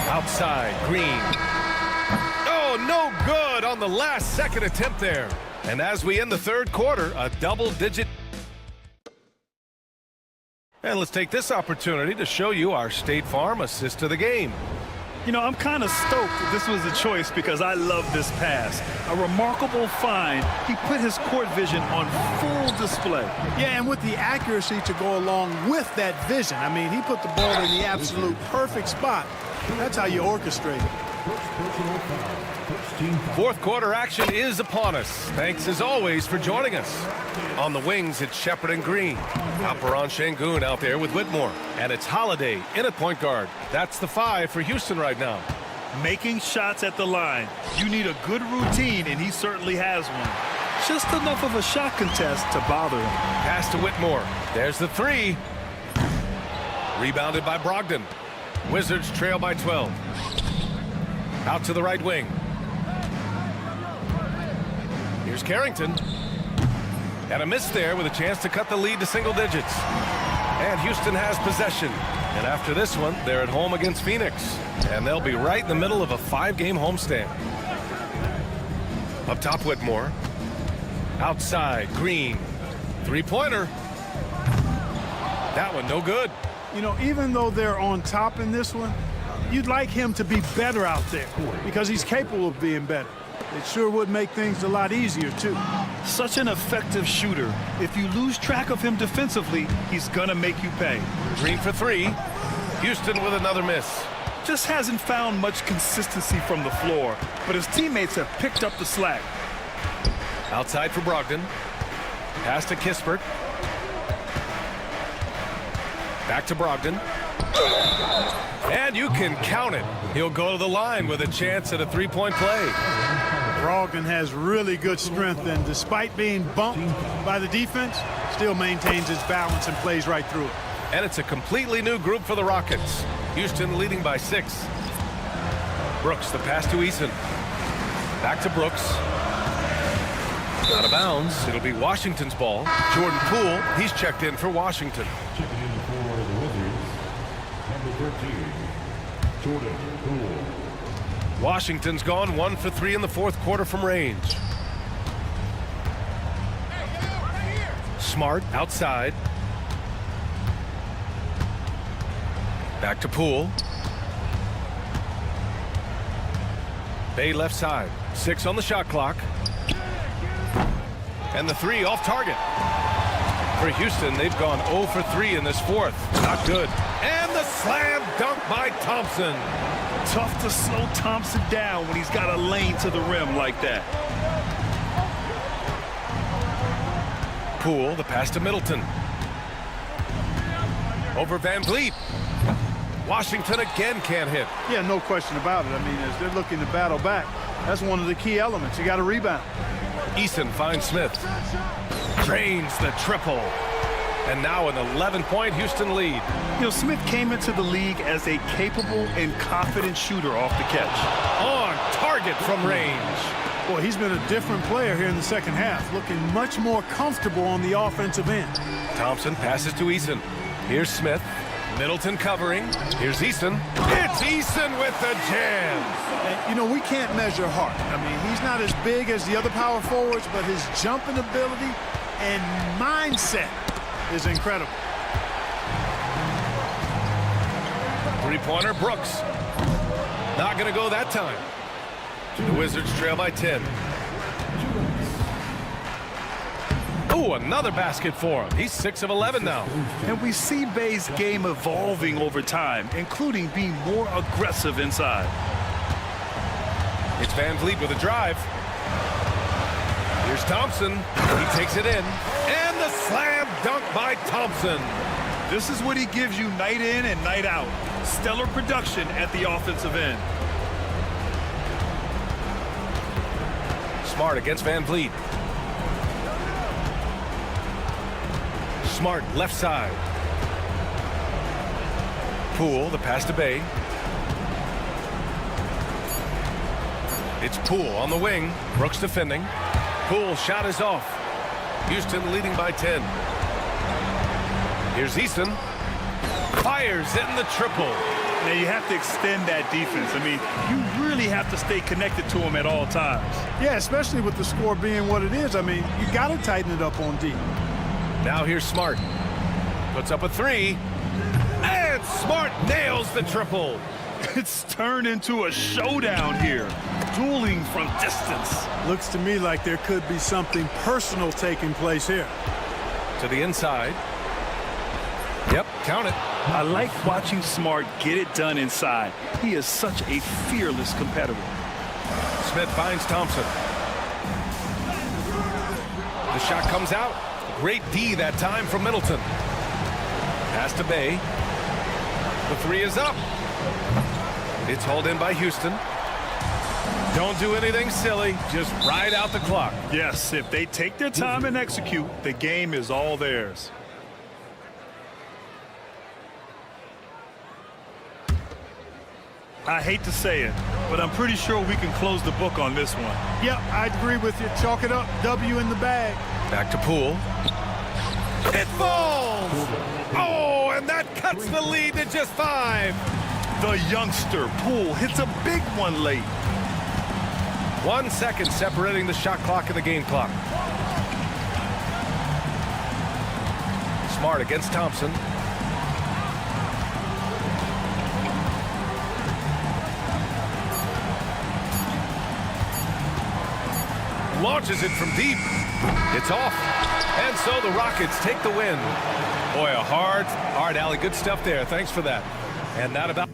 Outside, Green. Oh, no good on the last second attempt there. And as we end the third quarter, a double-digit. And let's take this opportunity to show you our State Farm assist to the game. You know, I'm kind of stoked that this was a choice because I love this pass. A remarkable find. He put his court vision on full display. Yeah, and with the accuracy to go along with that vision. I mean, he put the ball in the absolute perfect spot. That's how you orchestrate it. Fourth quarter action is upon us. Thanks as always for joining us. On the wings, it's Shepard and Green. Alperen Şengün out there with Whitmore. And it's Holiday in at point guard. That's the 5 for Houston right now. Making shots at the line. You need a good routine, and he certainly has one. Just enough of a shot contest to bother him. Pass to Whitmore. There's the 3. Rebounded by Brogdon. Wizards trail by 12. Out to the right wing. Here's Carrington. And a miss there with a chance to cut the lead to single digits. And Houston has possession. And after this one, they're at home against Phoenix. And they'll be right in the middle of a 5-game homestand. Up top, Whitmore. Outside, Green. Three-pointer. That one no good. You know, even though they're on top in this one, you'd like him to be better out there because he's capable of being better. It sure would make things a lot easier, too. Such an effective shooter. If you lose track of him defensively, he's gonna make you pay. Green for three. Houston with another miss. Just hasn't found much consistency from the floor, but his teammates have picked up the slack. Outside for Brogdon. Pass to Kispert. Back to Brogdon. And you can count it. He'll go to the line with a chance at a three-point play. Brogdon has really good strength, and despite being bumped by the defense, still maintains his balance and plays right through it. And it's a completely new group for the Rockets. Houston leading by 6. Brooks, the pass to Eason. Back to Brooks. Out of bounds. It'll be Washington's ball. Jordan Poole, he's checked in for Washington. Checking in for the Wizards, number 13, Jordan Poole. Washington's gone 1 for 3 in the fourth quarter from range. Smart outside. Back to Poole. Bay left side. 6 on the shot clock. And the 3 off target. For Houston, they've gone 0 for 3 in this fourth. Not good. And the slam dunk by Thompson. Tough to slow Thompson down when he's got a lane to the rim like that. Poole, the pass to Middleton. Over Van Vliet. Washington again can't hit. Yeah, no question about it. I mean, as they're looking to battle back, that's one of the key elements. You got to rebound. Eason finds Smith. Drains the triple. And now an 11-point Houston lead. You know, Smith came into the league as a capable and confident shooter off the catch. On target from range. Boy, he's been a different player here in the second half, looking much more comfortable on the offensive end. Thompson passes to Eason. Here's Smith. Middleton covering. Here's Eason. It's Eason with the jam. And, you know, we can't measure heart. I mean, he's not as big as the other power forwards, but his jumping ability and mindset is incredible. Three-pointer, Brooks. Not going to go that time. The Wizards trail by 10. Ooh, another basket for him. He's 6 of 11 now. And we see Bay's game evolving over time, including being more aggressive inside. It's Van Vliet with a drive. Here's Thompson. He takes it in. And the slam dunk by Thompson. This is what he gives you night in and night out. Stellar production at the offensive end. Smart against Van Vliet. Smart left side. Poole, the pass to Bay. It's Poole on the wing. Brooks defending. Poole shot is off. Houston leading by 10. Here's Eason. Fires in the triple. Now you have to extend that defense. I mean, you really have to stay connected to him at all times. Yeah, especially with the score being what it is. I mean, you got to tighten it up on D. Now here's Smart. Puts up a 3. And Smart nails the triple. It's turned into a showdown here. Dueling from distance. Looks to me like there could be something personal taking place here. To the inside. Yep, count it. I like watching Smart get it done inside. He is such a fearless competitor. Smith finds Thompson. The shot comes out. Great D that time from Middleton. Pass to Bay. The 3 is up. It's hauled in by Houston. Don't do anything silly. Just ride out the clock. Yes, if they take their time and execute, the game is all theirs. I hate to say it, but I'm pretty sure we can close the book on this one. Yep, I'd agree with you. Chalk it up. W in the bag. Back to Poole. It falls! Oh, and that cuts the lead to just 5. The youngster, Poole, hits a big one late. 1 second separating the shot clock and the game clock. Smart against Thompson. launches it from deep. It's off. And so the Rockets take the win. Boy, a hard alley. Good stuff there. Thanks for that. And that about...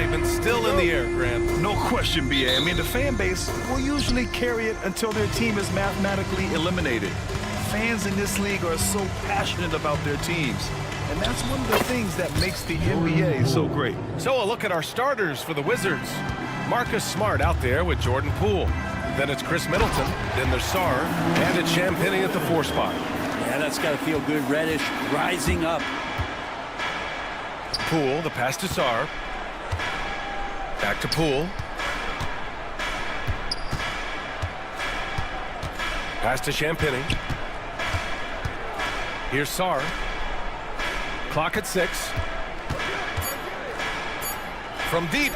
excitement still in the air, Grant. No question, BA. I mean, the fan base will usually carry it until their team is mathematically eliminated. Fans in this league are so passionate about their teams. And that's one of the things that makes the NBA so great. So a look at our starters for the Wizards. Marcus Smart out there with Jordan Poole. Then it's Chris Middleton. Then there's Sarr. And it's Champagnie at the 4 spot. Yeah, that's got to feel good. Reddish rising up. Poole, the pass to Sarr. Back to Poole. Pass to Champagnie. Here's Sarr. Clock at 6. From deep.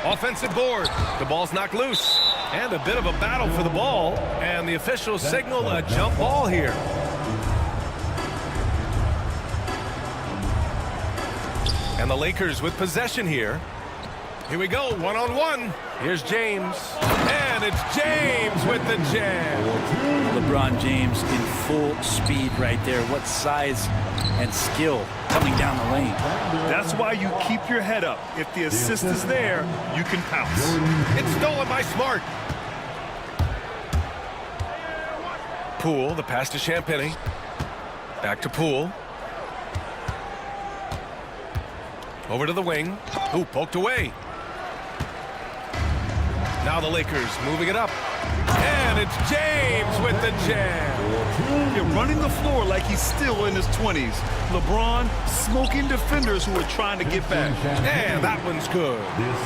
Offensive board. The ball's knocked loose. And a bit of a battle for the ball. And the officials signal a jump ball here. And the Lakers with possession here. Here we go, one-on-one. Here's James. And it's James with the jam. LeBron James in full speed right there. What size and skill coming down the lane. That's why you keep your head up. If the assist is there, you can pounce. It's stolen by Smart. Poole, the pass to Champagnie. Back to Poole. Over to the wing. Ooh, poked away. Now the Lakers moving it up. And it's James with the jam. You're running the floor like he's still in his 20s. LeBron smoking defenders who are trying to get back. And that one's good.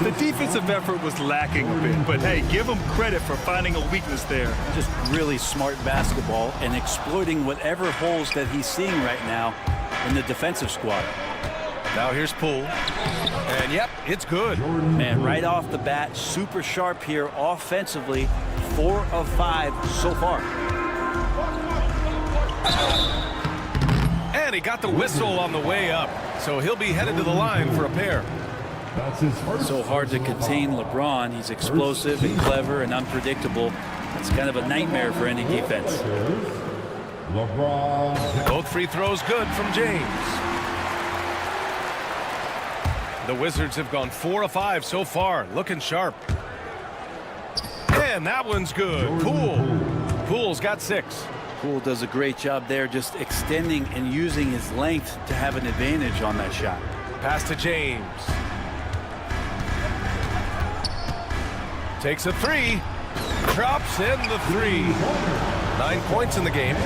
The defensive effort was lacking a bit, but hey, give him credit for finding a weakness there. Just really smart basketball and exploiting whatever holes that he's seeing right now in the defensive squad. Now here's Poole. And yep, it's good. Man, right off the bat, super sharp here offensively. 4 of 5 so far. And he got the whistle on the way up. So he'll be headed to the line for a pair. So hard to contain LeBron. He's explosive and clever and unpredictable. It's kind of a nightmare for any defense. Both free throws good from James. The Wizards have gone 4 of 5 so far, looking sharp. And that one's good. Poole. Poole's got 6. Poole does a great job there, just extending and using his length to have an advantage on that shot. Pass to James. Takes a 3. Drops in the 3. 9 points in the game.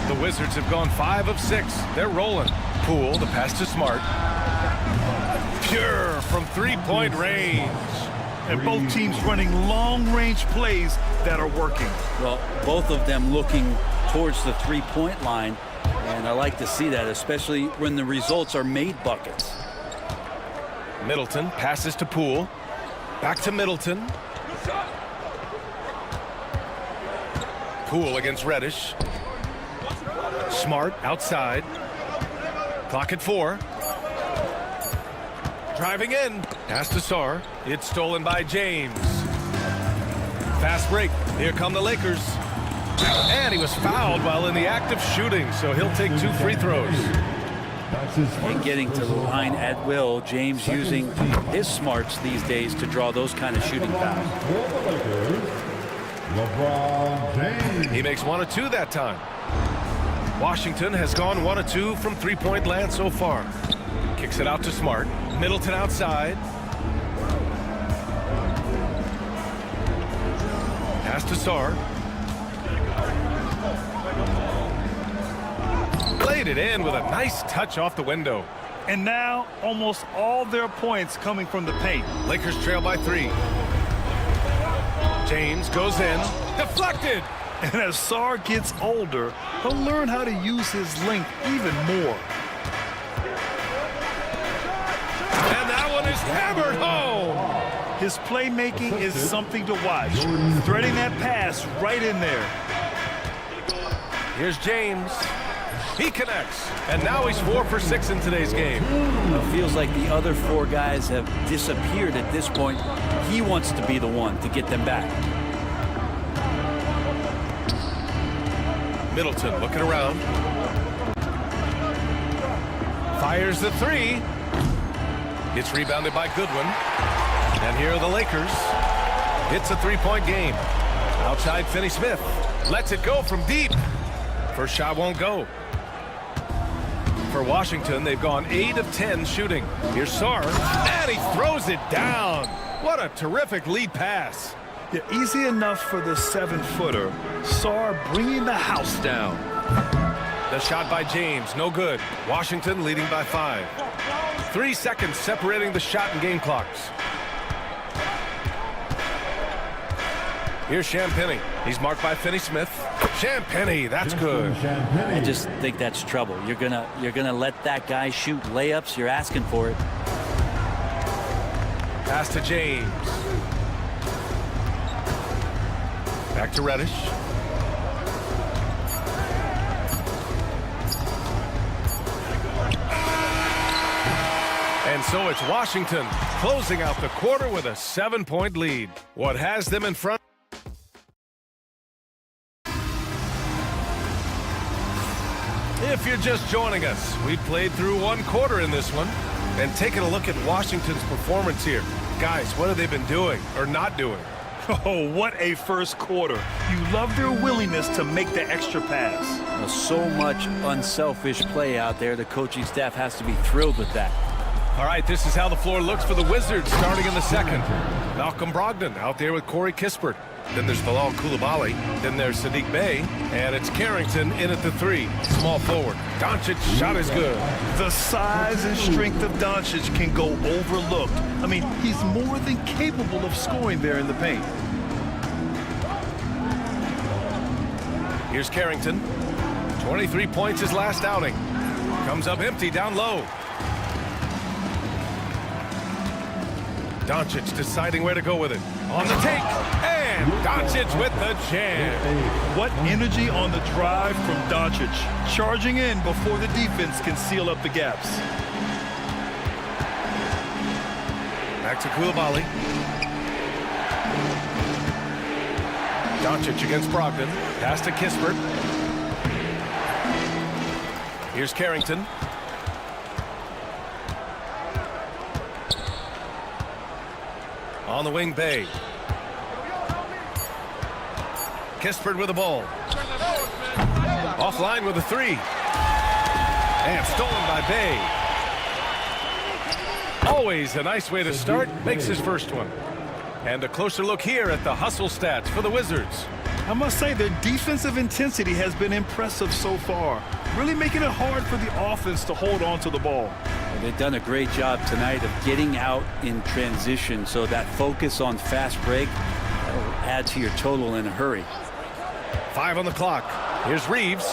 The Wizards have gone 5 of 6. They're rolling. Poole, the pass to Smart. Pure from 3-point range. And both teams running long-range plays that are working. Well, both of them looking towards the 3-point line, and I like to see that, especially when the results are made buckets. Middleton passes to Poole. Back to Middleton. Poole against Reddish. Smart outside. Clock at 4. Driving in. Pass to Sarr. It's stolen by James. Fast break. Here come the Lakers. And he was fouled while in the act of shooting, so he'll take 2 free throws. And getting to the line at will. James using his smarts these days to draw those kind of shooting fouls. He makes 1 of 2 that time. Washington has gone 1 of 2 from 3-point land so far. Kicks it out to Smart. Middleton outside. Pass to Sarr. Played it in with a nice touch off the window. And now almost all their points coming from the paint. Lakers trail by 3. James goes in. Deflected. And as Sarr gets older, he'll learn how to use his length even more. And that one is hammered home. His playmaking is something to watch. Threading that pass right in there. Here's James. He connects. And now he's 4 for 6 in today's game. It feels like the other 4 guys have disappeared at this point. He wants to be the one to get them back. Middleton looking around. Fires the 3. It's rebounded by Goodwin. And here are the Lakers. It's a three-point game. Outside Finney-Smith. Lets it go from deep. First shot won't go. For Washington, they've gone 8 of 10 shooting. Here's Sarr, and he throws it down. What a terrific lead pass. Yeah, easy enough for the 7-footer. Sarr bringing the house down. The shot by James, no good. Washington leading by 5. 3 seconds separating the shot and game clocks. Here's Champagny. He's marked by Finney-Smith. Champagny, that's good. I just think that's trouble. You're gonna let that guy shoot layups. You're asking for it. Pass to James. Back to Reddish. And so it's Washington closing out the quarter with a 7-point lead. What has them in front? If you're just joining us, we played through 1 quarter in this one. And taking a look at Washington's performance here. Guys, what have they been doing or not doing? Oh, what a first quarter. You love their willingness to make the extra pass. Well, so much unselfish play out there. The coaching staff has to be thrilled with that. All right, this is how the floor looks for the Wizards starting in the second. Malcolm Brogdon out there with Corey Kispert. Then there's Bilal Coulibaly. Then there's Sadiq Bey. And it's Carrington in at the 3. Small forward. Doncic shot is good. The size and strength of Doncic can go overlooked. I mean, he's more than capable of scoring there in the paint. Here's Carrington. 23 points his last outing. Comes up empty down low. Doncic deciding where to go with it. On the take, and Doncic with the jam. What energy on the drive from Doncic. Charging in before the defense can seal up the gaps. Back to Coulibaly. Doncic against Brogdon. Pass to Kispert. Here's Carrington. On the wing, Bey. Kispert with the ball. Offline with a 3. And stolen by Bey. Always a nice way to start. Makes his first one. And a closer look here at the hustle stats for the Wizards. I must say their defensive intensity has been impressive so far. Really making it hard for the offense to hold on to the ball. Well, they've done a great job tonight of getting out in transition, so that focus on fast break will add to your total in a hurry. 5 on the clock. Here's Reeves.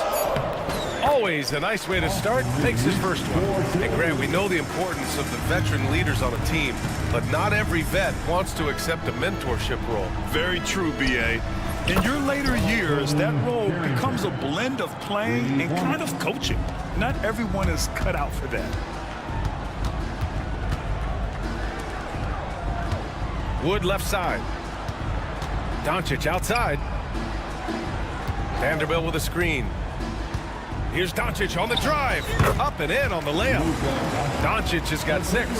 Always a nice way to start. Makes his first one. And Grant, we know the importance of the veteran leaders on a team, but not every vet wants to accept a mentorship role. Very true, B.A. In your later years, that role becomes a blend of playing and kind of coaching. Not everyone is cut out for that. Wood left side. Doncic outside. Vanderbilt with a screen. Here's Doncic on the drive. Up and in on the layup. Doncic has got 6.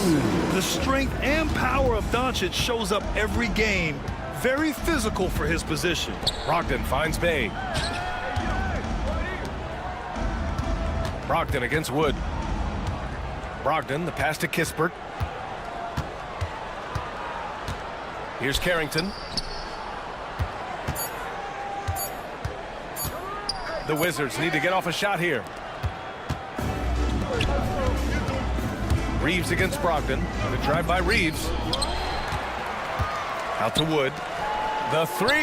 The strength and power of Doncic shows up every game. Very physical for his position. Brogdon finds Bey. Brogdon against Wood. Brogdon, the pass to Kispert. Here's Carrington. The Wizards need to get off a shot here. Reeves against Brogdon. The drive by Reeves. Out to Wood. The 3.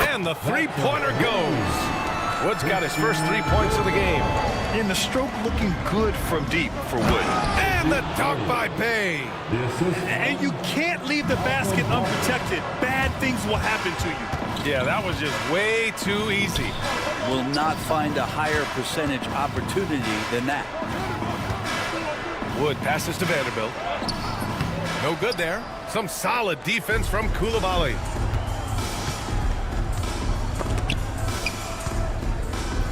And the three-pointer goes. Wood's got his first 3 points of the game. And the stroke looking good from deep for Wood. And the dunk by Bey. And you can't leave the basket unprotected. Bad things will happen to you. Yeah, that was just way too easy. Will not find a higher percentage opportunity than that. Wood passes to Vanderbilt. No good there. Some solid defense from Coulibaly.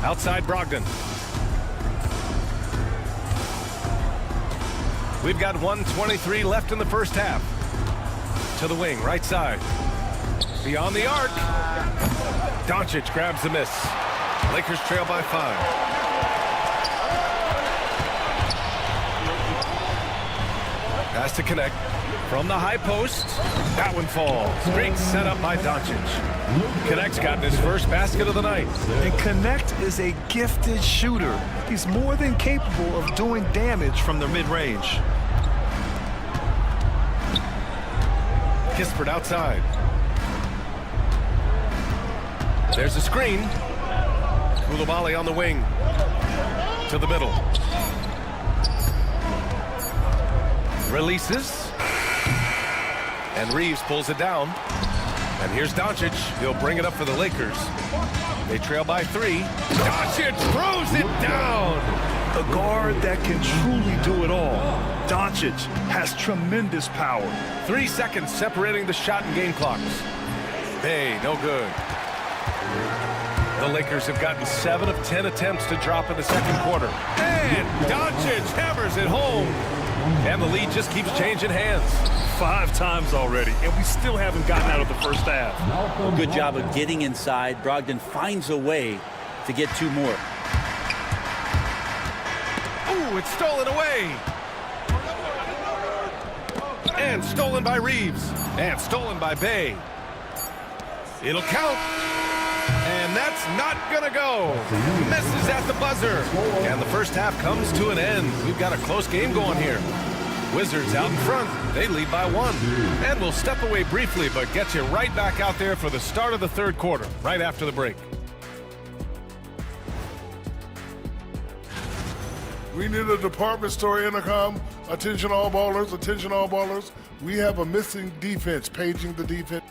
Outside Brogdon. We've got 1:23 left in the first half. To the wing, right side. Beyond the arc. Doncic grabs the miss. Lakers trail by 5. Pass to connect. From the high post. That one falls. Great setup by Doncic. Connect's gotten his first basket of the night. And Connect is a gifted shooter. He's more than capable of doing damage from the mid-range. Kispert outside. There's a screen. Koulibaly on the wing. To the middle. Releases. And Reeves pulls it down. And here's Doncic. He'll bring it up for the Lakers. They trail by 3. Doncic throws it down. A guard that can truly do it all. Doncic has tremendous power. 3 seconds separating the shot and game clocks. Hey, no good. The Lakers have gotten 7 of 10 attempts to drop in the second quarter. And Doncic hammers it home. And the lead just keeps changing hands. 5 times already, and we still haven't gotten out of the first half. Well, good job of getting inside. Brogdon finds a way to get 2 more. Ooh, it's stolen away. And stolen by Reeves. And stolen by Bay. It'll count. And that's not gonna go. Misses at the buzzer. And the first half comes to an end. We've got a close game going here. Wizards out in front. They lead by 1. And we'll step away briefly, but get you right back out there for the start of the third quarter, right after the break. We need a department store intercom. Attention all ballers, attention all ballers. We have a missing defense, paging the defense.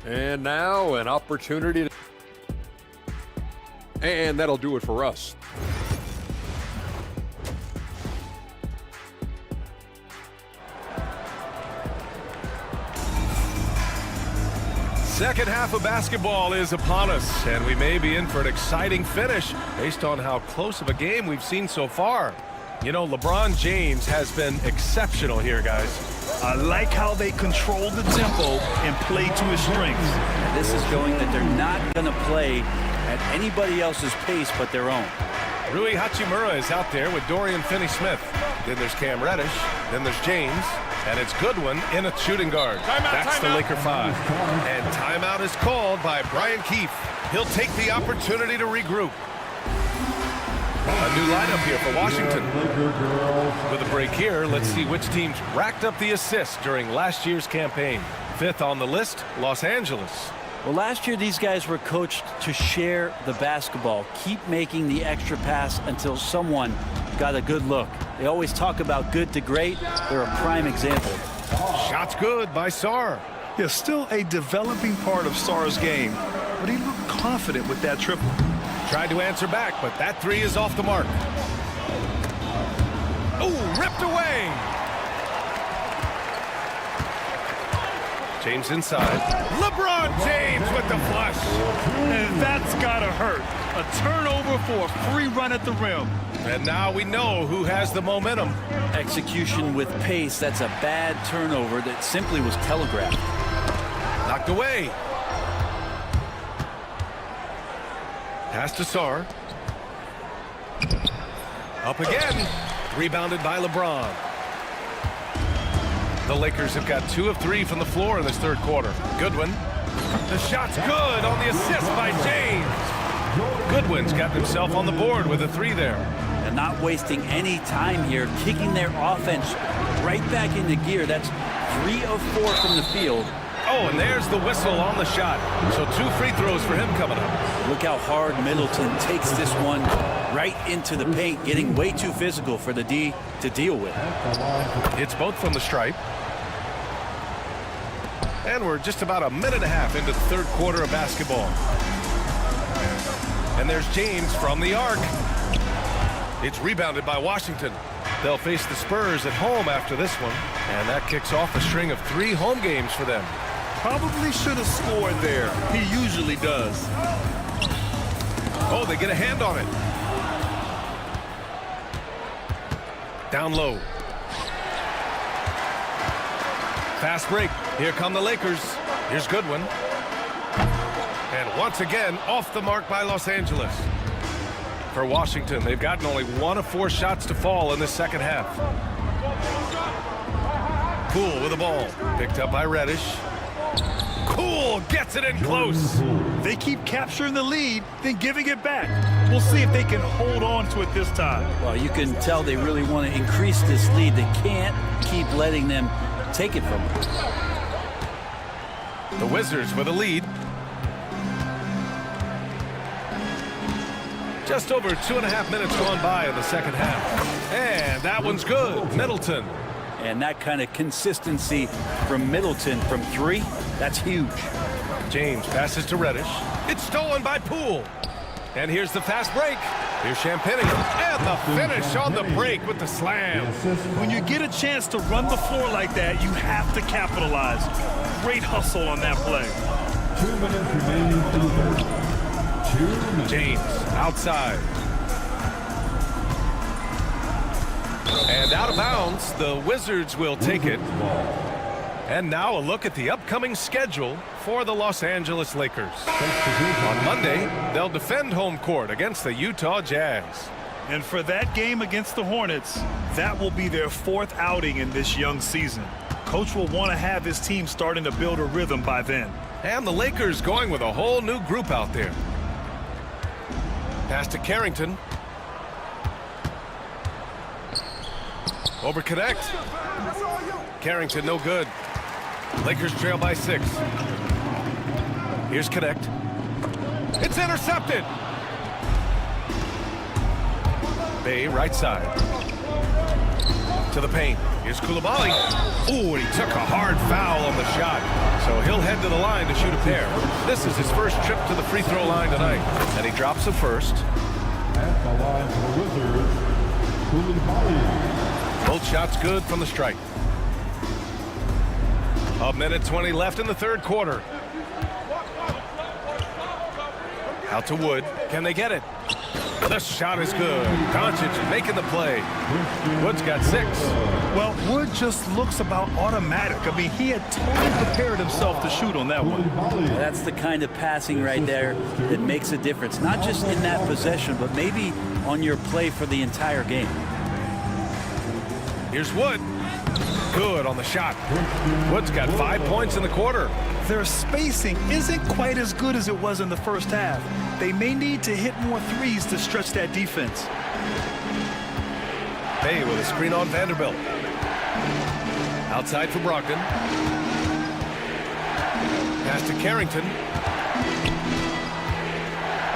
And now an opportunity. And that'll do it for us. Second half of basketball is upon us, and we may be in for an exciting finish based on how close of a game we've seen so far. You know, LeBron James has been exceptional here, guys. I like how they control the tempo and play to his strengths. This is showing that they're not going to play at anybody else's pace but their own. Rui Hachimura is out there with Dorian Finney-Smith. Then there's Cam Reddish. Then there's James. And it's Goodwin in a shooting guard. That's the Laker 5. And timeout is called by Brian Keefe. He'll take the opportunity to regroup. A new lineup here for Washington. With a break here, let's see which teams racked up the assists during last year's campaign. 5th on the list, Los Angeles. Well, last year these guys were coached to share the basketball, keep making the extra pass until someone got a good look. They always talk about good to great. They're a prime example. Shots good by Sarr. Yeah, still a developing part of Sarr's game, but he looked confident with that triple. Tried to answer back, but that 3 is off the mark. Ooh, ripped away. James inside. LeBron James with the flush. And that's gotta hurt. A turnover for a free run at the rim. And now we know who has the momentum. Execution with pace, that's a bad turnover that simply was telegraphed. Knocked away. Pass to Sarr. Up again. Rebounded by LeBron. The Lakers have got 2 of 3 from the floor in this third quarter. Goodwin. The shot's good on the assist by James. Goodwin's got himself on the board with a 3 there. And not wasting any time here, kicking their offense right back into gear. That's 3 of 4 from the field. Oh, and there's the whistle on the shot. So 2 free throws for him coming up. Look how hard Middleton takes this one right into the paint, getting way too physical for the D to deal with. It's both from the stripe. And we're just about a minute and a half into the third quarter of basketball. And there's James from the arc. It's rebounded by Washington. They'll face the Spurs at home after this one. And that kicks off a string of 3 home games for them. Probably should have scored there. He usually does. Oh, they get a hand on it. Down low. Fast break. Here come the Lakers. Here's Goodwin. And once again, off the mark by Los Angeles. For Washington, they've gotten only 1 of 4 shots to fall in the second half. Poole with the ball. Picked up by Reddish. Poole gets it in close. They keep capturing the lead, then giving it back. We'll see if they can hold on to it this time. Well, you can tell they really want to increase this lead. They can't keep letting them take it from them. The Wizards with a lead. Just over 2.5 minutes gone by in the second half. And that one's good. Middleton. And that kind of consistency from Middleton from 3, that's huge. James passes to Reddish. It's stolen by Poole. And here's the fast break. Here's Champagnian. And the finish on the break with the slam. When you get a chance to run the floor like that, you have to capitalize. Great hustle on that play. 2 minutes remaining in the third. 2 minutes. James outside. And out of bounds, the Wizards will take it. And now a look at the upcoming schedule for the Los Angeles Lakers. On Monday, they'll defend home court against the Utah Jazz. And for that game against the Hornets, that will be their 4th outing in this young season. Coach will want to have his team starting to build a rhythm by then. And the Lakers going with a whole new group out there. Pass to Carrington. Over connect. Carrington no good. Lakers trail by 6. Here's connect. It's intercepted. Bay right side. To the paint. Here's Koulibaly. Ooh, and he took a hard foul on the shot. So he'll head to the line to shoot a pair. This is his first trip to the free throw line tonight. And he drops the first. At the line for the Wizards, Koulibaly. Both shots good from the stripe. 1:20 left in the third quarter. Out to Wood. Can they get it? The shot is good. Doncic making the play. Wood's got 6. Well, Wood just looks about automatic. I mean, he had totally prepared himself to shoot on that one. That's the kind of passing right there that makes a difference. Not just in that possession, but maybe on your play for the entire game. Here's Wood. Good on the shot. Wood's got 5 points in the quarter. Their spacing isn't quite as good as it was in the first half. They may need to hit more threes to stretch that defense. Bay with a screen on Vanderbilt. Outside for Brogdon. Pass to Carrington.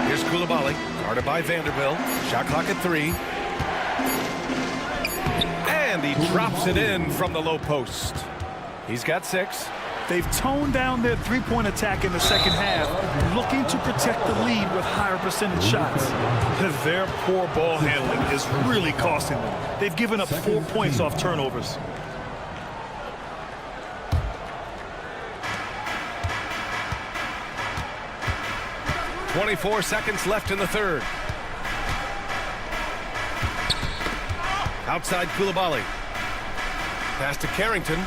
Here's Koulibaly. Guarded by Vanderbilt. Shot clock at 3. And he drops it in from the low post. He's got 6. They've toned down their three-point attack in the second half, looking to protect the lead with higher percentage shots. Their poor ball handling is really costing them. They've given up 4 points off turnovers. .24 seconds left in the third. Outside Koulibaly. Pass to Carrington.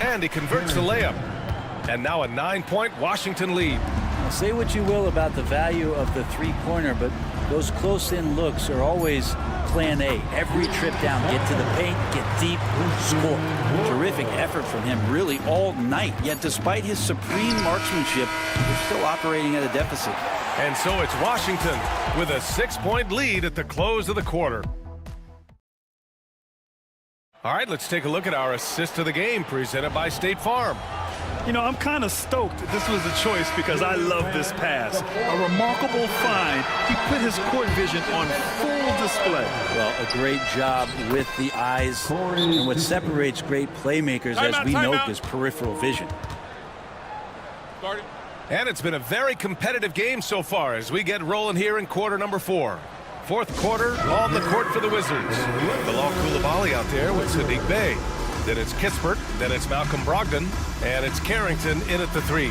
And he converts the layup. And now a 9-point Washington lead. Now, say what you will about the value of the three-pointer, but those close-in looks are always plan A. Every trip down, get to the paint, get deep, score. Terrific effort from him really all night. Yet despite his supreme marksmanship, they're still operating at a deficit. And so it's Washington with a 6-point lead at the close of the quarter. All right, let's take a look at our assist of the game presented by State Farm. You know, I'm kind of stoked that this was a choice because I love this pass. A remarkable find. He put his court vision on full display. Well, a great job with the eyes. And what separates great playmakers, as we know, is peripheral vision. And it's been a very competitive game so far as we get rolling here in quarter number 4. Fourth quarter on the court for the Wizards. Bilal Koulibaly out there with Sadiq Bey. Then it's Kispert, then it's Malcolm Brogdon, and it's Carrington in at the 3.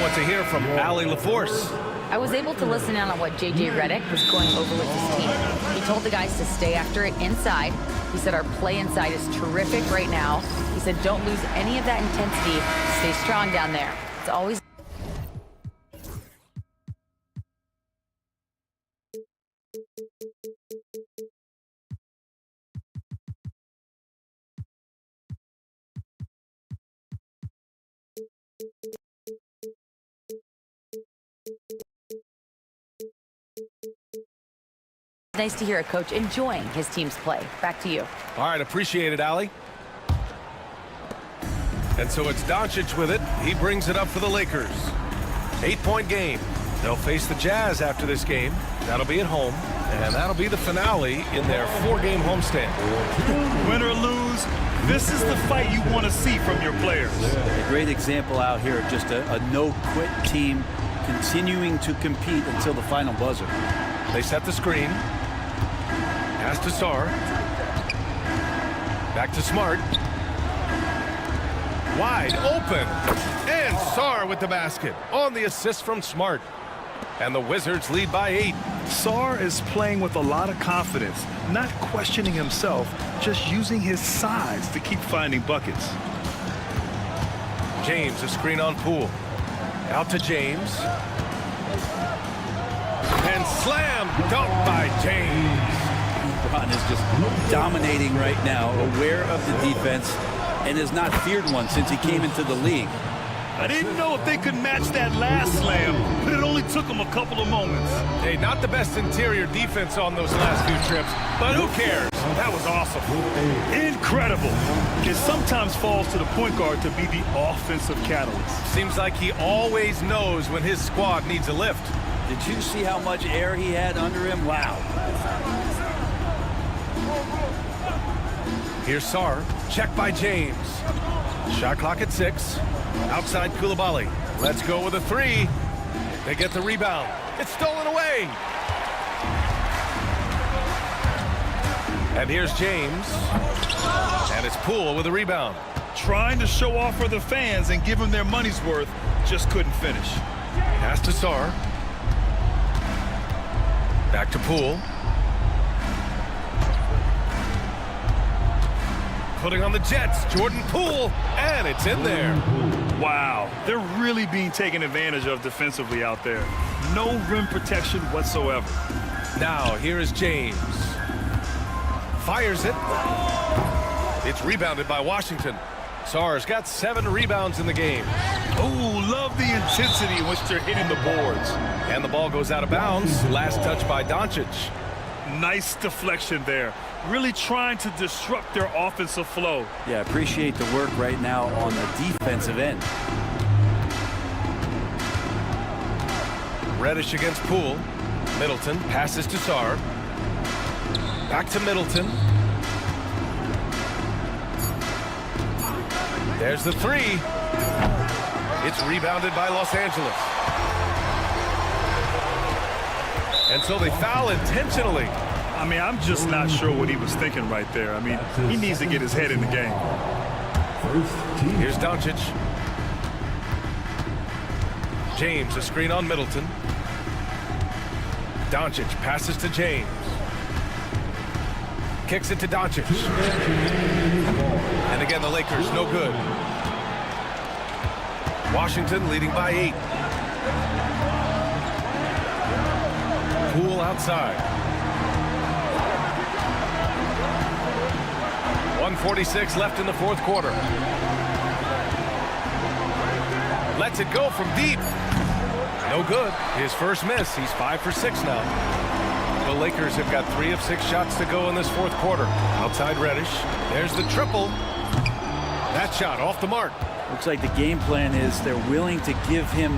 what to hear from Allie LaForce. I was able to listen in on what J.J. Redick was going over with his team. He told the guys to stay after it inside. He said our play inside is terrific right now. He said don't lose any of that intensity. Stay strong down there. It's always... nice to hear a coach enjoying his team's play. Back to you. All right, appreciate it, Allie. And so it's Doncic with it. He brings it up for the Lakers. 8-point game. They'll face the Jazz after this game. That'll be at home, and that'll be the finale in their 4-game homestand. Win or lose, this is the fight you want to see from your players. A great example out here of just a no-quit team continuing to compete until the final buzzer. They set the screen. Pass to Sarr. Back to Smart. Wide open. And Sarr with the basket on the assist from Smart. And the Wizards lead by 8. Sarr is playing with a lot of confidence, not questioning himself, just using his size to keep finding buckets. James, a screen on Poole. Out to James. And slam dunk by James. LeBron is just dominating right now, aware of the defense, and has not feared one since he came into the league. I didn't know if they could match that last slam, but it only took them a couple of moments. Hey, not the best interior defense on those last few trips, but who cares? That was awesome. Incredible. It sometimes falls to the point guard to be the offensive catalyst. Seems like he always knows when his squad needs a lift. Did you see how much air he had under him? Wow. Here's Sarr. Check by James. Shot clock at 6. Outside Koulibaly. Let's go with a 3. They get the rebound. It's stolen away. And here's James. And it's Poole with a rebound. Trying to show off for the fans and give them their money's worth, just couldn't finish. Pass to Sarr. Back to Poole. Putting on the Jets, Jordan Poole, and it's in there. Wow, they're really being taken advantage of defensively out there. No rim protection whatsoever. Now, here is James. Fires it. It's rebounded by Washington. Sarr's got 7 rebounds in the game. Oh, love the intensity in which they're hitting the boards. And the ball goes out of bounds. Last touch by Doncic. Nice deflection there. Really trying to disrupt their offensive flow. Yeah, appreciate the work right now on the defensive end. Reddish against Poole. Middleton passes to Sarr. Back to Middleton. There's the 3. It's rebounded by Los Angeles. And so they foul intentionally. I mean, I'm just not sure what he was thinking right there. I mean, he needs to get his head in the game. Here's Doncic. James, a screen on Middleton. Doncic passes to James. Kicks it to Doncic. And again, the Lakers, no good. Washington leading by 8. Poole outside. 1:46 left in the 4th quarter. Lets it go from deep. No good. His first miss. He's 5 for 6 now. The Lakers have got 3 of 6 shots to go in this 4th quarter. Outside Reddish. There's the triple. That shot off the mark. Looks like the game plan is they're willing to give him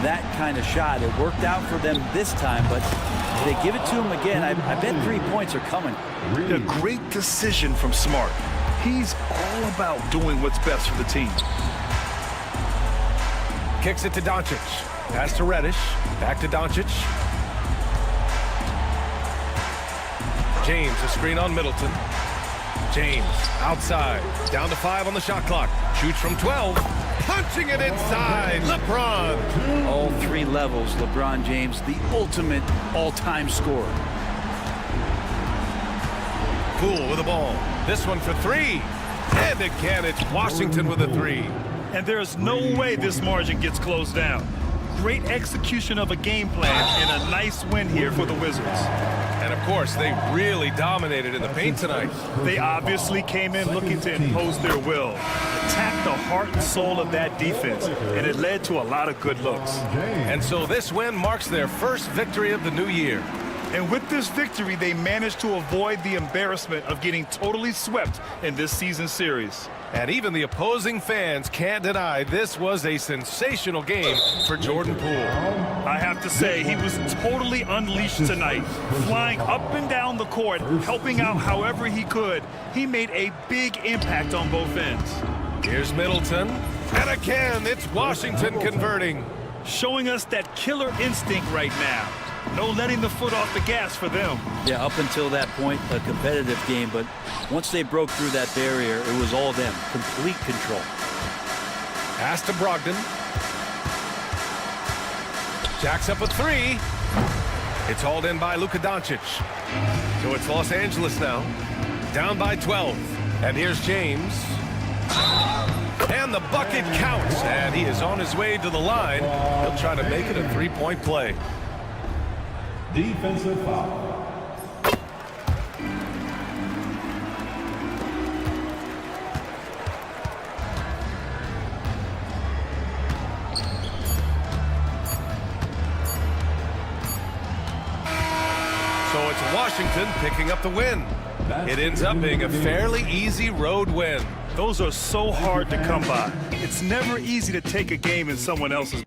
that kind of shot. It worked out for them this time, but if they give it to him again, I bet 3 points are coming. A great decision from Smart. He's all about doing what's best for the team. Kicks it to Doncic. Pass to Reddish. Back to Doncic. James, a screen on Middleton. James, outside. Down to 5 on the shot clock. Shoots from 12. punching it inside. LeBron. All three levels, LeBron James, the ultimate all-time scorer. Poole with the ball. This one for three. And again, it's Washington with a three. And there's no way this margin gets closed down. Great execution of a game plan and a nice win here for the Wizards. And of course, they really dominated in the paint tonight. They obviously came in looking to impose their will, attack the heart and soul of that defense, and it led to a lot of good looks. And so this win marks their first victory of the new year. And with this victory, they managed to avoid the embarrassment of getting totally swept in this season series. And even the opposing fans can't deny this was a sensational game for Jordan Poole. I have to say, he was totally unleashed tonight, flying up and down the court, helping out however he could. He made a big impact on both ends. Here's Middleton. And again, it's Washington converting. Showing us that killer instinct right now. No letting the foot off the gas for them. Yeah, up until that point, a competitive game, but once they broke through that barrier, it was all them. Complete control. Pass to Brogdon. Jacks up a three. It's hauled in by Luka Doncic. So it's Los Angeles now. Down by 12. And here's James. And the bucket counts. And he is on his way to the line. He'll try to make it a three-point play. Defensive foul. So it's Washington picking up the win. It ends up being a fairly easy road win. Those are so hard to come by. It's never easy to take a game in someone else's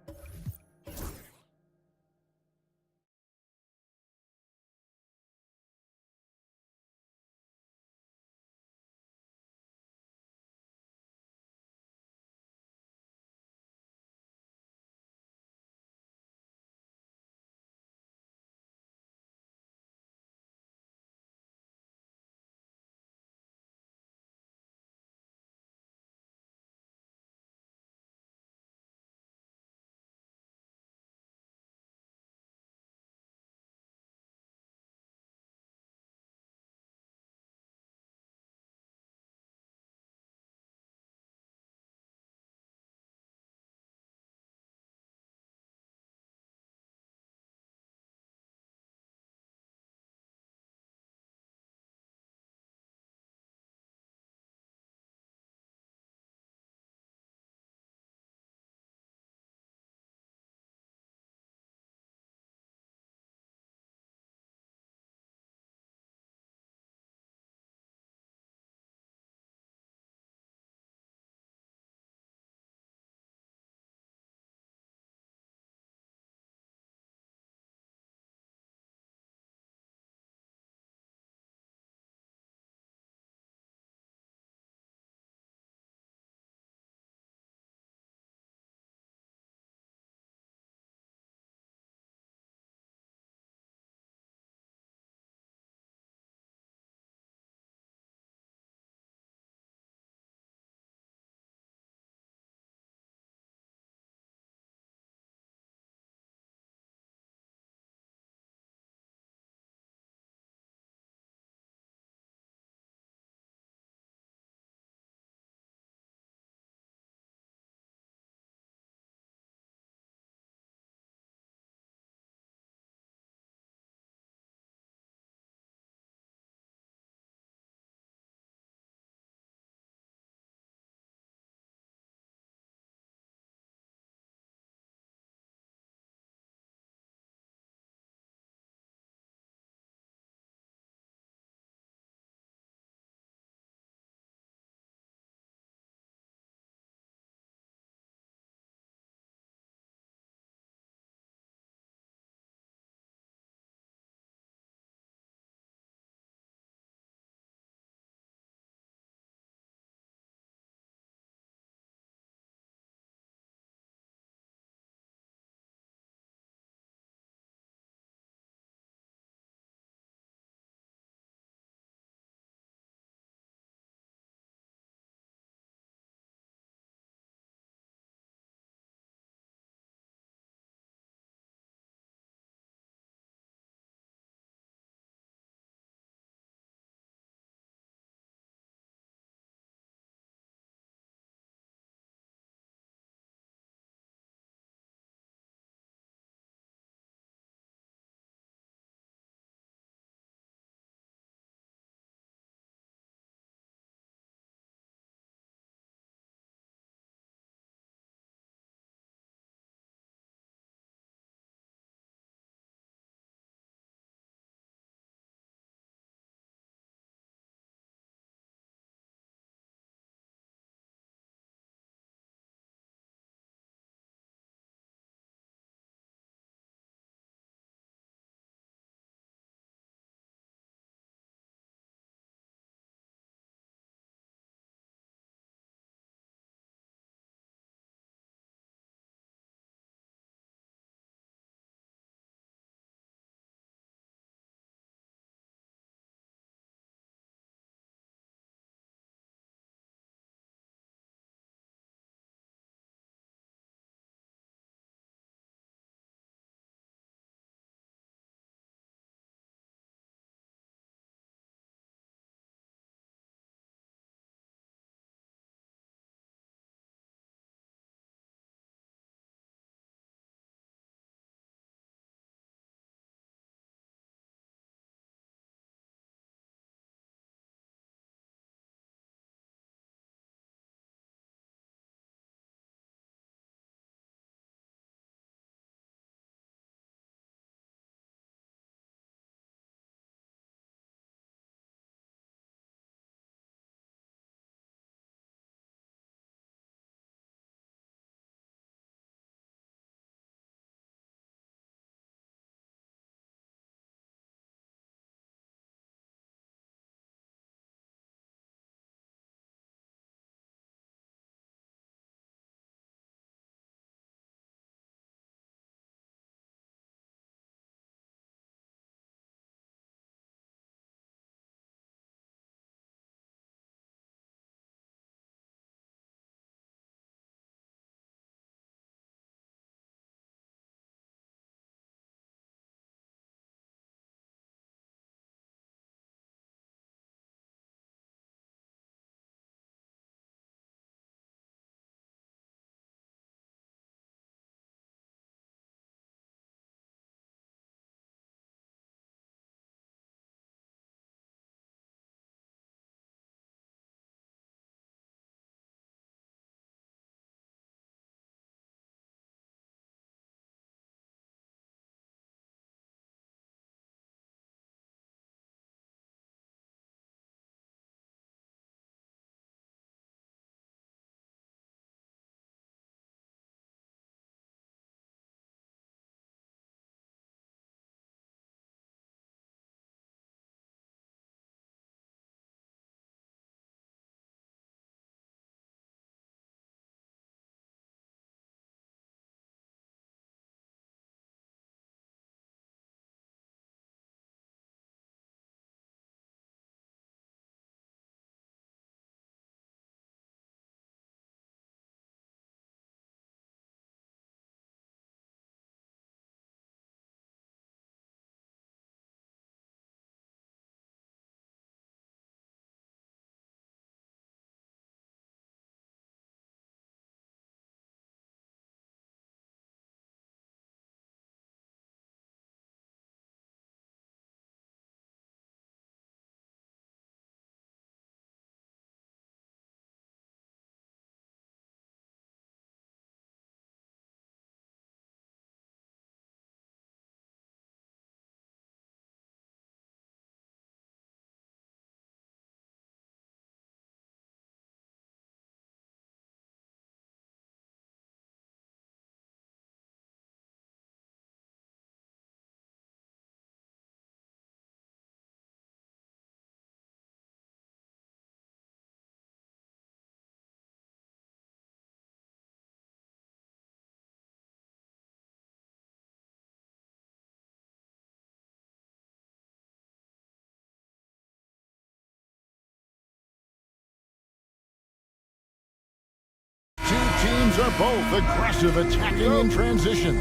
teams are both aggressive, attacking in transition.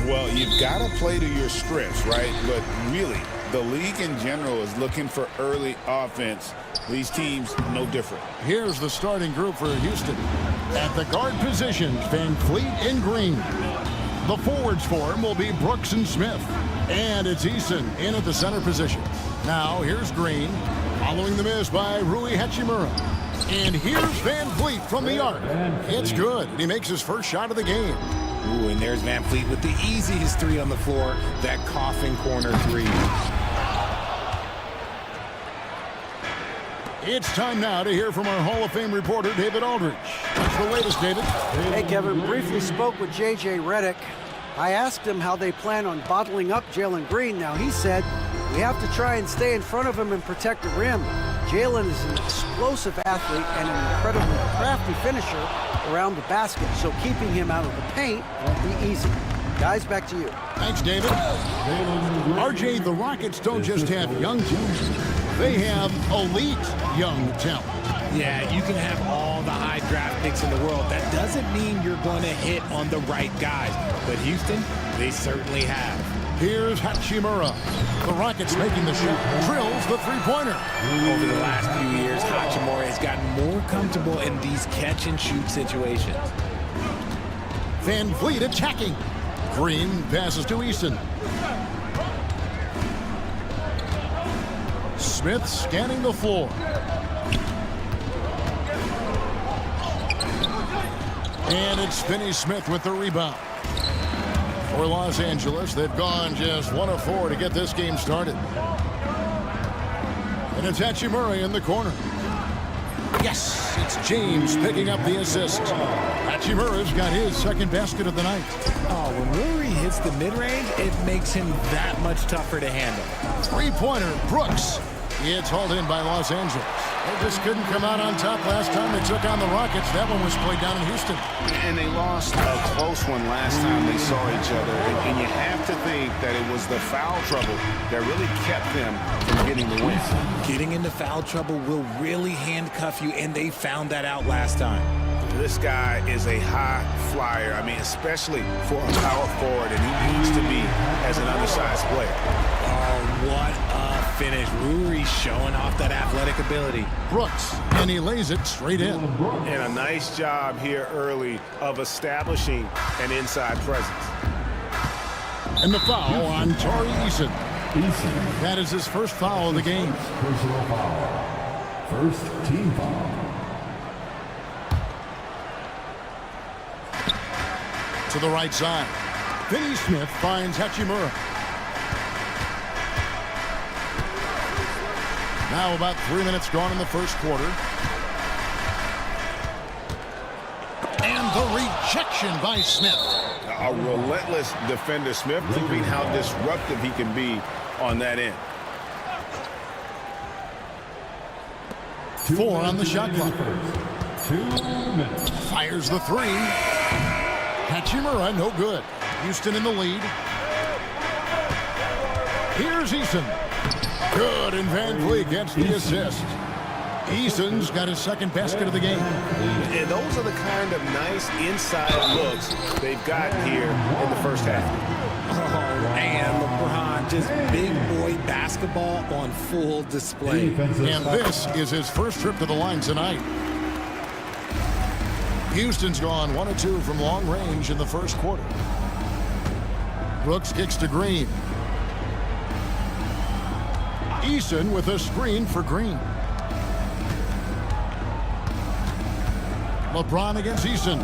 Well, you've got to play to your strengths, right? But really, the league in general is looking for early offense. These teams, no different. Here's the starting group for Houston. At the guard position, Van Fleet and Green. The forwards for him will be Brooks and Smith. And it's Eason in at the center position. Now, here's Green, following the miss by Rui Hachimura. And here's Van Fleet from the arc. It's good, and he makes his first shot of the game. Ooh, and there's Van Fleet with the easiest three on the floor, that coffin corner three. It's time now to hear from our Hall of Fame reporter, David Aldridge. What's the latest, David? Hey, Kevin, briefly spoke with J.J. Redick. I asked him how they plan on bottling up Jalen Green. Now, he said, we have to try and stay in front of him and protect the rim. Jalen is an explosive athlete and an incredibly crafty finisher around the basket, so keeping him out of the paint won't be easy. Guys, back to you. Thanks, David. RJ, the Rockets don't just have young talent. They have elite young talent. Yeah, you can have all the high draft picks in the world. That doesn't mean you're going to hit on the right guys. But Houston, they certainly have. Here's Hachimura. The Rockets making the shot. Drills the three-pointer. Over the last few years, Hachimura has gotten more comfortable in these catch-and-shoot situations. Van Fleet attacking. Green passes to Eason. Smith scanning the floor. And it's Finney Smith with the rebound. For Los Angeles, they've gone just 1 of 4 to get this game started. And it's Hachimura in the corner. Yes, it's James picking up the assist. Hachimura's got his second basket of the night. Oh, when Rui hits the mid-range, it makes him that much tougher to handle. Three-pointer, Brooks. It's hauled in by Los Angeles. They just couldn't come out on top last time they took on the Rockets. That one was played down in Houston. And they lost a close one last time they saw each other. And you have to think that it was the foul trouble that really kept them from getting the win. Getting into foul trouble will really handcuff you, and they found that out last time. This guy is a high flyer. I mean, especially for a power forward, and he needs to be as an undersized player. Oh, what a finish. Rui showing off that athletic ability. Brooks, and he lays it straight in. And a nice job here early of establishing an inside presence. And the foul on Tari Eason. That is his first foul of the game. Personal foul. First team foul. To the right side. Finney Smith finds Hachimura. Now about 3 minutes gone in the first quarter. And the rejection by Smith. A relentless defender. Smith proving how disruptive he can be on that end. 4 on the shot clock. 2 minutes. Fires the three. Hachimura, no good. Houston in the lead. Here's Eason. Good, and Van Fleet gets the assist. Eason's got his second basket of the game. And those are the kind of nice inside looks they've gotten here in the first half. Oh, man, LeBron, just big boy basketball on full display. And this is his first trip to the line tonight. Houston's gone 1 of 2 from long range in the first quarter. Brooks kicks to Green. Eason with a screen for Green. LeBron against Eason.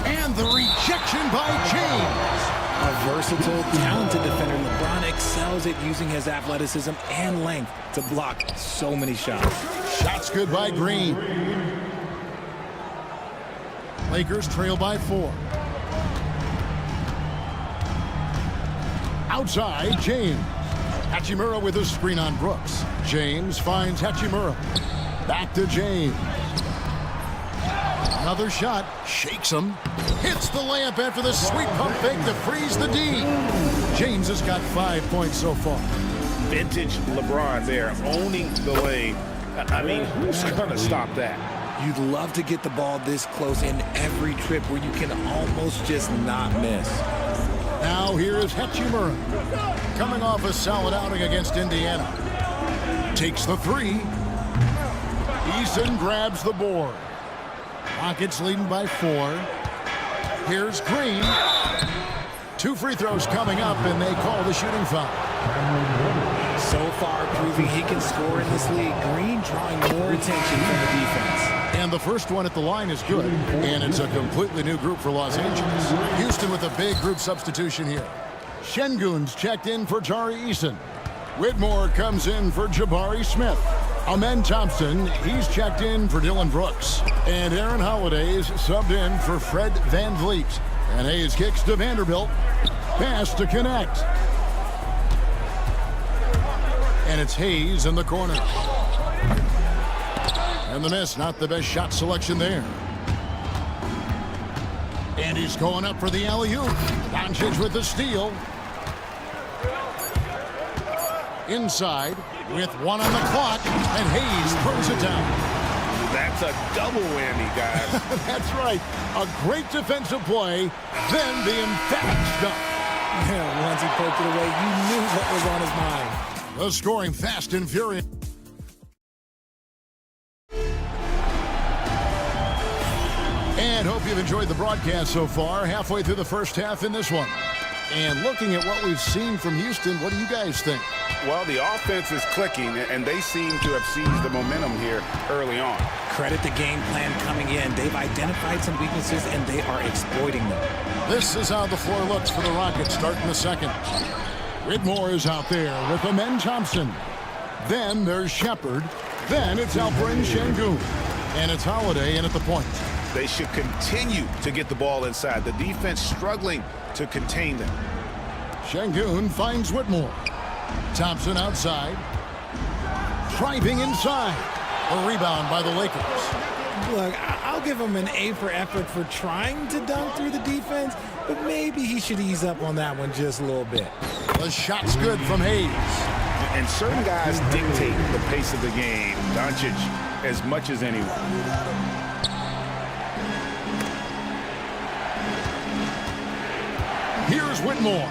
And the rejection by James. A versatile, talented defender, LeBron excels at using his athleticism and length to block so many shots. Shots good by Green. Lakers trail by 4. Outside, James. Hachimura with a screen on Brooks. James finds Hachimura. Back to James. Another shot. Shakes him. Hits the layup after the sweet pump fake to freeze the D. James has got 5 points so far. Vintage LeBron there, owning the lane. I mean, who's going to stop that? You'd love to get the ball this close in every trip where you can almost just not miss. Now here is Hachimura, coming off a solid outing against Indiana. Takes the three. Eason grabs the board. Rockets leading by 4. Here's Green. 2 free throws coming up, and they call the shooting foul. So far, proving he can score in this league. Green drawing more attention from the defense. And the first one at the line is good. And it's a completely new group for Los Angeles. Houston with a big group substitution here. Şengün's checked in for Tari Eason. Whitmore comes in for Jabari Smith. Amen Thompson, he's checked in for Dylan Brooks. And Aaron Holiday's subbed in for Fred Van Vliet. And Hayes kicks to Vanderbilt. Pass to Connect. And it's Hayes in the corner. And the miss, not the best shot selection there. And he's going up for the alley-oop. Doncic with the steal. Inside with 1 on the clock, and Hayes throws it down. That's a double whammy, guys. That's right. A great defensive play, then the emphatic dunk. Yeah, once he poked it away, you knew what was on his mind. The scoring fast and furious. And hope you've enjoyed the broadcast so far. Halfway through the first half in this one. And looking at what we've seen from Houston, what do you guys think? Well, the offense is clicking, and they seem to have seized the momentum here early on. Credit the game plan coming in. They've identified some weaknesses, and they are exploiting them. This is how the floor looks for the Rockets starting the second. Whitmore is out there with Amen Thompson. Then there's Shepard. Then it's Alperen Şengün. And it's Holiday in at the point. They should continue to get the ball inside. The defense struggling to contain them. Şengün finds Whitmore. Thompson outside. Driving inside. A rebound by the Lakers. Look, I'll give him an A for effort for trying to dunk through the defense, but maybe he should ease up on that one just a little bit. The shot's good from Hayes. And certain guys dictate the pace of the game. Doncic as much as anyone. Here's Whitmore.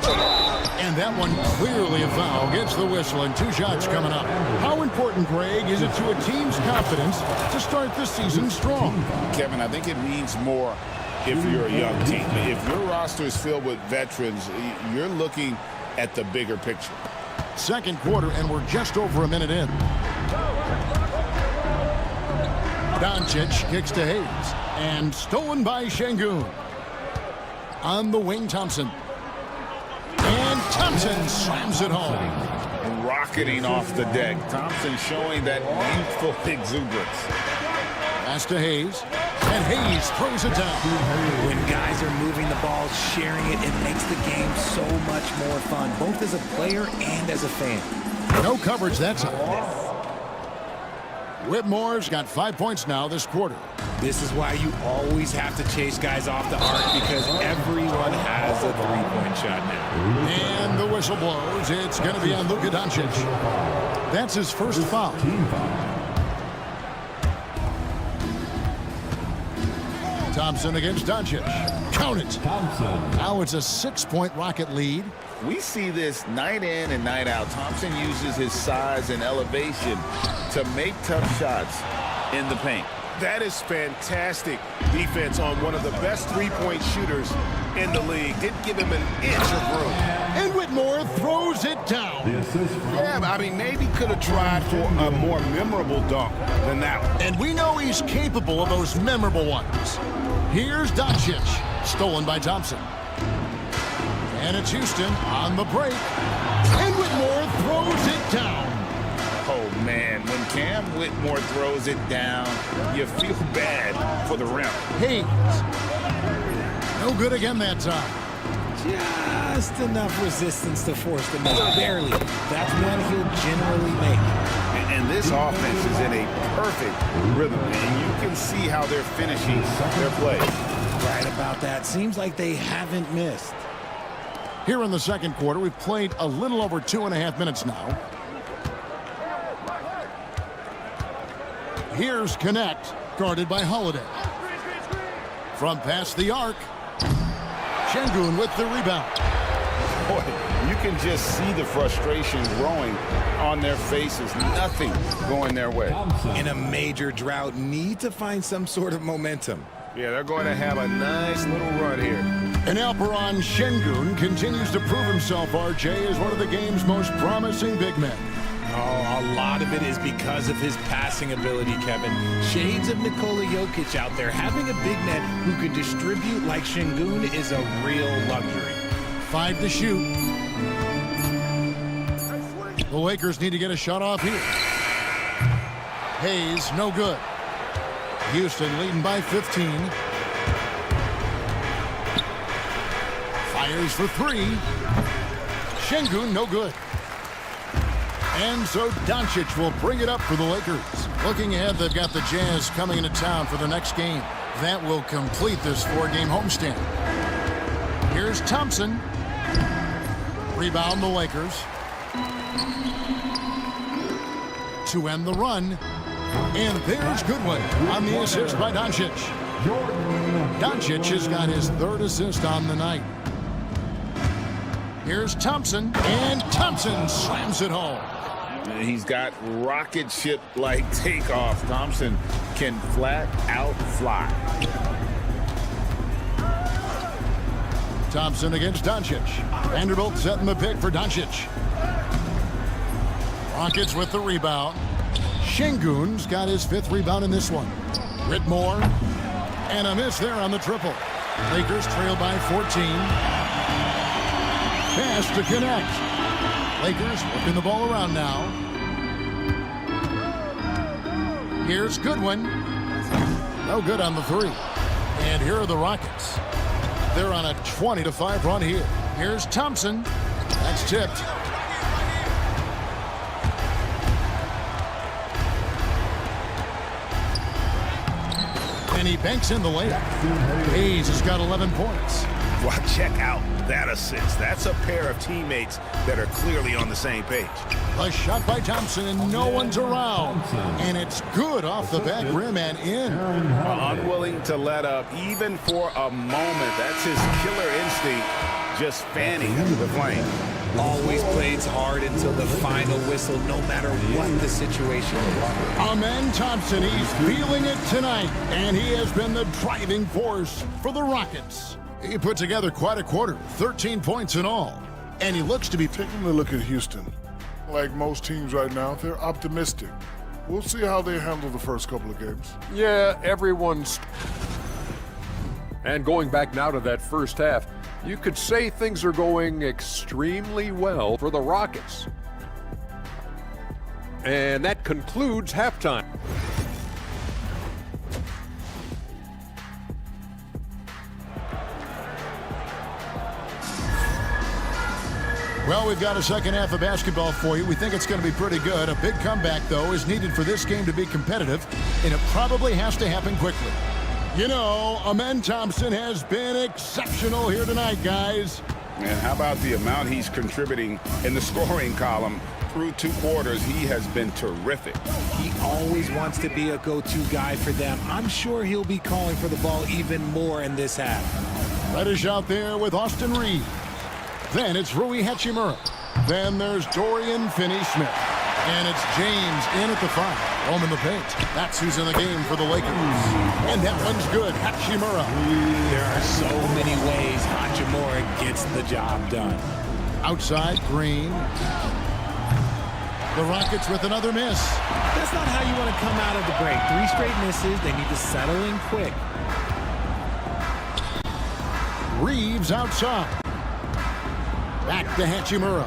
And that one clearly a foul. Gets the whistle and 2 shots coming up. How important, Greg, is it to a team's confidence to start the season strong? Kevin, I think it means more if you're a young team. If your roster is filled with veterans, you're looking at the bigger picture. Second quarter, and we're just over a minute in. Doncic kicks to Hayes. And stolen by Şengün. On the wing, Thompson. And Thompson slams it home. Rocketing off the deck. Thompson showing that youthful exuberance. Pass to Hayes. And Hayes throws it down. When guys are moving the ball, sharing it, it makes the game so much more fun, both as a player and as a fan. No coverage that time. Whitmore's got 5 points now this quarter. This is why you always have to chase guys off the arc, because everyone has a three-point shot now. And the whistle blows. It's going to be on Luka Doncic. That's his first foul. Thompson against Doncic. Count it. Now it's a 6-point Rocket lead. We see this night in and night out. Thompson uses his size and elevation to make tough shots in the paint. That is fantastic defense on one of the best three-point shooters in the league. Didn't give him an inch of room. And Whitmore throws it down. Yeah, I mean, maybe could have tried for a more memorable dunk than that one. And we know he's capable of those memorable ones. Here's Doncic, stolen by Thompson. And it's Houston on the break. And Whitmore throws it down. Oh, man, when Cam Whitmore throws it down, you feel bad for the rim. Hayes. No good again that time. Just enough resistance to force the miss. Barely. That's one he'll generally make. And this offense is in a perfect rhythm, and you can see how they're finishing their play. Right about that. Seems like they haven't missed. Here in the second quarter, we've played a little over 2.5 minutes now. Here's Connect. Guarded by Holiday. From past the arc. Şengün with the rebound. Boy, you can just see the frustration growing on their faces. Nothing going their way. In a major drought, need to find some sort of momentum. Yeah, they're going to have a nice little run here. And Alperon Şengün continues to prove himself, RJ, as one of the game's most promising big men. Oh, a lot of it is because of his passing ability, Kevin. Shades of Nikola Jokic out there. Having a big man who can distribute like Şengün is a real luxury. 5 to shoot. The Lakers need to get a shot off here. Hayes, no good. Houston leading by 15. Fires for 3. Şengün, no good. And so Doncic will bring it up for the Lakers. Looking ahead, they've got the Jazz coming into town for the next game. That will complete this 4-game homestand. Here's Thompson. Rebound the Lakers. To end the run. And there's Goodwin on the assist by Doncic. Doncic has got his 3rd assist on the night. Here's Thompson, and Thompson slams it home. He's got rocket ship-like takeoff. Thompson can flat out fly. Thompson against Doncic. Vanderbilt setting the pick for Doncic. Rockets with the rebound. Şengün's got his 5th rebound in this one. Whitmore, and a miss there on the triple. Lakers trail by 14. Pass to connect. Lakers working the ball around now. Here's Goodwin. No good on the 3. And here are the Rockets. They're on a 20-5 run here. Here's Thompson. That's tipped. And he banks in the layup. Hayes has got 11 points. Well, check out that assist. That's a pair of teammates that are clearly on the same page. A shot by Thompson, and no one's around. And it's good off the back rim and in. Unwilling to let up even for a moment. That's his killer instinct, just fanning the flame. Always plays hard until the final whistle, no matter what the situation is. Amen Thompson, he's feeling it tonight, and he has been the driving force for the Rockets. He put together quite a quarter, 13 points in all, and he looks to be... Taking a look at Houston, like most teams right now, they're optimistic. We'll see how they handle the first couple of games. Yeah, everyone's... And going back now to that first half, you could say things are going extremely well for the Rockets. And that concludes halftime. Well, we've got a second half of basketball for you. We think it's going to be pretty good. A big comeback, though, is needed for this game to be competitive, and it probably has to happen quickly. You know, Amen Thompson has been exceptional here tonight, guys. And how about the amount he's contributing in the scoring column? Through 2 quarters, he has been terrific. He always wants to be a go-to guy for them. I'm sure he'll be calling for the ball even more in this half. Reddish out there with Austin Reed. Then it's Rui Hachimura. Then there's Dorian Finney-Smith. And it's James in at the 5. Home in the paint. That's who's in the game for the Lakers. And that one's good. Hachimura. There are so many ways Hachimura gets the job done. Outside, Green. The Rockets with another miss. That's not how you want to come out of the break. 3 straight misses. They need to settle in quick. Reeves outside. Back to Hachimura.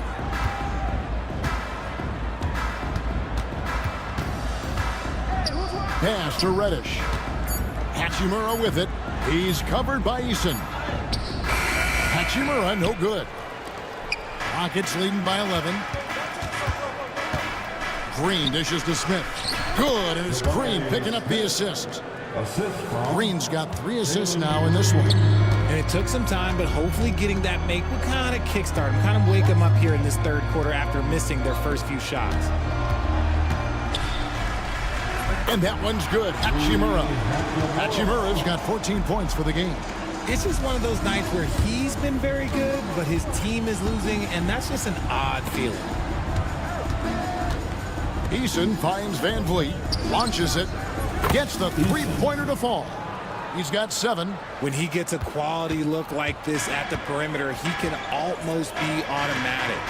Pass to Reddish. Hachimura with it. He's covered by Eason. Hachimura, no good. Rockets leading by 11. Green dishes to Smith. Good, and it's Green picking up the assist. Green's got 3 assists now in this one. And it took some time, but hopefully getting that make will kind of kickstart him, kind of wake him up here in this 3rd quarter after missing their first few shots. And that one's good. Hachimura. Hachimura's got 14 points for the game. It's just one of those nights where he's been very good, but his team is losing, and that's just an odd feeling. Eason finds Van Vliet, launches it, gets the three-pointer to fall. He's got 7. When he gets a quality look like this at the perimeter, he can almost be automatic.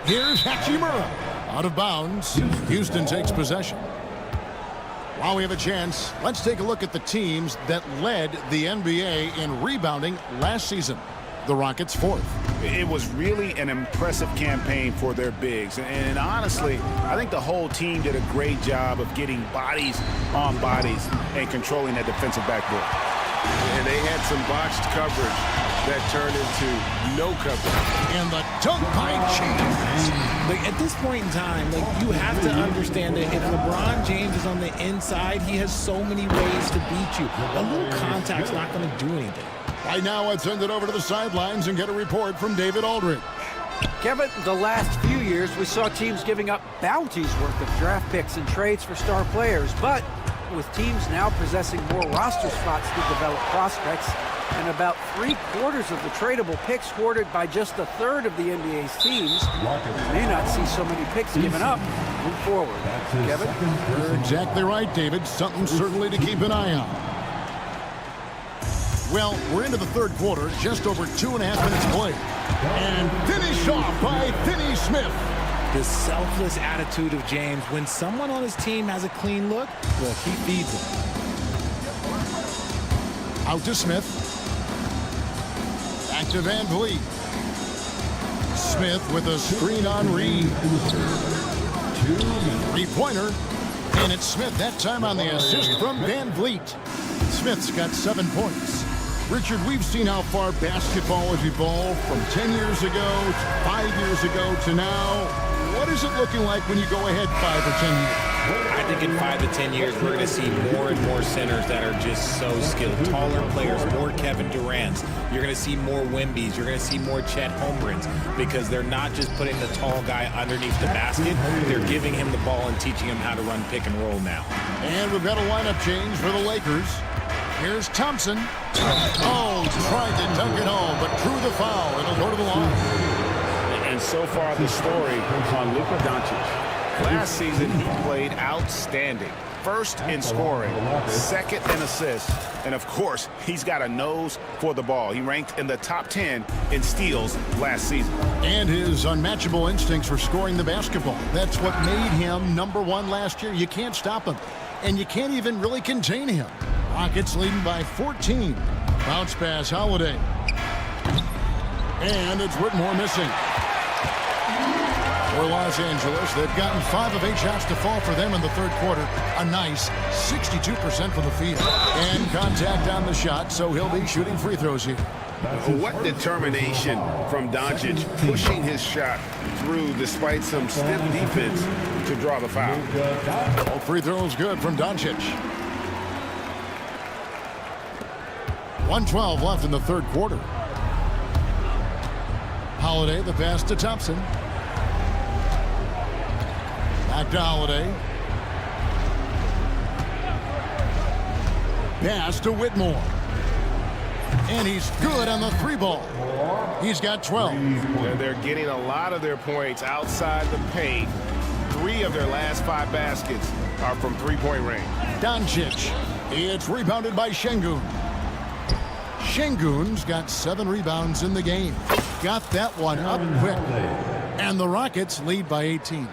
Here's Hachimura. Out of bounds. Houston takes possession. While we have a chance, let's take a look at the teams that led the NBA in rebounding last season. The Rockets 4th. It was really an impressive campaign for their bigs. And honestly, I think the whole team did a great job of getting bodies on bodies and controlling that defensive backboard. And they had some botched coverage that turned into no coverage. And the dunk by James. Like, at this point in time, like, you have to understand that if LeBron James is on the inside, he has so many ways to beat you. A little contact's not going to do anything. Right now, let's send it over to the sidelines and get a report from David Aldridge. Kevin, the last few years, we saw teams giving up bounties worth of draft picks and trades for star players. But with teams now possessing more roster spots to develop prospects, and about 3/4 of the tradable picks hoarded by just a third of the NBA's teams, we may not see so many picks given up move forward. Kevin? You're exactly right, David. Something certainly to keep an eye on. Well, we're into the third quarter, just over 2.5 minutes played. And finished off by Finney Smith. The selfless attitude of James. When someone on his team has a clean look, well, he feeds them. Out to Smith. Back to Van Vliet. Smith with a screen on Reed. Three-pointer. And it's Smith that time on the assist from Van Vliet. Smith's got 7 points. Richard, we've seen how far basketball has evolved from 10 years ago to 5 years ago to now. What is it looking like when you go ahead 5 or 10 years? I think in 5 to 10 years, we're going to see more and more centers that are just so skilled. Taller players, more Kevin Durant's. You're going to see more Wembys. You're going to see more Chet Holmgrens because they're not just putting the tall guy underneath the basket. They're giving him the ball and teaching him how to run pick and roll now. And we've got a lineup change for the Lakers. Here's Thompson. Oh, tried to dunk it home, but drew the foul. It'll go to the line. And so far, the story on Luka Doncic. Last season, he played outstanding. First in scoring, second in assists, and of course, he's got a nose for the ball. He ranked in the top 10 in steals last season. And his unmatchable instincts for scoring the basketball. That's what made him #1 last year. You can't stop him, and you can't even really contain him. Rockets leading by 14. Bounce pass, Holiday. And it's Whitmore missing. For Los Angeles, they've gotten 5 of 8 shots to fall for them in the third quarter. A nice 62% from the field. And contact on the shot, so he'll be shooting free throws here. What determination from Doncic, pushing his shot through despite some stiff defense to draw the foul. All free throws good from Doncic. 1:12 left in the third quarter. Holiday, the pass to Thompson. Back to Holiday. Pass to Whitmore. And he's good on the 3 ball. He's got 12. And they're getting a lot of their points outside the paint. 3 of their last 5 baskets are from 3-point range. Doncic. It's rebounded by Şengün. Şengün's got 7 rebounds in the game. Got that one up quick. And the Rockets lead by 18.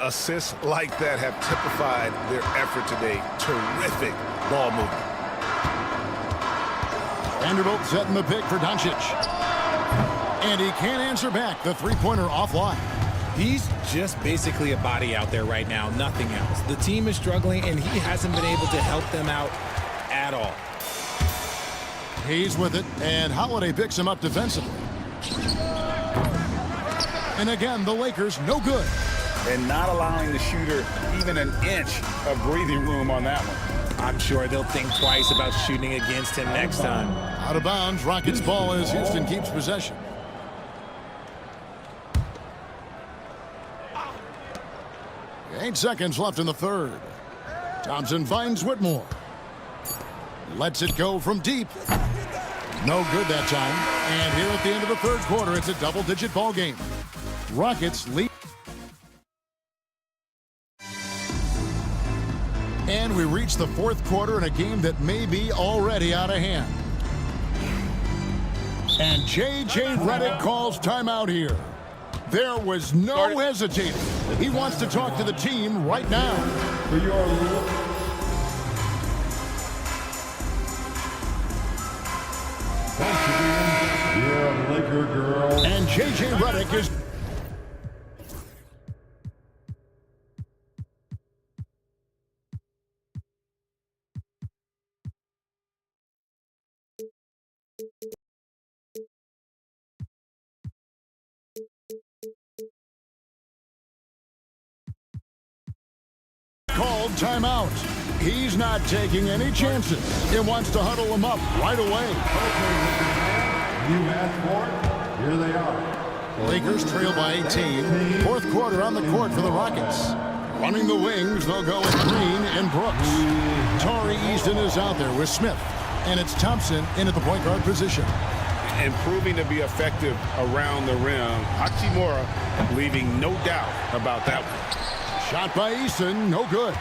Assists like that have typified their effort today. Terrific ball movement. Vanderbilt setting the pick for Doncic. And he can't answer back. The three-pointer offline. He's just basically a body out there right now, nothing else. The team is struggling, and he hasn't been able to help them out at all. He's with it, and Holiday picks him up defensively. And again, the Lakers no good. And not allowing the shooter even an inch of breathing room on that one. I'm sure they'll think twice about shooting against him next time. Out of bounds, Rockets ball as Houston keeps possession. 8 seconds left in the third. Thompson finds Whitmore. Lets it go from deep. No good that time. And here at the end of the third quarter, it's a double-digit ball game. Rockets lead. And we reach the fourth quarter in a game that may be already out of hand. And J.J. Redick calls timeout here. There was no hesitating. He wants to talk to the team right now. For your Laker girl. And J.J. Redick is... called timeout. He's not taking any chances. He wants to huddle them up right away. You asked for it. Here they are. Lakers trail by 18. Fourth quarter on the court for the Rockets. Running the wings, they'll go with Green and Brooks. Torrey Easton is out there with Smith. And it's Thompson in at the point guard position. And proving to be effective around the rim. Hachimura leaving no doubt about that one. Shot by Easton, no good.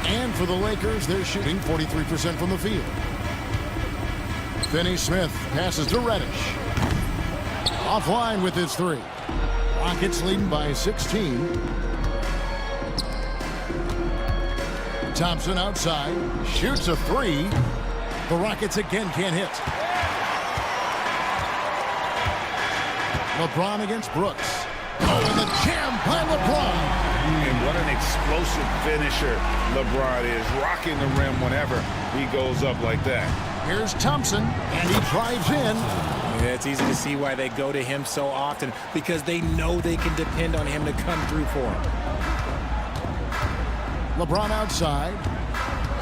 And for the Lakers, they're shooting 43% from the field. Finney Smith passes to Reddish. Offline with his three. Rockets leading by 16. Thompson outside, shoots a three. The Rockets again can't hit. LeBron against Brooks. Oh, and the jam by LeBron. And what an explosive finisher LeBron is, rocking the rim whenever he goes up like that. Here's Thompson, and he drives in. Yeah, it's easy to see why they go to him so often, because they know they can depend on him to come through for him. LeBron outside.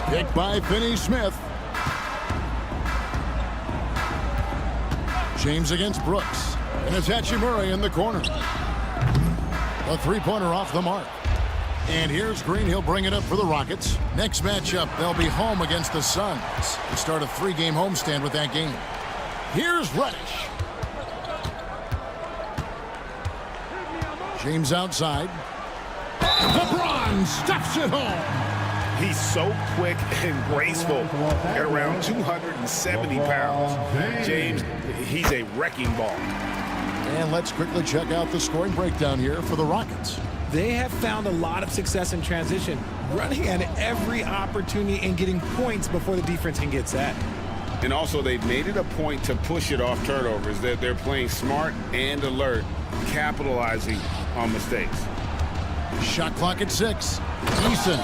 Picked by Finney Smith. James against Brooks. And it's Hachimura in the corner. A three-pointer off the mark. And here's Green. He'll bring it up for the Rockets. Next matchup, they'll be home against the Suns to start a three-game homestand with that game. Here's Reddish. James outside. LeBron stuffs it home. He's so quick and graceful at around 270 pounds. James, he's a wrecking ball. And let's quickly check out the scoring breakdown here for the Rockets. They have found a lot of success in transition, running at every opportunity and getting points before the defense can get set. And also, they've made it a point to push it off turnovers. They're playing smart and alert, capitalizing on mistakes. Shot clock at 6. Easton.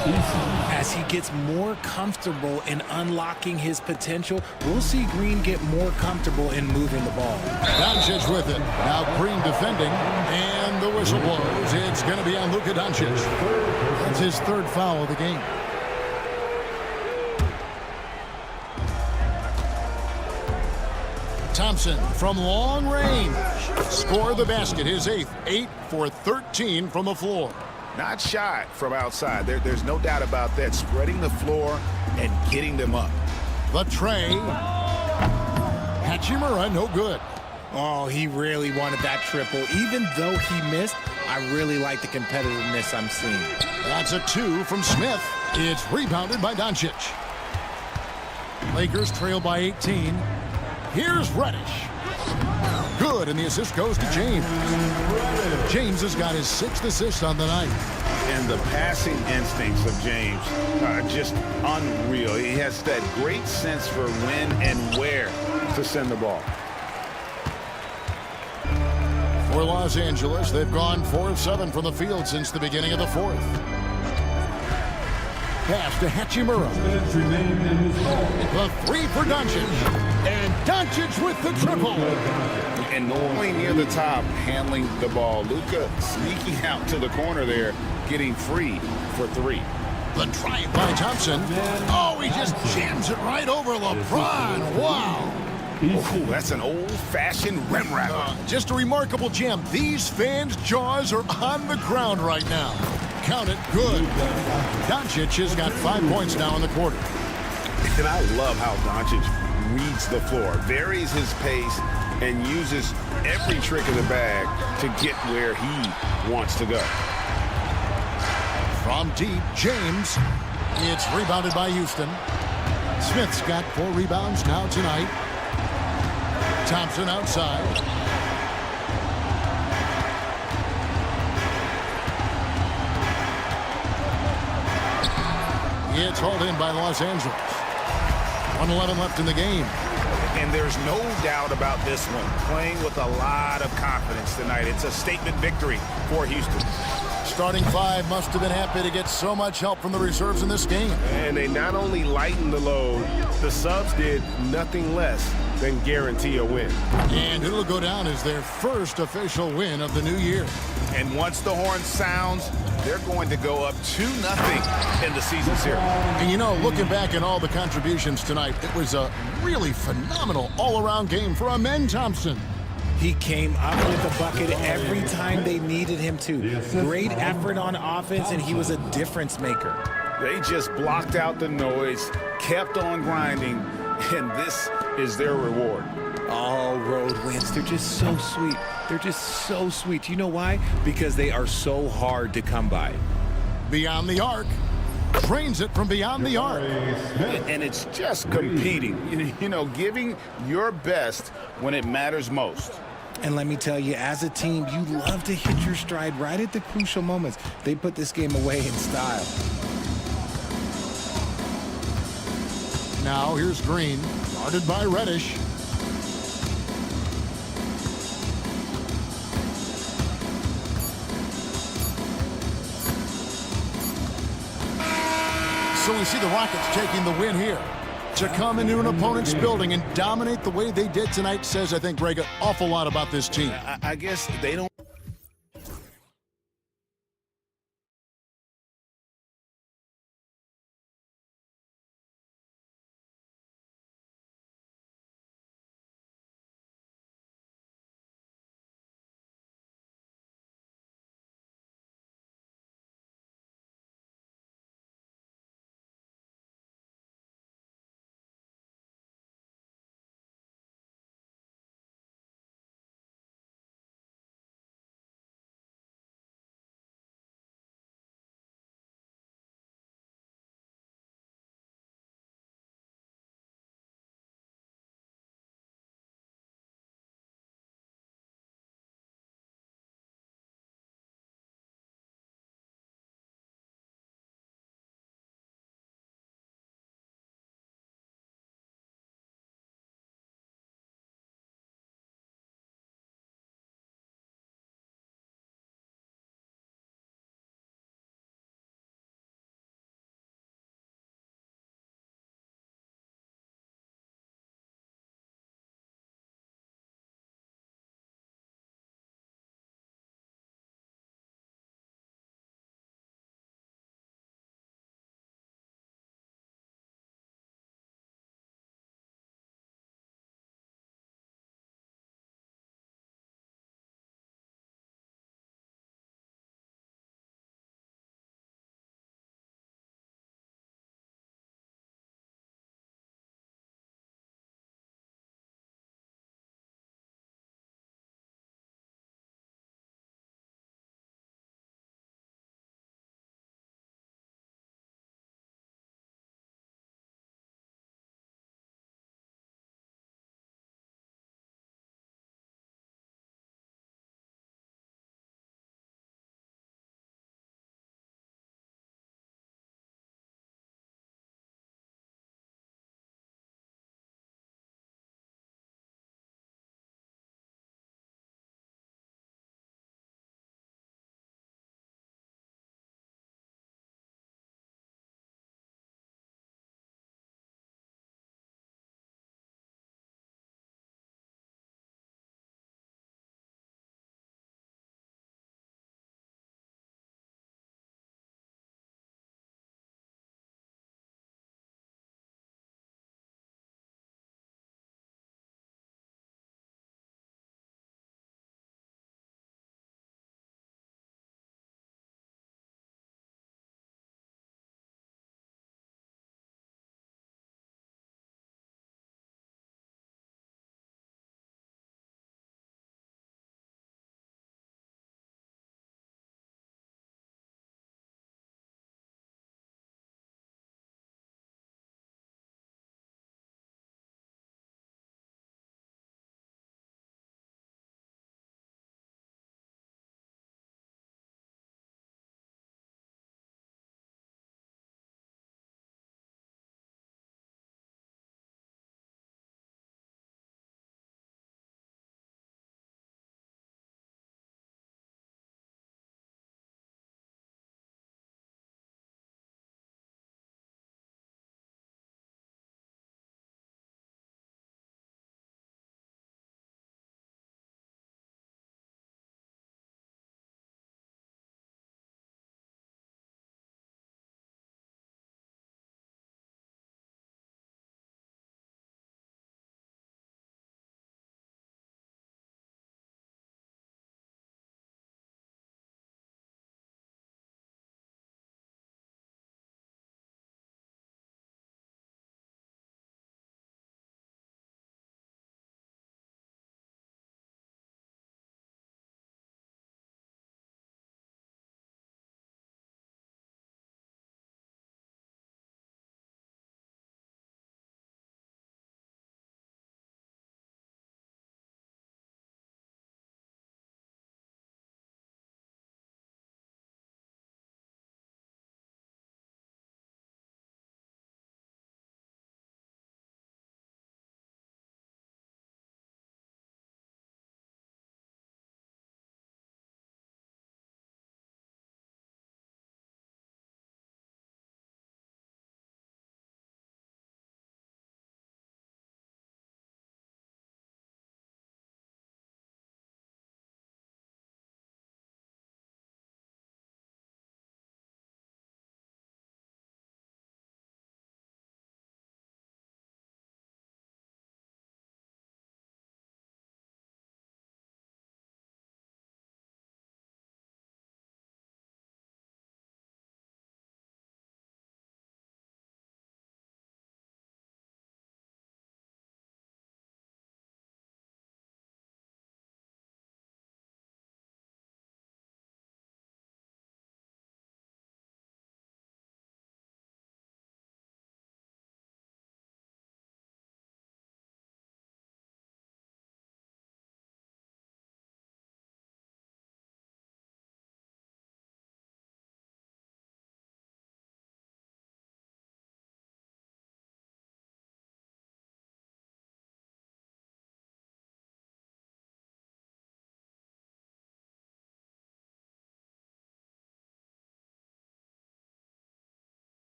As he gets more comfortable in unlocking his potential, we'll see Green get more comfortable in moving the ball. Doncic with it. Now Green defending, and the whistle blows. It's going to be on Luka Doncic. That's his third foul of the game. Thompson from long range. Score the basket, his 8th. 8 for 13 from the floor. Not shy from outside. There's no doubt about that. Spreading the floor and getting them up. The tray. Hachimura, no good. Oh, he really wanted that triple. Even though he missed, I really like the competitiveness I'm seeing. That's a 2 from Smith. It's rebounded by Doncic. Lakers trail by 18. Here's Reddish. Good, and the assist goes to James. James has got his 6th assist on the night. And the passing instincts of James are just unreal. He has that great sense for when and where to send the ball. For Los Angeles, they've gone 4 of 7 from the field since the beginning of the fourth. Pass to Hachimura. The 3 for Doncic. And Doncic with the triple. And normally near the top, handling the ball. Luka sneaking out to the corner there, getting free for 3. The drive by Thompson. Oh, he just jams it right over LeBron. Wow. Oh, that's an old-fashioned rim wrap. Just a remarkable jam. These fans' jaws are on the ground right now. Count it, good. Doncic has got 5 points now in the quarter. And I love how Doncic reads the floor, varies his pace, and uses every trick in the bag to get where he wants to go. From deep, James. It's rebounded by Houston. Smith's got 4 rebounds now tonight. Thompson outside. It's hauled in by Los Angeles. 1:11 left in the game. And there's no doubt about this one. Playing with a lot of confidence tonight. It's a statement victory for Houston. Starting 5 must have been happy to get so much help from the reserves in this game. And they not only lightened the load, the subs did nothing less than guarantee a win. And it'll go down as their first official win of the new year. And once the horn sounds, they're going to go up 2-0 in the season series. And you know, looking back at all the contributions tonight, it was a really phenomenal all-around game for Amen Thompson. He came up with a bucket every time they needed him to. Great effort on offense, and he was a difference maker. They just blocked out the noise, kept on grinding, and this is their reward. All road wins. They're just so sweet. They're just so sweet. You know why? Because they are so hard to come by. Beyond the arc. Drains it from beyond the arc. And it's just competing. You know, giving your best when it matters most. And let me tell you, as a team, you love to hit your stride right at the crucial moments. They put this game away in style. Now here's Green, guarded by Reddish. So we see the Rockets taking the win here. To come into an opponent's building and dominate the way they did tonight says, I think, Greg, an awful lot about this team. I guess they don't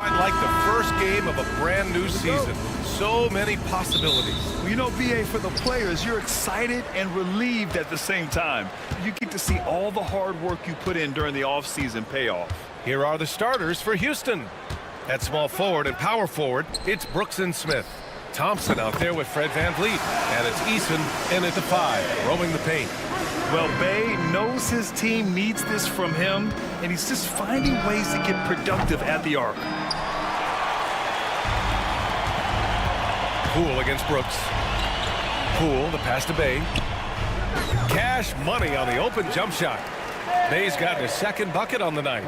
Like the first game of a brand new season. So many possibilities. Well, you know, BA, for the players, you're excited and relieved at the same time. You get to see all the hard work you put in during the offseason pay off. Here are the starters for Houston. At small forward and power forward, it's Brooks and Smith. Thompson out there with Fred VanVleet. And it's Eason in at the 5, roaming the paint. Well, Bay knows his team needs this from him, and he's just finding ways to get productive at the arc. Poole against Brooks. Poole, the pass to Bay. Cash money on the open jump shot. Bay's got his second bucket on the night.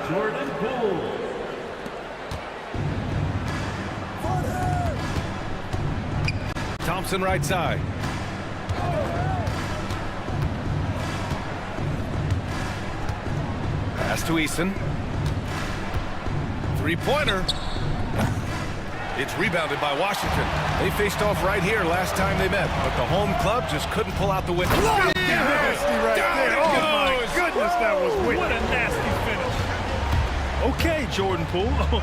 Jordan Poole. Thompson right side. Pass to Eason. Three-pointer. It's rebounded by Washington. They faced off right here last time they met, but the home club just couldn't pull out the win. Nasty right there. Oh, my goodness, that was wicked. What a nasty finish. Okay, Jordan Poole,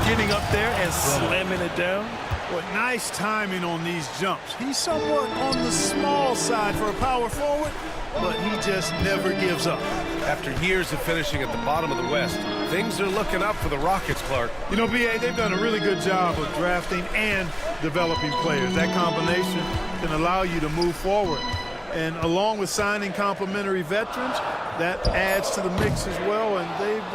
getting up there and slamming it down. What nice timing on these jumps. He's somewhat on the small side for a power forward, but he just never gives up. After years of finishing at the bottom of the West, things are looking up for the Rockets, Clark. You know, BA, they've done a really good job of drafting and developing players. That combination can allow you to move forward. And along with signing complementary veterans, that adds to the mix as well. And they've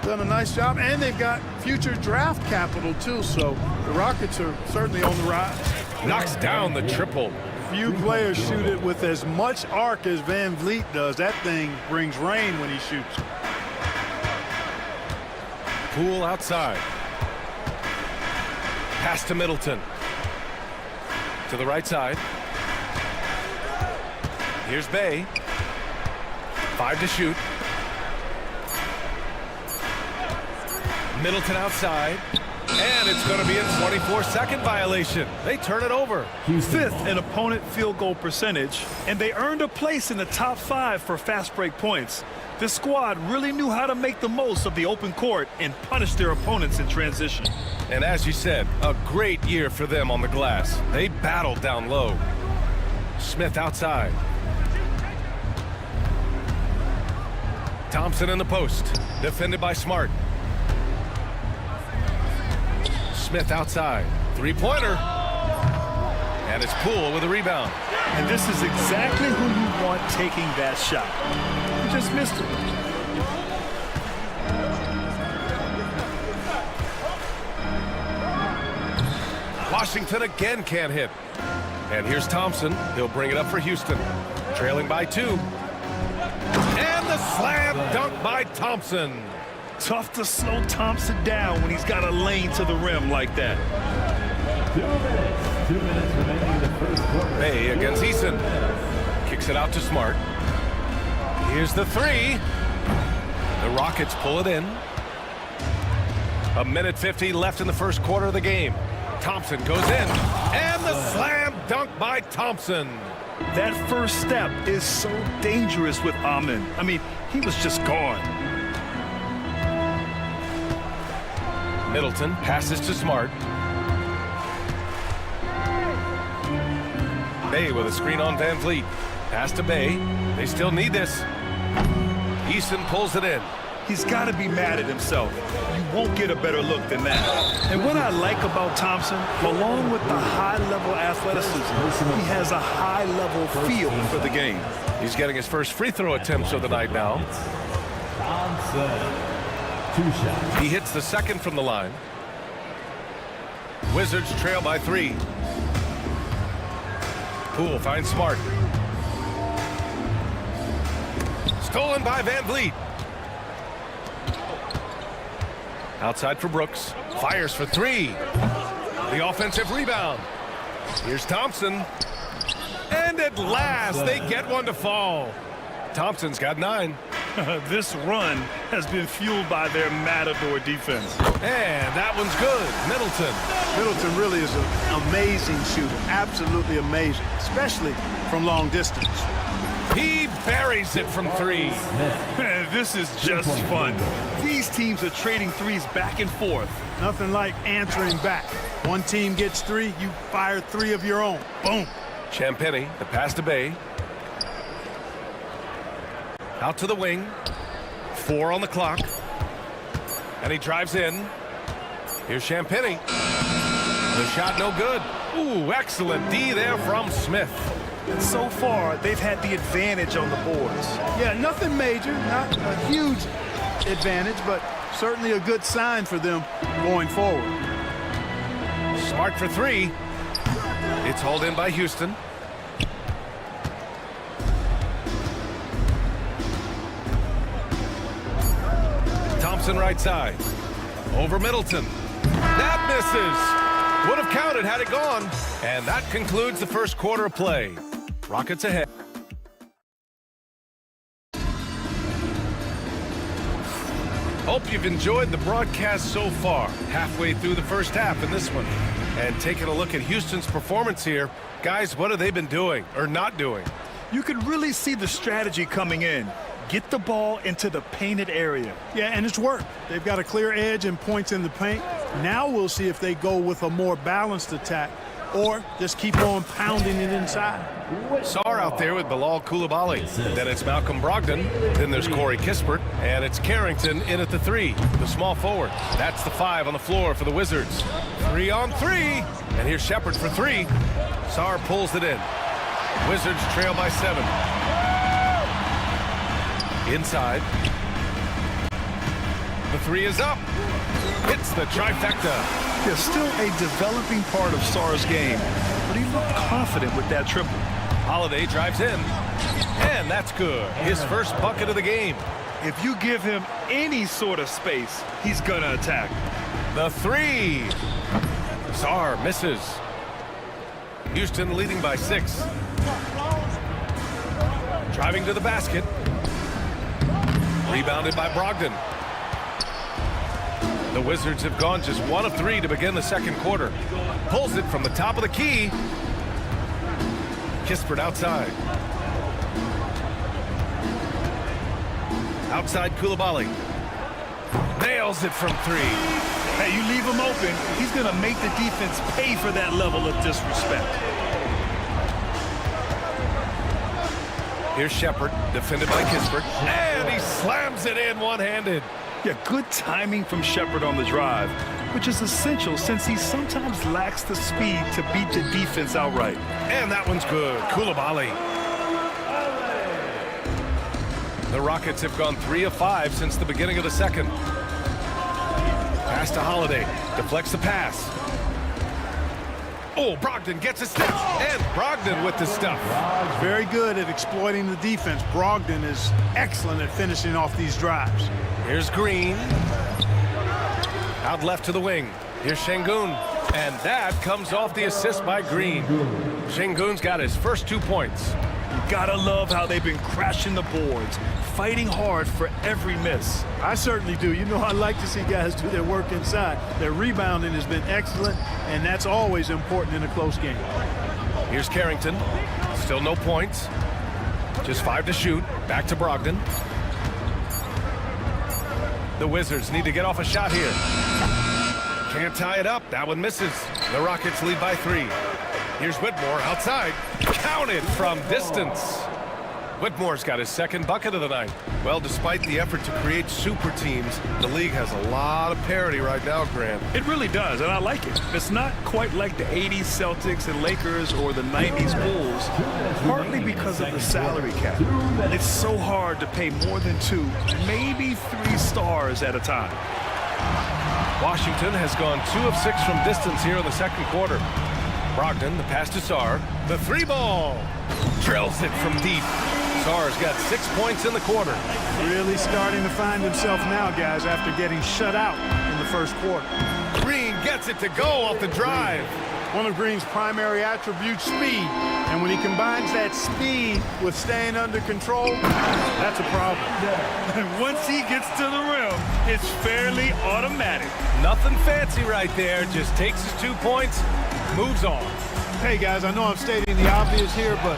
done a nice job. And they've got future draft capital, too. So the Rockets are certainly on the rise. Knocks down the triple. Few players shoot it with as much arc as VanVleet does. That thing brings rain when he shoots. Poole outside. Pass to Middleton. To the right side. Here's Bay. 5 to shoot. Middleton outside. And it's going to be a 24-second violation. They turn it over. Fifth in opponent field goal percentage, and they earned a place in the top 5 for fast break points. This squad really knew how to make the most of the open court and punish their opponents in transition. And as you said, a great year for them on the glass. They battled down low. Smith outside. Thompson in the post. Defended by Smart. Smith outside. Three-pointer. And it's Poole with a rebound. And this is exactly who you want taking that shot. He just missed it. Washington again can't hit. And here's Thompson. He'll bring it up for Houston. Trailing by 2. And the slam dunk by Thompson. Tough to slow Thompson down when he's got a lane to the rim like that. 2 minutes remaining in the first quarter. Bay against Eason. Kicks it out to Smart. Here's the 3. The Rockets pull it in. 1:50 left in the first quarter of the game. Thompson goes in. And the slam dunk by Thompson. That first step is so dangerous with Amin. I mean, he was just gone. Middleton passes to Smart. Bay with a screen on VanVleet. Pass to Bay. They still need this. Eason pulls it in. He's got to be mad at himself. You won't get a better look than that. And what I like about Thompson, along with the high-level athleticism, he has a high-level feel for the game. He's getting his first free throw attempts of the night now. Thompson. 2 shots. He hits the second from the line. Wizards trail by 3. Poole finds Smart. Stolen by VanVleet. Outside for Brooks. Fires for 3. The offensive rebound. Here's Thompson. And at last, they get one to fall. Thompson's got 9. This run has been fueled by their matador defense. And that one's good. Middleton. Middleton really is an amazing shooter. Absolutely amazing, especially from long distance. He buries it from three. Man, this is just fun. These teams are trading threes back and forth. Nothing like answering back. One team gets three, you fire three of your own. Boom. Champagny, the pass to Bay. Out to the wing. 4 on the clock. And he drives in. Here's Champagny. The shot no good. Ooh, excellent D there from Smith. And so far, they've had the advantage on the boards. Yeah, nothing major, not a huge advantage, but certainly a good sign for them going forward. Smart for three. It's hauled in by Houston. Thompson right side. Over Middleton. That misses. Would have counted had it gone. And that concludes the first quarter of play. Rockets ahead. Hope you've enjoyed the broadcast so far. Halfway through the first half in this one. And taking a look at Houston's performance here. Guys, what have they been doing or not doing? You can really see the strategy coming in. Get the ball into the painted area. Yeah, and it's worked. They've got a clear edge and points in the paint. Now we'll see if they go with a more balanced attack or just keep on pounding it inside. Sar out there with Bilal Coulibaly. Then it's Malcolm Brogdon. Then there's Corey Kispert. And it's Carrington in at the 3, the small forward. That's the 5 on the floor for the Wizards. 3 on 3. And here's Shepard for 3. Sar pulls it in. Wizards trail by 7. Inside. The 3 is up. It's the trifecta. There's still a developing part of Sar's game, but he looked confident with that triple. Holiday drives in, and that's good. His first bucket of the game. If you give him any sort of space, he's gonna attack. The 3. Sar misses. Houston leading by 6. Driving to the basket. Rebounded by Brogdon. The Wizards have gone just 1 of 3 to begin the second quarter. Pulls it from the top of the key. Kispert outside. Outside Coulibaly. Nails it from 3. Hey, you leave him open, he's going to make the defense pay for that level of disrespect. Here's Shepard, defended by Kispert. And he slams it in one-handed. Yeah, good timing from Shepard on the drive, which is essential since he sometimes lacks the speed to beat the defense outright. And that one's good. Coulibaly. The Rockets have gone 3 of 5 since the beginning of the second. Pass to Holiday. Deflects the pass. Oh, Brogdon gets a step. And Brogdon with the stuff. Very good at exploiting the defense. Brogdon is excellent at finishing off these drives. Here's Green. Out left to the wing. Here's Şengün. And that comes off the assist by Green. Şengün's got his first 2 points. You gotta love how they've been crashing the boards, fighting hard for every miss. I certainly do. You know, I like to see guys do their work inside. Their rebounding has been excellent, and that's always important in a close game. Here's Carrington. Still no points. Just 5 to shoot. Back to Brogdon. The Wizards need to get off a shot here. Can't tie it up. That one misses. The Rockets lead by 3. Here's Whitmore outside. Counted from distance. Whitmore's got his second bucket of the night. Well, despite the effort to create super teams, the league has a lot of parity right now, Grant. It really does, and I like it. It's not quite like the 80s Celtics and Lakers or the 90s Bulls, partly because of the salary cap. It's so hard to pay more than 2, maybe 3 stars at a time. Washington has gone 2 of 6 from distance here in the second quarter. Brogdon, the pass to Sar. The 3-ball. Drills it from deep. Sar's got 6 points in the quarter. Really starting to find himself now, guys, after getting shut out in the first quarter. Green gets it to go off the drive. One of Green's primary attributes, speed. And when he combines that speed with staying under control, that's a problem. And once he gets to the rim, it's fairly automatic. Nothing fancy right there. Just takes his 2 points, moves on. Hey, guys, I know I'm stating the obvious here, but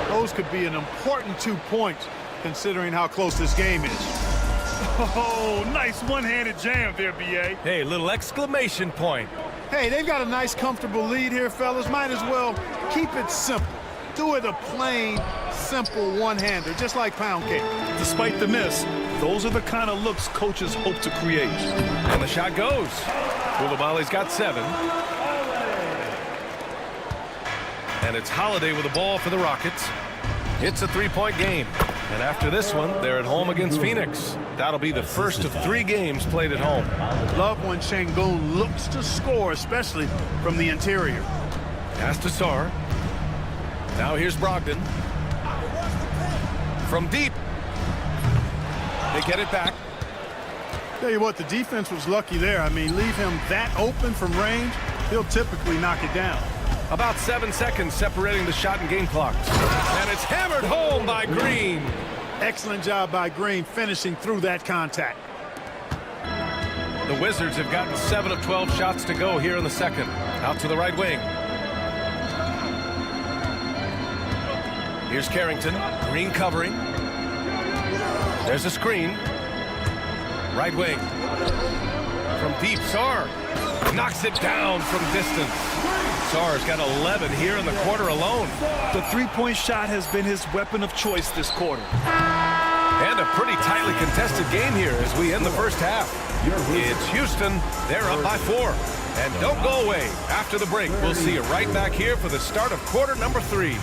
those could be an important 2 points considering how close this game is. Oh, nice one-handed jam there, B.A. Hey, little exclamation point. Hey, they've got a nice, comfortable lead here, fellas. Might as well keep it simple. Do it a plain, simple one-hander, just like pound cake. Despite the miss, those are the kind of looks coaches hope to create. And the shot goes. Koulibaly's got 7. And it's Holiday with the ball for the Rockets. It's a 3-point game. And after this one, they're at home against Phoenix. That'll be the first of 3 games played at home. Love when Şengün looks to score, especially from the interior. Pass to Sarr. Now here's Brogdon. From deep. They get it back. Tell you what, the defense was lucky there. I mean, leave him that open from range, he'll typically knock it down. About 7 seconds separating the shot and game clocks. And it's hammered home by Green. Excellent job by Green finishing through that contact. The Wizards have gotten 7 of 12 shots to go here in the second. Out to the right wing. Here's Carrington. Green covering. There's a screen. Right wing. From deep, Sarr knocks it down from distance. Sarr's got 11 here in the quarter alone. The three-point shot has been his weapon of choice this quarter. And a pretty tightly contested game here as we end the first half. It's Houston. They're up by 4. And don't go away. After the break, we'll see you right back here for the start of quarter number 3.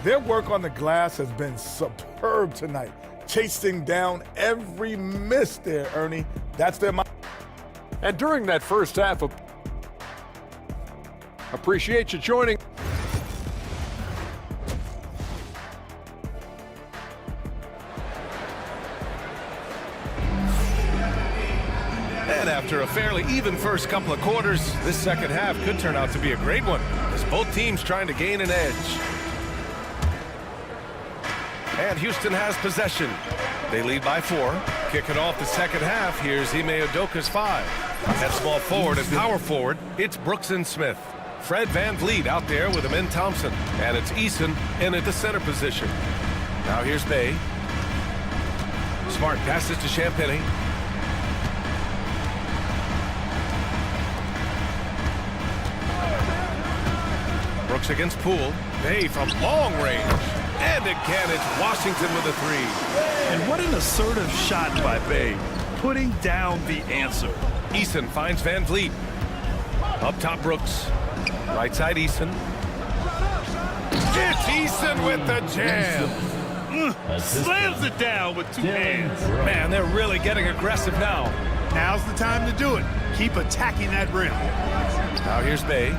Their work on the glass has been superb tonight. Chasing down every miss there, Ernie. That's their mind. And during that first half, appreciate you joining. And after a fairly even first couple of quarters, this second half could turn out to be a great one, as both teams trying to gain an edge. And Houston has possession. They lead by 4. Kicking off the second half, here's Ime Udoka's 5. At small forward and power forward, it's Brooks and Smith. Fred VanVleet out there with Amin Thompson. And it's Eason in at the center position. Now here's Bay. Smart passes to Champagny. Brooks against Poole. Bay from long range. And again, it's Washington with a 3. And what an assertive shot by Bay, putting down the answer. Eason finds VanVleet. Up top, Brooks. Right side, Eason. It's Eason with the jam. Slams it down with 2 hands. Man, they're really getting aggressive now. Now's the time to do it. Keep attacking that rim. Now here's Bay.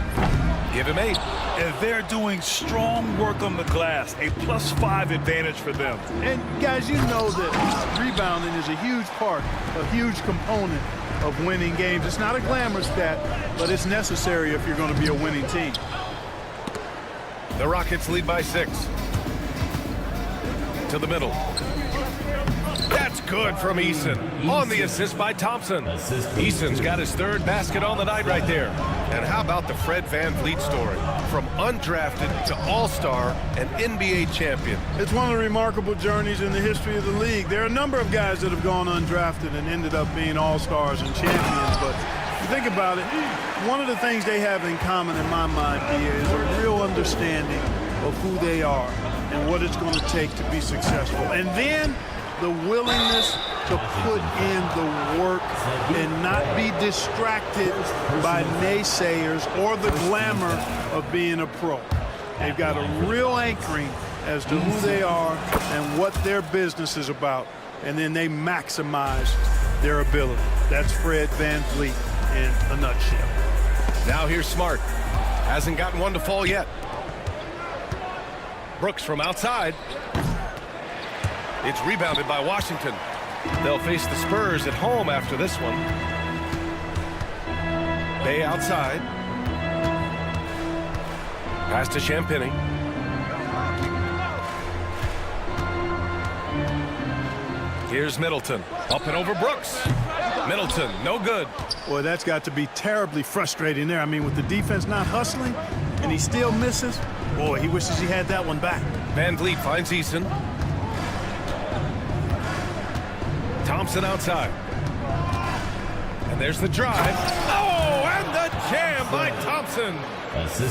Give him 8. And they're doing strong work on the glass, a +5 advantage for them. And guys, you know that rebounding is a huge part, a huge component of winning games. It's not a glamour stat, but it's necessary if you're going to be a winning team. The Rockets lead by 6. To the middle. That's good from Eason. On the assist by Thompson. Eason's got his 3rd basket on the night right there. And how about the Fred VanVleet story? From undrafted to all-star and NBA champion. It's one of the remarkable journeys in the history of the league. There are a number of guys that have gone undrafted and ended up being all-stars and champions. But if you think about it, one of the things they have in common in my mind is a real understanding of who they are and what it's going to take to be successful. And then the willingness to put in the work and not be distracted by naysayers or the glamour of being a pro. They've got a real anchoring as to who they are and what their business is about, and then they maximize their ability. That's Fred VanVleet in a nutshell. Now here's Smart. Hasn't gotten one to fall yet. Brooks from outside. It's rebounded by Washington. They'll face the Spurs at home after this one. Bay outside. Pass to Champagny. Here's Middleton. Up and over Brooks. Middleton, no good. Boy, that's got to be terribly frustrating there. I mean, with the defense not hustling and he still misses, boy, he wishes he had that one back. Van Vliet finds Eason. Thompson outside. And there's the drive. Oh, and the jam by Thompson.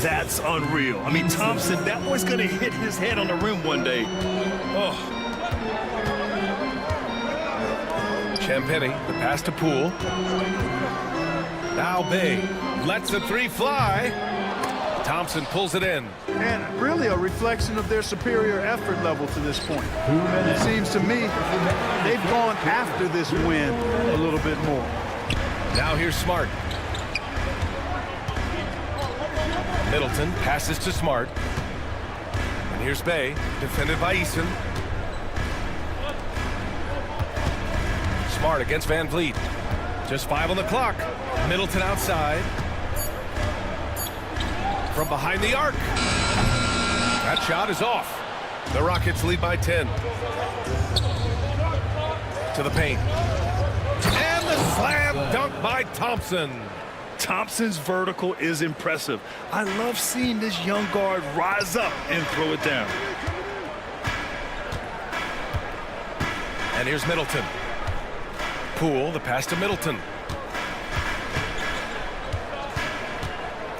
That's unreal. I mean, Thompson, that boy's going to hit his head on the rim one day. Oh. Champagny, the pass to Poole. Now Bay lets the three fly. Thompson pulls it in. And really a reflection of their superior effort level to this point. And it seems to me they've gone after this win a little bit more. Now here's Smart. Middleton passes to Smart. And here's Bay, defended by Eason. Smart against Van Vliet. Just 5 on the clock. Middleton outside. From behind the arc. That shot is off. The Rockets lead by 10. To the paint. And the slam dunk by Thompson. Thompson's vertical is impressive. I love seeing this young guard rise up and throw it down. And here's Middleton. Poole, the pass to Middleton.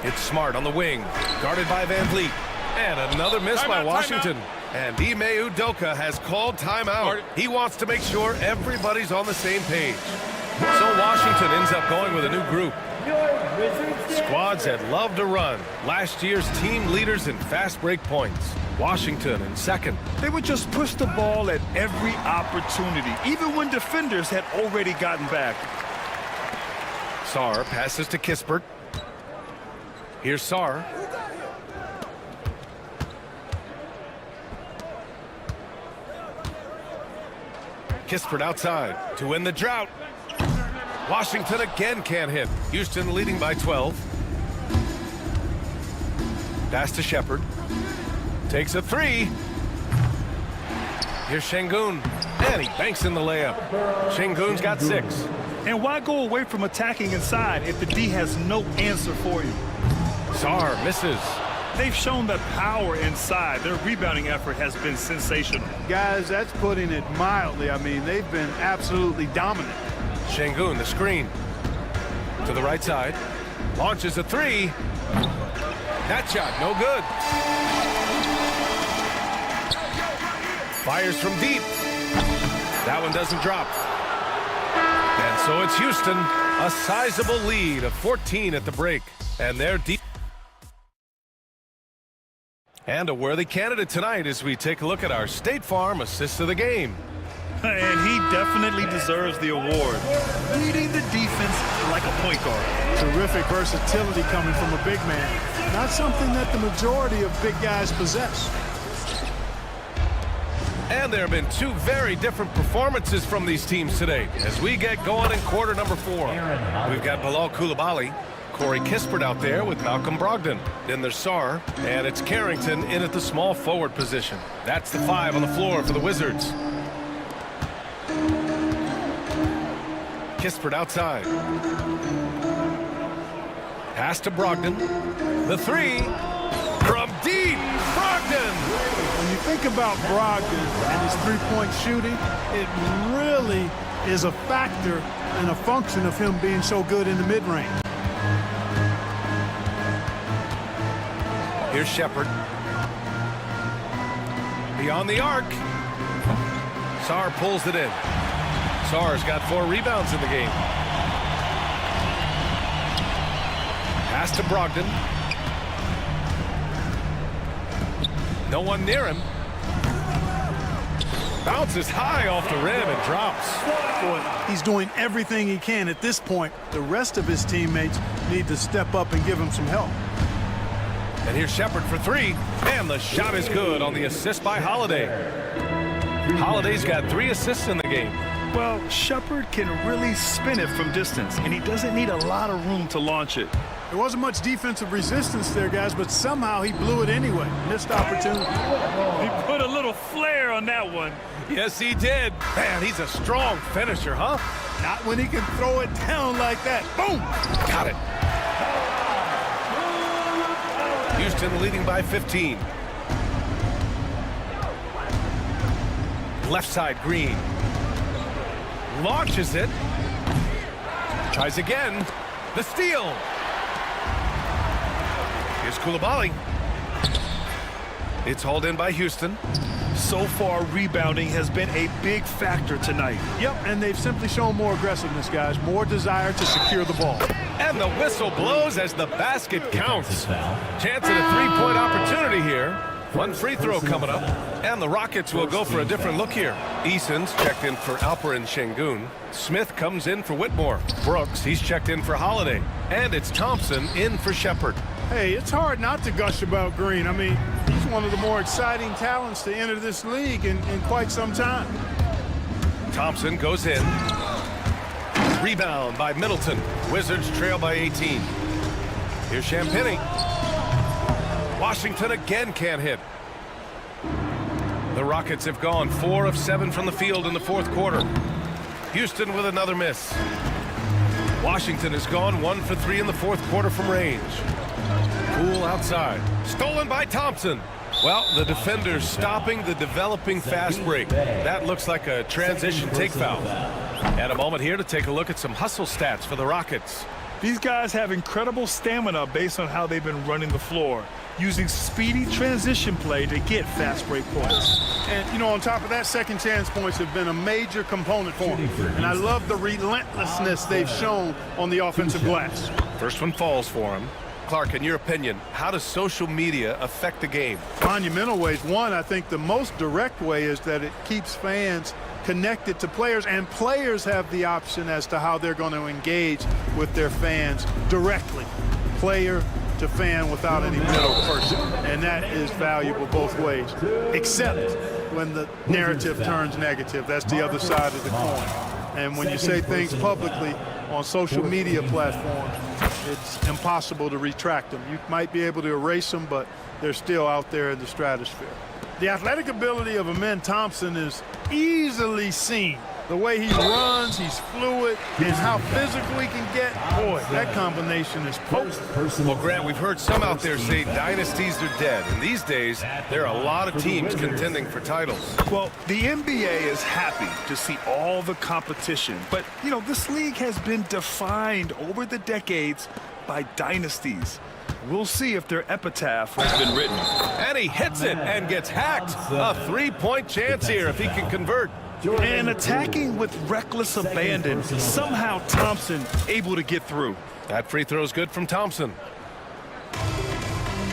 It's Smart on the wing, guarded by Van Vliet. And another miss by Washington. And Ime Udoka has called timeout. He wants to make sure everybody's on the same page. So Washington ends up going with a new group. Squads that love to run. Last year's team leaders in fast break points. Washington in second. They would just push the ball at every opportunity, even when defenders had already gotten back. Sarr passes to Kispert. Here's Sarr. Kispert outside to win the drought. Washington again can't hit. Houston leading by 12. Pass to Shepard. Takes a three. Here's Şengün. And he banks in the layup. Şengün's got 6. And why go away from attacking inside if the D has no answer for you? Sarr misses. They've shown that power inside. Their rebounding effort has been sensational. Guys, that's putting it mildly. I mean, they've been absolutely dominant. Şengün, the screen. To the right side. Launches a three. That shot, no good. Fires from deep. That one doesn't drop. And so it's Houston, a sizable lead of 14 at the break. And they're deep. And a worthy candidate tonight as we take a look at our State Farm assist of the game. And he definitely deserves the award. Leading the defense like a point guard. Terrific versatility coming from a big man. Not something that the majority of big guys possess. And there have been 2 very different performances from these teams today as we get going in quarter number 4. We've got Bilal Coulibaly, Corey Kispert out there with Malcolm Brogdon. Then there's Sarr, and it's Carrington in at the small forward position. That's the 5 on the floor for the Wizards. Kispert outside. Pass to Brogdon. The 3 from deep. Brogdon! When you think about Brogdon and his three-point shooting, it really is a factor and a function of him being so good in the mid-range. Here's Shepard. Beyond the arc. Sarr pulls it in. Sarr's got 4 rebounds in the game. Pass to Brogdon. No one near him. Bounces high off the rim and drops. Boy, he's doing everything he can at this point. The rest of his teammates need to step up and give him some help. And here's Shepard for 3. And the shot is good on the assist by Holiday. Holiday's got 3 assists in the game. Well, Shepard can really spin it from distance, and he doesn't need a lot of room to launch it. There wasn't much defensive resistance there, guys, but somehow he blew it anyway. Missed opportunity. He put a little flair on that one. Yes, he did. Man, he's a strong finisher, huh? Not when he can throw it down like that. Boom! Got it. Houston leading by 15. Left side, Green. Launches it. Tries again. The steal. Here's Koulibaly. It's hauled in by Houston. So far, rebounding has been a big factor tonight. Yep, and they've simply shown more aggressiveness, guys. More desire to secure the ball. And the whistle blows as the basket counts. Chance at a three-point opportunity here. One free throw coming up. And the Rockets will go for a different look here. Eason's checked in for Alperin Şengün. Smith comes in for Whitmore. Brooks, he's checked in for Holiday. And it's Thompson in for Shepard. Hey, it's hard not to gush about Green. I mean, he's one of the more exciting talents to enter this league in quite some time. Thompson goes in. Rebound by Middleton. Wizards trail by 18. Here's Champagny. Washington again can't hit. The Rockets have gone 4 of 7 from the field in the fourth quarter. Houston with another miss. Washington has gone 1 for 3 in the fourth quarter from range. Poole outside. Stolen by Thompson. Well, the defender's stopping the developing fast break. That looks like a transition take foul. And a moment here to take a look at some hustle stats for the Rockets. These guys have incredible stamina based on how they've been running the floor, using speedy transition play to get fast break points. And, you know, on top of that, second chance points have been a major component for them. And I love the relentlessness they've shown on the offensive glass. First one falls for him. Clark, in your opinion, how does social media affect the game? Monumental ways. One, I think the most direct way is that it keeps fans connected to players, and players have the option as to how they're going to engage with their fans directly, player to fan, without any middle person. And that is valuable both ways, except when the narrative turns negative. That's the other side of the coin. And when you say things publicly on social media platforms, it's impossible to retract them. You might be able to erase them, but they're still out there in the stratosphere. The athletic ability of Amen Thompson is easily seen. The way he runs, he's fluid, and how physical he can get. Boy, that combination is potent. Well, Grant, we've heard some out there say dynasties are dead. And these days, there are a lot of teams contending for titles. Well, the NBA is happy to see all the competition. But, you know, this league has been defined over the decades by dynasties. We'll see if their epitaph has been written. And he hits it and gets hacked. A three-point chance here if he can convert. And attacking with reckless abandon, somehow Thompson able to get through. That free throw is good from Thompson.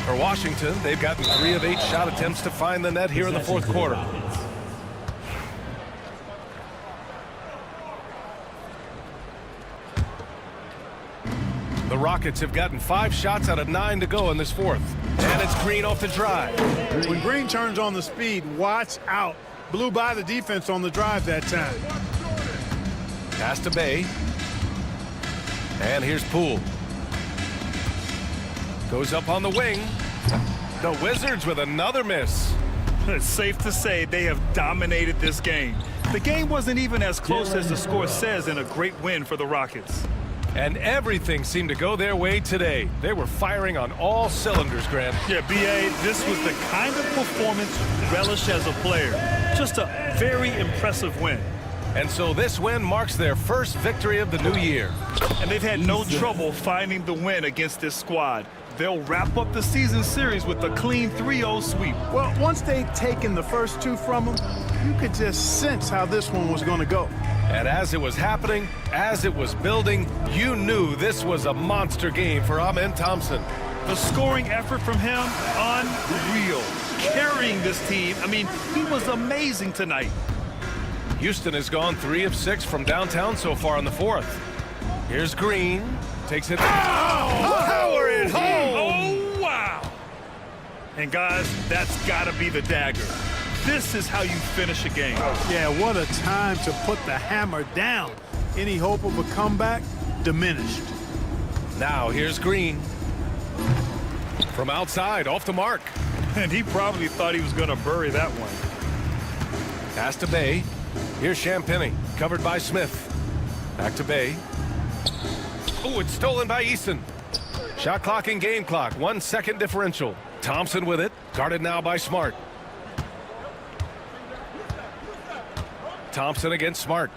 For Washington, they've gotten 3 of 8 shot attempts to find the net here in the fourth quarter. The Rockets have gotten 5 shots out of 9 to go in this fourth. And it's Green off the drive. When Green turns on the speed, watch out. Blew by the defense on the drive that time. Pass to Bay. And here's Poole. Goes up on the wing. The Wizards with another miss. It's safe to say they have dominated this game. The game wasn't even as close as the score says in a great win for the Rockets. And everything seemed to go their way today. They were firing on all cylinders, Grant. Yeah, B.A., this was the kind of performance relish as a player. Just a very impressive win. And so this win marks their first victory of the new year. And they've had no trouble finding the win against this squad. They'll wrap up the season series with a clean 3-0 sweep. Well, once they'd taken the first 2 from them, you could just sense how this one was going to go. And as it was happening, as it was building, you knew this was a monster game for Amen Thompson. The scoring effort from him, unreal. Carrying this team, I mean, he was amazing tonight. Houston has gone 3 of 6 from downtown so far in the fourth. Here's Green, takes it. Power it home! Oh, wow! And guys, that's gotta be the dagger. This is how you finish a game. Yeah, what a time to put the hammer down. Any hope of a comeback diminished. Now here's Green. From outside, off the mark. And he probably thought he was going to bury that one. Pass to Bay. Here's Champagny, covered by Smith. Back to Bay. Oh, it's stolen by Easton. Shot clock and game clock. 1 second differential. Thompson with it. Guarded now by Smart. Thompson against Smart.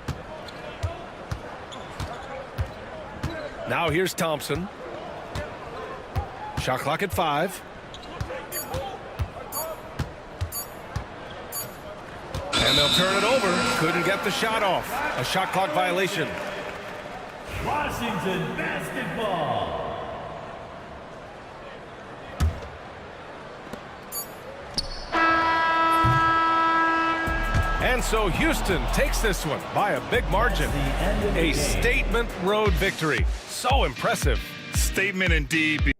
Now here's Thompson. Shot clock at 5. And they'll turn it over. Couldn't get the shot off. A shot clock violation. Washington basketball. And so Houston takes this one by a big margin. A statement road victory. So impressive. Statement indeed.